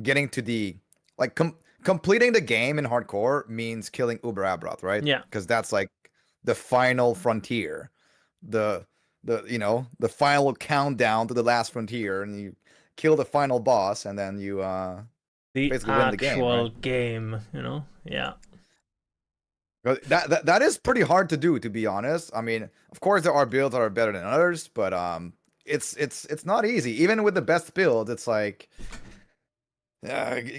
J: getting to the like completing the game in hardcore means killing Uber Abroth, right?
A: Yeah.
J: Because that's like the final frontier, the the final countdown to the last frontier, and you kill the final boss, and then you
A: The
J: basically win the game.
A: actual
J: Right?
A: game, you know? Yeah.
J: But that is pretty hard to do, to be honest. I mean, of course there are builds that are better than others, but it's not easy. Even with the best build, it's like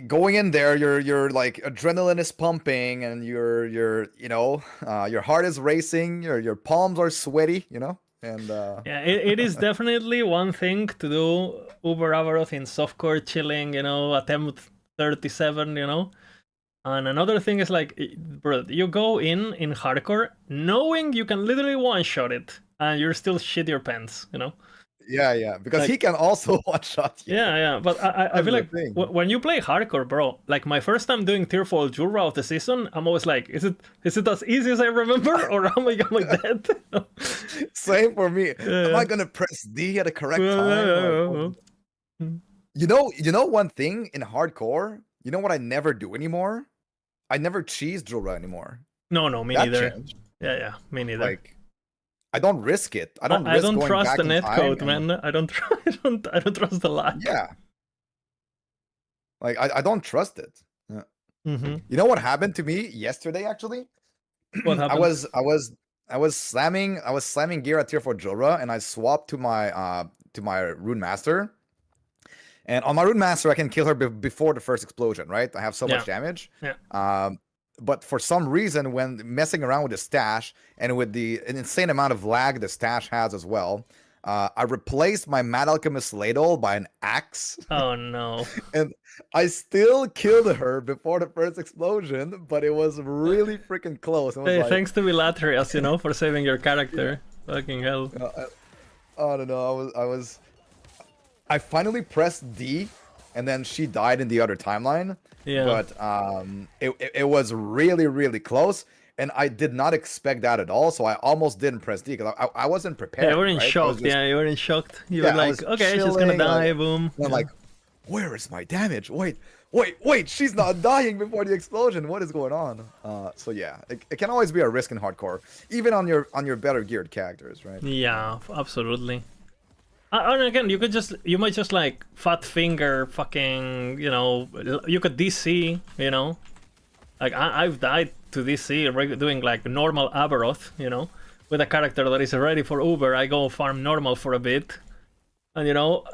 J: going in there, you're like adrenaline is pumping, and your your heart is racing, your palms are sweaty, and
A: Yeah, it is definitely one thing to do Uber Avaroth in softcore chilling, attempt 37, And another thing is like, bro, you go in hardcore knowing you can literally one-shot it and you're still shit your pants,
J: Yeah, because
A: Like-
J: he can also one-shot you.
A: Yeah, but I feel like when you play hardcore, bro, like my first time doing Tier 4 Jura of the season, I'm always like, is it as easy as I remember, or am I dead?
J: Same for me.
A: Yeah.
J: Am I gonna press D at the correct
A: Yeah,
J: time?
A: yeah.
J: You know one thing in hardcore? You know what I never do anymore? I never cheese Jura anymore.
A: No, me
J: That
A: neither.
J: changed.
A: Yeah, me neither.
J: Like, I don't risk it. I don't
A: I
J: risk
A: don't
J: going
A: trust
J: back
A: the
J: in time
A: netcode,
J: and-
A: man. I don't trust the luck.
J: Yeah. Like I don't trust it. Yeah.
A: Mm-hmm.
J: You know what happened to me yesterday? Actually,
A: What happened?
J: I was slamming gear at tier 4 Jura, and I swapped to my Rune Master. And on my Rune Master, I can kill her before the first explosion, right? I have so much damage.
A: Yeah.
J: But for some reason, when messing around with the stash and with an insane amount of lag the stash has as well, I replaced my Mad Alchemist Ladle by an axe.
A: Oh no.
J: And I still killed her before the first explosion, but it was really freaking close. It was
A: Hey,
J: like,
A: thanks to Vilatrias, for saving your character. Fucking hell.
J: I don't know. I finally pressed D, and then she died in the other timeline.
A: Yeah.
J: But it was really, really close, and I did not expect that at all. So I almost didn't press D because I wasn't prepared.
A: Yeah, you were in
J: right?
A: shock. You were in shock. You
J: Yeah,
A: were
J: I
A: like,
J: was
A: okay, she's gonna
J: chilling,
A: die.
J: like-
A: Boom.
J: And I'm like, where is my damage? Wait, she's not dying before the explosion. What is going on? So yeah, it can always be a risk in hardcore, even on your better geared characters, right?
A: Yeah, absolutely. And again, you might just like fat finger fucking, you could DC, Like I've died to DC doing like normal Abaroth, with a character that is ready for Uber. I go farm normal for a bit. And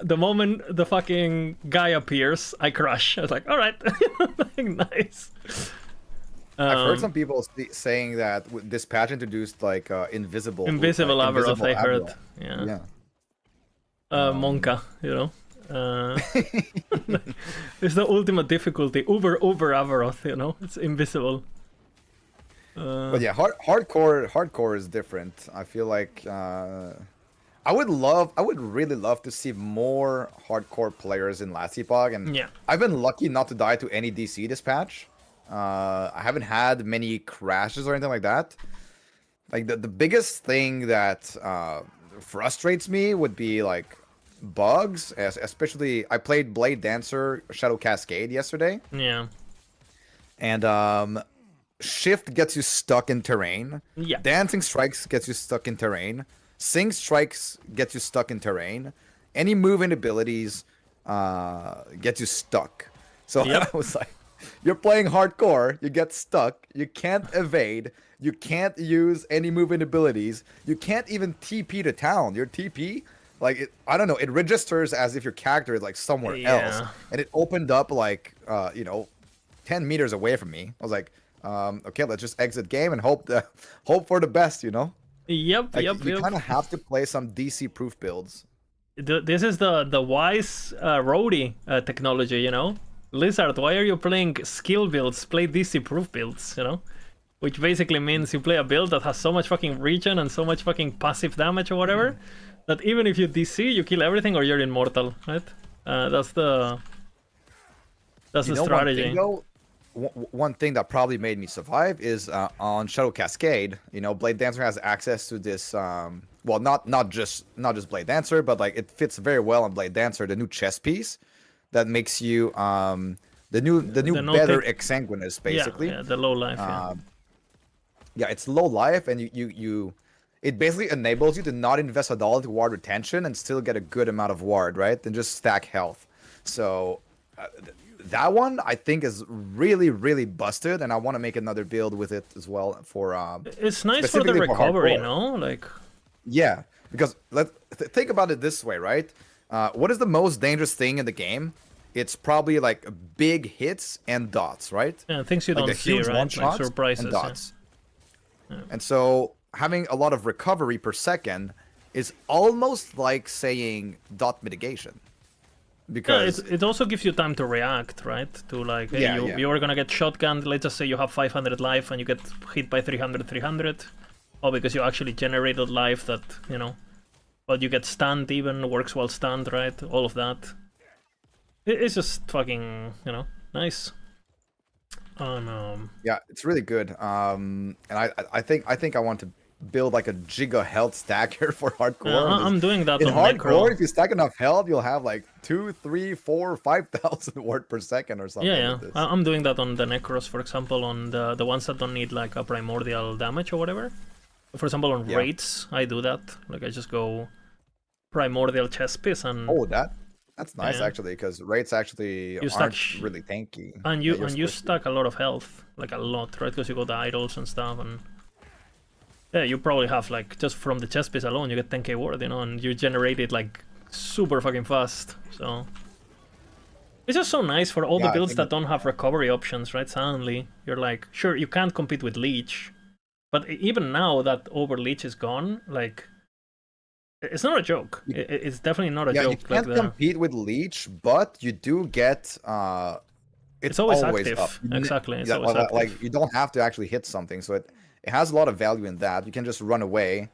A: the moment the fucking guy appears, I crush. I was like, all right, nice.
J: I've heard some people saying that this patch introduced like invisible
A: Abaroth. I heard,
J: Abaroth.
A: yeah. Monka, It's the ultimate difficulty. Uber Abaroth, it's invisible.
J: But yeah, hardcore is different. I feel like I would really love to see more hardcore players in last Epoch, and
A: Yeah.
J: I've been lucky not to die to any DC this patch. I haven't had many crashes or anything like that. Like the biggest thing that frustrates me would be like bugs, especially I played Blade Dancer Shadow Cascade yesterday,
A: Yeah.
J: and Shift gets you stuck in terrain.
A: Yeah.
J: Dancing Strikes gets you stuck in terrain. Sing Strikes gets you stuck in terrain. Any movement abilities gets you stuck. So
A: Yep.
J: I was like, you're playing hardcore, you get stuck, you can't evade, you can't use any movement abilities, you can't even TP to town. Your TP, like I don't know, it registers as if your character is like somewhere else, and it opened up like 10 meters away from me. I was like, okay, let's just exit game and hope for the best,
A: Yep,
J: like,
A: yep,
J: you kind of have to play some DC proof builds.
A: This is the wise roadie technology, Lizard, why are you playing skill builds? Play DC proof builds, Which basically means you play a build that has so much fucking regen and so much fucking passive damage or whatever, that even if you DC, you kill everything or you're immortal, right? That's the strategy.
J: One thing, though, one thing that probably made me survive is on Shadow Cascade. Blade Dancer has access to this. Well, not just Blade Dancer, but like it fits very well on Blade Dancer. The new chess piece that makes you the new better exsanguinous, basically.
A: Yeah, the low life.
J: Yeah, it's low life, and it basically enables you to not invest at all into ward retention and still get a good amount of ward, right? And just stack health. So that one I think is really, really busted, and I want to make another build with it as well for.
A: It's nice for the recovery, no?
J: Yeah, because think about it this way, right? What is the most dangerous thing in the game? It's probably like big hits and dots, right?
A: Yeah, things you don't see, right? Like surprises.
J: And dots. Yeah. And so having a lot of recovery per second is almost like saying dot mitigation. Because
A: it also gives you time to react, right? To like, hey, you're gonna get shotgunned. Let's just say you have 500 life and you get hit by 300. Or because you actually generated life that, but you get stunned even, works while stunned, right? All of that. It's just fucking, nice.
J: Yeah, it's really good. And I think I want to build like a giga health stacker for hardcore.
A: Yeah, I'm doing that
J: in
A: on
J: hardcore.
A: Necro.
J: If you stack enough health, you'll have like 2, 3, 4, 5,000 ward per second or something.
A: Yeah,
J: like this.
A: I'm doing that on the Necros, for example, on the ones that don't need like a primordial damage or whatever. For example, on raids, I do that. Like I just go primordial chest piece and.
J: Oh, that's nice actually, because raids actually aren't really tanky.
A: And you stack a lot of health, like a lot, right? Because you got the idols and stuff, and yeah, you probably have like just from the chest piece alone, you get 10k ward, and you generate it like super fucking fast. So it's just so nice for all the builds that don't have recovery options, right? Suddenly you're like, sure, you can't compete with Leech, but even now that over Leech is gone, like. It's not a joke. It's definitely not a joke.
J: You can't compete with Leech, but you do get. It's always
A: active.
J: Up.
A: Exactly. It's always active.
J: Like you don't have to actually hit something, so it has a lot of value in that. You can just run away,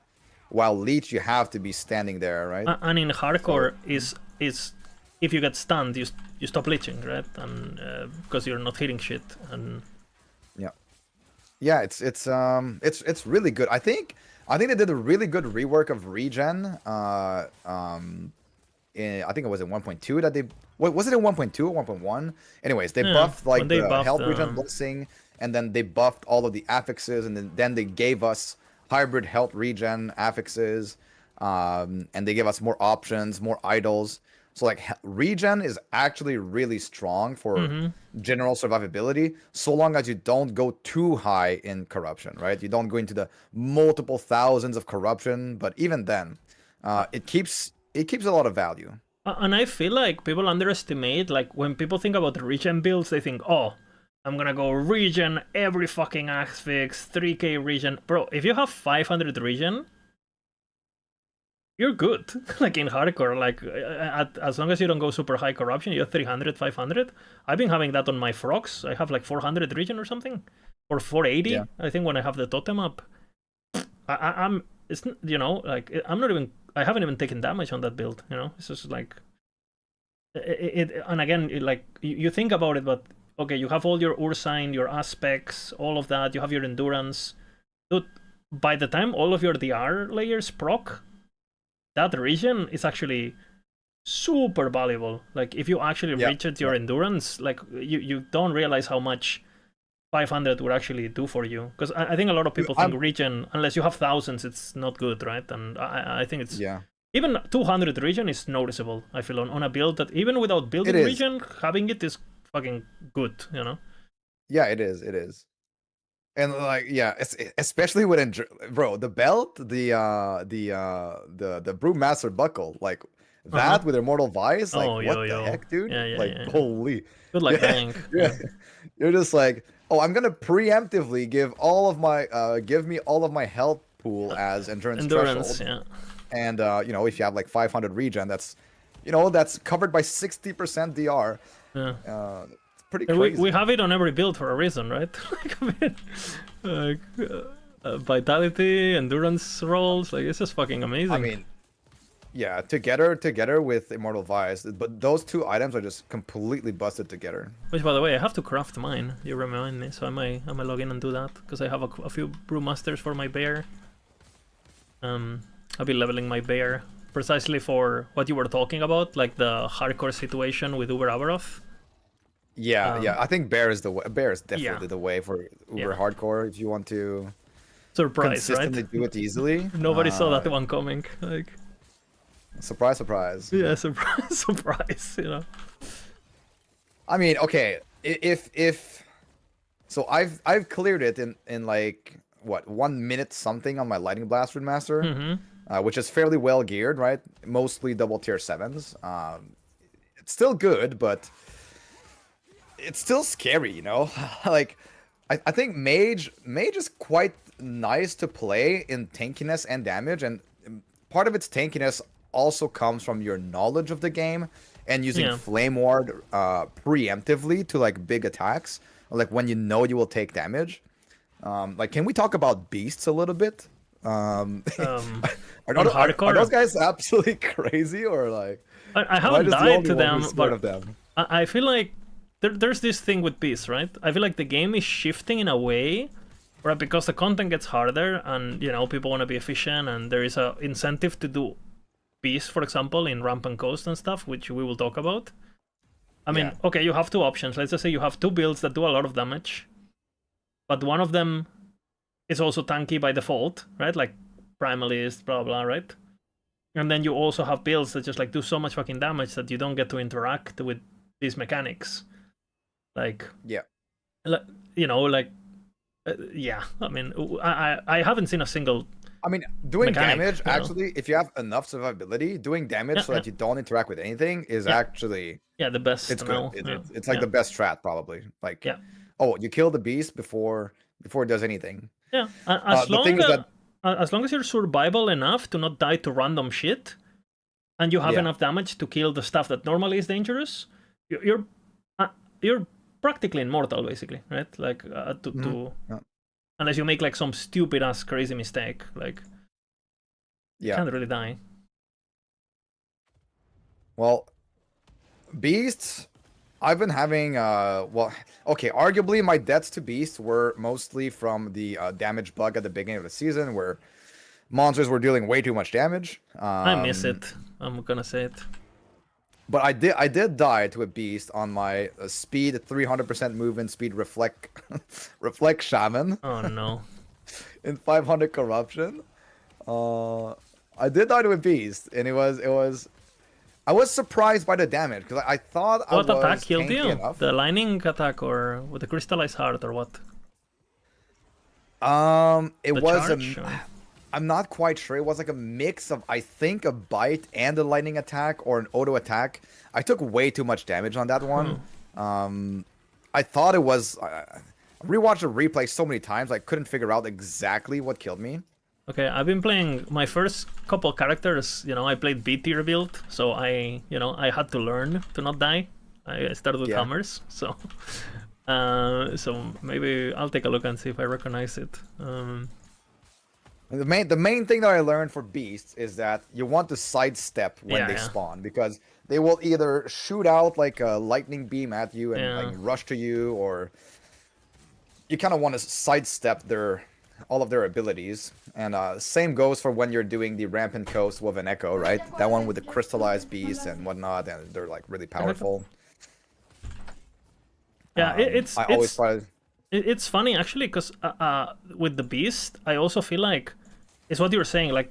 J: while Leech you have to be standing there, right?
A: And in hardcore is if you get stunned, you stop leeching, right? And because you're not hitting shit. And
J: yeah, it's really good. I think they did a really good rework of regen. I think it was in 1.2 that they. Was it in 1.2 or 1.1? Anyways, they buffed like the health regen blessing, and then they buffed all of the affixes, and then they gave us hybrid health regen affixes, and they gave us more options, more idols. So like regen is actually really strong for general survivability, so long as you don't go too high in corruption, right? You don't go into the multiple thousands of corruption, but even then, it keeps a lot of value.
A: And I feel like people underestimate, like when people think about the regen builds, they think, oh, I'm gonna go regen every fucking affix, 3k regen. Bro, if you have 500 regen, you're good. Like in hardcore, like as long as you don't go super high corruption, you have 300, 500. I've been having that on my frogs. I have like 400 regen or something, or 480. I think when I have the totem up, I'm not even. I haven't even taken damage on that build. It's just like it. And again, you think about it, but okay, you have all your Ursine, your aspects, all of that. You have your endurance. Dude, by the time all of your DR layers proc, that regen is actually super valuable. Like if you actually reach your endurance, like you don't realize how much 500 would actually do for you. Because I think a lot of people think regen, unless you have thousands, it's not good, right? And I think it's even 200 regen is noticeable. I feel on a build that even without building regen, having it is fucking good.
J: Yeah, it is. And like, yeah, especially with bro, the belt, the Brewmaster buckle, like that with Immortal Vice, like
A: Oh,
J: what the heck, dude?
A: Yeah, yeah,
J: like
A: yeah.
J: holy.
A: Good luck
J: Yeah,
A: dying.
J: yeah. You're just like, oh, I'm gonna preemptively give all of my give me all of my health pool as endurance threshold.
A: Yeah.
J: And you know, if you have like 500 regen, that's, you know, that's covered by 60% DR.
A: Yeah.
J: It's pretty crazy.
A: We have it on every build for a reason, right? Like, vitality, endurance rolls, like it's just fucking amazing.
J: I mean, yeah, together with Immortal Vice, but those two items are just completely busted together.
A: Which, by the way, I have to craft mine. You remind me, so I might log in and do that because I have a few brewmasters for my bear. I'll be leveling my bear precisely for what you were talking about, like the hardcore situation with Uber Avaroth.
J: Yeah, yeah, I think bear is the way. Bear is definitely the way for Uber hardcore if you want to consistently do it easily.
A: Nobody saw that one coming. Like,
J: surprise, surprise.
A: Yeah, surprise, surprise. You know.
J: I mean, okay, if so, I've cleared it in like what 1 minute something on my Lightning Blast Master, which is fairly well geared, right? Mostly double tier 7s. It's still good, but it's still scary, you know. Like, I think mage is quite nice to play in tankiness and damage, and part of its tankiness also comes from your knowledge of the game and using Flame Ward preemptively to like big attacks, like when you know you will take damage. Like, can we talk about beasts a little bit? Are those guys absolutely crazy, or like?
A: I haven't died to them, but I feel like there's this thing with beasts, right? I feel like the game is shifting in a way, right? Because the content gets harder, and you know people want to be efficient, and there is a incentive to do beasts, for example, in Ramp and Coast and stuff, which we will talk about. I mean, okay, you have two options. Let's just say you have two builds that do a lot of damage, but one of them is also tanky by default, right? Like Primalist, blah blah, right? And then you also have builds that just like do so much fucking damage that you don't get to interact with these mechanics. Like, you know, like, yeah. I mean, I haven't seen a single.
J: I mean, doing
A: mechanic,
J: damage actually, if you have enough survivability, doing damage so that you don't interact with anything is actually
A: the best.
J: It's good. It's like the best strat probably. Like, oh, you kill the beast before it does anything.
A: Yeah, as long as you're survivable enough to not die to random shit, and you have enough damage to kill the stuff that normally is dangerous, you're practically immortal, basically, right? Like, unless you make like some stupid ass crazy mistake, like, you can't really die.
J: Well, beasts, I've been having well, okay, arguably my deaths to beasts were mostly from the damage bug at the beginning of the season, where monsters were dealing way too much damage.
A: I miss it. I'm gonna say it.
J: But I did die to a beast on my speed 300% movement speed reflect shaman.
A: Oh no.
J: In 500 corruption. I did die to a beast, and it was I was surprised by the damage because I thought
A: what
J: I was
A: attack killed you?
J: enough.
A: The lightning attack or with the crystallized heart or what?
J: It
A: the
J: was
A: charge,
J: I'm not quite sure. It was like a mix of, I think, a bite and a lightning attack or an auto attack. I took way too much damage on that one. I thought it was. I rewatched the replay so many times, I couldn't figure out exactly what killed me.
A: Okay, I've been playing my first couple characters. You know, I played B tier build, so I had to learn to not die. I started with hammers, so so maybe I'll take a look and see if I recognize it.
J: The main thing that I learned for beasts is that you want to sidestep when they spawn, because they will either shoot out like a lightning beam at you and like rush to you, or you kind of want to sidestep all of their abilities. And same goes for when you're doing the Rampant Coast with an Echo, right? That one with the crystallized beast and whatnot, and they're like really powerful.
A: Yeah,
J: it's
A: funny actually, because with the beast, I also feel like it's what you were saying. Like,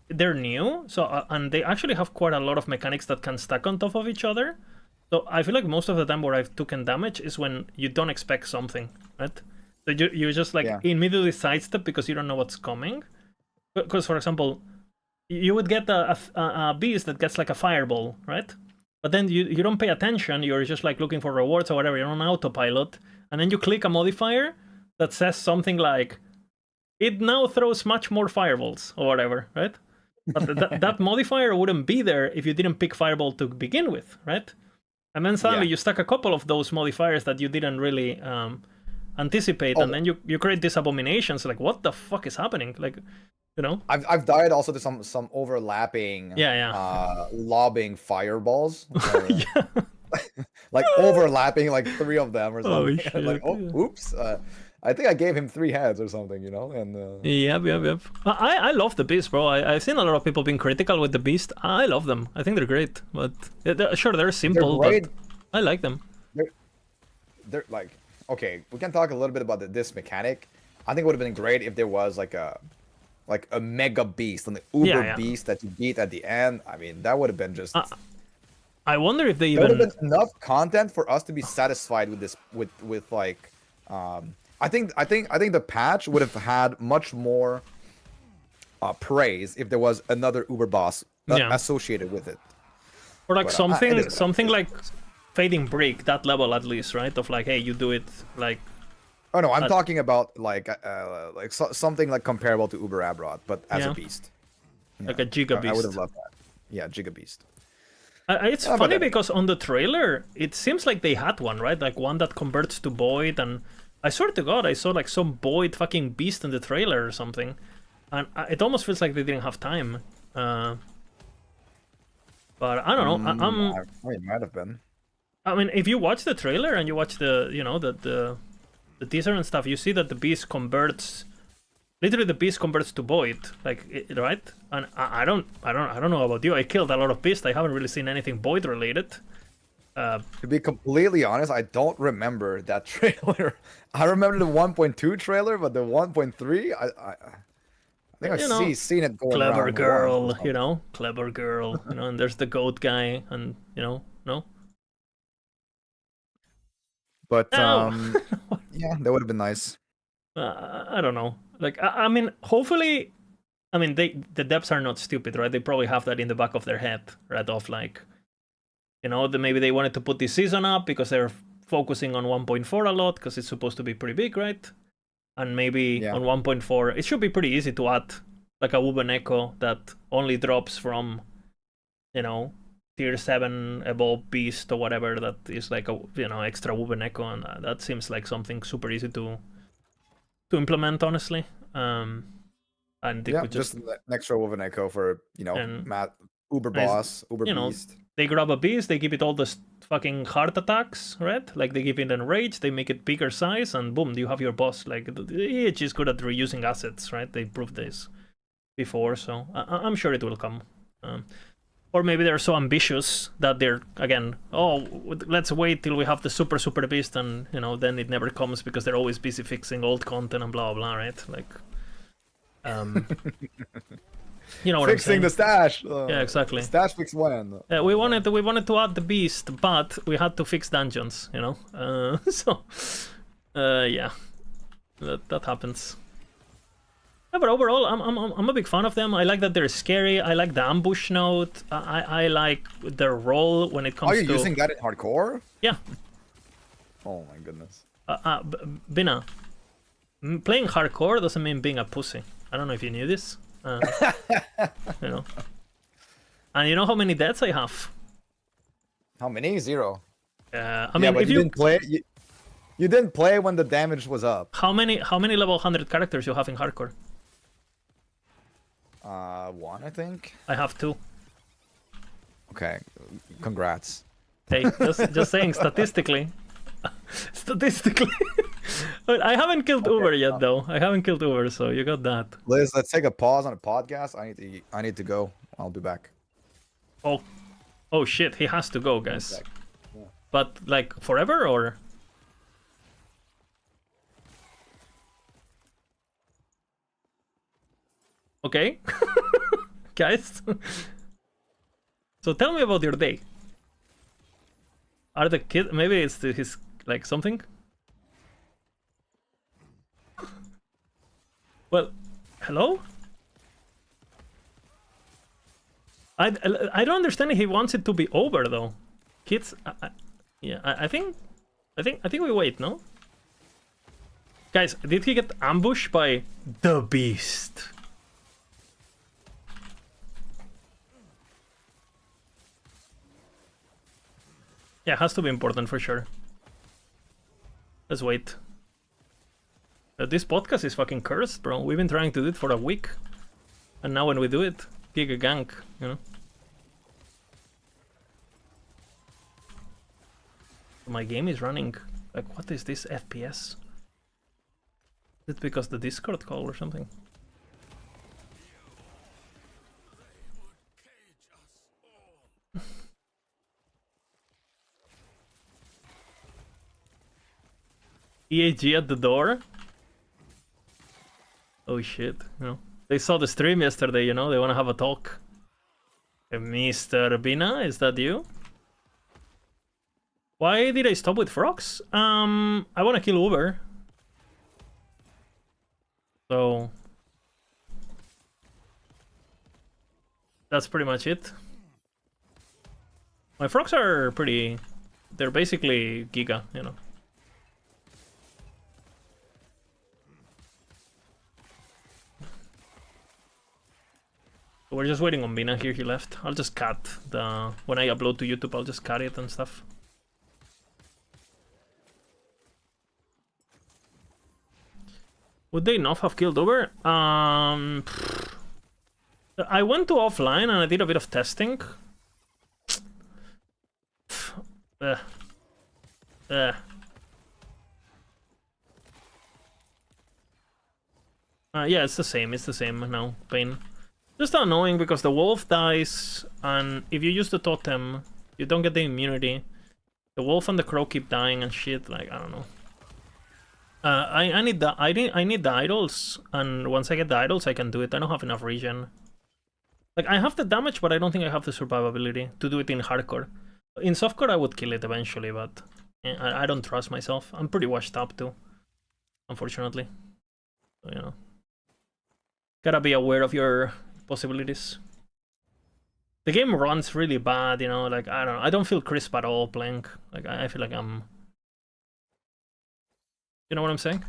A: they're new, so and they actually have quite a lot of mechanics that can stack on top of each other. So I feel like most of the time where I've taken damage is when you don't expect something, right? So you just like
J: Yeah.
A: immediately sidestep because you don't know what's coming. Because for example, you would get a beast that gets like a fireball, right? But then you don't pay attention. You're just like looking for rewards or whatever. You're on autopilot, and then you click a modifier that says something like, "It now throws much more fireballs" or whatever, right? But that modifier wouldn't be there if you didn't pick fireball to begin with, right? And then suddenly you stack a couple of those modifiers that you didn't really anticipate, and then you create these abominations. Like, what the fuck is happening? Like, you know,
J: I've died also to some overlapping lobbing fireballs. Like overlapping like 3 of them or something.
A: Shit,
J: like, oops. I think I gave him 3 heads or something, you know. And
A: Yep. I love the beast, bro. I've seen a lot of people being critical with the beast. I love them. I think they're great, but sure they're simple, but I like them.
J: They're like, okay, we can talk a little bit about this mechanic. I think it would have been great if there was like a mega beast, an uber beast that you beat at the end. I mean, that would have been just.
A: I wonder if they
J: there
A: even
J: would have been enough content for us to be satisfied with this. With like, I think the patch would have had much more praise if there was another uber boss associated with it.
A: Or like something like Fading Brick, that level at least, right? Of like, hey, you do it like.
J: Oh no, I'm talking about like something like comparable to Uber Abrod, but as a beast.
A: Like a Giga Beast.
J: I would have loved that. Yeah, Giga Beast.
A: It's funny because on the trailer, it seems like they had one, right? Like one that converts to Void, and I swear to God, I saw like some Void fucking beast in the trailer or something. And it almost feels like they didn't have time. But I don't know.
J: It might have been.
A: I mean, if you watch the trailer and you watch the, you know, the teaser and stuff, you see that the beast converts. Literally, the beast converts to Void, like right. And I don't know about you. I killed a lot of beasts. I haven't really seen anything Void related.
J: To be completely honest, I don't remember that trailer. I remember the 1.2 trailer, but the 1.3, I think I've seen it going around.
A: Clever girl, you know, clever girl, you know, and there's the goat guy, and you know, no.
J: But yeah, that would have been nice.
A: I don't know. Like, I mean, hopefully, I mean, the devs are not stupid, right? They probably have that in the back of their head, right? Of like, you know, maybe they wanted to put this season up because they're focusing on 1.4 a lot because it's supposed to be pretty big, right? And maybe on 1.4, it should be pretty easy to add like a Wuben Echo that only drops from, you know, tier 7 evolved beast or whatever that is like a, you know, extra Wuben Echo, and that seems like something super easy to implement, honestly. And they could
J: just an extra Woven Echo for, you know, Uber Boss, Uber Beast.
A: They grab a beast, they give it all the fucking heart attacks, right? Like they give it enrage, they make it bigger size, and boom, you have your boss. Like it's just good at reusing assets, right? They proved this before, so I'm sure it will come. Or maybe they're so ambitious that they're, again, let's wait till we have the super beast, and, you know, then it never comes because they're always busy fixing old content and blah blah, right? Like, you know what
J: fixing
A: I'm saying?
J: The stash.
A: Yeah, exactly.
J: Stash fix when.
A: We wanted to add the beast, but we had to fix dungeons, you know. Yeah, that happens. Yeah, but overall, I'm a big fan of them. I like that they're scary. I like the ambush note. I like their role when it comes to.
J: Are you using that in hardcore?
A: Yeah.
J: Oh my goodness.
A: Bina, playing hardcore doesn't mean being a pussy. I don't know if you knew this. You know. And you know how many deaths I have?
J: How many? 0.
A: I mean,
J: but
A: if
J: you didn't play. You didn't play when the damage was up.
A: How many level 100 characters you have in hardcore?
J: 1, I think.
A: I have 2.
J: Okay, congrats.
A: Hey, just saying, statistically. Statistically. But I haven't killed Uber yet, though. I haven't killed Uber, so you got that.
J: Liz, let's take a pause on the podcast. I need to go. I'll be back.
A: Oh shit, he has to go, guys. Yeah. But like forever or? Okay, guys. So tell me about your day. Are the kids? Maybe it's his like something. Well, hello? I don't understand if he wants it to be over though. Kids, yeah, I think we wait, no? Guys, did he get ambushed by the beast? Yeah, it has to be important for sure. Let's wait. This podcast is fucking cursed, bro. We've been trying to do it for a week. And now when we do it, Giga gank, you know? My game is running. Like, what is this FPS? Is it because the Discord call or something? EAG at the door? Oh shit, you know. They saw the stream yesterday, you know, they wanna have a talk. Mr. Bina, is that you? Why did I stop with frogs? I wanna kill Uber. So... that's pretty much it. My frogs are pretty... they're basically Giga, you know. We're just waiting on Bina here, he left. I'll just cut the... when I upload to YouTube, I'll just cut it and stuff. Would they not have killed Uber? I went to offline and I did a bit of testing. Yeah, it's the same now, Pain. Just annoying because the wolf dies, and if you use the totem, you don't get the immunity. The wolf and the crow keep dying and shit. Like, I don't know. I need the idols, and once I get the idols, I can do it. I don't have enough regen. Like, I have the damage, but I don't think I have the survivability to do it in hardcore. In softcore, I would kill it eventually, but I don't trust myself. I'm pretty washed up too, unfortunately. So, you know, gotta be aware of your possibilities. The game runs really bad, you know, like, I don't know, I don't feel crisp at all playing. Like, I feel like I'm... you know what I'm saying?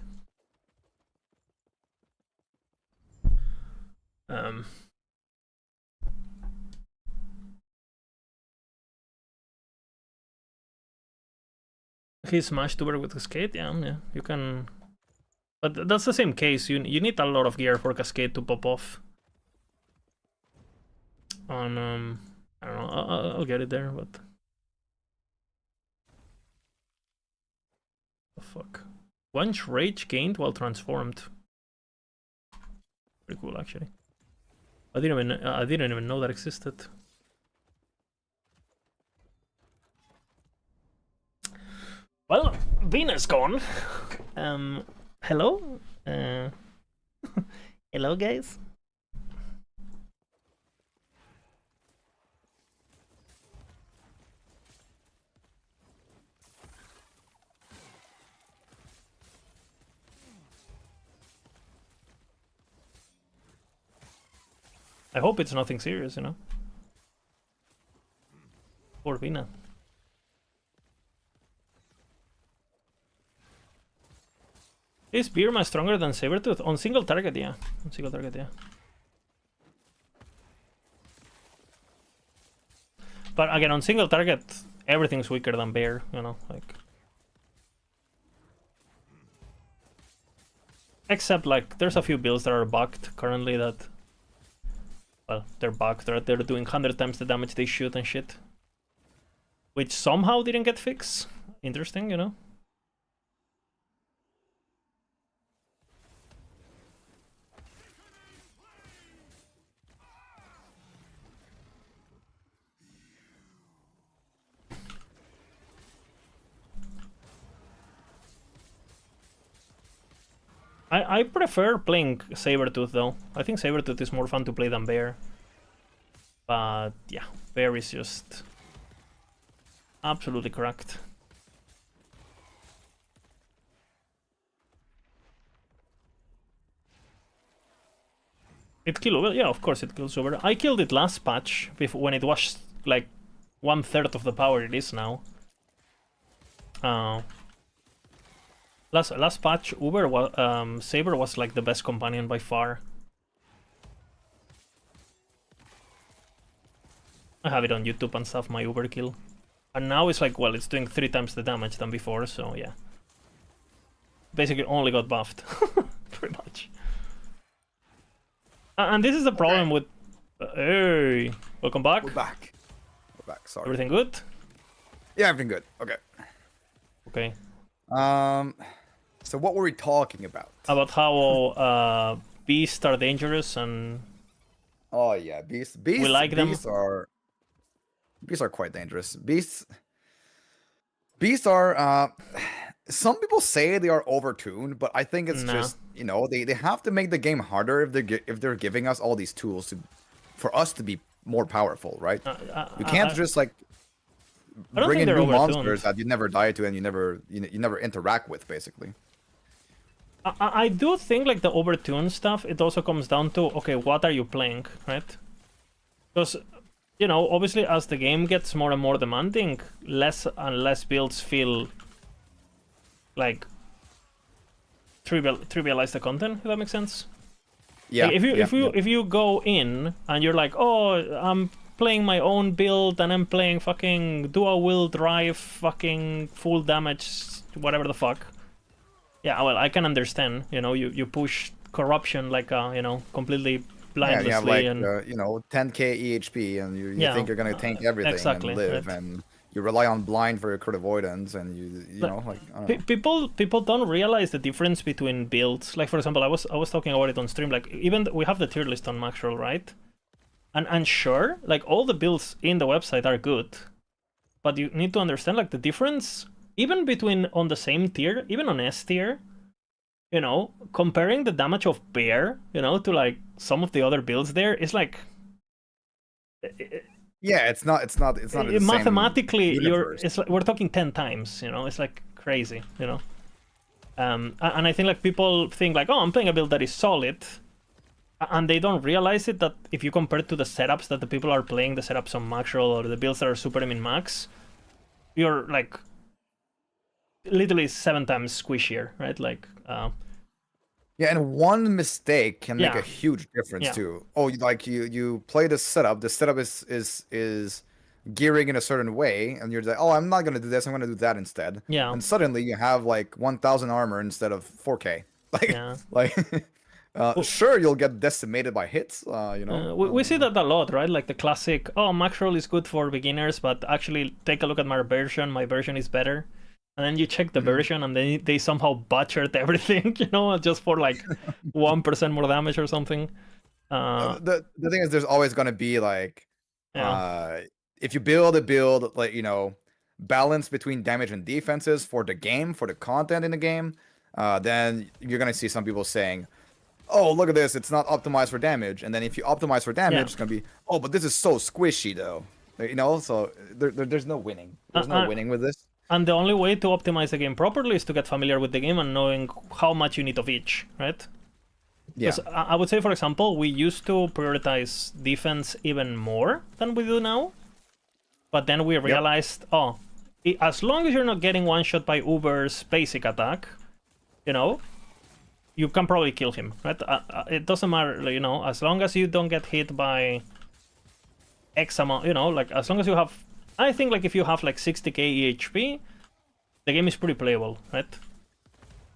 A: He smashed Uber with Cascade, yeah, you can... but that's the same case, you need a lot of gear for Cascade to pop off. On I don't know, I'll get it there, but the fuck. Once rage gained while transformed. Pretty cool, actually. I didn't even know that existed. Well, Vina's gone. Hello. Hello, guys. I hope it's nothing serious, you know. Poor Vina. Is Beerma stronger than Sabertooth? On single target, yeah. On single target, yeah. But again, on single target, everything's weaker than Bear, you know, like... except, like, there's a few builds that are bugged currently that... well, they're bugged, they're doing 100 times the damage they shoot and shit. Which somehow didn't get fixed. Interesting, you know? I prefer playing Sabertooth though. I think Sabertooth is more fun to play than Bear. But yeah, Bear is just absolutely correct. It killed Uber? Yeah, of course it kills Uber. I killed it last patch, when it was like 1/3 of the power it is now. Last patch, Uber Saber was like the best companion by far. I have it on YouTube and stuff, my Uber kill. And now it's like, well, it's doing 3 times the damage than before, so yeah. Basically only got buffed, pretty much. And this is the problem with... hey, welcome back.
J: We're back. We're back, sorry.
A: Everything good?
J: Yeah, everything good. Okay.
A: Okay.
J: So what were we talking about?
A: About how beasts are dangerous and...
J: Oh yeah, beasts.
A: We like them.
J: Beasts are quite dangerous. Beasts are some people say they are overtuned, but I think it's just, you know, they have to make the game harder if they're giving us all these tools for us to be more powerful, right? You can't just like bring in new monsters that you never die to and you never interact with, basically.
A: I do think like the overtune stuff, it also comes down to, okay, what are you playing, right? Because, you know, obviously as the game gets more and more demanding, less and less builds feel like trivialize the content, if that makes sense.
J: Yeah.
A: Like if you go in and you're like, oh, I'm playing my own build and I'm playing fucking dual wheel drive, fucking full damage, whatever the fuck. Yeah, well, I can understand. You know, you push corruption like you know, completely blindlessly.
J: Yeah, you have like
A: and
J: you know, 10k EHP, and you think you're gonna tank everything
A: exactly,
J: and live,
A: right.
J: and you rely on blind for your crit avoidance, and you know, like I don't know.
A: people don't realize the difference between builds. Like for example, I was talking about it on stream. Like even we have the tier list on Maxroll, right? And sure, like all the builds in the website are good, but you need to understand like the difference. Even between on the same tier, even on S tier, you know, comparing the damage of Bear, you know, to like some of the other builds there is like,
J: yeah, it's not
A: mathematically it's like, we're talking 10 times, you know, it's like crazy, you know. And I think like people think like, oh, I'm playing a build that is solid, and they don't realize it that if you compare it to the setups that the people are playing, the setups on Maxroll or the builds that are super min max, you're like literally 7 times squishier, right? Like
J: yeah, and one mistake can make a huge difference too. Oh, like you play the setup is gearing in a certain way, and you're like, oh, I'm not gonna do this, I'm gonna do that instead.
A: Yeah.
J: And suddenly you have like 1000 armor instead of 4k. Like sure, you'll get decimated by hits, you know.
A: We see that a lot, right? Like the classic, oh, Maxroll is good for beginners, but actually take a look at my version is better. And then you check the version, and then they somehow butchered everything, you know, just for like 1% more damage or something.
J: The thing is, there's always going to be like, if you build a build, like, you know, balance between damage and defenses for the game, for the content in the game, then you're going to see some people saying, oh, look at this, it's not optimized for damage. And then if you optimize for damage, it's going to be, oh, but this is so squishy though. You know, so there's no winning. There's no winning with this.
A: And the only way to optimize the game properly is to get familiar with the game and knowing how much you need of each, right?
J: Yeah.
A: Because I would say, for example, we used to prioritize defense even more than we do now. But then we realized, oh, as long as you're not getting one-shot by Uber's basic attack, you know, you can probably kill him, right? It doesn't matter, you know, as long as you don't get hit by X amount, you know, like as long as you have... I think like if you have like 60k EHP, the game is pretty playable, right?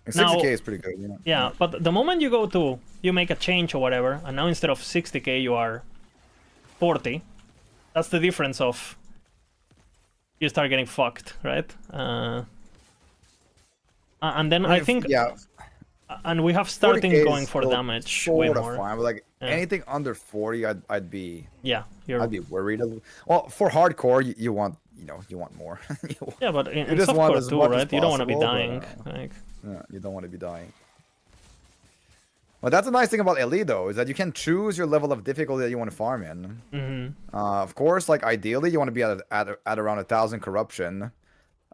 J: And 60k is pretty good, you know.
A: Yeah, but the moment you make a change or whatever, and now instead of 60k you are 40, that's the difference of you start getting fucked, right? And then I think, and we have started going for damage way more.
J: Fine, but like anything under 40, I'd be
A: I'd
J: be worried. Well, for hardcore, you want more.
A: Yeah, but in softcore too, right? You don't want to be dying.
J: You don't want to be dying. Well, that's the nice thing about Elite though, is that you can choose your level of difficulty that you want to farm in. Of course, like ideally, you want to be at around 1000 corruption.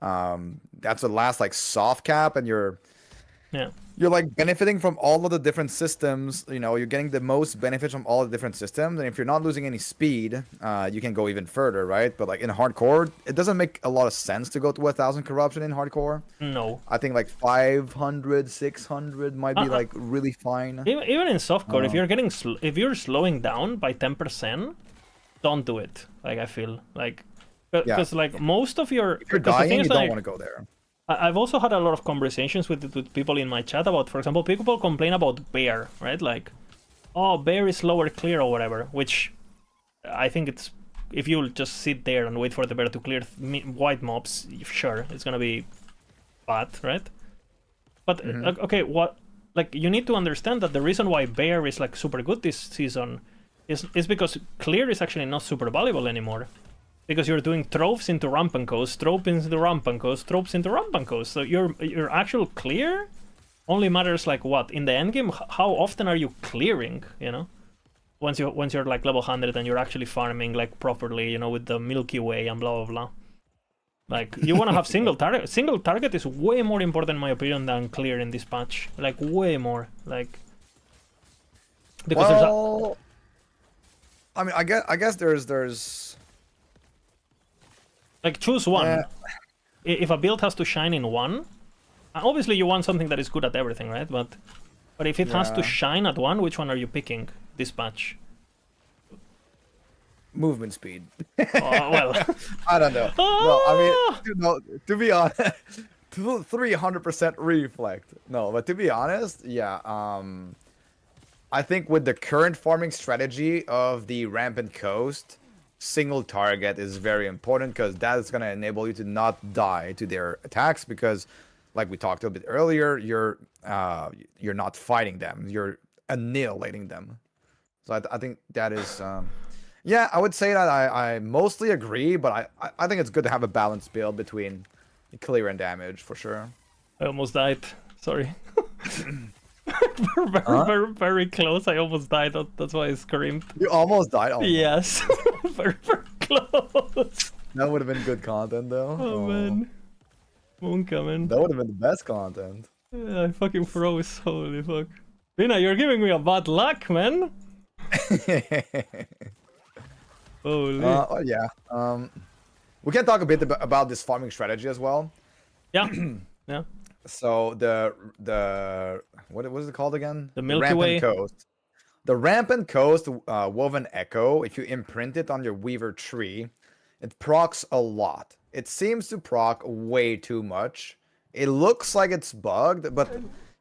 J: That's the last like soft cap, and you're you're like benefiting from all of the different systems. You know, you're getting the most benefit from all the different systems. And if you're not losing any speed, you can go even further, right? But like in hardcore, it doesn't make a lot of sense to go to 1,000 corruption in hardcore.
A: No.
J: I think like 500, 600 might be like really fine.
A: Even in softcore, if you're getting if you're slowing down by 10%, don't do it. Like I feel like because like most of your
J: if you're dying, you don't want to go there.
A: I've also had a lot of conversations with people in my chat about, for example, people complain about bear, right? Like, oh, bear is slower clear or whatever, which I think it's, if you just sit there and wait for the bear to clear white mobs, sure, it's gonna be bad, right? But, okay, like, you need to understand that the reason why bear is, like, super good this season is because clear is actually not super valuable anymore. Because you're doing tropes into rampant coast, tropes into rampant coast, tropes into rampant coast. So your actual clear only matters like what? In the endgame, how often are you clearing, you know? Once you're like level 100 and you're actually farming like properly, you know, with the Milky Way and blah blah blah. Like you wanna have single target. Single target is way more important in my opinion than clear in this patch. Like way more. Like because
J: I mean I guess there's
A: like, choose one. If a build has to shine in one, obviously you want something that is good at everything, right? But if it has to shine at one, which one are you picking this patch?
J: Movement speed.
A: Well,
J: I don't know. No, I mean, no, to be honest, 300% reflect. No, but to be honest, yeah. I think with the current farming strategy of the rampant coast, single target is very important because that is going to enable you to not die to their attacks because like we talked a bit earlier, you're not fighting them, you're annihilating them. So I think that is yeah, I would say that I mostly agree, but I think it's good to have a balanced build between clear and damage for sure.
A: I almost died, sorry. Very close. I almost died. That's why I screamed.
J: You almost died? Oh,
A: yes. very close.
J: That would have been good content, though.
A: Oh, man. Moon coming.
J: That would have been the best content.
A: Yeah, I fucking froze. Holy fuck. Vina, you're giving me a bad luck, man. Holy.
J: Yeah. We can talk a bit about this farming strategy as well.
A: Yeah. Yeah.
J: So the what was it called again?
A: The Milky Way.
J: Coast. The rampant coast woven echo. If you imprint it on your weaver tree, it procs a lot. It seems to proc way too much. It looks like it's bugged, but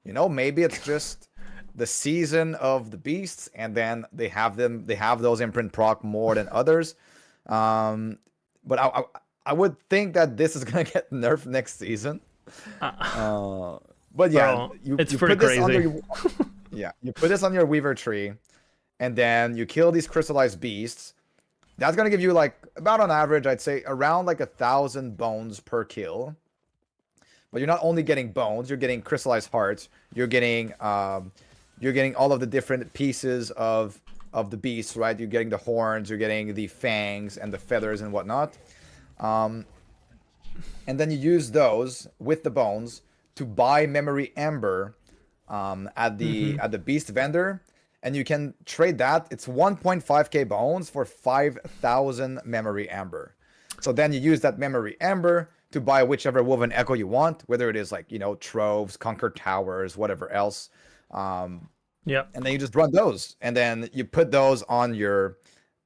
J: you know maybe it's just the season of the beasts, and then they have those imprint proc more than others. But I would think that this is gonna get nerfed next season. But yeah,
A: bro,
J: you
A: pretty
J: put this
A: crazy.
J: You put this on your weaver tree, and then you kill these crystallized beasts. That's gonna give you like about on average, I'd say around like 1,000 bones per kill. But you're not only getting bones, you're getting crystallized hearts. You're getting all of the different pieces of the beast, right? You're getting the horns, you're getting the fangs and the feathers and whatnot. And then you use those with the bones to buy memory amber at the beast vendor, and you can trade that. It's 1.5k bones for 5,000 memory amber. So then you use that memory amber to buy whichever woven echo you want, whether it is like, you know, troves, conquer towers, whatever else.
A: Yeah.
J: And then you just run those, and then you put those on your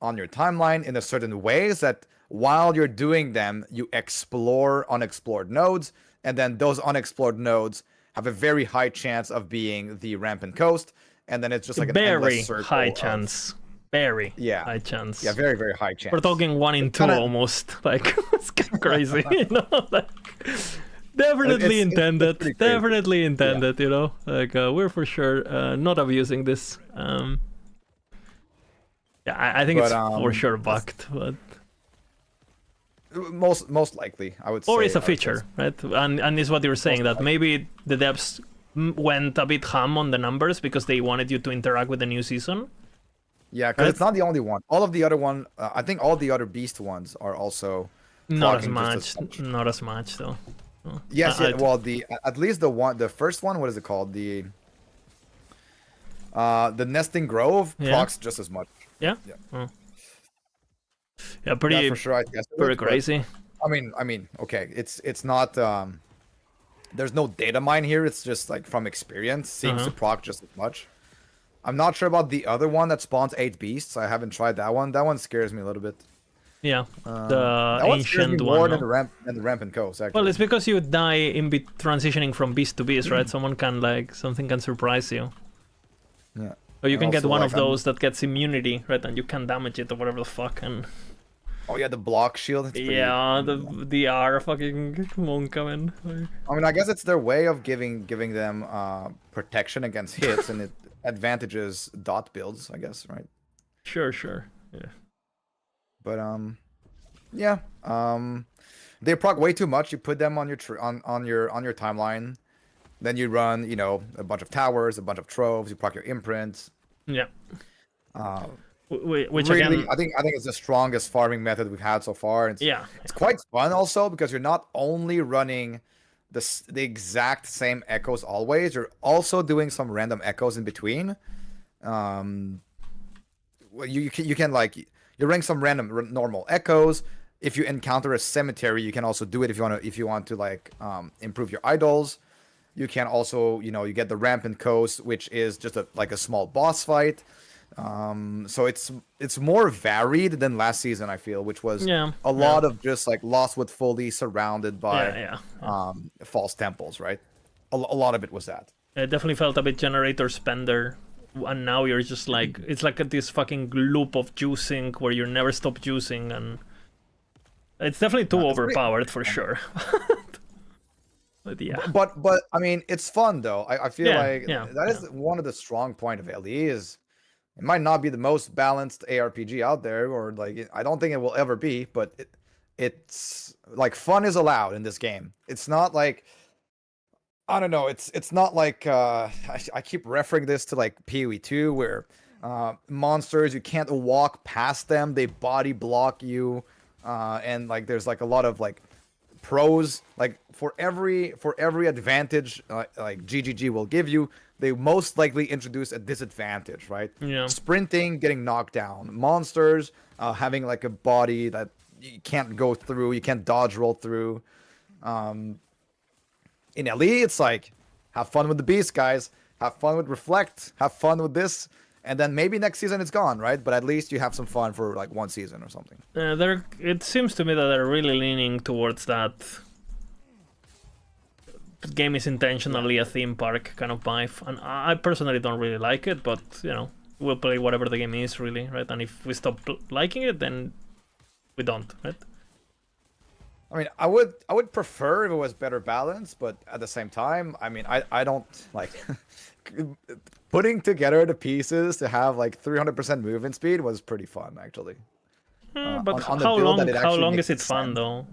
J: timeline in a certain ways that while you're doing them, you explore unexplored nodes, and then those unexplored nodes have a very high chance of being the rampant coast, and then it's just like an endless circle
A: high chance. Very high chance.
J: Yeah, very, very high chance.
A: We're talking 1 in 2 almost. Like, it's kind of crazy, you know? Like, definitely intended. Definitely intended, you know? Like, we're for sure not abusing this. Yeah, I think it's for sure bugged, but...
J: Most likely, I would say.
A: Or it's a feature, right? And it's what you were saying, that maybe the devs went a bit ham on the numbers because they wanted you to interact with the new season.
J: Yeah, because it's not the only one. All of the other one, I think all the other beast ones are also
A: not as much. Not as much though.
J: Yes, yeah, well, at least the first one, what is it called? The Nesting Grove procs just as much.
A: Yeah.
J: Yeah.
A: Oh. Yeah, pretty
J: for sure. I tested
A: pretty
J: it, but,
A: crazy.
J: I mean, okay, it's not. There's no data mine here. It's just like from experience, seems to proc just as much. I'm not sure about the other one that spawns 8 beasts. I haven't tried that one. That one scares me a little bit.
A: Yeah,
J: that
A: the ancient
J: one more
A: one.
J: than the rampant coast. Actually.
A: Well, it's because you die in transitioning from beast to beast, right? Something can surprise you.
J: Yeah.
A: Or you can get
J: also,
A: one
J: like,
A: of those that gets immunity, right? And you can damage it or whatever the fuck. And
J: oh yeah, the block shield. It's pretty,
A: yeah, the R fucking monk coming.
J: I mean, I guess it's their way of giving them protection against hits, and it advantages dot builds, I guess, right?
A: Sure. Yeah.
J: But yeah, they proc way too much. You put them on your on your timeline, then you run, you know, a bunch of towers, a bunch of troves. You proc your imprints.
A: Yeah. Which
J: really,
A: again,
J: I think it's the strongest farming method we've had so far. It's quite fun also because you're not only running the exact same echoes always. You're also doing some random echoes in between. You can like. You're running some random normal echoes. If you encounter a cemetery, you can also do it if you want to like improve your idols. You can also, you know, you get the rampant coast, which is just like a small boss fight. So it's more varied than last season, I feel, which was a lot of just like Lostwood fully surrounded by false temples, right? A lot of it was that.
A: It definitely felt a bit generator spender. And now you're just like, it's like this fucking loop of juicing where you never stop juicing, and it's definitely too overpowered for sure. But yeah.
J: But I mean, it's fun though. I feel like that is one of the strong point of LE is it might not be the most balanced ARPG out there, or like I don't think it will ever be, but it's like fun is allowed in this game. It's not like I don't know. It's not like I keep referring this to like PoE 2 where monsters you can't walk past them, they body block you, and like there's like a lot of like pros like for every advantage like GGG will give you, they most likely introduce a disadvantage, right?
A: Yeah.
J: Sprinting, getting knocked down, monsters having like a body that you can't go through, you can't dodge roll through. In LE, it's like, have fun with the beast, guys. Have fun with Reflect. Have fun with this. And then maybe next season it's gone, right? But at least you have some fun for like one season or something.
A: It seems to me that they're really leaning towards that. The game is intentionally a theme park kind of vibe. And I personally don't really like it, but, you know, we'll play whatever the game is, really, right? And if we stop liking it, then we don't, right?
J: I mean, I would prefer if it was better balanced, but at the same time, I mean, I don't like putting together the pieces to have like 300% movement speed was pretty fun actually.
A: But how long is it fun though?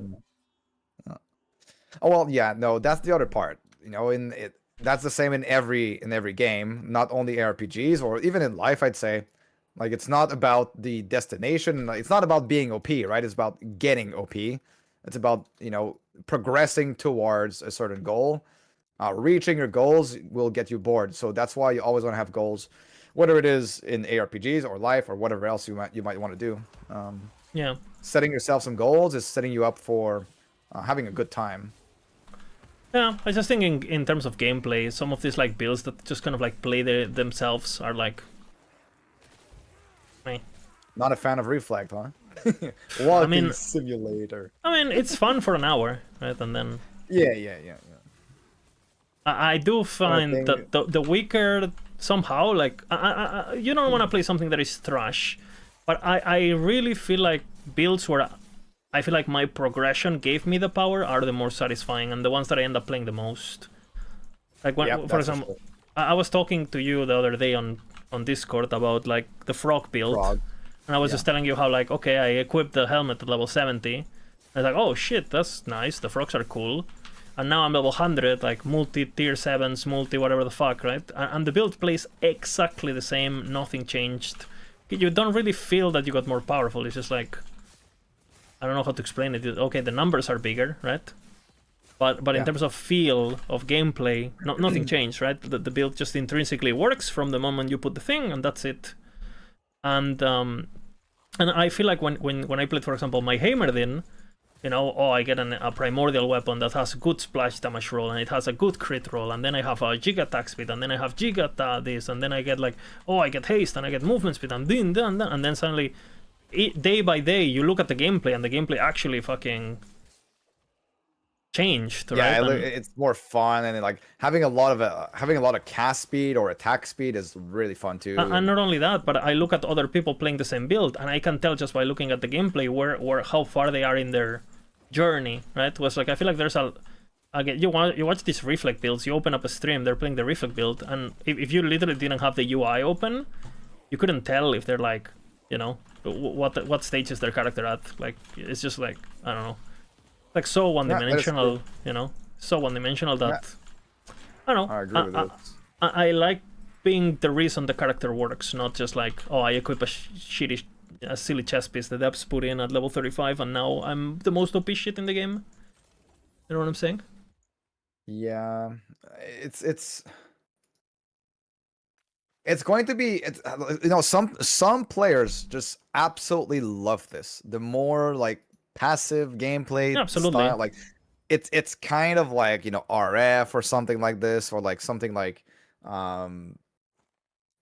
J: Oh well, yeah, no, that's the other part. You know, that's the same in every game, not only RPGs or even in life. I'd say, like, it's not about the destination. It's not about being OP, right? It's about getting OP. It's about, you know, progressing towards a certain goal. Reaching your goals will get you bored. So that's why you always want to have goals, whether it is in ARPGs or life or whatever else you might want to do.
A: Yeah.
J: Setting yourself some goals is setting you up for having a good time.
A: Yeah, I was just thinking in terms of gameplay, some of these like builds that just kind of like play themselves are like...
J: Not a fan of Reflect, huh? Walking simulator.
A: I mean, it's fun for an hour, right? And then...
J: Yeah.
A: I do find that the weaker somehow, like, you don't want to play something that is trash, but I really feel like builds where I feel like my progression gave me the power are the more satisfying and the ones that I end up playing the most. Like, for example, I was talking to you the other day on Discord about, like, the frog build. And I was just telling you how, like, okay, I equipped the helmet at level 70. And I was like, oh shit, that's nice, the frogs are cool. And now I'm level 100, like, multi-tier 7s, multi-whatever the fuck, right? And the build plays exactly the same, nothing changed. You don't really feel that you got more powerful, it's just like... I don't know how to explain it. Okay, the numbers are bigger, right? But in
J: Yeah.
A: terms of feel of gameplay, nothing changed, right? The build just intrinsically works from the moment you put the thing, and that's it. And I feel like when I played, for example, my Heimerdind, you know, oh, I get a primordial weapon that has good splash damage roll, and it has a good crit roll, and then I have a giga attack speed, and then I have giga this, and then I get like, oh, I get haste, and I get movement speed, and then suddenly, day by day, you look at the gameplay, and the gameplay actually fucking changed, right?
J: Yeah,
A: And
J: it's more fun, and like having a lot of cast speed or attack speed is really fun too.
A: and not only that, but I look at other people playing the same build, and I can tell just by looking at the gameplay where how far they are in their journey, right? Was like I feel like there's again, you watch these reflect builds, you open up a stream, they're playing the reflect build, and if you literally didn't have the UI open, you couldn't tell if they're like, you know, what stage is their character at. Like it's just like, I don't know, like so one-dimensional, you know, so one-dimensional that I don't know.
J: I agree with it.
A: I like being the reason the character works, not just like, oh, I equip a silly chess piece the Depths put in at level 35, and now I'm the most OP shit in the game. You know what I'm saying?
J: Yeah, it's going to be, you know, some players just absolutely love this. The more like passive gameplay
A: Absolutely.
J: style, like it's kind of like, you know, RF or something like this, or like something like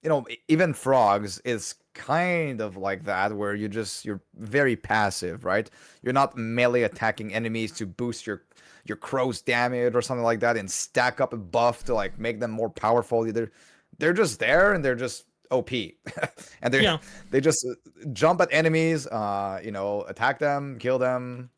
J: you know, even Frogs is kind of like that, where you're very passive, right? You're not melee attacking enemies to boost your crow's damage or something like that, and stack up a buff to like make them more powerful. They're just there, and they're just OP, and they just jump at enemies, you know, attack them, kill them.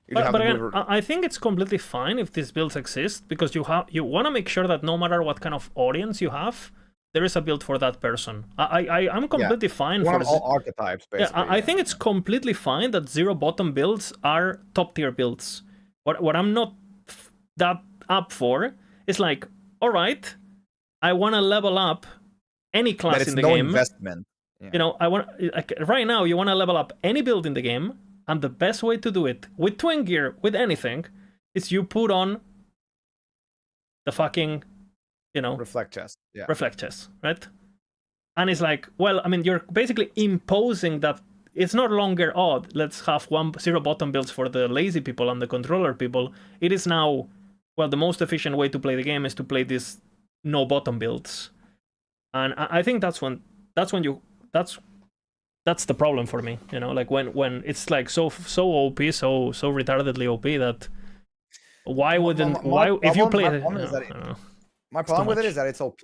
A: But again, I think it's completely fine if these builds exist, because you want to make sure that no matter what kind of audience you have, there is a build for that person. I'm completely fine for
J: all archetypes, basically.
A: Yeah, I think it's completely fine that zero bottom builds are top tier builds. What I'm not that up for is like, all right, I want to level up any class in the game.
J: Investment. Yeah.
A: You know, I want like right now you want to level up any build in the game, and the best way to do it with twin gear, with anything, is you put on the fucking, you know,
J: reflect chest. Yeah.
A: Reflect chest, right? And it's like, well, I mean, you're basically imposing that it's no longer, oh, let's have zero bottom builds for the lazy people and the controller people. It is now, well, the most efficient way to play the game is to play these no bottom builds. And I think that's the problem for me, you know, like when it's like so OP, so retardedly OP that why wouldn't if you play
J: my problem with it is that it's OP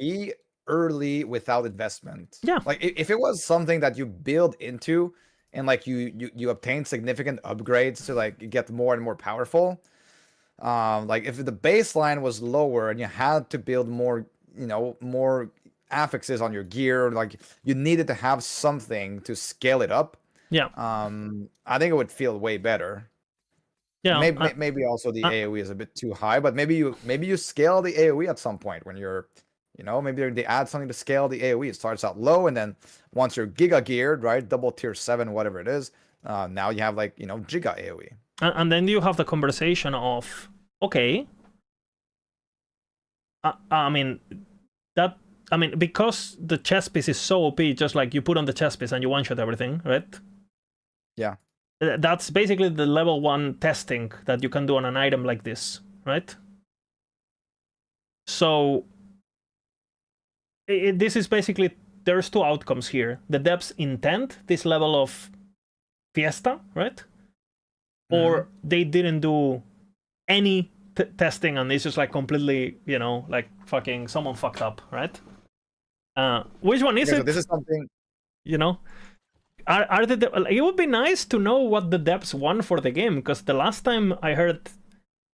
J: early without investment.
A: Yeah.
J: Like if it was something that you build into and like you obtain significant upgrades to like get more and more powerful, like if the baseline was lower and you had to build more, you know, more affixes on your gear, like you needed to have something to scale it up.
A: Yeah.
J: I think it would feel way better.
A: Yeah.
J: Maybe also the AoE is a bit too high, but maybe you scale the AoE at some point when you're, you know, maybe they add something to scale the AoE. It starts out low, and then once you're giga geared, right, double tier 7, whatever it is, now you have like, you know, giga AoE.
A: And then you have the conversation of, okay, I mean, because the chess piece is so OP, just like you put on the chess piece and you one-shot everything, right?
J: Yeah.
A: That's basically the level 1 testing that you can do on an item like this, right? So this is basically, there's two outcomes here. The Depths intend this level of fiesta, right? Or they didn't do any testing, and it's just like completely, you know, like fucking someone fucked up, right? Which one is it?
J: So this is something,
A: you know, it would be nice to know what the Depths want for the game, because the last time I heard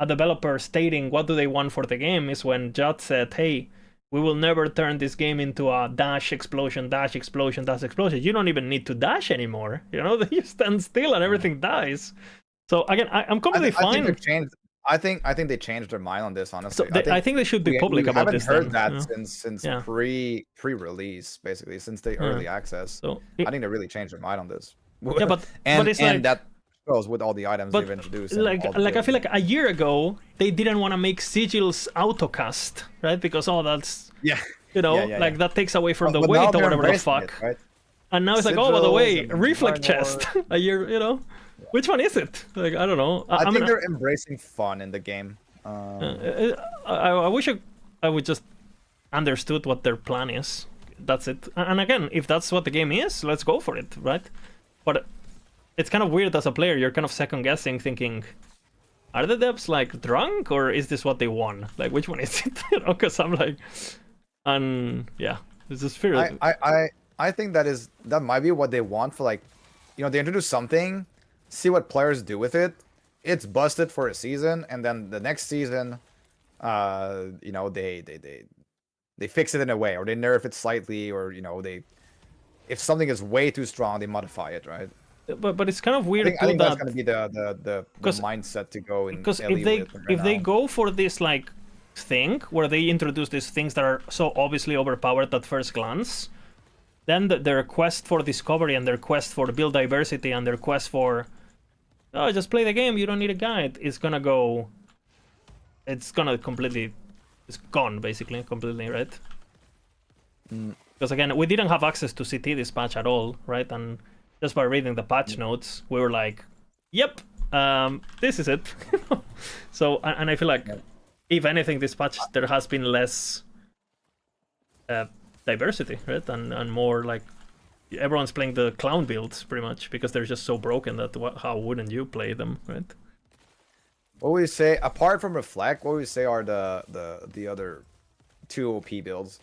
A: a developer stating what do they want for the game is when Judd said, hey, we will never turn this game into a dash explosion, dash explosion, dash explosion. You don't even need to dash anymore. You know, you stand still and everything dies. So again, I'm completely fine.
J: I think they changed their mind on this, honestly.
A: So I think they should be public about this.
J: We haven't heard that since pre-release, basically, since the early access.
A: So
J: I think they really changed their mind on this.
A: Yeah, but it's like
J: that goes with all the items
A: But
J: they've introduced. and all the
A: like I
J: builds.
A: feel like a year ago they didn't want to make sigils autocast, right? Because that's
J: yeah,
A: you know
J: Yeah,
A: like that takes away from the
J: but now
A: weight or
J: they're
A: whatever the
J: embracing
A: fuck.
J: it, right?
A: And now it's like, oh, by the way,
J: Sigils and
A: reflect
J: armor.
A: chest. A year, you know. Which one is it? Like I don't know.
J: I think
A: mean,
J: they're embracing fun in the game.
A: I wish I would just understood what their plan is. That's it. And again, if that's what the game is, let's go for it, right? But it's kind of weird as a player. You're kind of second guessing, thinking, are the devs like drunk or is this what they want? Like, which one is it? You know, because I'm like, and yeah, it's just fear.
J: I think that might be what they want for, like, you know, they introduce something, see what players do with it. It's busted for a season, and then the next season, you know, they fix it in a way, or they nerf it slightly, or you know, if something is way too strong, they modify it, right?
A: But it's kind of weird.
J: I think that's gonna be the mindset to go in.
A: Because if they go for this like thing where they introduce these things that are so obviously overpowered at first glance, then their quest for discovery and their quest for build diversity and their quest for just play the game, you don't need a guide, is gonna go. It's gonna completely, it's gone basically completely, right? Because again, we didn't have access to CT this patch at all, right? And just by reading the patch notes, we were like, "Yep, this is it." So, and I feel like, if anything, this patch there has been less diversity, right? And more like everyone's playing the clown builds pretty much because they're just so broken that how wouldn't you play them, right?
J: What would you say, apart from Reflect, what would you say are the other two OP builds?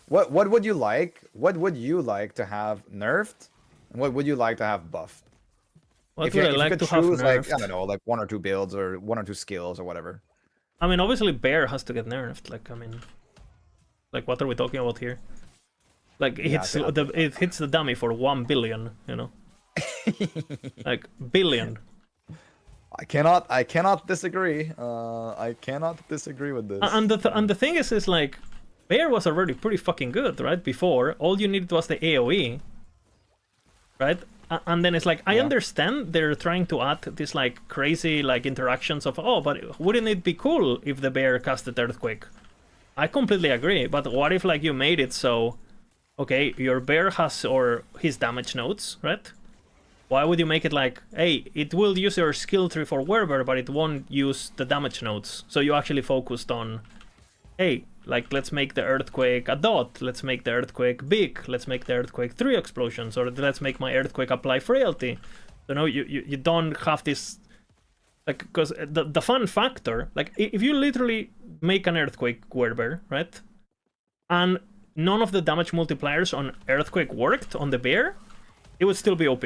J: What would you like? What would you like to have nerfed? And what would you like to have buffed?
A: What
J: if
A: would
J: you,
A: I
J: if
A: like
J: you could
A: to have
J: choose, like,
A: nerfed?
J: I don't know, like 1 or 2 builds or 1 or 2 skills or whatever.
A: I mean, obviously, Bear has to get nerfed. Like, I mean, like, what are we talking about here? Like, it hits the dummy for 1 billion, you know? Like, billion.
J: I cannot disagree. I cannot disagree with this.
A: And the thing is like, Bear was already pretty fucking good, right? Before, all you needed was the AoE, right? And then it's like, I understand they're trying to add this like crazy like interactions of, oh, but wouldn't it be cool if the Bear casted Earthquake? I completely agree, but what if like you made it so, okay, your Bear has or his damage nodes, right? Why would you make it like, hey, it will use your skill tree for Werber, but it won't use the damage nodes? So you actually focused on, hey, like, let's make the Earthquake a dot, let's make the Earthquake big, let's make the Earthquake 3 explosions, or let's make my Earthquake apply frailty. You know, you don't have this, like, because the fun factor, like, if you literally make an Earthquake Werber, right, and none of the damage multipliers on Earthquake worked on the Bear, it would still be OP.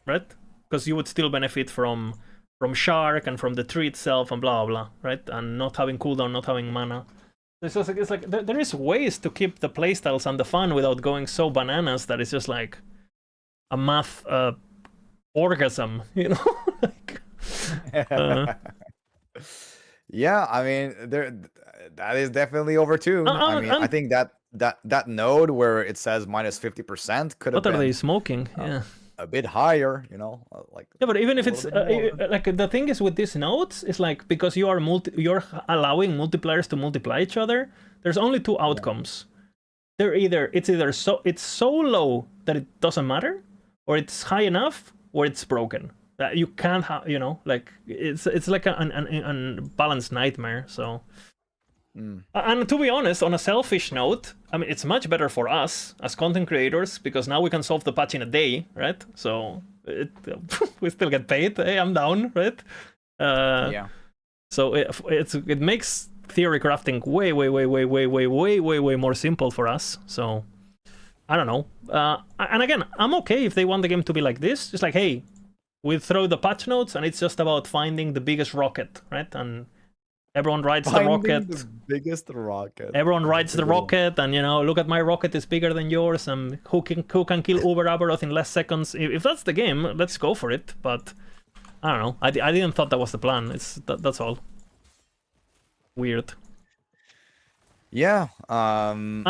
A: Right? Because you would still benefit from Shark and from the tree itself and blah blah, right? And not having cooldown, not having mana. It's like there is ways to keep the playstyles and the fun without going so bananas that it's just like a math orgasm, you know? Like,
J: yeah, I mean, that is definitely overtuned. I mean, I think that node where it says minus 50% could have been.
A: What are they smoking? Yeah.
J: A bit higher, you know, like.
A: Yeah, but even if it's like the thing is with these nodes, it's like because you're allowing multipliers to multiply each other. There's only 2 outcomes. It's so low that it doesn't matter, or it's high enough where it's broken. That you can't have, you know, like it's like an balanced nightmare. So. And to be honest, on a selfish note, I mean, it's much better for us as content creators because now we can solve the patch in a day, right? So we still get paid. Hey, I'm down, right?
J: Yeah.
A: So it makes theory crafting way more simple for us. So I don't know. And again, I'm okay if they want the game to be like this. Just like, hey, we throw the patch notes and it's just about finding the biggest rocket, right? And everyone rides the rocket.
J: The biggest rocket.
A: Everyone rides the rocket, and you know, look at my rocket is bigger than yours. And who can kill Uber Aberoth in less seconds? If that's the game, let's go for it. But I don't know. I didn't thought that was the plan. That's all. Weird.
J: Yeah. I mean,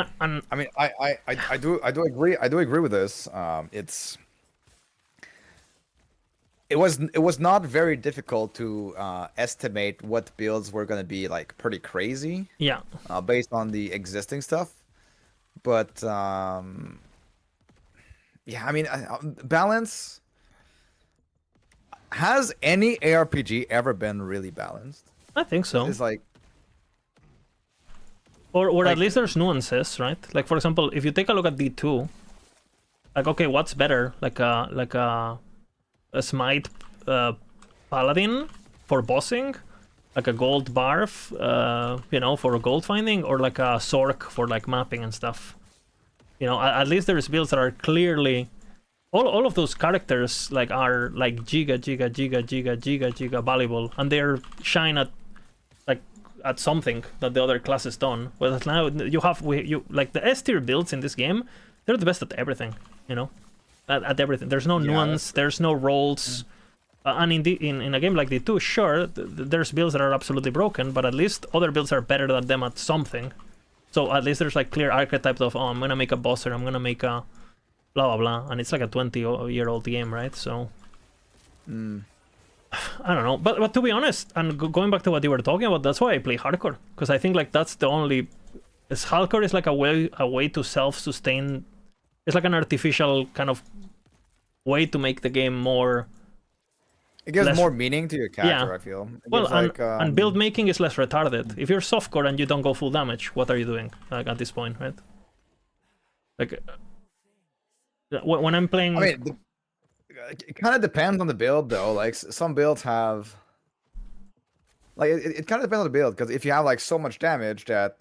J: I do agree. I do agree with this. It's. it was not very difficult to estimate what builds were gonna be like pretty crazy.
A: Yeah.
J: Based on the existing stuff, but yeah, I mean, balance. Has any ARPG ever been really balanced?
A: I think so.
J: It's like,
A: or
J: like,
A: at least there's nuances, right? Like for example, if you take a look at D2, like okay, what's better? Like a smite paladin for bossing, like a gold barf, you know, for gold finding, or like a sork for like mapping and stuff. You know, at least there's builds that are clearly all of those characters like are like giga valuable, and they're shine at something that the other classes don't. Whereas now you have like the S tier builds in this game, they're the best at everything. You know, at everything. There's no nuance. There's no rolls. And in a game like D2, sure, there's builds that are absolutely broken, but at least other builds are better than them at something. So at least there's like clear archetypes of, oh, I'm gonna make a bosser, I'm gonna make a blah blah blah, and it's like a 20-year-old game, right? So I don't know, but to be honest, and going back to what you were talking about, that's why I play hardcore, because I think like that's the only. Hardcore is like a way to self-sustain. It's like an artificial kind of way to make the game more.
J: It gives more meaning to your character, I feel.
A: Well, and build making is less retarded. If you're softcore and you don't go full damage, what are you doing like at this point, right? Like when I'm playing.
J: I mean, it kind of depends on the build, though. Like some builds have. Like it kind of depends on the build, because if you have like so much damage that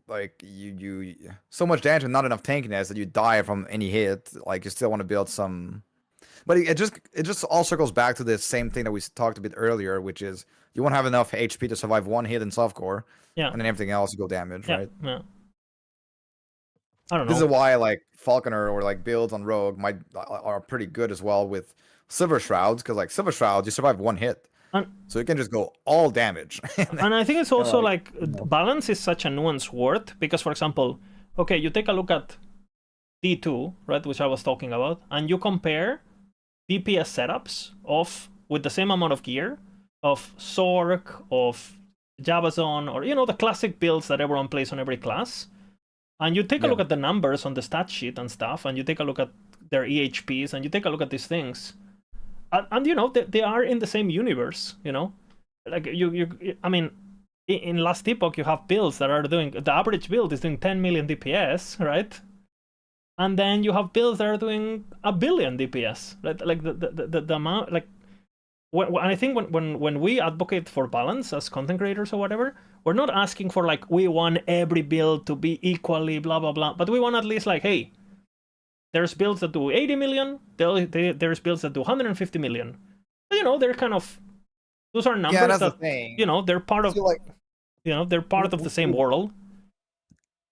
J: like you so much damage and not enough tankiness that you die from any hit, like you still want to build some. But it just all circles back to the same thing that we talked a bit earlier, which is you want to have enough HP to survive one hit in softcore, and then everything else you go damage, right?
A: Yeah. I don't know.
J: This is why like Falconer or like builds on Rogue are pretty good as well with Silver Shrouds, because like Silver Shrouds you survive one hit, so you can just go all damage.
A: And I think it's also like balance is such a nuanced word, because for example, okay, you take a look at D2, right, which I was talking about, and you compare DPS setups with the same amount of gear of Sork, of Jabazon, or you know the classic builds that everyone plays on every class, and you take a look at the numbers on the stat sheet and stuff, and you take a look at their EHPs, and you take a look at these things, and you know they are in the same universe. You know, like I mean, in last Epoch you have builds that are doing, the average build is doing 10 million DPS, right? And then you have builds that are doing 1 billion DPS, right? Like the amount, like, and I think when we advocate for balance as content creators or whatever, we're not asking for like we want every build to be equally blah blah blah, but we want at least like, hey, there's builds that do 80 million, there's builds that do 150 million. But, you know, they're kind of, those are numbers that you know they're part of, like, you know, they're part of the same world.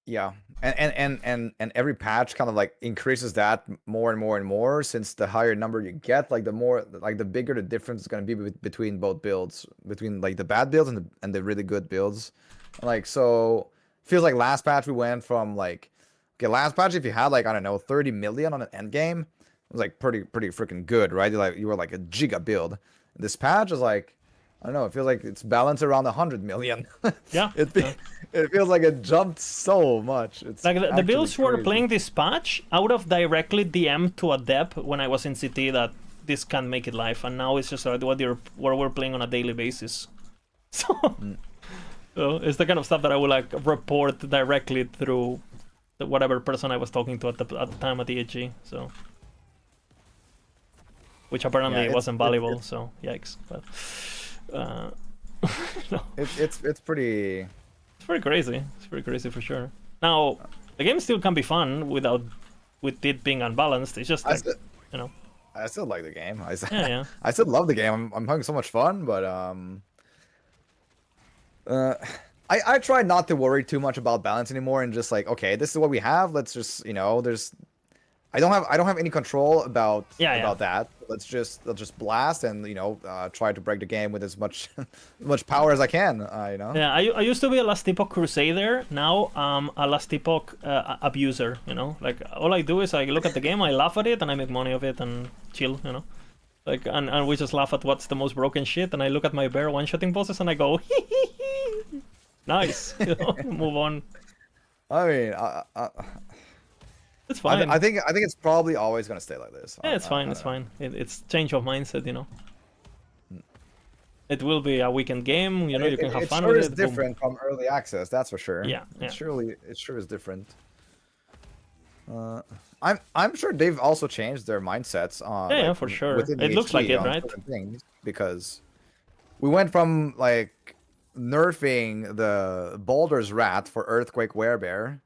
J: Yeah. And every patch kind of like increases that more and more and more, since the higher number you get, like the more, like the bigger the difference is going to be between both builds, between like the bad builds and the really good builds. Like, so feels like last patch we went from like, okay, last patch if you had like, I don't know, 30 million on an endgame, it was like pretty freaking good, right? You were like a giga build. This patch is like, I don't know, it feels like it's balanced around 100 million.
A: Yeah.
J: It feels like it jumped so much. It's
A: like the builds who were playing this patch, I would have directly DM'd to a dep when I was in CT that this can't make it live, and now it's just what we're playing on a daily basis. So, so it's the kind of stuff that I would like report directly through whatever person I was talking to at the time at the EG. So, which apparently wasn't valuable. So yikes. But no.
J: It's pretty.
A: It's pretty crazy. It's pretty crazy for sure. Now, the game still can be fun with it being unbalanced. It's just like, you know.
J: I still like the game. I
A: still
J: love the game. I'm having so much fun, but I try not to worry too much about balance anymore, and just like, okay, this is what we have. Let's just, you know, I don't have any control about that. Let's just blast and, you know, try to break the game with as much power as I can. You know.
A: Yeah, I used to be a last Epoch crusader. Now I'm a last Epoch abuser. You know, like all I do is I look at the game, I laugh at it, and I make money of it and chill. You know. Like, and we just laugh at what's the most broken shit, and I look at my bear one-shotting bosses and I go, nice, you know, move on.
J: I mean,
A: It's fine.
J: I think it's probably always gonna stay like this.
A: Yeah, it's fine. It's fine. It's change of mindset, you know. It will be a weekend game. You know, you can have fun with it.
J: It's different from early access, that's for sure.
A: Yeah, yeah.
J: It sure is different. I'm sure they've also changed their mindsets on.
A: Yeah, for sure. It looks like it, right?
J: Things, because we went from like nerfing the Boulder's Rat for Earthquake Werebear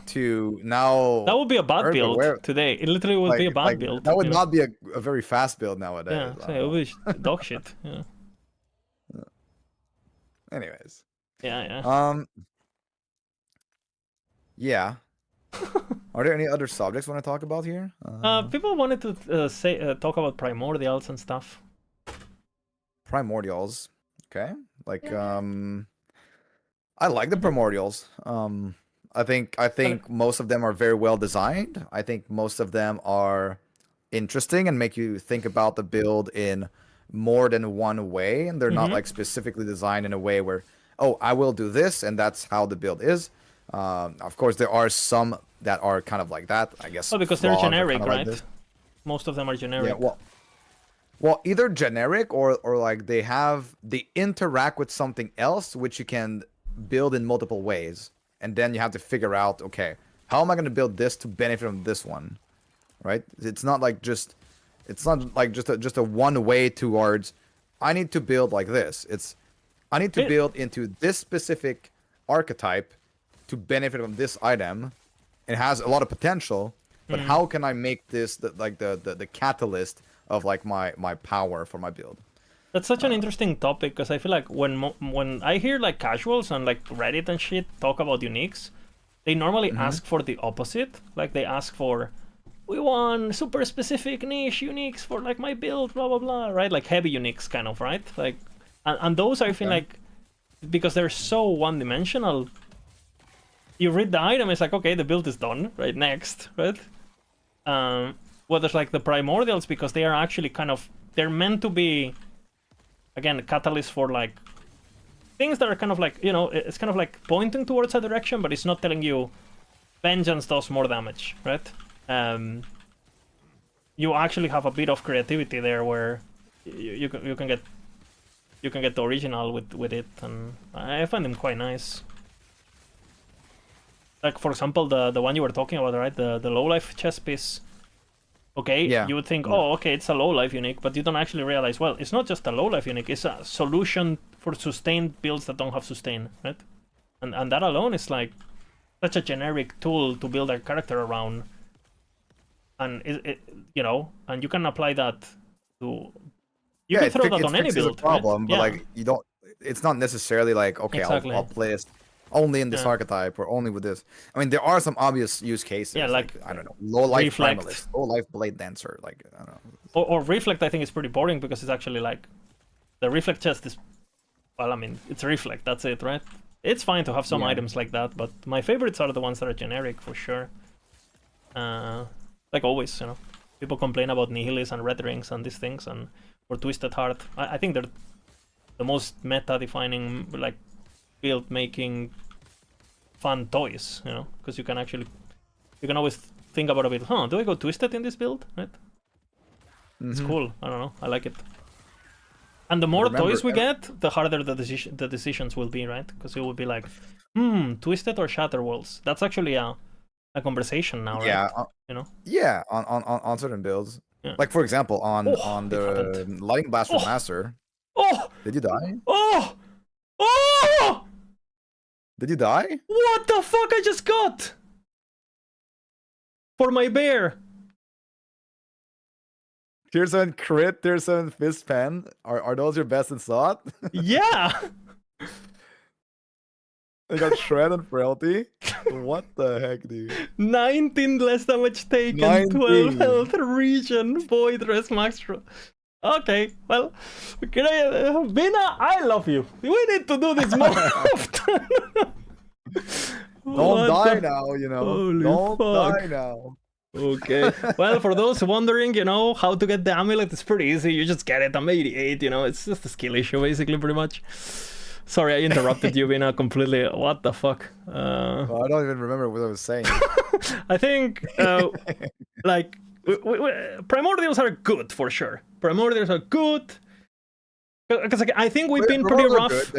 J: to now.
A: That would be a bad build today. It literally would be a bad build.
J: That would not be a very fast build nowadays.
A: Yeah, so it would be dog shit. Yeah.
J: Anyways.
A: Yeah.
J: Yeah. Are there any other subjects you want to talk about here?
A: People wanted to talk about primordials and stuff.
J: Primordials, okay. Like I like the primordials. I think most of them are very well designed. I think most of them are interesting and make you think about the build in more than one way, and they're not like specifically designed in a way where, oh, I will do this and that's how the build is. Of course, there are some that are kind of like that, I guess.
A: Oh, because they're generic, right?
J: Like
A: most of them are generic.
J: Yeah, well, either generic or like they interact with something else which you can build in multiple ways, and then you have to figure out, okay, how am I going to build this to benefit from this one, right? It's not just a one way towards I need to build like this. I need to build into this specific archetype to benefit from this item. It has a lot of potential, but how can I make this the catalyst of like my power for my build?
A: That's such an interesting topic, because I feel like when I hear like casuals and like Reddit and shit talk about uniques, they normally ask for the opposite. Like they ask for, we want super specific niche uniques for like my build, blah blah blah, right? Like heavy uniques kind of, right? Like, and those I feel like, because they're so one-dimensional, you read the item, it's like, okay, the build is done, right? Next, right? Well, there's like the primordials, because they are actually they're meant to be, again, a catalyst for like things that are kind of like, you know, it's kind of like pointing towards a direction, but it's not telling you vengeance does more damage, right? You actually have a bit of creativity there where you can get the original with it, and I find them quite nice. Like, for example, the one you were talking about, right? The low life chess piece. Okay, you would think, oh, okay, it's a low life unique, but you don't actually realize, well, it's not just a low life unique, it's a solution for sustained builds that don't have sustain, right? And that alone is like such a generic tool to build a character around. And you know, and you can apply that to. You can throw that on any build.
J: Problem,
A: right?
J: But like you don't. It's not necessarily like, okay,
A: exactly.
J: I'll play this only in this archetype or only with this. I mean, there are some obvious use cases.
A: Yeah, like
J: I don't know, low life
A: Reflect.
J: primalist, low life blade dancer. Like I don't know.
A: Or reflect, I think, is pretty boring, because it's actually like the reflect chest is. Well, I mean, it's reflect. That's it, right? It's fine to have some items like that, but my favorites are the ones that are generic for sure. Like always, you know, people complain about Nihilis and Red Rings and these things, and or Twisted Heart. I think they're the most meta-defining, like, build-making fun toys, you know, because you can always think about a bit. Do I go Twisted in this build? Right? It's cool. I don't know. I like it. And the more toys we get, the harder the decisions will be, right? Because it will be like, Twisted or Shatter Walls. That's actually a conversation now, right?
J: Yeah,
A: you know.
J: Yeah, on certain builds. Yeah. Like for example, on the Lightning Blast Remaster.
A: Oh!
J: Did you die?
A: Oh! Oh!
J: Did you die?
A: What the fuck I just got? For my bear.
J: Tier 7 crit, Tier 7 fist pen. Are those your best in slot?
A: Yeah!
J: I got shred and frailty. What the heck, dude?
A: 19 less damage taken, 12 health, regen, void, rest, max. Okay, well, Bina, I love you. We need to do this more often.
J: Don't die now, you know.
A: Holy
J: Don't
A: fuck.
J: die now.
A: Okay. Well, for those wondering, how to get the amulet, it's pretty easy. You just get it. I'm 88, it's just a skill issue, basically, pretty much. Sorry, I interrupted you, Vina, completely. What the fuck?
J: Well, I don't even remember what I was saying.
A: I think, like, primordials are good, for sure. Primordials are good. Because I think we've been pretty rough.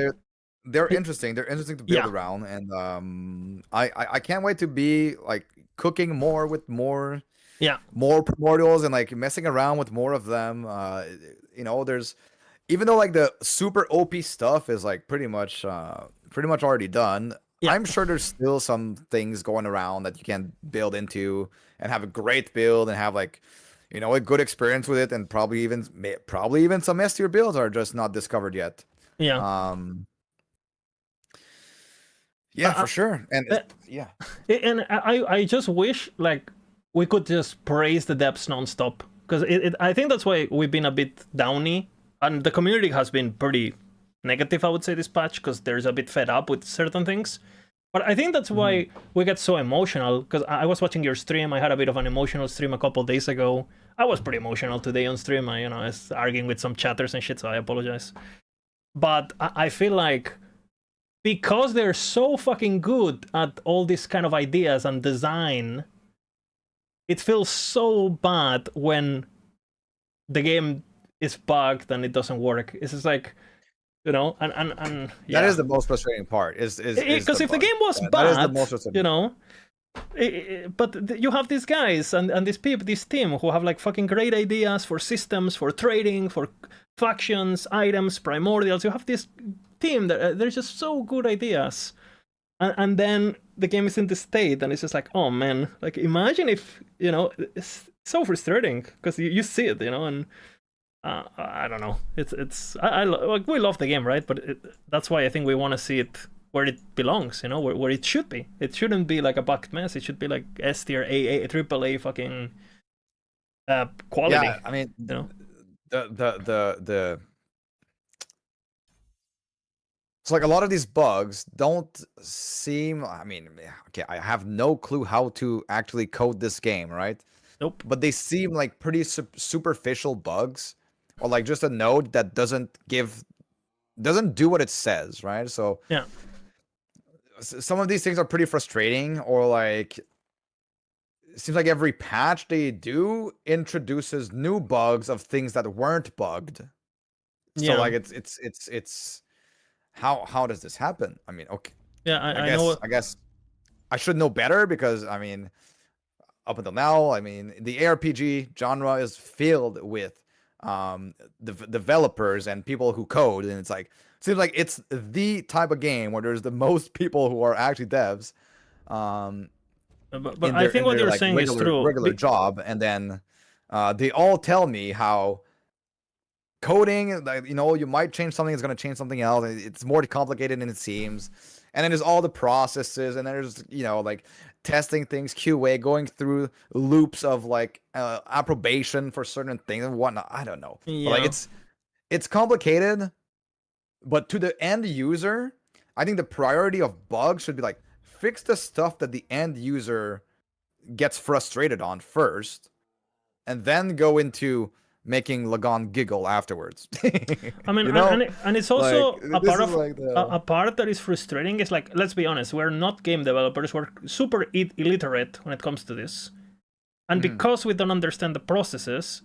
J: They're interesting. They're interesting to build around, and I can't wait to be like cooking more with more primordials and like messing around with more of them. There's even though like the super OP stuff is like pretty much already done. I'm sure there's still some things going around that you can build into and have a great build and have like a good experience with it, and probably even some S-tier builds are just not discovered yet. For sure. And
A: and I just wish like we could just praise the depths nonstop, because I think that's why we've been a bit downy, and the community has been pretty negative, I would say, this patch, because there's a bit fed up with certain things. But I think that's why we get so emotional, because I was watching your stream. I had a bit of an emotional stream a couple days ago. I was pretty emotional today on stream. I was arguing with some chatters and shit, so I apologize. But I feel like because they're so fucking good at all these kind of ideas and design, it feels so bad when the game is bugged and it doesn't work. It's just like, and
J: that is the most frustrating part. Because
A: if the game was bad, that is the most frustrating. But you have these guys and these people, this team who have like fucking great ideas for systems, for trading, for factions, items, primordials. You have this team that they're just so good ideas, and then the game is in this state, and it's just like, oh man, like imagine if it's so frustrating because you see it, and I don't know. It's like we love the game, right? But that's why I think we want to see it where it belongs, where it should be. It shouldn't be like a bugged mess. It should be like S tier, triple A fucking quality.
J: Yeah, I mean, the so like a lot of these bugs don't seem. I mean, okay, I have no clue how to actually code this game, right?
A: Nope.
J: But they seem like pretty superficial bugs, or like just a node that doesn't do what it says, right? So
A: yeah.
J: Some of these things are pretty frustrating, or like it seems like every patch they do introduces new bugs of things that weren't bugged. So like it's how does this happen? I mean, okay.
A: Yeah, I
J: guess I should know better, because I mean, up until now, I mean, the ARPG genre is filled with the developers and people who code, and it's like seems like it's the type of game where there's the most people who are actually devs.
A: But I think what you're saying is true.
J: Regular job, and then they all tell me how coding, like, you might change something, it's going to change something else. It's more complicated than it seems. And then there's all the processes, and then there's like testing things, QA, going through loops of like approbation for certain things and whatnot. I don't know.
A: Yeah.
J: But, like it's complicated, but to the end user, I think the priority of bugs should be like fix the stuff that the end user gets frustrated on first, and then go into making Lagon giggle afterwards.
A: I mean, and it's also like, a part that is frustrating is like, let's be honest, we're not game developers, we're super illiterate when it comes to this. And because we don't understand the processes,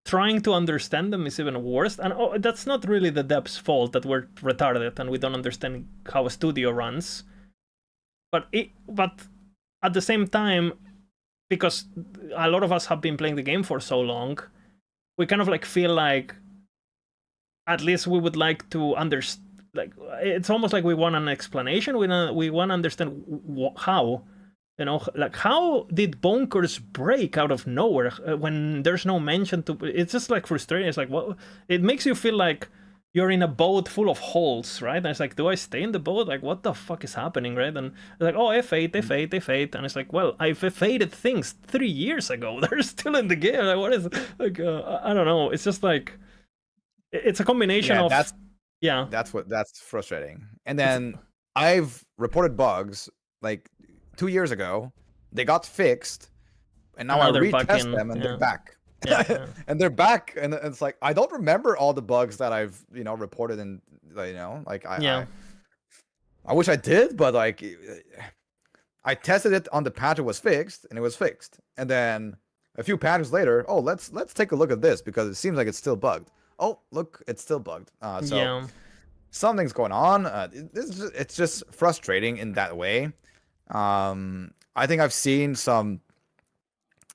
A: trying to understand them is even worse. And that's not really the devs' fault that we're retarded and we don't understand how a studio runs. But at the same time, because a lot of us have been playing the game for so long, we kind of like feel like at least we would like to understand. Like it's almost like we want an explanation. We want to understand how, like how did bunkers break out of nowhere when there's no mention to? It's just like frustrating. It's like what it makes you feel like you're in a boat full of holes, right? And it's like, do I stay in the boat? Like, what the fuck is happening, right? And it's like, oh, F8. And it's like, well, I've F8'd things 3 years ago. They're still in the game. Like, what is it? Like, I don't know. It's just like, it's a combination of...
J: That's frustrating. And then I've reported bugs like 2 years ago. They got fixed. and now
A: Now
J: I
A: they're back
J: retest
A: in,
J: them and
A: yeah.
J: they're back.
A: Yeah.
J: And they're back, and it's like I don't remember all the bugs that I've reported, and like I wish I did, but like I tested it on the patch it was fixed, and it was fixed, and then a few patches later, oh let's take a look at this because it seems like it's still bugged. Oh look, it's still bugged. So
A: Yeah.
J: something's going on. It's just frustrating in that way. I think I've seen some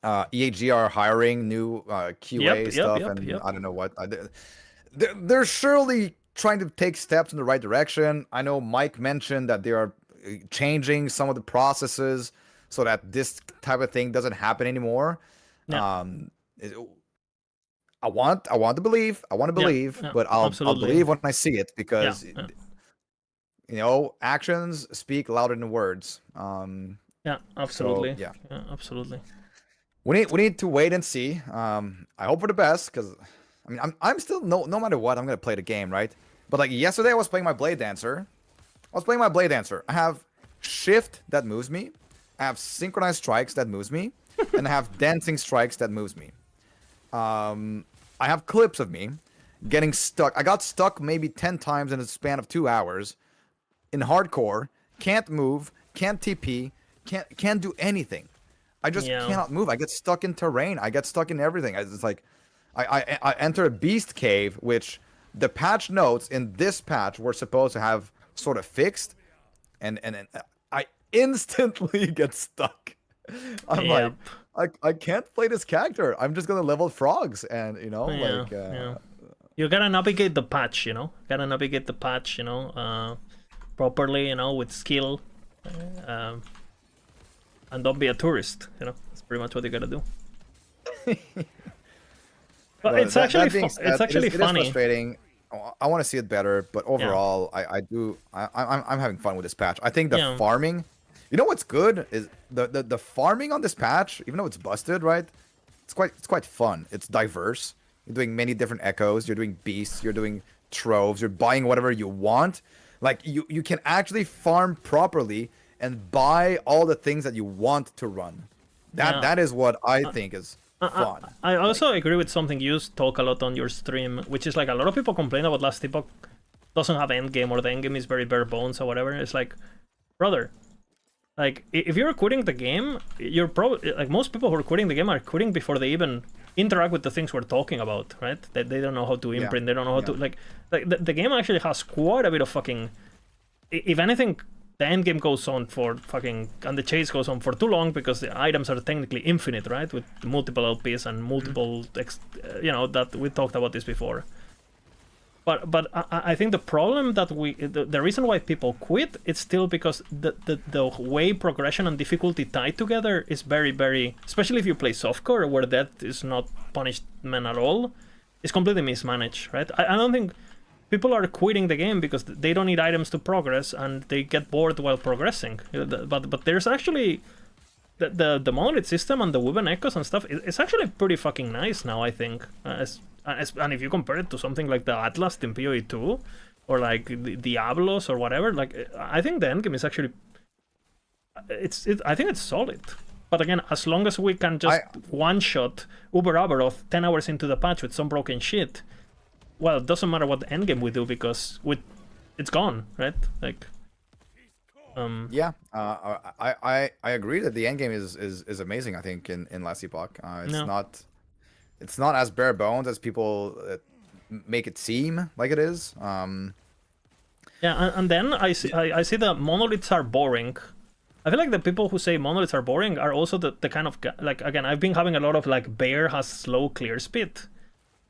J: EAG are hiring new QA stuff, and I don't know what. They're surely trying to take steps in the right direction. I know Mike mentioned that they are changing some of the processes so that this type of thing doesn't happen anymore.
A: Yeah.
J: I want to believe, but I'll believe when I see it because actions speak louder than words.
A: Yeah, absolutely.
J: So, yeah,
A: absolutely.
J: We need to wait and see. I hope for the best because I mean I'm still no matter what I'm gonna play the game, right? But like yesterday I was playing my Blade Dancer. I have shift that moves me. I have synchronized strikes that moves me, and I have dancing strikes that moves me. I have clips of me getting stuck. I got stuck maybe 10 times in a span of 2 hours in hardcore. Can't move. Can't TP. Can't do anything. I just cannot move. I get stuck in terrain. I get stuck in everything. It's like I enter a beast cave, which the patch notes in this patch were supposed to have sort of fixed, and I instantly get stuck. I'm like, I can't play this character. I'm just gonna level frogs, and
A: you gotta navigate the patch. Properly. With skill. And don't be a tourist, That's pretty much what you gotta do. But it's actually funny. It is
J: frustrating. I want to see it better, but overall, I'm having fun with this patch. I think the farming, what's good is the farming on this patch, even though it's busted, right? It's quite fun. It's diverse. You're doing many different echoes. You're doing beasts. You're doing troves. You're buying whatever you want. Like you can actually farm properly and buy all the things that you want to run. That is what I think is fun.
A: I also agree with something you talk a lot on your stream, which is like a lot of people complain about Last Epoch doesn't have endgame, or the endgame is very bare bones or whatever. It's like, brother, like if you're quitting the game, you're probably like most people who are quitting the game are quitting before they even interact with the things we're talking about, right? They don't know how to imprint. They don't know how to like the game actually has quite a bit of fucking. If anything, the end game goes on for fucking, and the chase goes on for too long because the items are technically infinite, right? With multiple LPs and multiple, that we talked about this before. But I think the problem that the reason why people quit, it's still because the way progression and difficulty tie together is very, very, especially if you play softcore where that is not punishment at all, is completely mismanaged, right? I don't think people are quitting the game because they don't need items to progress and they get bored while progressing. But there's actually the monolith system and the weapon echoes and stuff. It's actually pretty fucking nice now, I think. And if you compare it to something like the Atlas in PoE 2 or like the Diablos or whatever, like I think the endgame is actually I think it's solid. But again, as long as we can just one-shot Uber Aberoth 10 hours into the patch with some broken shit, well, it doesn't matter what the endgame we do because it's gone, right? Like,
J: I agree that the endgame is amazing. I think in Last Epoch, it's not as bare bones as people make it seem like it is.
A: Yeah, and then I see the monoliths are boring. I feel like the people who say monoliths are boring are also the kind of, like, again, I've been having a lot of like bear has slow clear speed.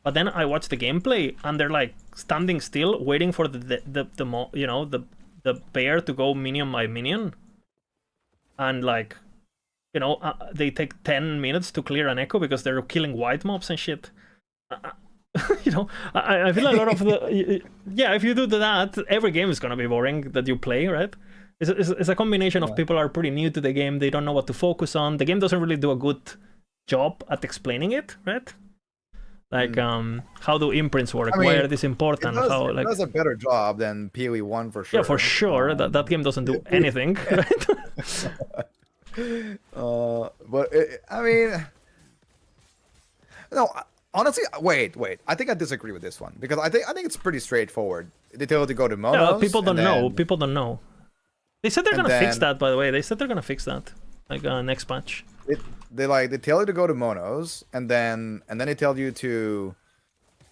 A: But then I watch the gameplay and they're like standing still, waiting for the bear to go minion by minion, and like, they take 10 minutes to clear an echo because they're killing white mobs and shit. I feel a lot of the if you do that, every game is gonna be boring that you play, right? It's a combination of people are pretty new to the game, they don't know what to focus on. The game doesn't really do a good job at explaining it, right? Like, how do imprints work? Why are this important?
J: It does a better job than PoE 1 for sure.
A: Yeah, for sure. That game doesn't do anything, right?
J: But I mean, no. Honestly, wait. I think I disagree with this one because I think it's pretty straightforward. They tell you to go to monos.
A: Yeah, people don't
J: and
A: know.
J: then-
A: People don't know. They said they're
J: And
A: gonna fix
J: then-
A: that. By the way, they said they're gonna fix that like next patch.
J: They tell you to go to monos, and then they tell you to,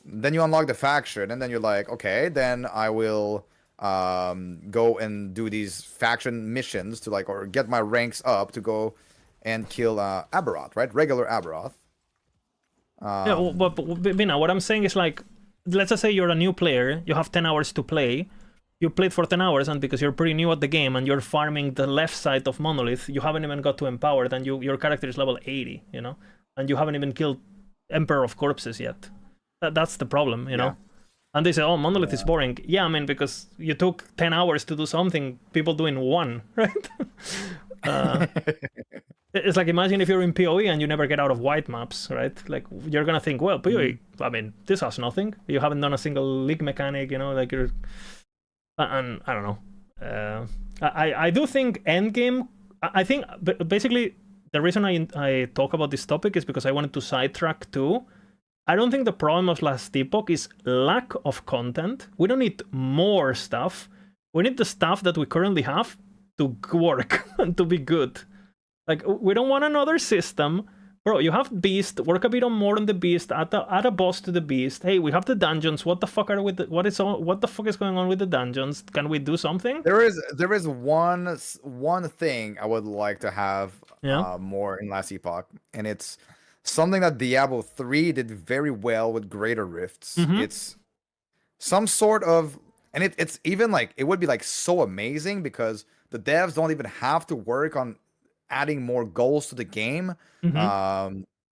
J: then you unlock the faction, and then you're like, okay, then I will go and do these faction missions to like, or get my ranks up to go and kill Aberoth, right? Regular Aberoth.
A: Yeah, well, but Bina, what I'm saying is like, let's just say you're a new player, you have 10 hours to play, you played for 10 hours, and because you're pretty new at the game and you're farming the left side of Monolith, you haven't even got to Empowered, and your character is level 80, you know? And you haven't even killed Emperor of Corpses yet. That's the problem, you know? And they say, oh, Monolith is boring. Yeah, I mean, because you took 10 hours to do something, people doing 1, right? It's like, imagine if you're in PoE and you never get out of white maps, right? Like, you're gonna think, well, PoE, I mean, this has nothing. You haven't done a single league mechanic, you know, like you're... And I don't know. I do think Endgame... I think, basically, the reason I talk about this topic is because I wanted to sidetrack too. I don't think the problem of last Epoch is lack of content. We don't need more stuff. We need the stuff that we currently have to work and to be good. Like, we don't want another system. Bro, you have Beast, work a bit on more on the Beast, add a boss to the Beast. Hey, we have the dungeons. What the fuck are with what the fuck is going on with the dungeons? Can we do something?
J: There is one thing I would like to have more in last Epoch, and it's something that Diablo 3 did very well with Greater Rifts. It's some sort of, and it's even like, it would be like so amazing because the devs don't even have to work on adding more goals to the game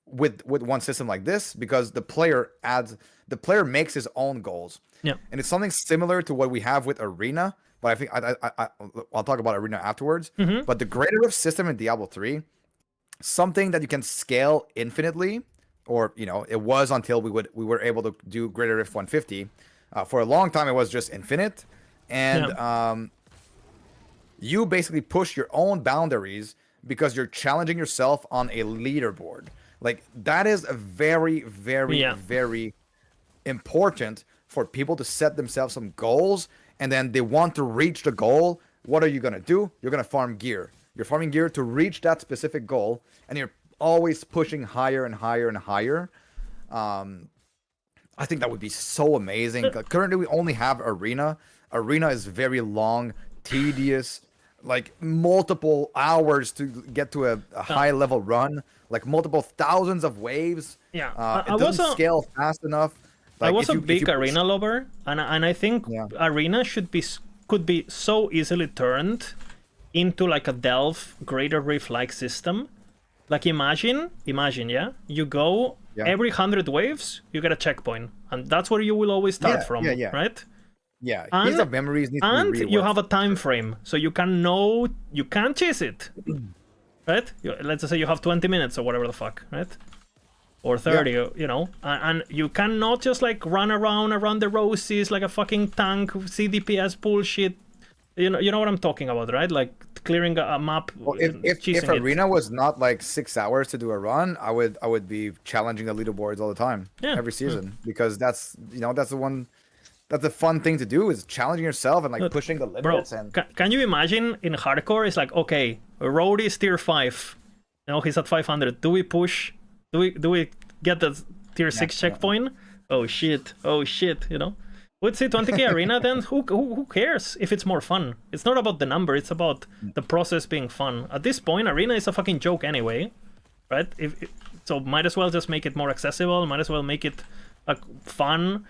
J: with one system like this, because the player makes his own goals.
A: Yeah,
J: and it's something similar to what we have with Arena, but I think I'll talk about Arena afterwards. But the Greater Rift system in Diablo 3, something that you can scale infinitely, or you know, it was until we were able to do Greater Rift 150. For a long time, it was just infinite, and you basically push your own boundaries because you're challenging yourself on a leaderboard. Like, that is a very, very, very important for people to set themselves some goals, and then they want to reach the goal. What are you going to do? You're going to farm gear. You're farming gear to reach that specific goal, and you're always pushing higher and higher and higher. I think that would be so amazing. Currently, we only have Arena. Arena is very long, tedious, like multiple hours to get to a high level run, like multiple thousands of waves.
A: Yeah,
J: it doesn't scale fast enough. Like,
A: I was a big Arena lover, and I think Arena could be so easily turned into like a Delve Greater Rift like system. Like, imagine, you go every 100 waves, you get a checkpoint, and that's where you will always start from, right?
J: Yeah,
A: and,
J: piece of memories needs
A: and
J: to be reworked.
A: you have a time frame, so you can't chase it, right? Let's just say you have 20 minutes or whatever the fuck, right? Or 30, you know, and you cannot just like run around the roses like a fucking tank, CDPS bullshit. You know what I'm talking about, right? Like clearing a map.
J: Well, if Arena was not like 6 hours to do a run, I would be challenging the leaderboards all the time, every season, because that's the fun thing to do, is challenging yourself and like pushing the limits.
A: Bro, can you imagine in hardcore? It's like, okay, Road is tier 5. You know, he's at 500. Do we push? Do we get the tier 6 checkpoint? Oh shit! You know. Would say 20k Arena then? Who cares if it's more fun? It's not about the number, it's about the process being fun. At this point, Arena is a fucking joke anyway, right? So might as well just make it more accessible, might as well make it fun.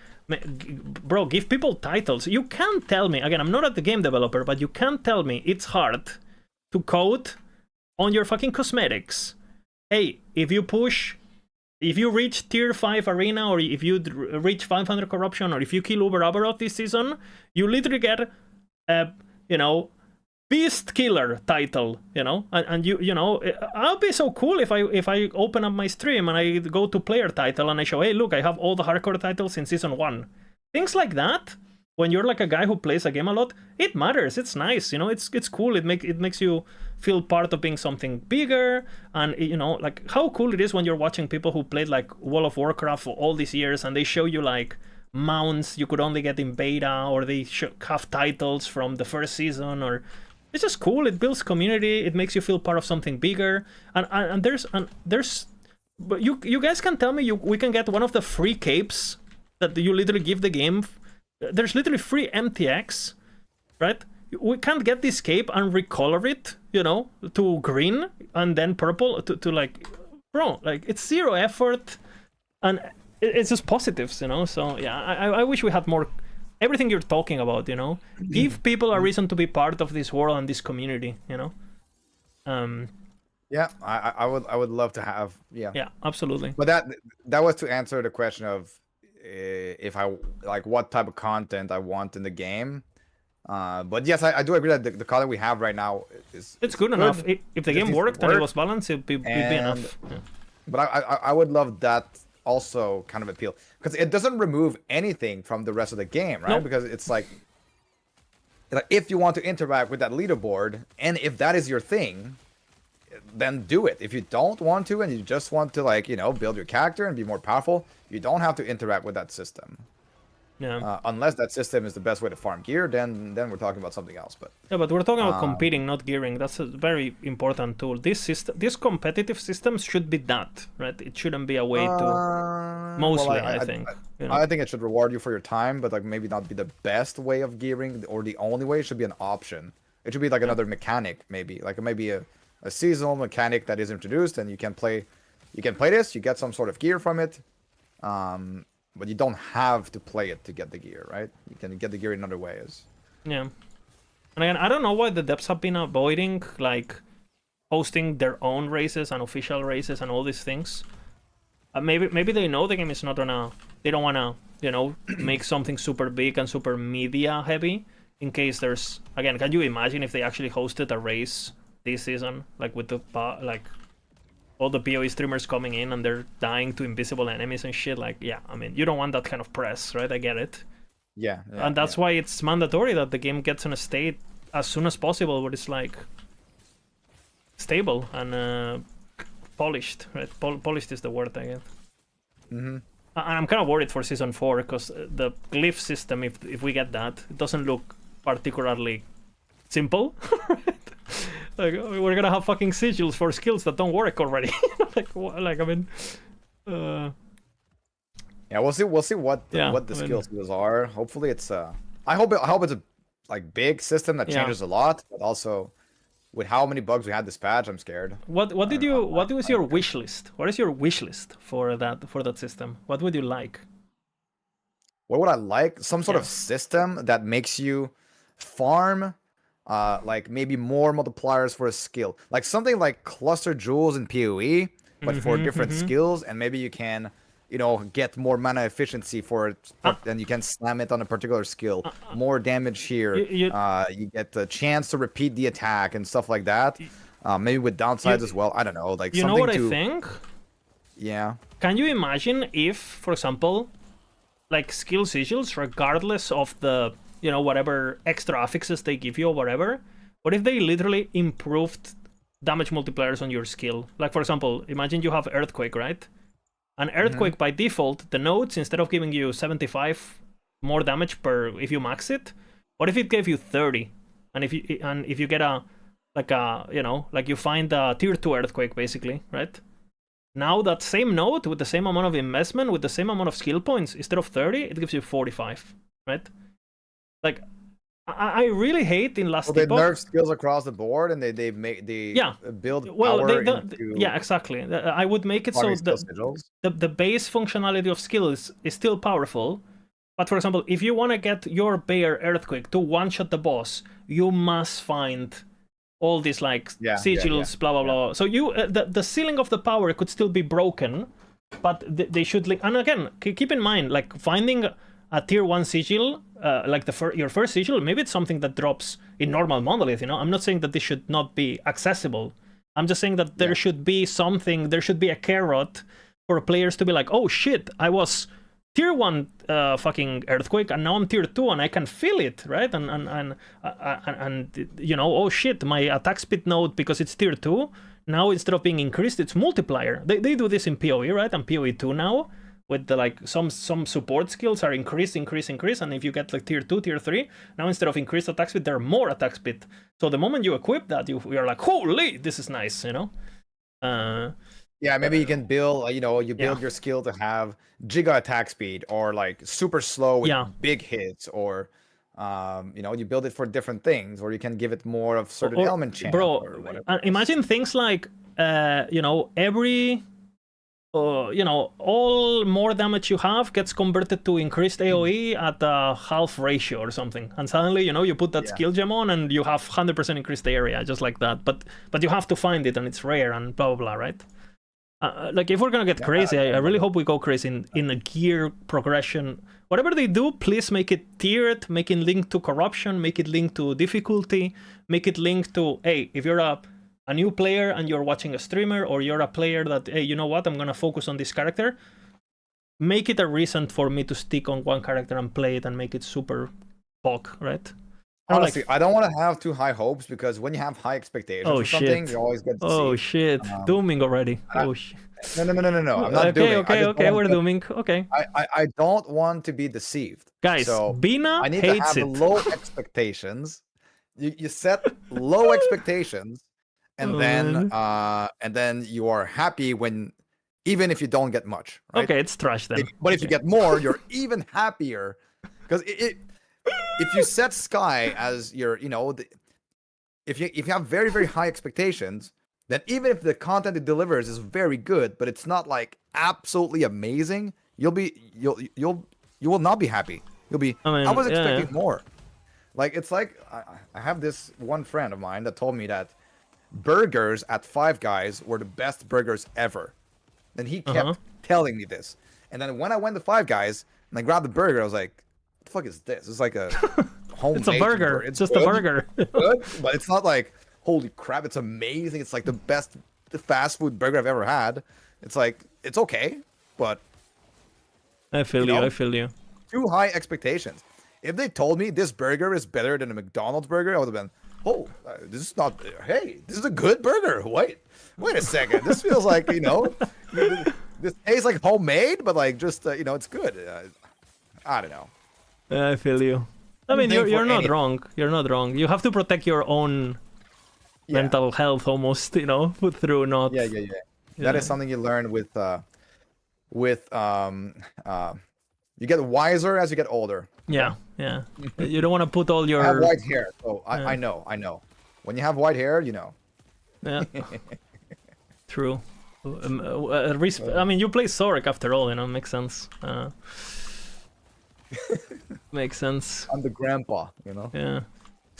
A: Bro, give people titles. You can't tell me, again, I'm not a game developer, but you can't tell me it's hard to code on your fucking cosmetics. Hey, if you reach tier 5 Arena, or if you reach 500 corruption, or if you kill Uber Aberoth this season, you literally get a, Beast Killer title, and you know, I'll be so cool if I open up my stream and I go to player title and I show, hey, look, I have all the hardcore titles in season 1. Things like that when you're like a guy who plays a game a lot, it matters. It's nice, you know. It's cool. It makes you feel part of being something bigger. And you know, like how cool it is when you're watching people who played like World of Warcraft for all these years, and they show you like mounts you could only get in beta, or they have titles from the first season, or it's just cool. It builds community. It makes you feel part of something bigger. And there's, but you guys can tell me we can get one of the free capes that you literally give the game. There's literally free MTX, right? We can't get this cape and recolor it, you know, to green and then purple to like, bro, like it's zero effort and it's just positives, you know. So yeah, I wish we had more. Everything you're talking about, you know, give people a reason to be part of this world and this community, you know.
J: Yeah, I would love to have.
A: Yeah, absolutely.
J: But that was to answer the question of if I like what type of content I want in the game. But yes, I do agree that the content we have right now is
A: good enough. If the game worked and it was balanced, it'd be enough. Yeah.
J: But I would love that also kind of appeal, because it doesn't remove anything from the rest of the game, right?
A: Nope.
J: Because it's like if you want to interact with that leaderboard, and if that is your thing, then do it. If you don't want to, and you just want to, like, you know, build your character and be more powerful, you don't have to interact with that system.
A: Yeah.
J: Unless that system is the best way to farm gear, then we're talking about something else. But
A: yeah, but we're talking about competing, not gearing. That's a very important tool. This competitive systems should be that, right? It shouldn't be a way to mostly.
J: Well,
A: I think. You know?
J: I think it should reward you for your time, but like maybe not be the best way of gearing or the only way. It should be an option. It should be like another mechanic, maybe a seasonal mechanic that is introduced, and you can play this. You get some sort of gear from it. But you don't have to play it to get the gear, right? You can get the gear in other ways.
A: Yeah. And again, I don't know why the devs have been avoiding, like, hosting their own races and official races and all these things. Maybe they know the game is not gonna... They don't wanna, you know, make something super big and super media heavy in case there's... Again, can you imagine if they actually hosted a race this season? Like, with the... like... all the PoE streamers coming in and they're dying to invisible enemies and shit. Like, yeah, I mean, you don't want that kind of press, right? I get it.
J: Yeah.
A: And that's why it's mandatory that the game gets in a state as soon as possible where it's like stable and polished, right? Polished is the word, I guess.
J: Mm-hmm.
A: And I'm kind of worried for Season 4 because the glyph system, if we get that, it doesn't look particularly simple, right? Like, we're gonna have fucking sigils for skills that don't work already. like I mean,
J: yeah, we'll see what the skill skills are. Hopefully, it's I hope it's a like big system that changes a lot, but also with how many bugs we had this patch, I'm scared.
A: What was your wish list? What is your wish list for that system? What would you like?
J: What would I like? Some sort of system that makes you farm. Like maybe more multipliers for a skill, like something like cluster jewels in PoE, but for different skills, and maybe you can, you know, get more mana efficiency for it, and you can slam it on a particular skill. More damage here. You get the chance to repeat the attack and stuff like that. Maybe with downsides as well. I don't know. Like,
A: you know what I think?
J: Yeah.
A: Can you imagine if, for example, like skill sigils, regardless of the, you know, whatever extra affixes they give you or whatever, what if they literally improved damage multipliers on your skill? Like, for example, imagine you have Earthquake, right? And Earthquake by default, the nodes, instead of giving you 75 more damage per if you max it, what if it gave you 30? And if you get you know, like you find a tier 2 Earthquake basically, right? Now that same node with the same amount of investment, with the same amount of skill points, instead of 30, it gives you 45, right? Like, I really hate in last
J: Epoch. They nerf skills across the board, and they build power into
A: yeah, exactly. I would make it so the base functionality of skill is still powerful, but for example, if you want to get your Bear Earthquake to one-shot the boss, you must find all these like sigils, blah blah blah. So you the ceiling of the power could still be broken, but they should and again, keep in mind, like finding a tier 1 sigil, like your first sigil, maybe it's something that drops in normal monolith, you know? I'm not saying that this should not be accessible. I'm just saying that there should be something, there should be a carrot for players to be like, oh shit, I was tier 1 fucking earthquake, and now I'm tier 2 and I can feel it, right? And you know, oh shit, my attack speed node, because it's tier 2, now instead of being increased, it's multiplier. They do this in PoE, right? And PoE 2 now, with the like some support skills are increase, and if you get like tier 2, tier 3, now instead of increased attack speed, there are more attack speed. So the moment you equip that, you're like, holy, this is nice, you know?
J: Yeah, maybe you can build, you know, you build your skill to have giga attack speed, or like super slow with big hits, or you know, you build it for different things, or you can give it more of certain element chance.
A: Bro, imagine things like, you know, every, you know, all more damage you have gets converted to increased AoE at a half ratio or something, and suddenly, you know, you put that skill gem on and you have 100% increased area, just like that. But you have to find it, and it's rare, and blah blah blah, right? Like, if we're gonna get crazy, I really hope we go crazy in a gear progression. Whatever they do, please make it tiered, make it linked to corruption, make it linked to difficulty, make it linked to, hey, if you're a new player and you're watching a streamer, or you're a player that, hey, you know what, I'm gonna focus on this character, make it a reason for me to stick on one character and play it, and make it super bulk, right?
J: Honestly,
A: like,
J: I don't want to have too high hopes, because when you have high expectations for something, you always get deceived.
A: Shit, dooming already. Shit.
J: No, I'm not dooming.
A: Okay, we're dooming. Okay.
J: I don't want to be deceived.
A: Guys,
J: so
A: Bina
J: I need
A: hates
J: to have
A: it.
J: low expectations. You set low expectations, and then you are happy when, even if you don't get much. Right?
A: Okay, it's trash then.
J: But if you get more, you're even happier, because if you set Sky as your, you know, if you have very, very high expectations, then even if the content it delivers is very good, but it's not like absolutely amazing, you will not be happy. You'll be, I was expecting more. Like, it's like, I have this one friend of mine that told me that burgers at Five Guys were the best burgers ever. And he kept telling me this. And then when I went to Five Guys and I grabbed the burger, I was like, what the fuck is this? It's like a homemade
A: It's a burger. It's just a burger.
J: Good, but it's not like, holy crap, it's amazing. It's like the best fast food burger I've ever had. It's like, it's okay, but
A: I feel you. I feel you.
J: Too high expectations. If they told me this burger is better than a McDonald's burger, I would have been, oh, this is not, hey, this is a good burger. Wait a second. This feels like, you know, this tastes like homemade, but like just, you know, it's good. I don't know.
A: I feel you. I mean, you're not wrong. You're not wrong. You have to protect your own mental health, almost, you know, put through not.
J: Yeah. That is something you learn with you get wiser as you get older.
A: Yeah. You don't want to put all your.
J: I have white hair, so I know. When you have white hair, you know.
A: Yeah. True. I mean, you play Sorek after all, you know, makes sense. Makes sense.
J: I'm the grandpa, you know.
A: Yeah.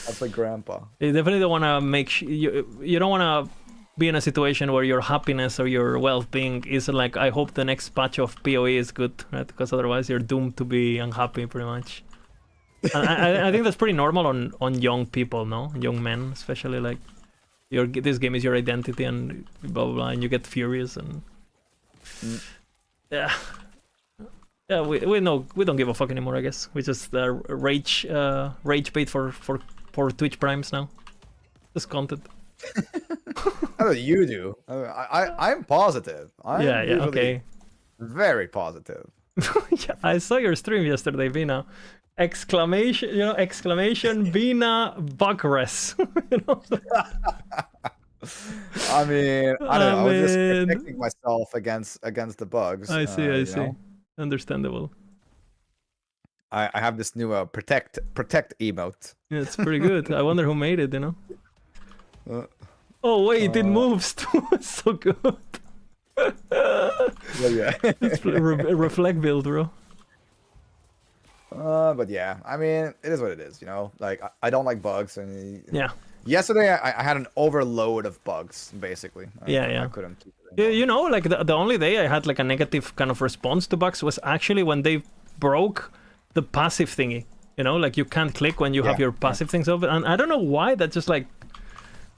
J: I play grandpa.
A: You definitely don't want to make you don't want to be in a situation where your happiness or your well-being is like, I hope the next patch of PoE is good, right? Because otherwise you're doomed to be unhappy, pretty much. And I think that's pretty normal on young people, no? Young men, especially, like, this game is your identity and blah blah blah, and you get furious and yeah, we know we don't give a fuck anymore. I guess we just rage bait for Twitch Primes now. This content.
J: How do you do? I'm positive. I'm
A: okay.
J: Very positive.
A: Yeah, I saw your stream yesterday, Vina. Exclamation, Vina Bugress. You know?
J: I mean, I don't know. I was just protecting myself against the bugs.
A: I see.
J: Know?
A: Understandable.
J: I have this new protect emote.
A: Yeah, it's pretty good. I wonder who made it, you know. Oh wait, it moves too. So good.
J: Yeah.
A: It's a reflect build, bro.
J: But yeah, I mean, it is what it is, you know. Like, I don't like bugs, and
A: yeah.
J: Yesterday I had an overload of bugs, basically. I couldn't keep it.
A: You know, like the only day I had like a negative kind of response to bugs was actually when they broke the passive thingy. You know, like you can't click when you have your passive things open, and I don't know why. That just like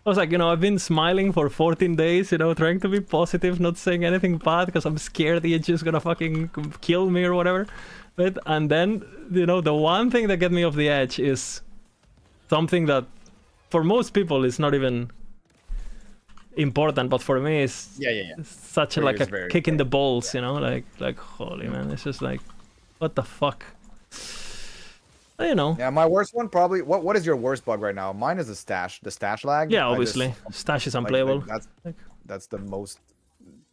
A: I was like, you know, I've been smiling for 14 days, you know, trying to be positive, not saying anything bad because I'm scared the itch is gonna fucking kill me or whatever. But and then, you know, the one thing that gets me off the edge is something that for most people is not even important, but for me is such like a kick in the balls, you know, like holy man, it's just like, what the fuck. You know.
J: Yeah, my worst one probably. What is your worst bug right now? Mine is the stash lag.
A: Yeah, obviously, stash is unplayable.
J: That's the most.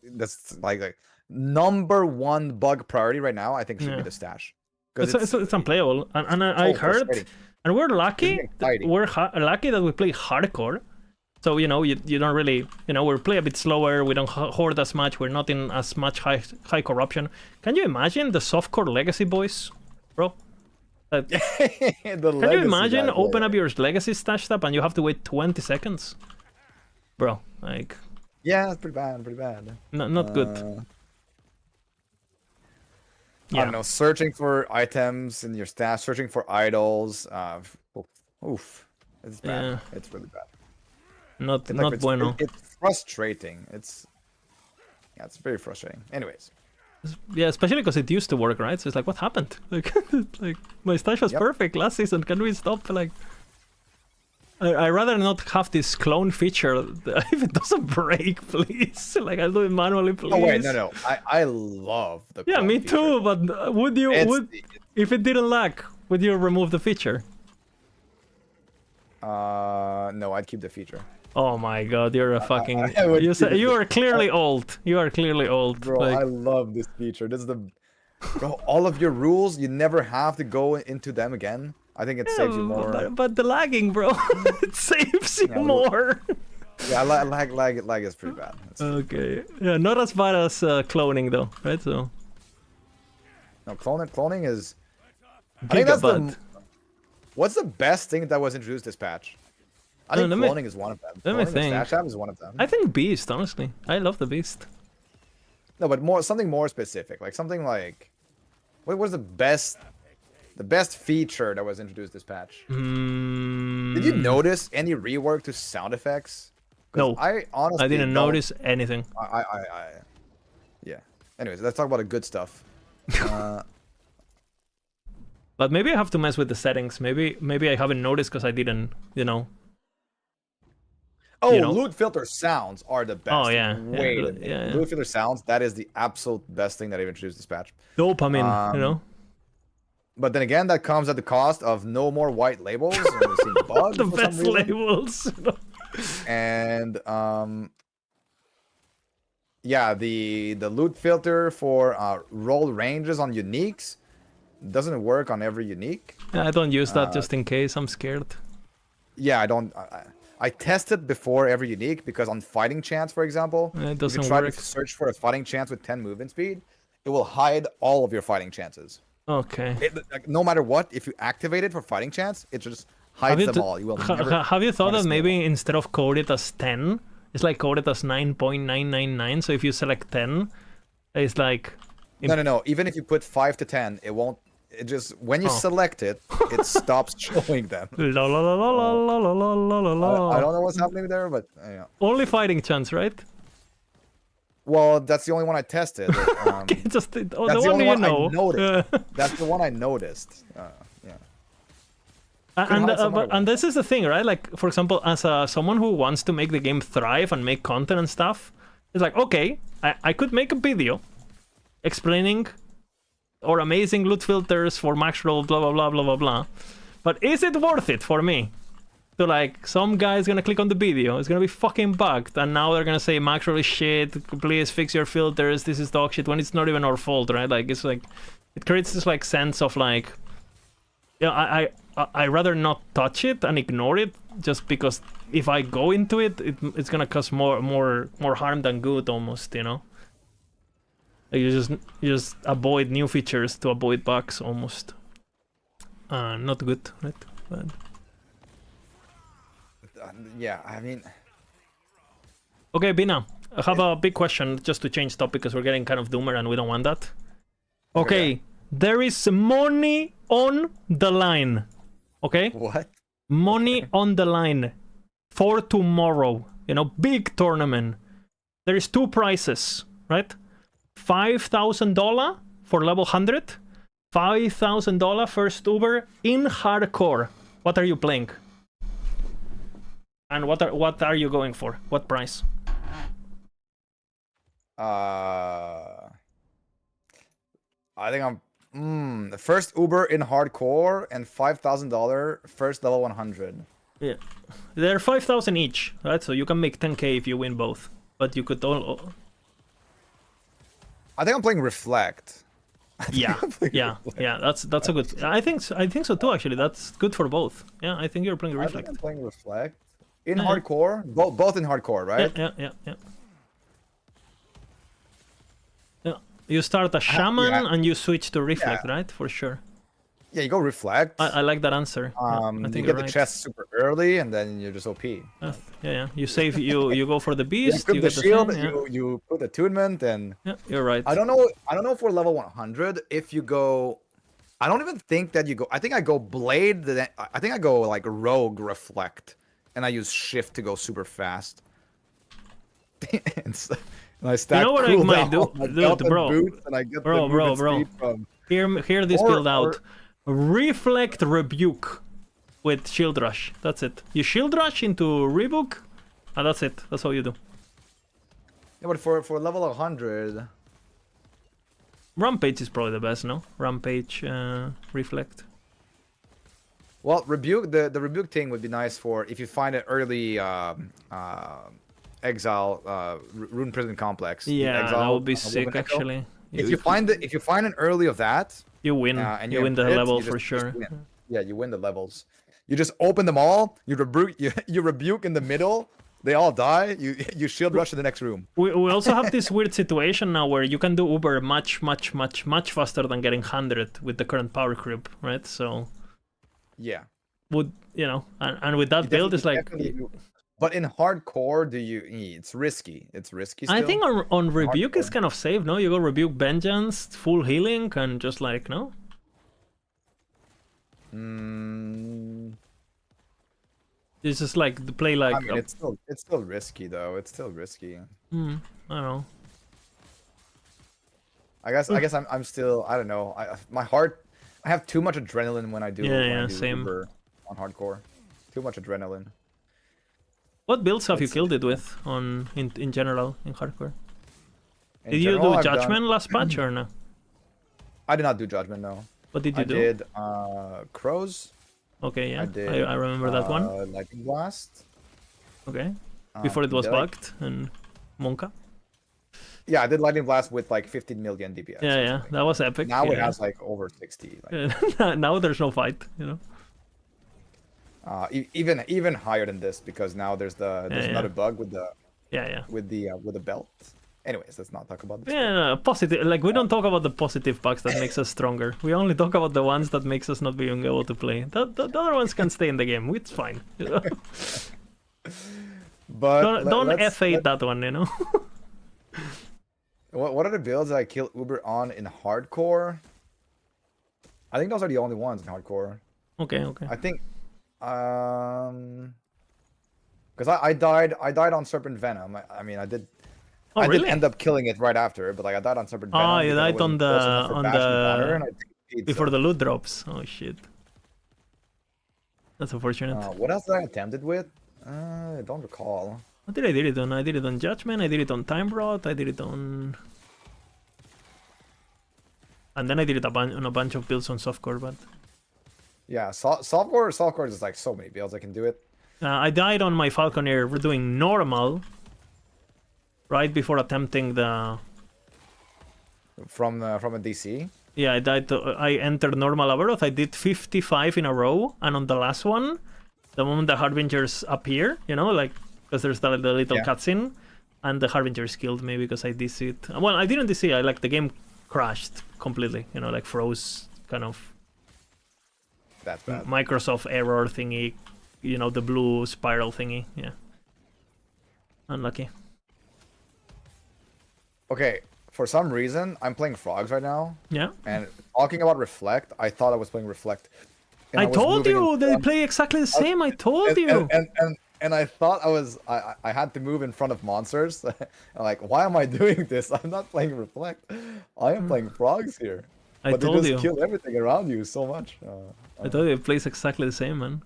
J: That's like #1 bug priority right now. I think should be the stash.
A: It's unplayable, and I heard, and we're lucky. We're lucky that we play hardcore. So you know, you don't really, you know, we play a bit slower. We don't hoard as much. We're not in as much high corruption. Can you imagine the softcore legacy boys, bro? Can you imagine open up your legacy stash tab and you have to wait 20 seconds? Bro, like...
J: Yeah, it's pretty bad,
A: Not good.
J: I don't know, searching for items in your stash, searching for idols. Oof. It's bad.
A: Yeah.
J: It's really bad.
A: Not bueno.
J: It's frustrating. It's very frustrating. Anyways.
A: Yeah, especially because it used to work, right? So it's like, what happened? Like, like my stash was perfect last season. Can we stop? Like, I rather not have this clone feature. If it doesn't break, please. Like, I'll do it manually, please.
J: Oh wait, no. I love the.
A: Yeah, me
J: feature.
A: too. But would you? If it didn't lag, would you remove the feature?
J: No, I'd keep the feature.
A: Oh my god, you're a fucking... You are clearly old. You are clearly old.
J: Bro, like... I love this feature. This is the... Bro, all of your rules, you never have to go into them again. I think it saves you more.
A: But the lagging, bro, it saves you more.
J: Yeah, lag is pretty bad.
A: Okay. Yeah, not as bad as cloning though, right? So...
J: No, cloning is... I think that's the... What's the best thing that was introduced this patch? I think cloning is one of them.
A: Let me think.
J: Stash tab is one of them.
A: I think Beast, honestly. I love the Beast.
J: No, but something more specific. Like something like... What was the best feature that was introduced this patch? Did you notice any rework to sound effects?
A: No.
J: I honestly
A: didn't notice anything.
J: Yeah. Anyways, let's talk about the good stuff.
A: But maybe I have to mess with the settings. Maybe I haven't noticed because I didn't, you know.
J: Oh, loot filter sounds are the best.
A: Oh, yeah.
J: Loot filter sounds, that is the absolute best thing that they've introduced this patch.
A: Dopamine, you know?
J: But then again, that comes at the cost of no more white labels. Bugs
A: the best labels.
J: And, yeah, the loot filter for roll ranges on uniques doesn't work on every unique.
A: Yeah, I don't use that just in case. I'm scared.
J: Yeah, I don't... I tested before every unique because on fighting chance, for example,
A: it doesn't
J: if you try
A: work.
J: to search for a fighting chance with 10 movement speed, it will hide all of your fighting chances.
A: Okay.
J: Like, no matter what, if you activate it for fighting chance, it just hides them all. You will never
A: have you thought that maybe instead of code it as 10, it's like coded as 9.999? So if you select 10, it's like...
J: No. Even if you put 5 to 10, it won't... It just when you select it, it stops showing them. I don't know what's happening there, but yeah.
A: Only fighting chance, right?
J: Well, that's the only one I tested.
A: That's
J: the
A: only one
J: I noticed. That's the one I noticed. Yeah.
A: And this is the thing, right? Like, for example, as someone who wants to make the game thrive and make content and stuff, it's like, okay, I could make a video explaining or amazing loot filters for max roll, blah, blah, blah, blah, blah, blah. But is it worth it for me? So, like, some guy's gonna click on the video, it's gonna be fucking bugged, and now they're gonna say max roll is shit, please fix your filters, this is dog shit, when it's not even our fault, right? Like, it's like, it creates this, like, sense of, like, yeah, I rather not touch it and ignore it, just because if I go into it, it's gonna cause more harm than good, almost, you know? Like you just avoid new features to avoid bugs, almost. Not good, right? But...
J: yeah, I mean...
A: Okay, Bina, I have a big question, just to change topic, because we're getting kind of doomer and we don't want that. Okay, there is money on the line. Okay?
J: What?
A: Money on the line. for tomorrow. You know, big tournament. There is 2 prizes, right? $5,000 for level 100. $5,000 first Uber in hardcore. What are you playing? And what are you going for? What price?
J: I think I'm the first Uber in hardcore and $5,000 first level 100.
A: Yeah, they're 5,000 each, right? So you can make 10k if you win both. But you could all.
J: I think I'm playing Reflect.
A: Yeah, yeah, yeah. That's a good. I think so too. Actually, that's good for both. Yeah, I think you're playing Reflect.
J: I think I'm playing Reflect in hardcore. Both in hardcore, right?
A: Yeah. You start a shaman and you switch to Reflect, right? For sure.
J: Yeah, you go Reflect.
A: I like that answer. I think
J: you get the chest super early, and then you're just OP.
A: Yeah. You save. You go for the beast.
J: You
A: get
J: the shield.
A: thing,
J: you put attunement, and
A: yeah, you're right.
J: I don't know for level 100 if you go. I don't even think that you go. I think I go blade. I think I go like rogue Reflect, and I use shift to go super fast. And I stack.
A: You know what I might do, bro?
J: Boots, and I get
A: Bro. Hear this build out. Reflect Rebuke with Shield Rush. That's it. You Shield Rush into Rebuke, and that's it. That's all you do.
J: Yeah, but for level 100...
A: Rampage is probably the best, no? Rampage, Reflect.
J: Well, Rebuke, the Rebuke thing would be nice for if you find an early Exile Rune Prison Complex.
A: Yeah,
J: exile,
A: that would be sick, actually.
J: If you find an early of that...
A: You win.
J: And
A: you win the level for sure.
J: Yeah, you win the levels. You just open them all. You rebuke in the middle. They all die. You shield rush to the next room.
A: We also have this weird situation now where you can do Uber much faster than getting 100 with the current power creep, right? So
J: yeah,
A: and with that build, it's like.
J: But in hardcore, it's risky. It's risky still.
A: I think on Rebuke is kind of safe, no? You go Rebuke Vengeance, full healing, and just like, no? It's just like the play like...
J: I mean, it's still risky, though. It's still risky.
A: I don't know.
J: I guess I'm still... I don't know. My heart... I have too much adrenaline when I do...
A: same.
J: Uber on hardcore. Too much adrenaline.
A: What builds have you killed it with in general in hardcore? Did you do Judgment last patch or no?
J: I did not do Judgment, no.
A: What did you do?
J: I did Crows.
A: Okay, yeah. I remember that one.
J: Lightning Blast.
A: Okay. Before it was bugged and Monka.
J: Yeah, I did Lightning Blast with like 15 million DPS.
A: Yeah, that was epic.
J: Now it has like over 60.
A: Now there's no fight, you know.
J: Even higher than this because now there's another bug with the with the belt. Anyways, let's not talk about this.
A: Yeah, positive. Like we don't talk about the positive bugs that makes us stronger. We only talk about the ones that makes us not being able to play. The other ones can stay in the game. It's fine. You know?
J: But
A: don't F8 that one, you know.
J: What are the builds that I kill Uber on in hardcore? I think those are the only ones in hardcore.
A: Okay.
J: I think because I died on Serpent Venom. I mean, I did end up killing it right after, but like I died on Serpent Venom.
A: Oh, you died on the before the loot drops. Oh shit. That's unfortunate.
J: What else did I attempt it with? I don't recall.
A: What did I did it on? I did it on Judgment, I did it on Time Rot, I did it on... And then I did it on a bunch of builds on softcore, but...
J: Yeah, softcore is like so many builds I can do it.
A: I died on my Falconeer doing normal right before attempting the...
J: From a DC?
A: Yeah, I entered normal Abaroth, I did 55 in a row, and on the last one, the moment the Harbingers appear, you know, like... Because there's the little cutscene, and the Harbingers killed me because I DC'd. Well, I didn't DC, the game crashed completely, you know, like froze, kind of...
J: That's bad.
A: Microsoft error thingy, you know, the blue spiral thingy, yeah. Unlucky.
J: Okay, for some reason, I'm playing Frogs right now.
A: Yeah.
J: And talking about Reflect, I thought I was playing Reflect.
A: I told you, they play exactly the same, I told you!
J: and I thought I had to move in front of monsters. I'm like, why am I doing this? I'm not playing Reflect. I am playing frogs here.
A: I
J: But they
A: told
J: just
A: you.
J: kill everything around you so much.
A: I told you it plays exactly the same, man.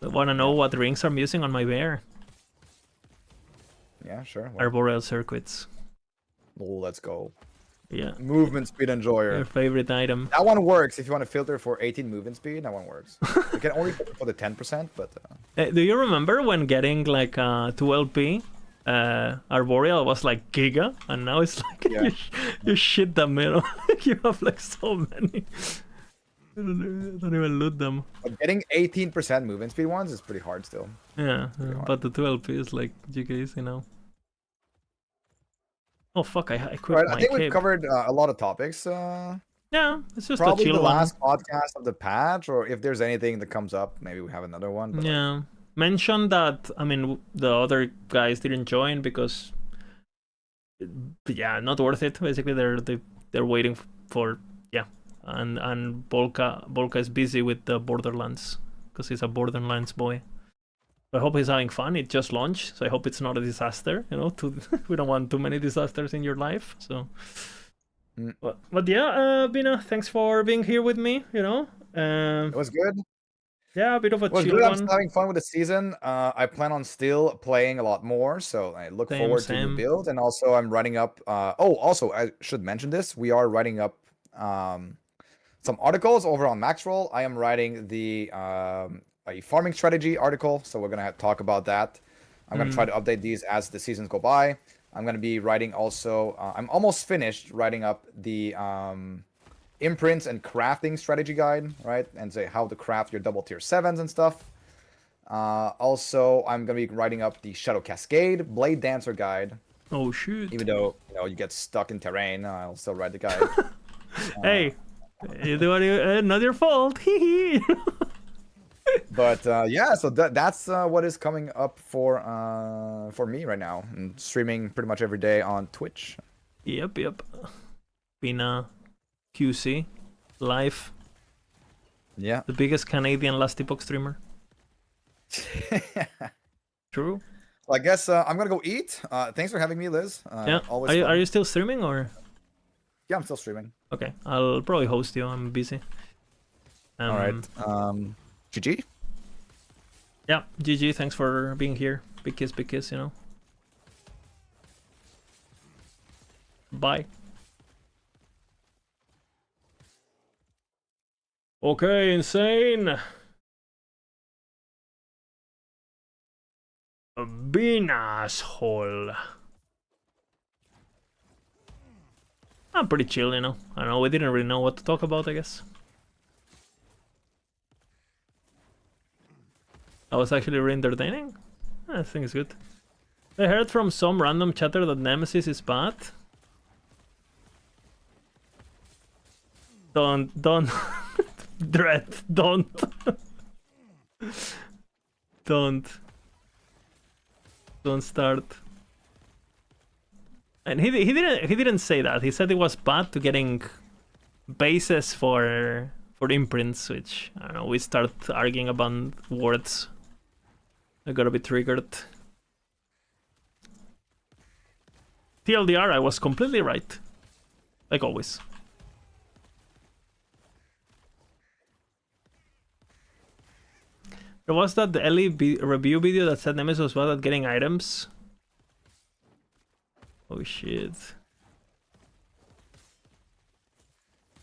A: I wanna know what rings I'm using on my bear.
J: Yeah, sure.
A: Arboreal circuits.
J: Oh, let's go.
A: Yeah.
J: Movement speed enjoyer.
A: Your favorite item.
J: That one works if you want to filter for 18 movement speed. That one works. You can only filter for the 10%, but.
A: Do you remember when getting like 2LP Arboreal was like Giga, and now it's like you shit them, you know? You have like so many. Don't even loot them.
J: But getting 18% movement speed ones is pretty hard still.
A: Yeah, but the 2LP is like GKs, you know. Oh fuck! I quit
J: Right,
A: my
J: I think we've
A: cape.
J: covered a lot of topics.
A: Yeah, it's just
J: probably
A: a chill
J: the
A: one.
J: last podcast of the patch, or if there's anything that comes up, maybe we have another one. But
A: Yeah, mention that. I mean, the other guys didn't join because, yeah, not worth it. Basically, they're waiting for and Volka is busy with the Borderlands because he's a Borderlands boy. I hope he's having fun. It just launched, so I hope it's not a disaster. You know, we don't want too many disasters in your life. So, but yeah, Bina, thanks for being here with me. You know,
J: it was good.
A: Yeah, a bit of a
J: It was
A: chill
J: good. I'm
A: one.
J: still having fun with the season. I plan on still playing a lot more, so I look forward to the build. And also, I'm writing up. Also, I should mention this. We are writing up some articles over on Maxroll. I am writing the a farming strategy article, so we're gonna talk about that. I'm gonna try to update these as the seasons go by. I'm gonna be writing also. I'm almost finished writing up the imprints and crafting strategy guide, right? And say how to craft your double tier 7s and stuff. Also, I'm gonna be writing up the Shadow Cascade Blade Dancer guide.
A: Oh shoot!
J: Even though you get stuck in terrain, I'll still write the guide.
A: Hey, you do what not your fault.
J: But yeah, so that's what is coming up for me right now. I'm streaming pretty much every day on Twitch.
A: Yep. Bina QC live.
J: Yeah.
A: The biggest Canadian last Epoch streamer. True.
J: Well, I guess I'm gonna go eat. Thanks for having me, Liz.
A: Yeah.
J: Always
A: Are you still streaming or?
J: Yeah, I'm still streaming.
A: Okay, I'll probably host you. I'm busy.
J: All right. GG.
A: Yeah, GG. Thanks for being here. Big kiss, you know. Bye. Okay, insane. Bean asshole. I'm pretty chill, you know. I don't know, we didn't really know what to talk about, I guess. That was actually really entertaining. I think it's good. I heard from some random chatter that Nemesis is bad. Don't. Dread, don't. Don't start. And he didn't say that. He said it was bad to getting bases for imprints, which I don't know. We start arguing about words. I gotta be triggered. TLDR, I was completely right, like always. There was that Ellie review video that said Nemesis was bad at getting items. Oh shit.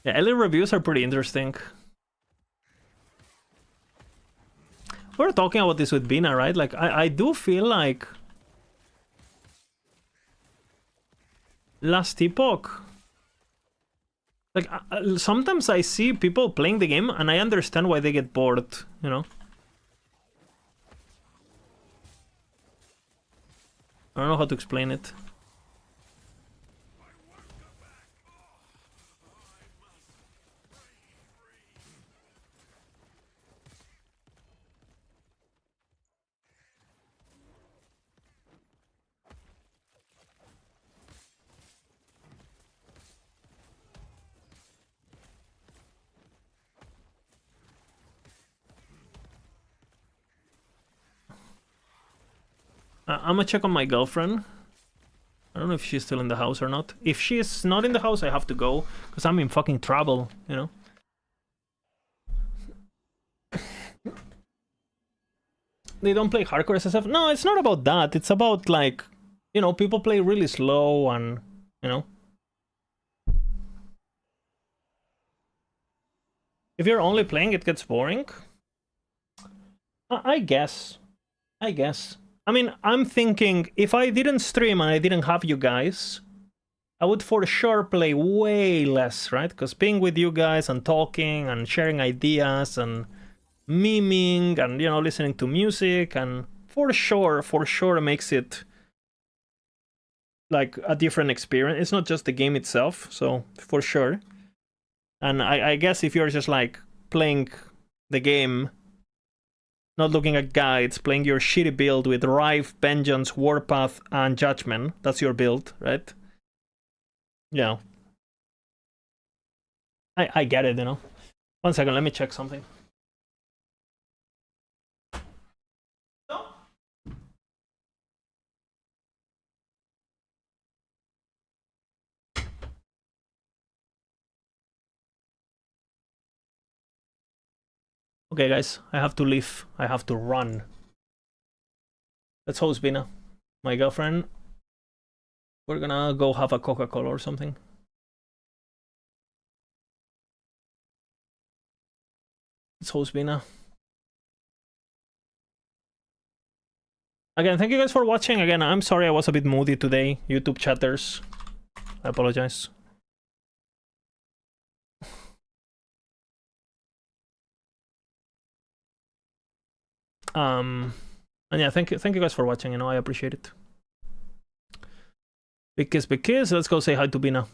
A: Yeah, Ellie reviews are pretty interesting. We were talking about this with Bina, right? Like, I do feel like last Epoch, like sometimes I see people playing the game and I understand why they get bored, you know? I don't know how to explain it. I'm gonna check on my girlfriend. I don't know if she's still in the house or not. If she's not in the house, I have to go, because I'm in fucking trouble, you know? They don't play hardcore SSF? No, it's not about that. It's about, like, you know, people play really slow and, you know. If you're only playing, it gets boring. I guess. I mean, I'm thinking, if I didn't stream and I didn't have you guys, I would for sure play way less, right? Because being with you guys and talking and sharing ideas and memeing and, you know, listening to music, and for sure makes it like a different experience. It's not just the game itself, so for sure. And I guess if you're just like playing the game, not looking at guides, playing your shitty build with Rife, Vengeance, Warpath, and Judgment, that's your build, right? Yeah. I get it, you know. 1 second, let me check something. Okay, guys, I have to leave. I have to run. Let's host Bina, my girlfriend. We're gonna go have a Coca-Cola or something. Let's host Bina. Again, thank you guys for watching. Again, I'm sorry I was a bit moody today. YouTube chatters. I apologize. And yeah, thank you guys for watching. You know, I appreciate it. Because let's go say hi to Bina.